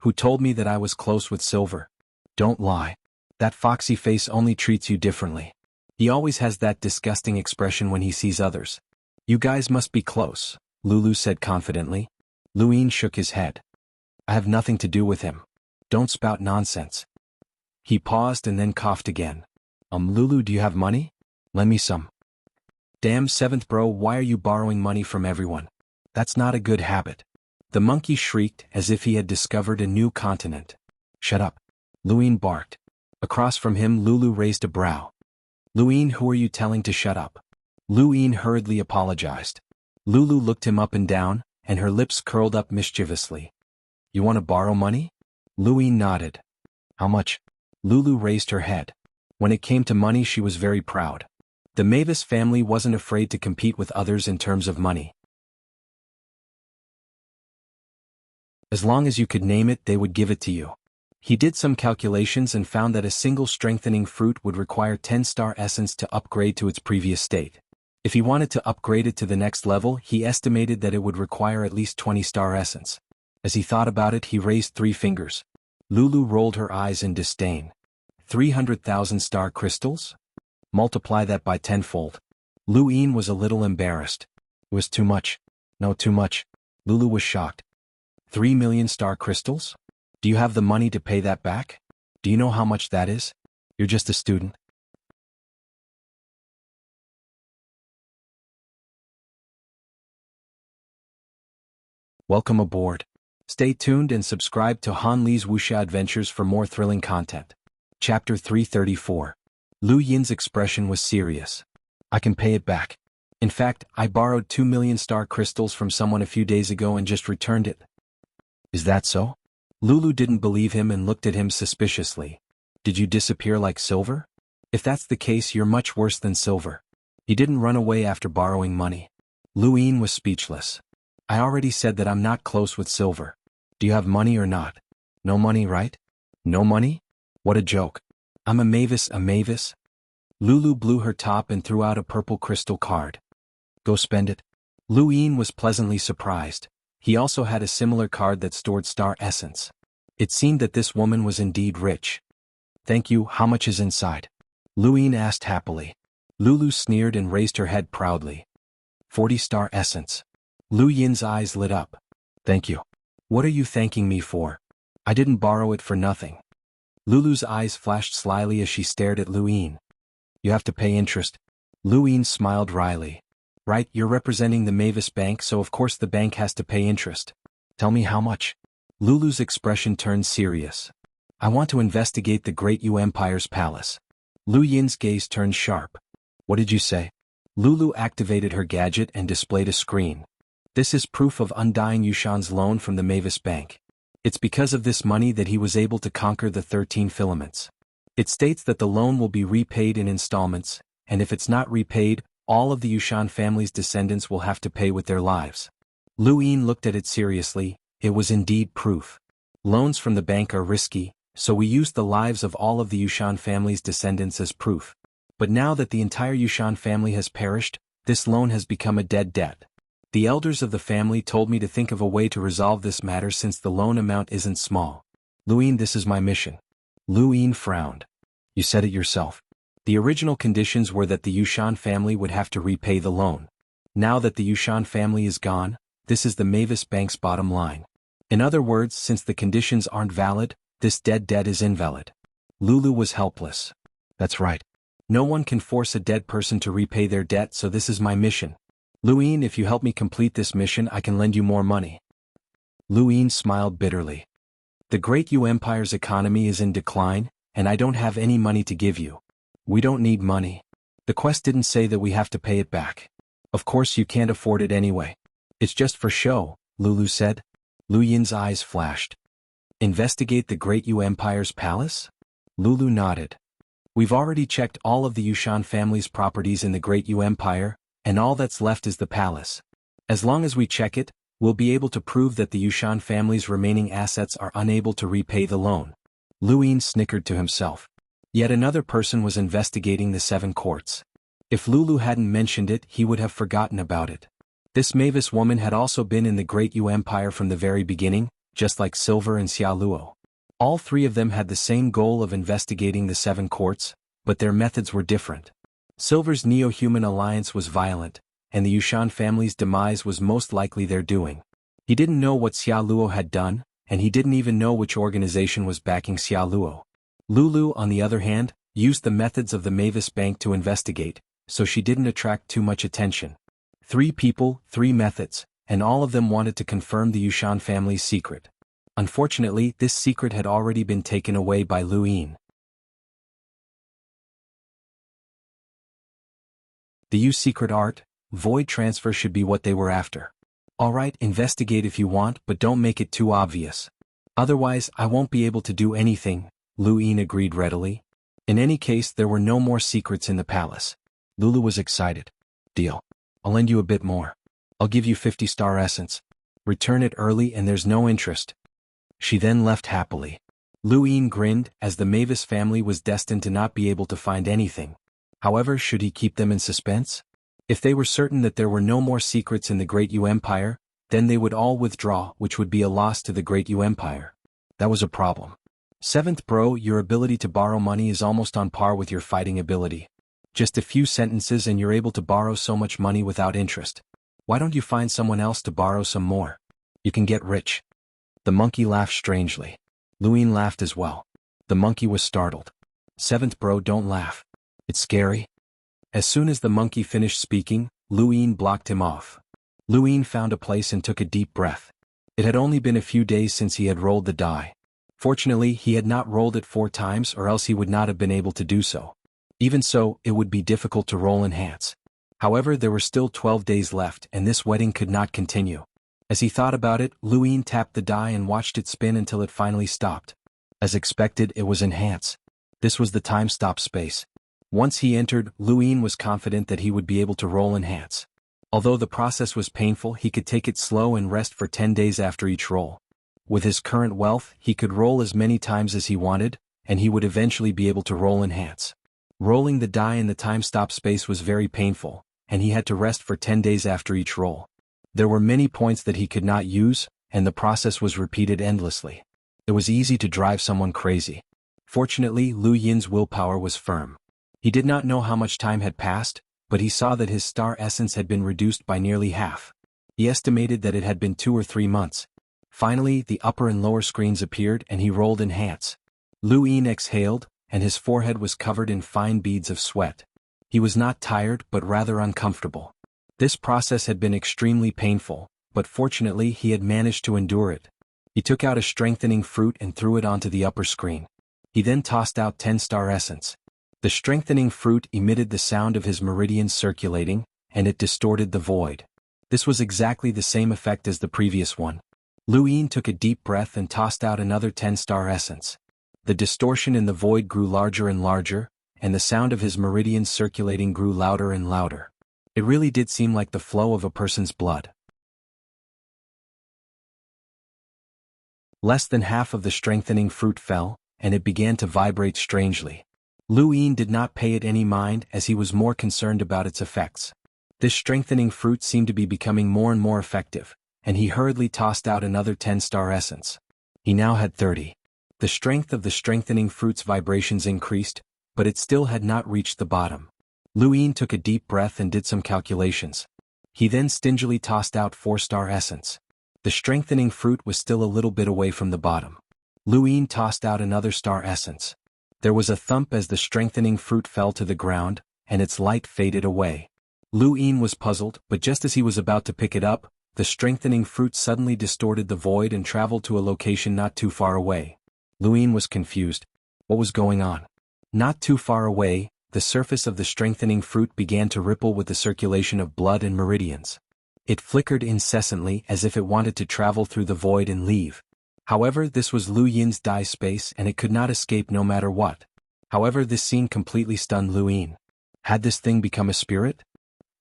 Who told me that I was close with Silver? Don't lie. That foxy face only treats you differently. He always has that disgusting expression when he sees others. You guys must be close, Lulu said confidently. Louis shook his head. I have nothing to do with him. Don't spout nonsense. He paused and then coughed again. Lulu, do you have money? Lend me some. Damn seventh bro, why are you borrowing money from everyone? That's not a good habit. The monkey shrieked as if he had discovered a new continent. Shut up. Louis barked. Across from him Lulu raised a brow. Louis, who are you telling to shut up? Louis hurriedly apologized. Lulu looked him up and down, and her lips curled up mischievously. You want to borrow money? Louis nodded. How much? Lulu raised her head. When it came to money she was very proud. The Mavis family wasn't afraid to compete with others in terms of money. As long as you could name it, they would give it to you. He did some calculations and found that a single strengthening fruit would require 10-star essence to upgrade to its previous state. If he wanted to upgrade it to the next level, he estimated that it would require at least 20-star essence. As he thought about it, he raised 3 fingers. Lulu rolled her eyes in disdain. 300,000 star crystals? Multiply that by 10-fold. Louis was a little embarrassed. It was too much. No, too much. Lulu was shocked. 3 million star crystals? Do you have the money to pay that back? Do you know how much that is? You're just a student. Welcome aboard. Stay tuned and subscribe to Han Li's Wuxia Adventures for more thrilling content. Chapter 334. Lu Yin's expression was serious. I can pay it back. In fact, I borrowed 2 million star crystals from someone a few days ago and just returned it. Is that so? Lulu didn't believe him and looked at him suspiciously. Did you disappear like Silver? If that's the case, you're much worse than Silver. He didn't run away after borrowing money. Louis was speechless. I already said that I'm not close with Silver. Do you have money or not? No money, right? No money? What a joke. I'm a Mavis, a Mavis. Lulu blew her top and threw out a purple crystal card. Go spend it. Louis was pleasantly surprised. He also had a similar card that stored star essence. It seemed that this woman was indeed rich. Thank you, how much is inside? Louis asked happily. Lulu sneered and raised her head proudly. 40 star essence. Lu Yin's eyes lit up. Thank you. What are you thanking me for? I didn't borrow it for nothing. Lulu's eyes flashed slyly as she stared at Louis. You have to pay interest. Louis smiled wryly. Right, you're representing the Mavis Bank, so of course the bank has to pay interest. Tell me how much. Lulu's expression turned serious. I want to investigate the Great Yu Empire's palace. Lu Yin's gaze turned sharp. What did you say? Lulu activated her gadget and displayed a screen. This is proof of Undying Yushan's loan from the Mavis Bank. It's because of this money that he was able to conquer the 13 filaments. It states that the loan will be repaid in installments, and if it's not repaid, all of the Yushan family's descendants will have to pay with their lives. Lu Yin looked at it seriously. It was indeed proof. Loans from the bank are risky, so we used the lives of all of the Yushan family's descendants as proof. But now that the entire Yushan family has perished, this loan has become a dead debt. The elders of the family told me to think of a way to resolve this matter since the loan amount isn't small. Lu Yin, this is my mission. Lu Yin frowned. You said it yourself. The original conditions were that the Yushan family would have to repay the loan. Now that the Yushan family is gone, this is the Mavis Bank's bottom line. In other words, since the conditions aren't valid, this dead debt is invalid. Lulu was helpless. That's right. No one can force a dead person to repay their debt, so this is my mission. Lu Yin, if you help me complete this mission, I can lend you more money. Lu Yin smiled bitterly. The Great Yu Empire's economy is in decline, and I don't have any money to give you. We don't need money. The quest didn't say that we have to pay it back. Of course you can't afford it anyway. It's just for show, Lulu said. Lu Yin's eyes flashed. Investigate the Great Yu Empire's palace? Lulu nodded. We've already checked all of the Yushan family's properties in the Great Yu Empire, and all that's left is the palace. As long as we check it, we'll be able to prove that the Yushan family's remaining assets are unable to repay the loan. Lu Yin snickered to himself. Yet another person was investigating the 7 courts. If Lulu hadn't mentioned it, he would have forgotten about it. This Mavis woman had also been in the Great Yu Empire from the very beginning, just like Silver and Xia Luo. All 3 of them had the same goal of investigating the 7 courts, but their methods were different. Silver's Neo-Human alliance was violent, and the Yushan family's demise was most likely their doing. He didn't know what Xia Luo had done, and he didn't even know which organization was backing Xia Luo. Lulu, on the other hand, used the methods of the Mavis Bank to investigate, so she didn't attract too much attention. 3 people, 3 methods, and all of them wanted to confirm the Yushan family's secret. Unfortunately, this secret had already been taken away by Lu Yin. The Yu secret art, void transfer should be what they were after. Alright, investigate if you want, but don't make it too obvious. Otherwise, I won't be able to do anything, Lu Yin agreed readily. In any case, there were no more secrets in the palace. Lulu was excited. Deal. I'll lend you a bit more. I'll give you 50 star essence. Return it early and there's no interest. She then left happily. Lu Yin grinned, as the Mavis family was destined to not be able to find anything. However, should he keep them in suspense? If they were certain that there were no more secrets in the Great Yu Empire, then they would all withdraw, which would be a loss to the Great Yu Empire. That was a problem. 7th bro, your ability to borrow money is almost on par with your fighting ability. Just a few sentences and you're able to borrow so much money without interest. Why don't you find someone else to borrow some more? You can get rich. The monkey laughed strangely. Lu Yin laughed as well. The monkey was startled. 7th bro, don't laugh. It's scary. As soon as the monkey finished speaking, Lu Yin blocked him off. Lu Yin found a place and took a deep breath. It had only been a few days since he had rolled the die. Fortunately, he had not rolled it 4 times, or else he would not have been able to do so. Even so, it would be difficult to roll enhance. However, there were still 12 days left, and this wedding could not continue. As he thought about it, Lu Yin tapped the die and watched it spin until it finally stopped. As expected, it was enhance. This was the time stop space. Once he entered, Lu Yin was confident that he would be able to roll enhance. Although the process was painful, he could take it slow and rest for 10 days after each roll. With his current wealth, he could roll as many times as he wanted, and he would eventually be able to roll enhance. Rolling the die in the time stop space was very painful, and he had to rest for 10 days after each roll. There were many points that he could not use, and the process was repeated endlessly. It was easy to drive someone crazy. Fortunately, Lu Yin's willpower was firm. He did not know how much time had passed, but he saw that his star essence had been reduced by nearly half. He estimated that it had been 2 or 3 months. Finally, the upper and lower screens appeared and he rolled enhance. Lu Yin exhaled, and his forehead was covered in fine beads of sweat. He was not tired but rather uncomfortable. This process had been extremely painful, but fortunately he had managed to endure it. He took out a strengthening fruit and threw it onto the upper screen. He then tossed out 10 star essence. The strengthening fruit emitted the sound of his meridians circulating, and it distorted the void. This was exactly the same effect as the previous one. Lu Yin took a deep breath and tossed out another 10 star essence. The distortion in the void grew larger and larger, and the sound of his meridians circulating grew louder and louder. It really did seem like the flow of a person's blood. Less than half of the strengthening fruit fell, and it began to vibrate strangely. Lu Yin did not pay it any mind as he was more concerned about its effects. This strengthening fruit seemed to be becoming more and more effective, and he hurriedly tossed out another 10-star essence. He now had 30. The strength of the strengthening fruit's vibrations increased, but it still had not reached the bottom. Lu Yin took a deep breath and did some calculations. He then stingily tossed out 4-star essence. The strengthening fruit was still a little bit away from the bottom. Lu Yin tossed out another star essence. There was a thump as the strengthening fruit fell to the ground, and its light faded away. Lu Yin was puzzled, but just as he was about to pick it up, the strengthening fruit suddenly distorted the void and traveled to a location not too far away. Lu Yin was confused. What was going on? Not too far away, the surface of the strengthening fruit began to ripple with the circulation of blood and meridians. It flickered incessantly as if it wanted to travel through the void and leave. However, this was Lu Yin's die space and it could not escape no matter what. However, this scene completely stunned Lu Yin. Had this thing become a spirit?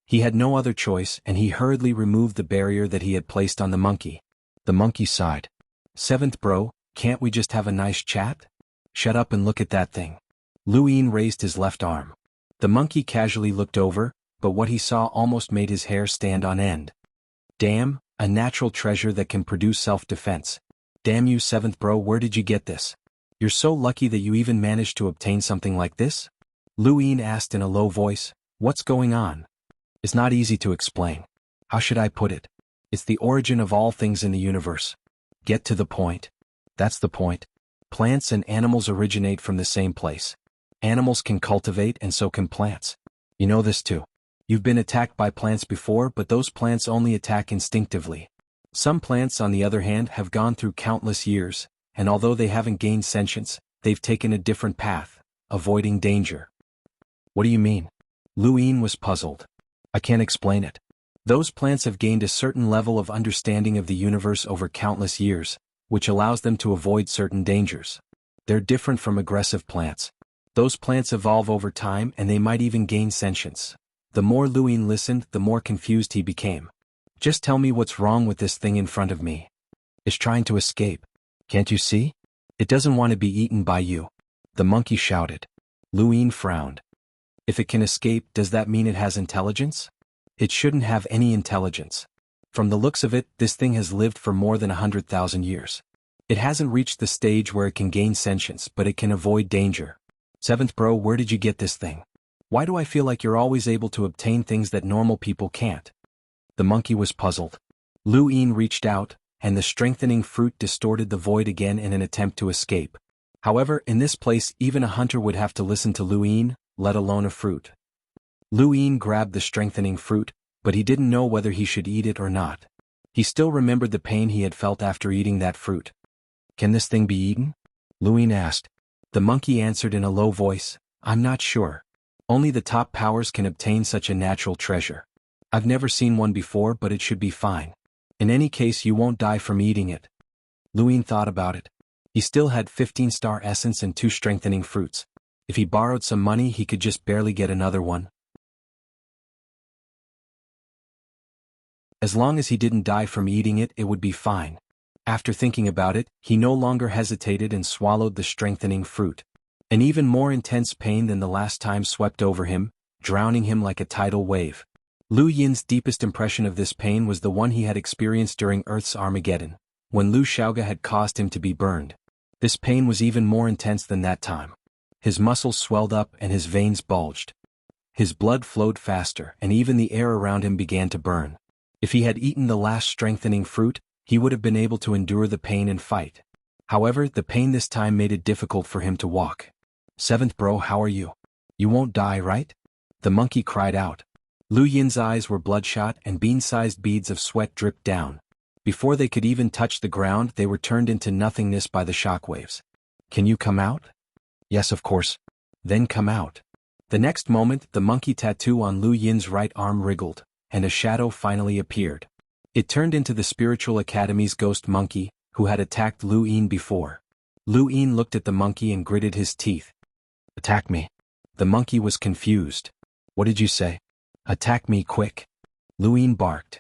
He had no other choice and he hurriedly removed the barrier that he had placed on the monkey. The monkey sighed. "Seventh bro, can't we just have a nice chat? Shut up and look at that thing." Lu Yin raised his left arm. The monkey casually looked over, but what he saw almost made his hair stand on end. "Damn, a natural treasure that can produce self-defense. Damn you, seventh bro, where did you get this? You're so lucky that you even managed to obtain something like this?" Lu Yin asked in a low voice. "What's going on?" "It's not easy to explain. How should I put it? It's the origin of all things in the universe." "Get to the point." "That's the point. Plants and animals originate from the same place. Animals can cultivate and so can plants. You know this too. You've been attacked by plants before, but those plants only attack instinctively. Some plants, on the other hand, have gone through countless years, and although they haven't gained sentience, they've taken a different path, avoiding danger." "What do you mean?" Lu Yin was puzzled. "I can't explain it. Those plants have gained a certain level of understanding of the universe over countless years, which allows them to avoid certain dangers. They're different from aggressive plants. Those plants evolve over time and they might even gain sentience." The more Lu Yin listened, the more confused he became. "Just tell me what's wrong with this thing in front of me. It's trying to escape. Can't you see? It doesn't want to be eaten by you." The monkey shouted. Lu Yin frowned. "If it can escape, does that mean it has intelligence? It shouldn't have any intelligence. From the looks of it, this thing has lived for more than 100,000 years. It hasn't reached the stage where it can gain sentience, but it can avoid danger. Seventh bro, where did you get this thing? Why do I feel like you're always able to obtain things that normal people can't?" The monkey was puzzled. Lu Yin reached out, and the strengthening fruit distorted the void again in an attempt to escape. However, in this place even a hunter would have to listen to Lu Yin, let alone a fruit. Lu Yin grabbed the strengthening fruit, but he didn't know whether he should eat it or not. He still remembered the pain he had felt after eating that fruit. "Can this thing be eaten?" Lu Yin asked. The monkey answered in a low voice, "I'm not sure. Only the top powers can obtain such a natural treasure. I've never seen one before, but it should be fine. In any case, you won't die from eating it." Lu Yin thought about it. He still had 15-star essence and 2 strengthening fruits. If he borrowed some money, he could just barely get another one. As long as he didn't die from eating it, it would be fine. After thinking about it, he no longer hesitated and swallowed the strengthening fruit. An even more intense pain than the last time swept over him, drowning him like a tidal wave. Lu Yin's deepest impression of this pain was the one he had experienced during Earth's Armageddon, when Lu Xiaoga had caused him to be burned. This pain was even more intense than that time. His muscles swelled up and his veins bulged. His blood flowed faster and even the air around him began to burn. If he had eaten the last strengthening fruit, he would have been able to endure the pain and fight. However, the pain this time made it difficult for him to walk. "Seventh bro, how are you? You won't die, right?" The monkey cried out. Lu Yin's eyes were bloodshot and bean-sized beads of sweat dripped down. Before they could even touch the ground, they were turned into nothingness by the shockwaves. "Can you come out?" "Yes, of course." "Then come out." The next moment, the monkey tattoo on Lu Yin's right arm wriggled, and a shadow finally appeared. It turned into the Spiritual Academy's ghost monkey, who had attacked Lu Yin before. Lu Yin looked at the monkey and gritted his teeth. "Attack me." The monkey was confused. "What did you say?" Attack me quick. Luin barked.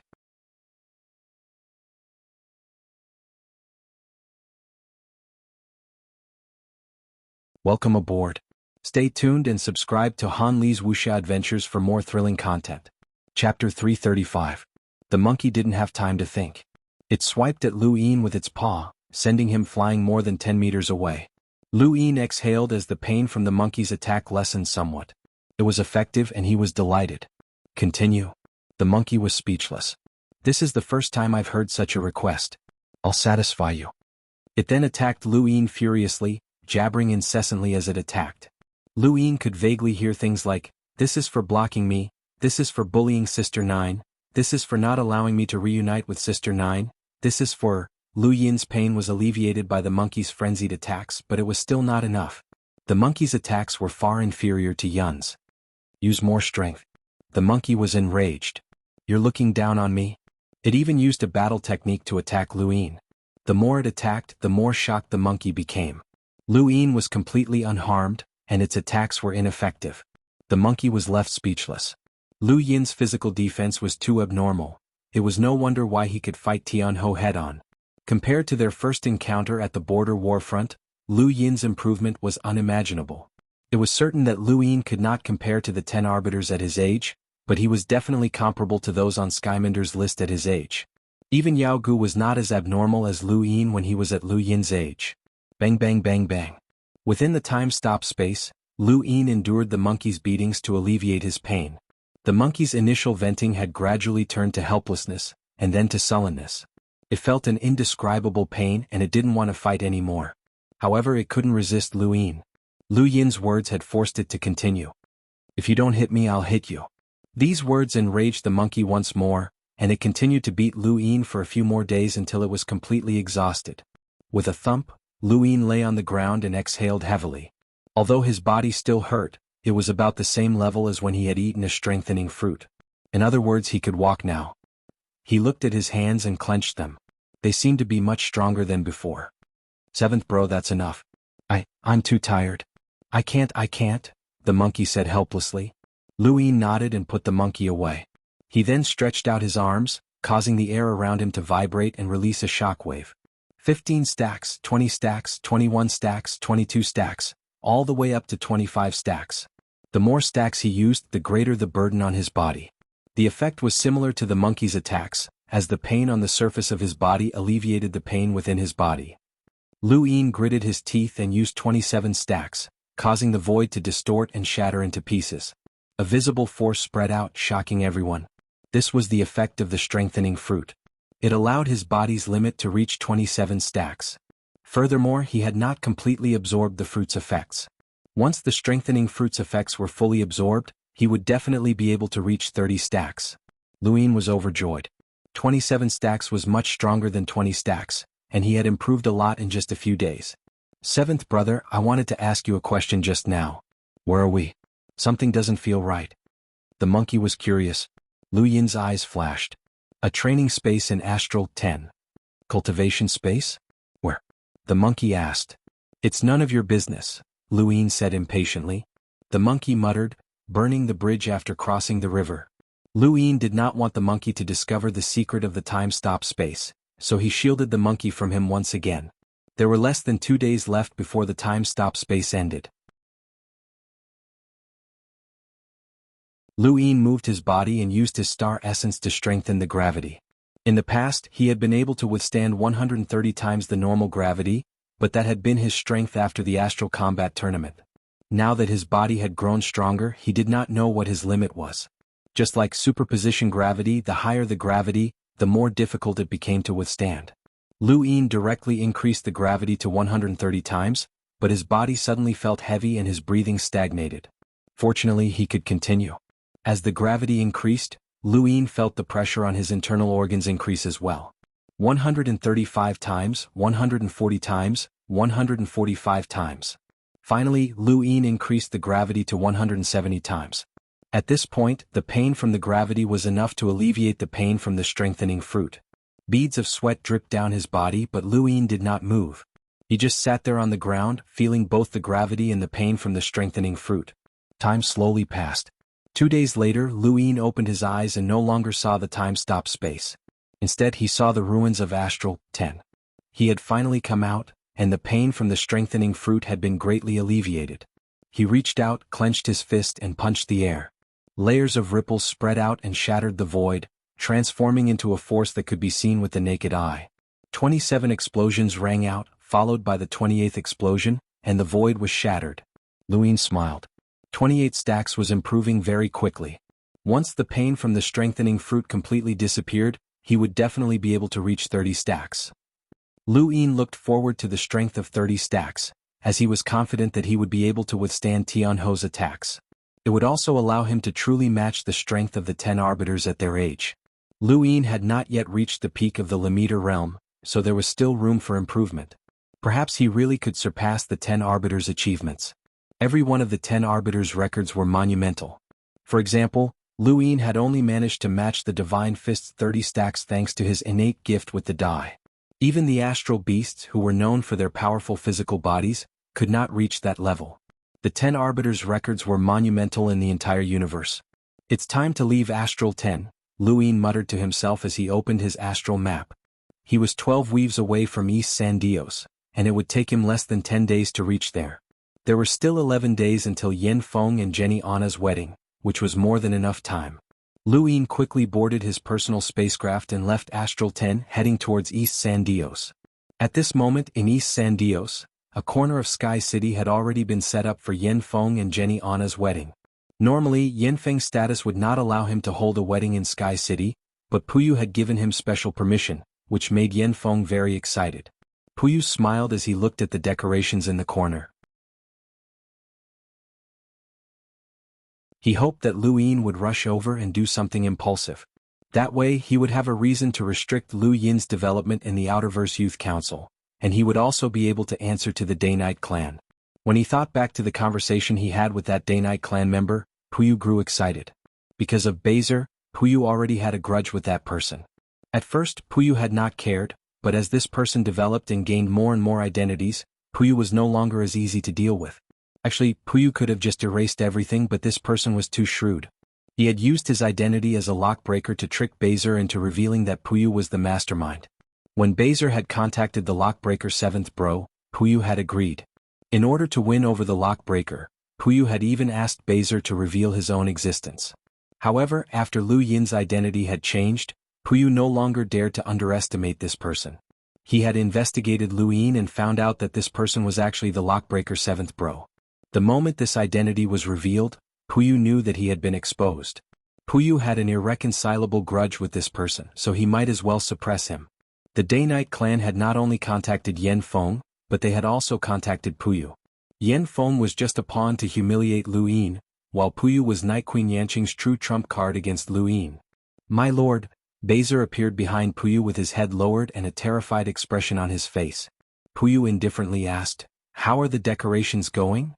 Welcome aboard. Stay tuned and subscribe to Han Li's Wuxia Adventures for more thrilling content. Chapter 335. The monkey didn't have time to think. It swiped at Luin with its paw, sending him flying more than 10 meters away. Luin exhaled as the pain from the monkey's attack lessened somewhat. It was effective and he was delighted. Continue. The monkey was speechless. This is the first time I've heard such a request. I'll satisfy you. It then attacked Luin furiously, jabbering incessantly as it attacked. Luin could vaguely hear things like, "This is for blocking me, this is for bullying Sister 9, this is for not allowing me to reunite with Sister 9, this is for..." Lu Yin's pain was alleviated by the monkey's frenzied attacks, but it was still not enough. The monkey's attacks were far inferior to Yun's. Use more strength. The monkey was enraged. You're looking down on me? It even used a battle technique to attack Luin. The more it attacked, the more shocked the monkey became. Luin was completely unharmed, and its attacks were ineffective. The monkey was left speechless. Lu Yin's physical defense was too abnormal. It was no wonder why he could fight Tianhou head-on. Compared to their first encounter at the border warfront, Lu Yin's improvement was unimaginable. It was certain that Luin could not compare to the 10 arbiters at his age, but he was definitely comparable to those on Skyminder's list at his age. Even Yao Gu was not as abnormal as Luin when he was at Lu Yin's age. Bang bang bang bang. Within the time-stop space, Luin endured the monkey's beatings to alleviate his pain. The monkey's initial venting had gradually turned to helplessness, and then to sullenness. It felt an indescribable pain and it didn't want to fight anymore. However, it couldn't resist Luin. Lu Yin's words had forced it to continue. "If you don't hit me, I'll hit you." These words enraged the monkey once more, and it continued to beat Luin for a few more days until it was completely exhausted. With a thump, Luin lay on the ground and exhaled heavily. Although his body still hurt, it was about the same level as when he had eaten a strengthening fruit. In other words, he could walk now. He looked at his hands and clenched them. They seemed to be much stronger than before. "Seventh bro, that's enough. I'm too tired. I can't, the monkey said helplessly. Luin nodded and put the monkey away. He then stretched out his arms, causing the air around him to vibrate and release a shockwave. 15 stacks, 20 stacks, 21 stacks, 22 stacks, all the way up to 25 stacks. The more stacks he used, the greater the burden on his body. The effect was similar to the monkey's attacks, as the pain on the surface of his body alleviated the pain within his body. Luin gritted his teeth and used 27 stacks, causing the void to distort and shatter into pieces. A visible force spread out, shocking everyone. This was the effect of the strengthening fruit. It allowed his body's limit to reach 27 stacks. Furthermore, he had not completely absorbed the fruit's effects. Once the strengthening fruit's effects were fully absorbed, he would definitely be able to reach 30 stacks. Luin was overjoyed. 27 stacks was much stronger than 20 stacks, and he had improved a lot in just a few days. "Seventh brother, I wanted to ask you a question just now. Where are we? Something doesn't feel right." The monkey was curious. Lu Yin's eyes flashed. "A training space in Astral 10. Cultivation space? Where?" the monkey asked. "It's none of your business," Luin said impatiently. The monkey muttered, "Burning the bridge after crossing the river." Luin did not want the monkey to discover the secret of the time-stop space, so he shielded the monkey from him once again. There were less than 2 days left before the time-stop space ended. Luin moved his body and used his star essence to strengthen the gravity. In the past, he had been able to withstand 130 times the normal gravity, but that had been his strength after the Astral Combat Tournament. Now that his body had grown stronger, he did not know what his limit was. Just like superposition gravity, the higher the gravity, the more difficult it became to withstand. Luin directly increased the gravity to 130 times, but his body suddenly felt heavy and his breathing stagnated. Fortunately, he could continue. As the gravity increased, Luin felt the pressure on his internal organs increase as well. 135 times, 140 times, 145 times. Finally, Luin increased the gravity to 170 times. At this point, the pain from the gravity was enough to alleviate the pain from the strengthening fruit. Beads of sweat dripped down his body, but Luin did not move. He just sat there on the ground, feeling both the gravity and the pain from the strengthening fruit. Time slowly passed. 2 days later, Lu Yin opened his eyes and no longer saw the time-stop space. Instead, he saw the ruins of Astral 10. He had finally come out, and the pain from the strengthening fruit had been greatly alleviated. He reached out, clenched his fist and punched the air. Layers of ripples spread out and shattered the void, transforming into a force that could be seen with the naked eye. 27 explosions rang out, followed by the 28th explosion, and the void was shattered. Lu Yin smiled. 28 stacks was improving very quickly. Once the pain from the strengthening fruit completely disappeared, he would definitely be able to reach 30 stacks. Lu Yin looked forward to the strength of 30 stacks, as he was confident that he would be able to withstand Tian Ho's attacks. It would also allow him to truly match the strength of the 10 arbiters at their age. Lu Yin had not yet reached the peak of the Limiter realm, so there was still room for improvement. Perhaps he really could surpass the 10 arbiters' achievements. Every one of the 10 arbiters' records were monumental. For example, Lu Yin had only managed to match the Divine Fist's 30 stacks thanks to his innate gift with the die. Even the astral beasts, who were known for their powerful physical bodies, could not reach that level. The 10 arbiters' records were monumental in the entire universe. It's time to leave Astral 10, Lu Yin muttered to himself as he opened his astral map. He was 12 weaves away from East San Dios, and it would take him less than 10 days to reach there. There were still 11 days until Yin Feng and Jenny Anna's wedding, which was more than enough time. Lu Yin quickly boarded his personal spacecraft and left Astral 10 heading towards East San Dios. At this moment in East San Dios, a corner of Sky City had already been set up for Yin Feng and Jenny Anna's wedding. Normally, Yin Feng's status would not allow him to hold a wedding in Sky City, but Puyu had given him special permission, which made Yin Feng very excited. Puyu smiled as he looked at the decorations in the corner. He hoped that Lu Yin would rush over and do something impulsive. That way, he would have a reason to restrict Lu Yin's development in the Outerverse Youth Council, and he would also be able to answer to the Day-Night clan. When he thought back to the conversation he had with that Day-Night clan member, Puyu grew excited. Because of Baser, Puyu already had a grudge with that person. At first, Puyu had not cared, but as this person developed and gained more and more identities, Puyu was no longer as easy to deal with. Actually, Puyu could have just erased everything, but this person was too shrewd. He had used his identity as a lockbreaker to trick Baser into revealing that Puyu was the mastermind. When Baser had contacted the lockbreaker 7th bro, Puyu had agreed. In order to win over the lockbreaker, Puyu had even asked Baser to reveal his own existence. However, after Lu Yin's identity had changed, Puyu no longer dared to underestimate this person. He had investigated Lu Yin and found out that this person was actually the lockbreaker 7th bro. The moment this identity was revealed, Puyu knew that he had been exposed. Puyu had an irreconcilable grudge with this person, so he might as well suppress him. The Day-Night clan had not only contacted Yin Feng, but they had also contacted Puyu. Yin Feng was just a pawn to humiliate Lu Yin, while Puyu was Night Queen Yanqing's true trump card against Lu Yin. My lord, Baser appeared behind Puyu with his head lowered and a terrified expression on his face. Puyu indifferently asked, "How are the decorations going?"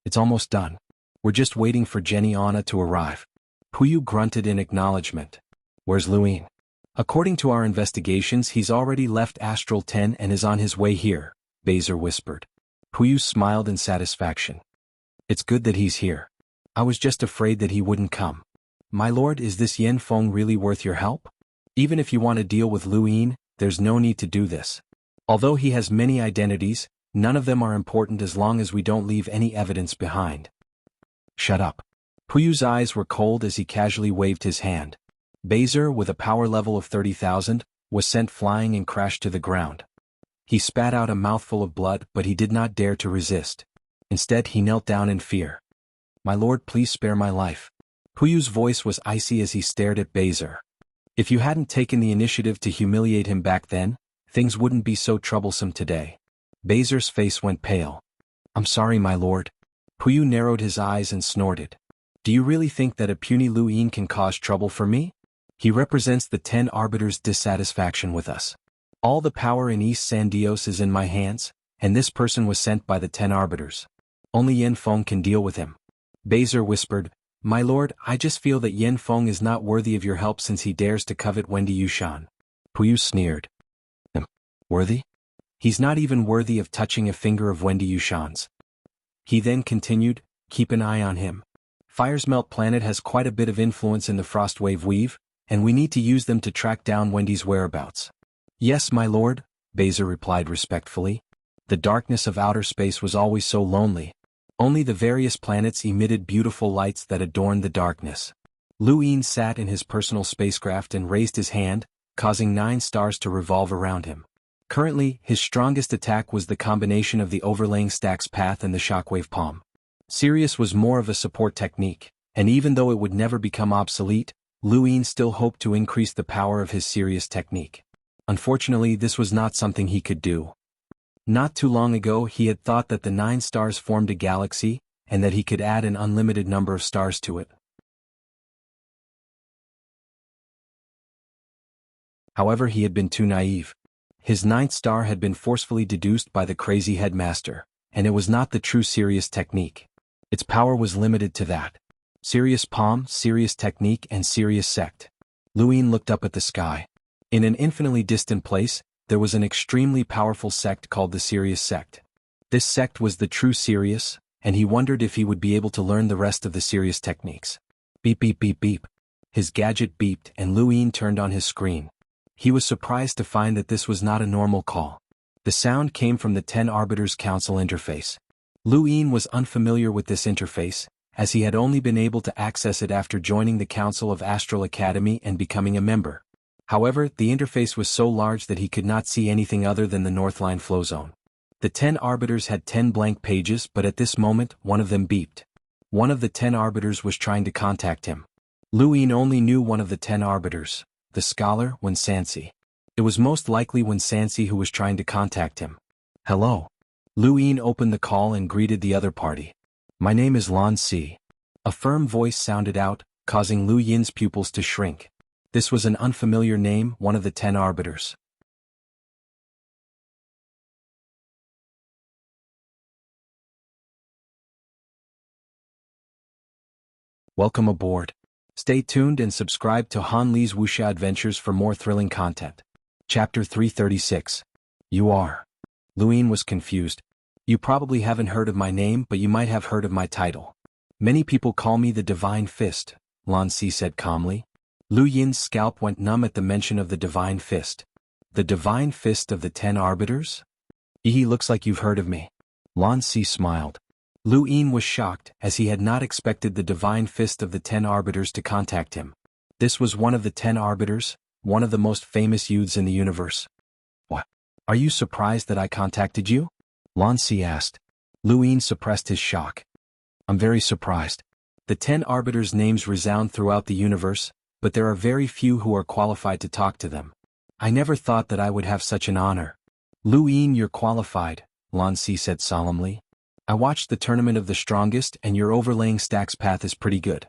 "It's almost done. We're just waiting for Jenny Anna to arrive." Puyu grunted in acknowledgement. "Where's Lu Yin?" "According to our investigations, he's already left Astral 10 and is on his way here," Baser whispered. Puyu smiled in satisfaction. "It's good that he's here. I was just afraid that he wouldn't come." "My lord, is this Yin Feng really worth your help? Even if you want to deal with Lu Yin, there's no need to do this. Although he has many identities, none of them are important as long as we don't leave any evidence behind." "Shut up." Puyu's eyes were cold as he casually waved his hand. Baser, with a power level of 30,000, was sent flying and crashed to the ground. He spat out a mouthful of blood, but he did not dare to resist. Instead, he knelt down in fear. "My lord, please spare my life." Puyu's voice was icy as he stared at Baser. "If you hadn't taken the initiative to humiliate him back then, things wouldn't be so troublesome today." Baser's face went pale. "I'm sorry, my lord." Puyu narrowed his eyes and snorted. "Do you really think that a puny Lu Yin can cause trouble for me? He represents the 10 arbiters' dissatisfaction with us. All the power in East San Dios is in my hands, and this person was sent by the 10 arbiters. Only Yin Feng can deal with him." Baser whispered, "My lord, I just feel that Yin Feng is not worthy of your help since he dares to covet Wendy Yushan." Puyu sneered. "Worthy? He's not even worthy of touching a finger of Wendy Yushan's." He then continued, "Keep an eye on him. Firesmelt planet has quite a bit of influence in the Frostwave Weave, and we need to use them to track down Wendy's whereabouts. Yes, my lord, Baser replied respectfully. The darkness of outer space was always so lonely. Only the various planets emitted beautiful lights that adorned the darkness. Luin sat in his personal spacecraft and raised his hand, causing 9 stars to revolve around him. Currently, his strongest attack was the combination of the overlaying stacks path and the shockwave palm. Sirius was more of a support technique, and even though it would never become obsolete, Luin still hoped to increase the power of his Sirius technique. Unfortunately, this was not something he could do. Not too long ago he had thought that the 9 stars formed a galaxy, and that he could add an unlimited number of stars to it. However, he had been too naive. His 9th star had been forcefully deduced by the crazy headmaster, and it was not the true Sirius technique. Its power was limited to that. Sirius palm, Sirius technique, and Sirius sect. Luin looked up at the sky. In an infinitely distant place, there was an extremely powerful sect called the Sirius sect. This sect was the true Sirius, and he wondered if he would be able to learn the rest of the Sirius techniques. Beep beep beep beep. His gadget beeped and Luin turned on his screen. He was surprised to find that this was not a normal call. The sound came from the 10 Arbiters Council interface. Luin was unfamiliar with this interface, as he had only been able to access it after joining the Council of Astral Academy and becoming a member. However, the interface was so large that he could not see anything other than the Northline flow zone. The 10 Arbiters had 10 blank pages, but at this moment, one of them beeped. One of the 10 Arbiters was trying to contact him. Luin only knew one of the 10 Arbiters, the scholar Wensansi. It was most likely Wensansi who was trying to contact him. Hello. Luin opened the call and greeted the other party. My name is Lan Si. A firm voice sounded out, causing Lu Yin's pupils to shrink. This was an unfamiliar name, one of the 10 Arbiters. Welcome aboard. Stay tuned and subscribe to Han Li's Wuxia Adventures for more thrilling content. Chapter 336. You are. Luin was confused. You probably haven't heard of my name, but you might have heard of my title. Many people call me the Divine Fist, Lan Si said calmly. Lu Yin's scalp went numb at the mention of the Divine Fist. The Divine Fist of the 10 Arbiters? Looks like you've heard of me. Lan Si smiled. Luin was shocked, as he had not expected the Divine Fist of the 10 Arbiters to contact him. This was one of the 10 Arbiters, one of the most famous youths in the universe. What? Are you surprised that I contacted you? Lan Si asked. Luin suppressed his shock. I'm very surprised. The 10 Arbiters' names resound throughout the universe, but there are very few who are qualified to talk to them. I never thought that I would have such an honor. Luin, you're qualified, Lan Si said solemnly. I watched the tournament of the strongest and your overlaying stacks path is pretty good.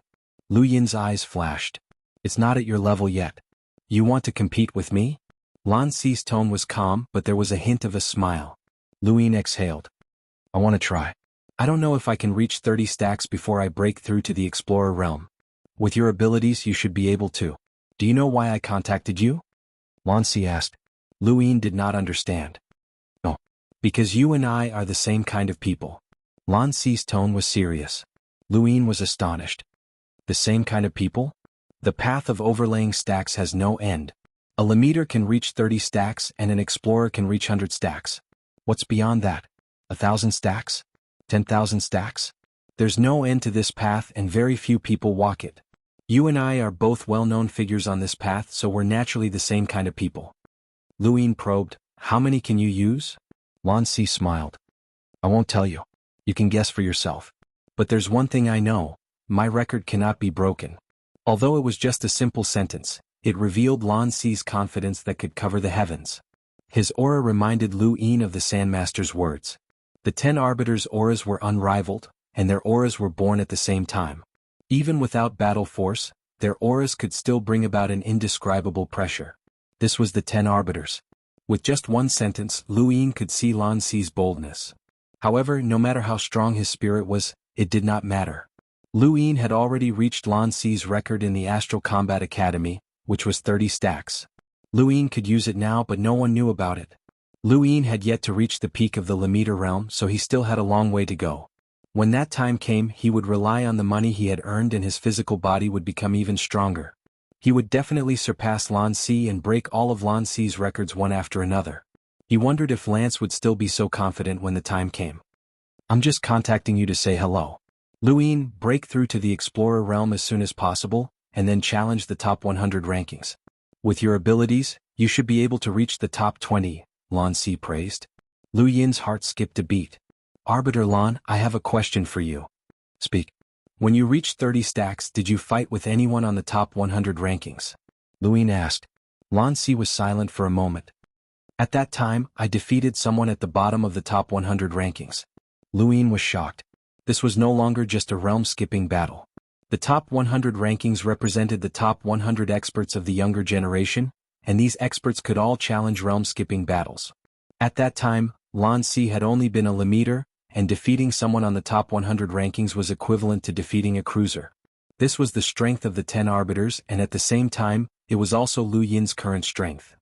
Lu Yin's eyes flashed. It's not at your level yet. You want to compete with me? Lan Si's tone was calm, but there was a hint of a smile. Luin exhaled. I want to try. I don't know if I can reach 30 stacks before I break through to the Explorer realm. With your abilities you should be able to. Do you know why I contacted you? Lan Si asked. Luin did not understand. No. Because you and I are the same kind of people. Lan Si's tone was serious. Luin was astonished. The same kind of people? The path of overlaying stacks has no end. A limiter can reach 30 stacks and an explorer can reach 100 stacks. What's beyond that? 1,000 stacks? 10,000 stacks? There's no end to this path and very few people walk it. You and I are both well-known figures on this path, so we're naturally the same kind of people. Luin probed, how many can you use? Lan Si smiled. I won't tell you. You can guess for yourself. But there's one thing I know, my record cannot be broken. Although it was just a simple sentence, it revealed Lan Si's confidence that could cover the heavens. His aura reminded Luin of the Sandmaster's words. The 10 Arbiters' auras were unrivaled, and their auras were born at the same time. Even without battle force, their auras could still bring about an indescribable pressure. This was the 10 Arbiters. With just one sentence, Luin could see Lan Si's boldness. However, no matter how strong his spirit was, it did not matter. Luin had already reached Lan Si's record in the Astral Combat Academy, which was 30 stacks. Luin could use it now, but no one knew about it. Luin had yet to reach the peak of the limiter realm, so he still had a long way to go. When that time came, he would rely on the money he had earned and his physical body would become even stronger. He would definitely surpass Lan Si and break all of Lan Si's records one after another. He wondered if Lance would still be so confident when the time came. I'm just contacting you to say hello. Luin, break through to the Explorer realm as soon as possible, and then challenge the top 100 rankings. With your abilities, you should be able to reach the top 20, Lan Si praised. Lu Yin's heart skipped a beat. Arbiter Lan, I have a question for you. Speak. When you reached 30 stacks, did you fight with anyone on the top 100 rankings? Luin asked. Lan Si was silent for a moment. At that time, I defeated someone at the bottom of the top 100 rankings. Luin was shocked. This was no longer just a realm-skipping battle. The top 100 rankings represented the top 100 experts of the younger generation, and these experts could all challenge realm-skipping battles. At that time, Lan Si had only been a limiter, and defeating someone on the top 100 rankings was equivalent to defeating a cruiser. This was the strength of the 10 arbiters, and at the same time, it was also Lu Yin's current strength.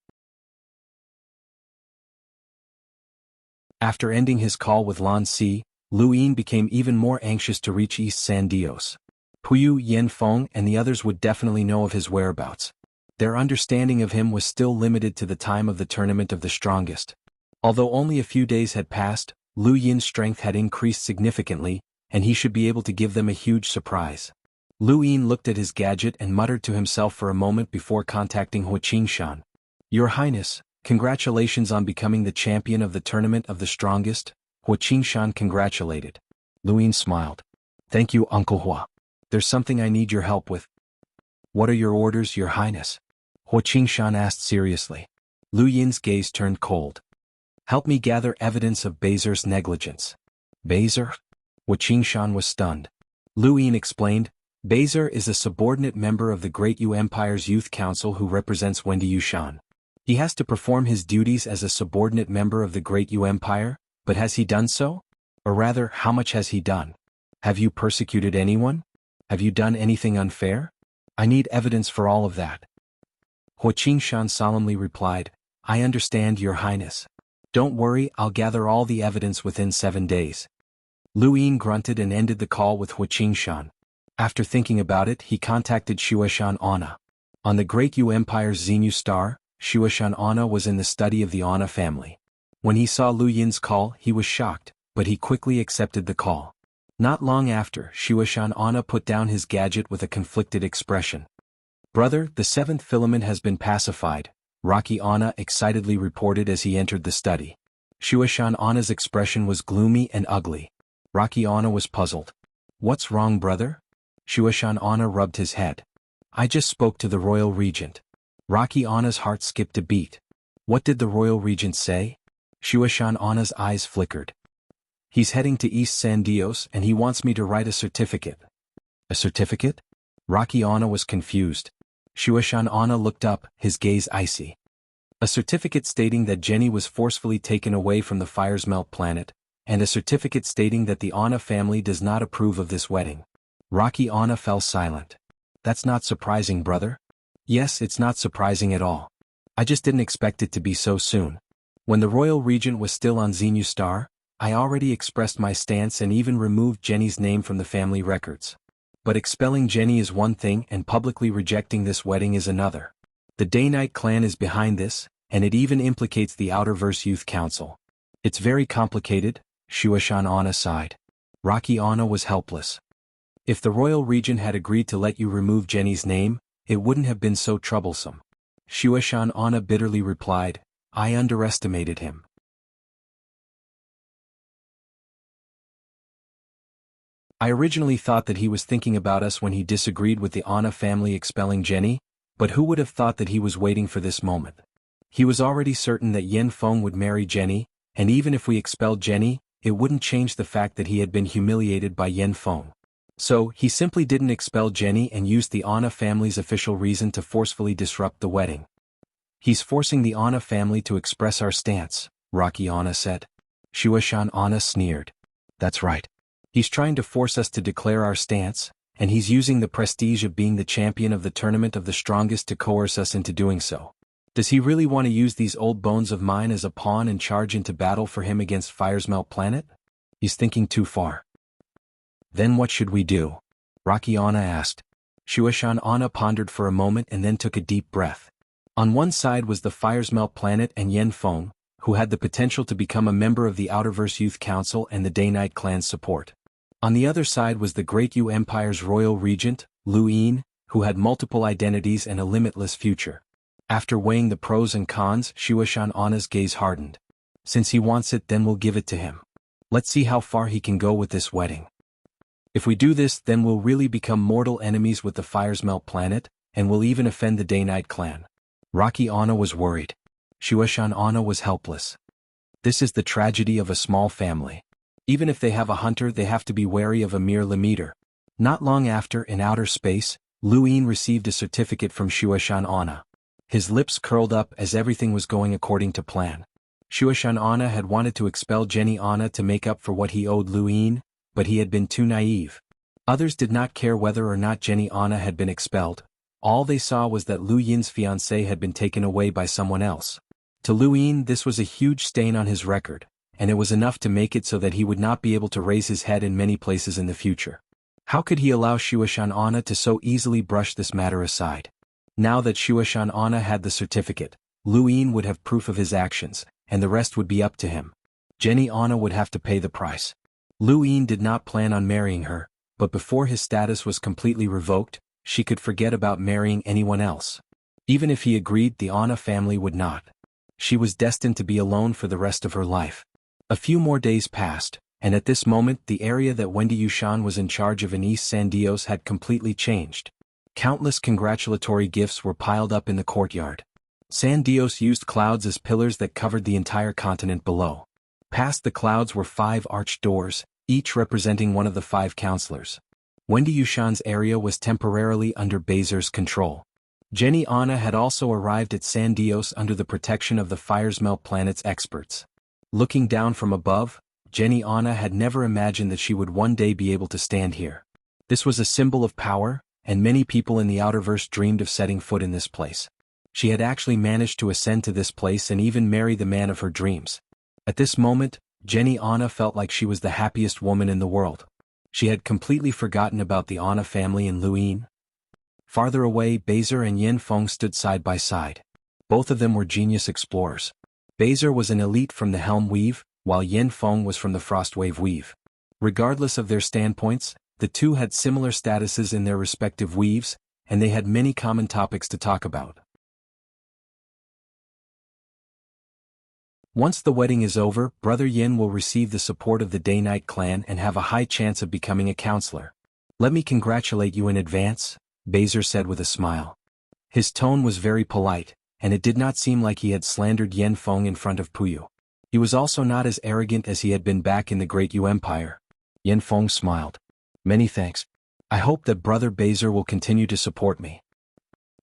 After ending his call with Lan Si, Lu Yin became even more anxious to reach East San Dios. Puyu, Yen Feng and the others would definitely know of his whereabouts. Their understanding of him was still limited to the time of the Tournament of the Strongest. Although only a few days had passed, Lu Yin's strength had increased significantly, and he should be able to give them a huge surprise. Lu Yin looked at his gadget and muttered to himself for a moment before contacting Hua Qingshan. Your Highness, congratulations on becoming the champion of the Tournament of the Strongest. Hua Qingshan congratulated. Lu Yin smiled. Thank you, Uncle Hua. There's something I need your help with. What are your orders, Your Highness? Hua Qingshan asked seriously. Lu Yin's gaze turned cold. Help me gather evidence of Beizer's negligence. Beizer? Hua Qingshan was stunned. Lu Yin explained, Beizer is a subordinate member of the Great Yu Empire's Youth Council who represents Wendy Yushan. He has to perform his duties as a subordinate member of the Great Yu Empire, but has he done so? Or rather, how much has he done? Have you persecuted anyone? Have you done anything unfair? I need evidence for all of that. Hua Qingshan solemnly replied, I understand, Your Highness. Don't worry, I'll gather all the evidence within 7 days. Lu Yin grunted and ended the call with Hua Qingshan. After thinking about it, he contacted Shuashan Ana. On the Great Yu Empire's Xenu star, Shuashan Ana was in the study of the Ana family. When he saw Lu Yin's call, he was shocked, but he quickly accepted the call. Not long after, Shuashan Ana put down his gadget with a conflicted expression. Brother, the 7th filament has been pacified, Rocky Ana excitedly reported as he entered the study. Shuashan Ana's expression was gloomy and ugly. Rocky Ana was puzzled. What's wrong, brother? Shuashan Ana rubbed his head. I just spoke to the Royal Regent. Rocky Ana's heart skipped a beat. What did the Royal Regent say? Shuashan Ana's eyes flickered. He's heading to East San Dios and he wants me to write a certificate. A certificate? Rocky Ana was confused. Shuashan Ana looked up, his gaze icy. A certificate stating that Jenny was forcefully taken away from the Fire's Melt planet, and a certificate stating that the Ana family does not approve of this wedding. Rocky Ana fell silent. That's not surprising, brother. Yes, it's not surprising at all. I just didn't expect it to be so soon. When the Royal Regent was still on Xenu Star, I already expressed my stance and even removed Jenny's name from the family records. But expelling Jenny is one thing and publicly rejecting this wedding is another. The Day-Night clan is behind this, and it even implicates the Outerverse Youth Council. It's very complicated, Shuashan Ana sighed. Rocky Ana was helpless. If the Royal Regent had agreed to let you remove Jenny's name, it wouldn't have been so troublesome. Shuashan Ana bitterly replied, I underestimated him. I originally thought that he was thinking about us when he disagreed with the Ana family expelling Jenny, but who would have thought that he was waiting for this moment? He was already certain that Yen Feng would marry Jenny, and even if we expelled Jenny, it wouldn't change the fact that he had been humiliated by Yen Feng. So, he simply didn't expel Jenny and used the Ana family's official reason to forcefully disrupt the wedding. He's forcing the Ana family to express our stance, Rocky Ana said. Shuashan Ana sneered. That's right. He's trying to force us to declare our stance, and he's using the prestige of being the champion of the Tournament of the Strongest to coerce us into doing so. Does he really want to use these old bones of mine as a pawn and charge into battle for him against Fire's Melt planet? He's thinking too far. Then what should we do? Rocky Anna asked. Shuashan Anna pondered for a moment and then took a deep breath. On one side was the Firesmelt planet and Yen Feng, who had the potential to become a member of the Outerverse Youth Council and the Day-Night Clan's support. On the other side was the Great Yu Empire's royal regent, Lu Yin, who had multiple identities and a limitless future. After weighing the pros and cons, Shuashan Anna's gaze hardened. Since he wants it, then we'll give it to him. Let's see how far he can go with this wedding. If we do this, then we'll really become mortal enemies with the Firesmelt planet, and we'll even offend the Day-Night Clan. Rocky Anna was worried. Shuashan Anna was helpless. This is the tragedy of a small family. Even if they have a hunter, they have to be wary of a mere Lemeter. Not long after, in outer space, Lu Yin received a certificate from Shuashan Anna. His lips curled up as everything was going according to plan. Shuashan Anna had wanted to expel Jenny Anna to make up for what he owed Lu Yin, but he had been too naive. Others did not care whether or not Jenny Anna had been expelled. All they saw was that Lu Yin's fiancée had been taken away by someone else. To Lu Yin, this was a huge stain on his record, and it was enough to make it so that he would not be able to raise his head in many places in the future. How could he allow Shuashan Anna to so easily brush this matter aside? Now that Shuashan Anna had the certificate, Lu Yin would have proof of his actions, and the rest would be up to him. Jenny Anna would have to pay the price. Lu Yin did not plan on marrying her, but before his status was completely revoked, she could forget about marrying anyone else. Even if he agreed, the Anna family would not. She was destined to be alone for the rest of her life. A few more days passed, and at this moment the area that Wendy Yushan was in charge of in East San Dios had completely changed. Countless congratulatory gifts were piled up in the courtyard. San Dios used clouds as pillars that covered the entire continent below. Past the clouds were 5 arched doors, each representing one of the 5 counselors. Wendy Yushan's area was temporarily under Bazer's control. Jenny Anna had also arrived at San Dios under the protection of the Firesmelt planet's experts. Looking down from above, Jenny Anna had never imagined that she would one day be able to stand here. This was a symbol of power, and many people in the Outerverse dreamed of setting foot in this place. She had actually managed to ascend to this place and even marry the man of her dreams. At this moment, Jenny Anna felt like she was the happiest woman in the world. She had completely forgotten about the Anna family and Lu Yin. Farther away, Bazer and Yen Feng stood side by side. Both of them were genius explorers. Bazer was an elite from the Helm Weave, while Yen Feng was from the Frostwave Weave. Regardless of their standpoints, the two had similar statuses in their respective weaves, and they had many common topics to talk about. Once the wedding is over, Brother Yin will receive the support of the Day-Night Clan and have a high chance of becoming a counselor. Let me congratulate you in advance, Bazer said with a smile. His tone was very polite, and it did not seem like he had slandered Yen Feng in front of Puyo. He was also not as arrogant as he had been back in the Great Yu Empire. Yen Feng smiled. Many thanks. I hope that Brother Bazer will continue to support me.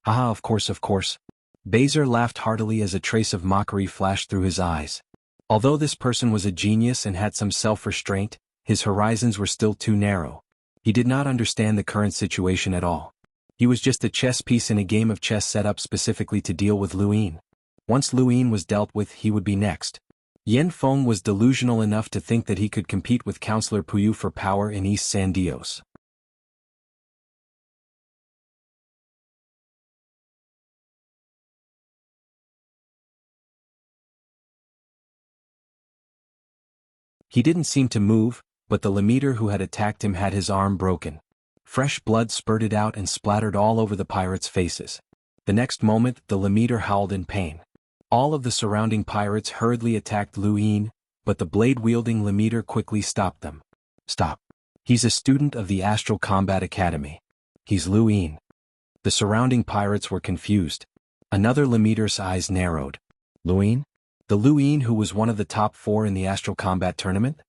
Ah, of course, of course. Bazer laughed heartily as a trace of mockery flashed through his eyes. Although this person was a genius and had some self-restraint, his horizons were still too narrow. He did not understand the current situation at all. He was just a chess piece in a game of chess set up specifically to deal with Lu Yin. Once Lu Yin was dealt with, he would be next. Yen Feng was delusional enough to think that he could compete with Counselor Puyu for power in East San Dios. He didn't seem to move, but the Lemeter who had attacked him had his arm broken. Fresh blood spurted out and splattered all over the pirates' faces. The next moment, the Lemeter howled in pain. All of the surrounding pirates hurriedly attacked Lu Yin, but the blade-wielding Lemeter quickly stopped them. Stop. He's a student of the Astral Combat Academy. He's Lu Yin. The surrounding pirates were confused. Another Lemeter's eyes narrowed. Lu Yin? The Lu Yin who was one of the top 4 in the Astral Combat Tournament?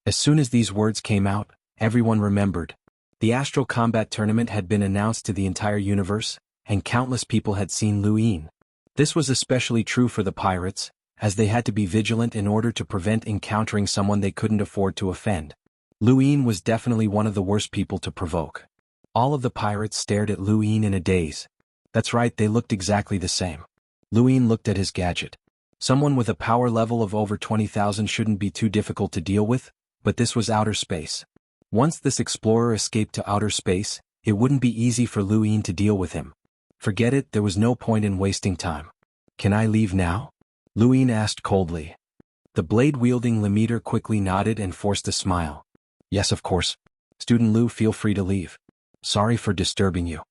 As soon as these words came out, everyone remembered. The Astral Combat Tournament had been announced to the entire universe, and countless people had seen Lu Yin. This was especially true for the pirates, as they had to be vigilant in order to prevent encountering someone they couldn't afford to offend. Lu Yin was definitely one of the worst people to provoke. All of the pirates stared at Lu Yin in a daze. That's right, they looked exactly the same. Lu Yin looked at his gadget. Someone with a power level of over 20,000 shouldn't be too difficult to deal with, but this was outer space. Once this explorer escaped to outer space, it wouldn't be easy for Lu Yin to deal with him. Forget it, there was no point in wasting time. Can I leave now? Lu Yin asked coldly. The blade-wielding Lemeter quickly nodded and forced a smile. Yes, of course. Student Lu, feel free to leave. Sorry for disturbing you.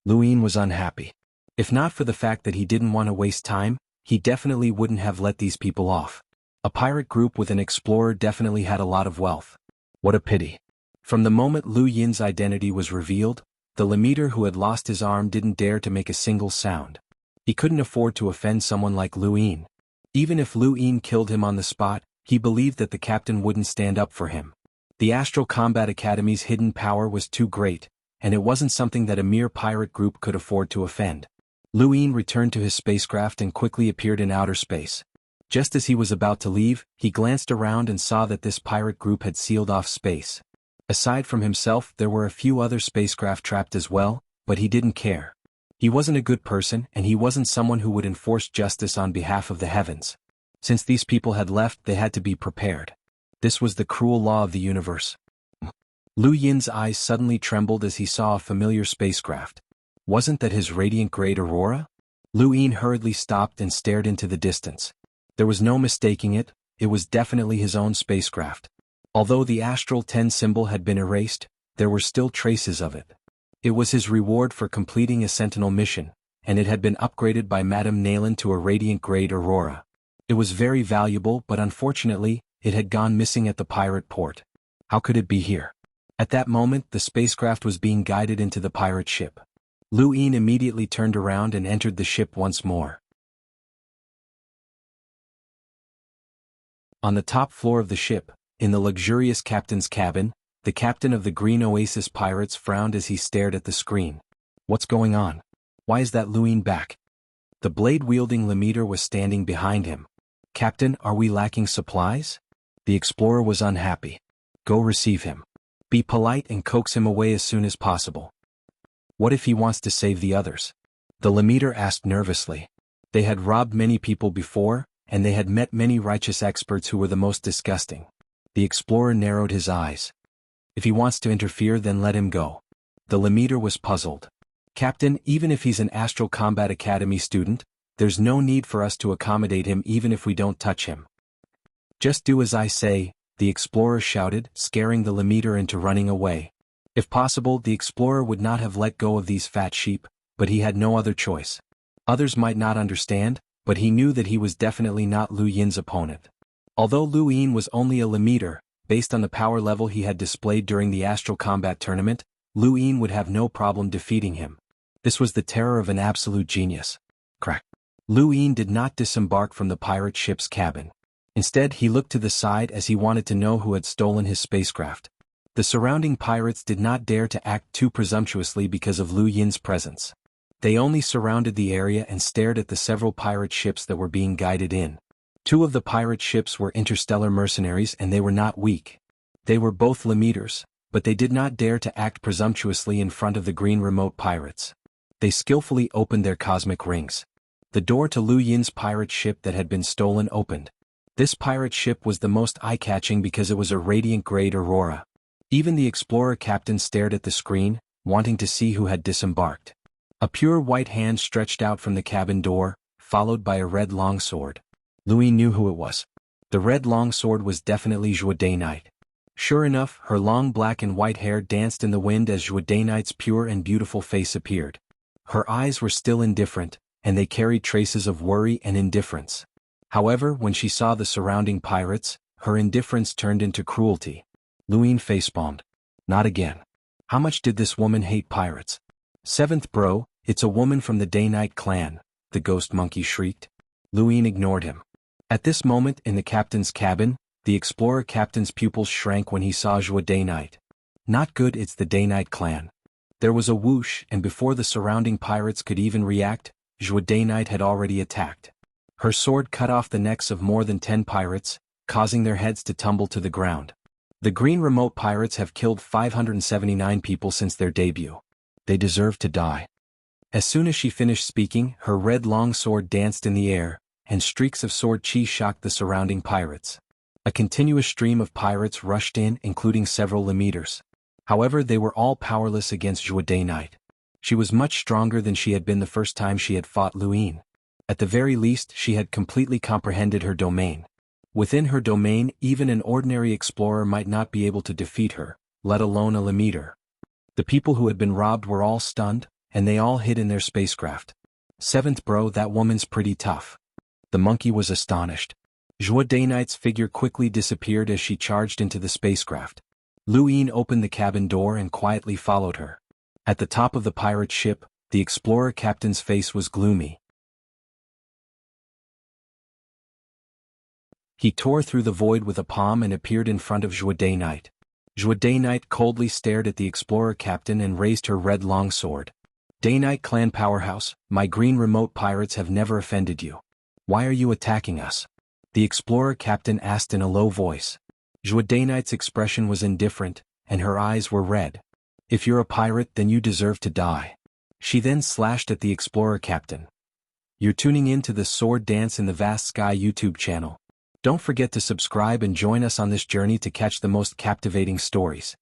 Lu Yin was unhappy. If not for the fact that he didn't want to waste time, he definitely wouldn't have let these people off. A pirate group with an explorer definitely had a lot of wealth. What a pity. From the moment Lu Yin's identity was revealed, the Lemeter who had lost his arm didn't dare to make a single sound. He couldn't afford to offend someone like Lu Yin. Even if Lu Yin killed him on the spot, he believed that the captain wouldn't stand up for him. The Astral Combat Academy's hidden power was too great, and it wasn't something that a mere pirate group could afford to offend. Lu Yin returned to his spacecraft and quickly appeared in outer space. Just as he was about to leave, he glanced around and saw that this pirate group had sealed off space. Aside from himself, there were a few other spacecraft trapped as well, but he didn't care. He wasn't a good person, and he wasn't someone who would enforce justice on behalf of the heavens. Since these people had left, they had to be prepared. This was the cruel law of the universe. Lu Yin's eyes suddenly trembled as he saw a familiar spacecraft. Wasn't that his radiant great aurora? Lu Yin hurriedly stopped and stared into the distance. There was no mistaking it, it was definitely his own spacecraft. Although the Astral 10 symbol had been erased, there were still traces of it. It was his reward for completing a Sentinel mission, and it had been upgraded by Madame Nayland to a radiant grade aurora. It was very valuable, but unfortunately, it had gone missing at the pirate port. How could it be here? At that moment, the spacecraft was being guided into the pirate ship. Lu Yin immediately turned around and entered the ship once more. On the top floor of the ship, in the luxurious captain's cabin, the captain of the Green Oasis pirates frowned as he stared at the screen. What's going on? Why is that Lu Yin back? The blade-wielding Lemeter was standing behind him. Captain, are we lacking supplies? The explorer was unhappy. Go receive him. Be polite and coax him away as soon as possible. What if he wants to save the others? The Lemeter asked nervously. They had robbed many people before, and they had met many righteous experts who were the most disgusting. The explorer narrowed his eyes. If he wants to interfere, then let him go. The Lemeter was puzzled. Captain, even if he's an Astral Combat Academy student, there's no need for us to accommodate him even if we don't touch him. Just do as I say, the explorer shouted, scaring the Lemeter into running away. If possible, the explorer would not have let go of these fat sheep, but he had no other choice. Others might not understand, but he knew that he was definitely not Lu Yin's opponent. Although Lu Yin was only a Lemeter, based on the power level he had displayed during the Astral Combat Tournament, Lu Yin would have no problem defeating him. This was the terror of an absolute genius. Crack. Lu Yin did not disembark from the pirate ship's cabin. Instead, he looked to the side as he wanted to know who had stolen his spacecraft. The surrounding pirates did not dare to act too presumptuously because of Lu Yin's presence. They only surrounded the area and stared at the several pirate ships that were being guided in. Two of the pirate ships were interstellar mercenaries, and they were not weak. They were both Lemeters, but they did not dare to act presumptuously in front of the green remote pirates. They skillfully opened their cosmic rings. The door to Lu Yin's pirate ship that had been stolen opened. This pirate ship was the most eye-catching because it was a radiant grade aurora. Even the explorer captain stared at the screen, wanting to see who had disembarked. A pure white hand stretched out from the cabin door, followed by a red longsword. Lu Yin knew who it was. The red longsword was definitely Zhuo Daynite. Sure enough, her long black and white hair danced in the wind as Zhuo Daynite's pure and beautiful face appeared. Her eyes were still indifferent, and they carried traces of worry and indifference. However, when she saw the surrounding pirates, her indifference turned into cruelty. Lu Yin facepalmed. Not again. How much did this woman hate pirates? Seventh bro, it's a woman from the Daynite clan, the ghost monkey shrieked. Lu Yin ignored him. At this moment in the captain's cabin, the explorer captain's pupils shrank when he saw Zhuo Daynite. Not good, it's the Daynite clan. There was a whoosh, and before the surrounding pirates could even react, Zhuo Daynite had already attacked. Her sword cut off the necks of more than 10 pirates, causing their heads to tumble to the ground. The green remote pirates have killed 579 people since their debut. They deserve to die. As soon as she finished speaking, her red long sword danced in the air, and streaks of sword chi shocked the surrounding pirates. A continuous stream of pirates rushed in, including several Lemeters. However, they were all powerless against Joudet Knight. She was much stronger than she had been the first time she had fought Luin. At the very least, she had completely comprehended her domain. Within her domain, even an ordinary explorer might not be able to defeat her, let alone a Lemeter. The people who had been robbed were all stunned, and they all hid in their spacecraft. Seventh bro, that woman's pretty tough. The monkey was astonished. Joudet Knight's figure quickly disappeared as she charged into the spacecraft. Luin opened the cabin door and quietly followed her. At the top of the pirate ship, the explorer captain's face was gloomy. He tore through the void with a palm and appeared in front of Joudet Knight. Joudet Knight coldly stared at the explorer captain and raised her red longsword. Day Knight clan powerhouse, my green remote pirates have never offended you. Why are you attacking us? The explorer captain asked in a low voice. Joudet Knight's expression was indifferent, and her eyes were red. If you're a pirate, then you deserve to die. She then slashed at the explorer captain. You're tuning in to the Sword Dance in the Vast Sky YouTube channel. Don't forget to subscribe and join us on this journey to catch the most captivating stories.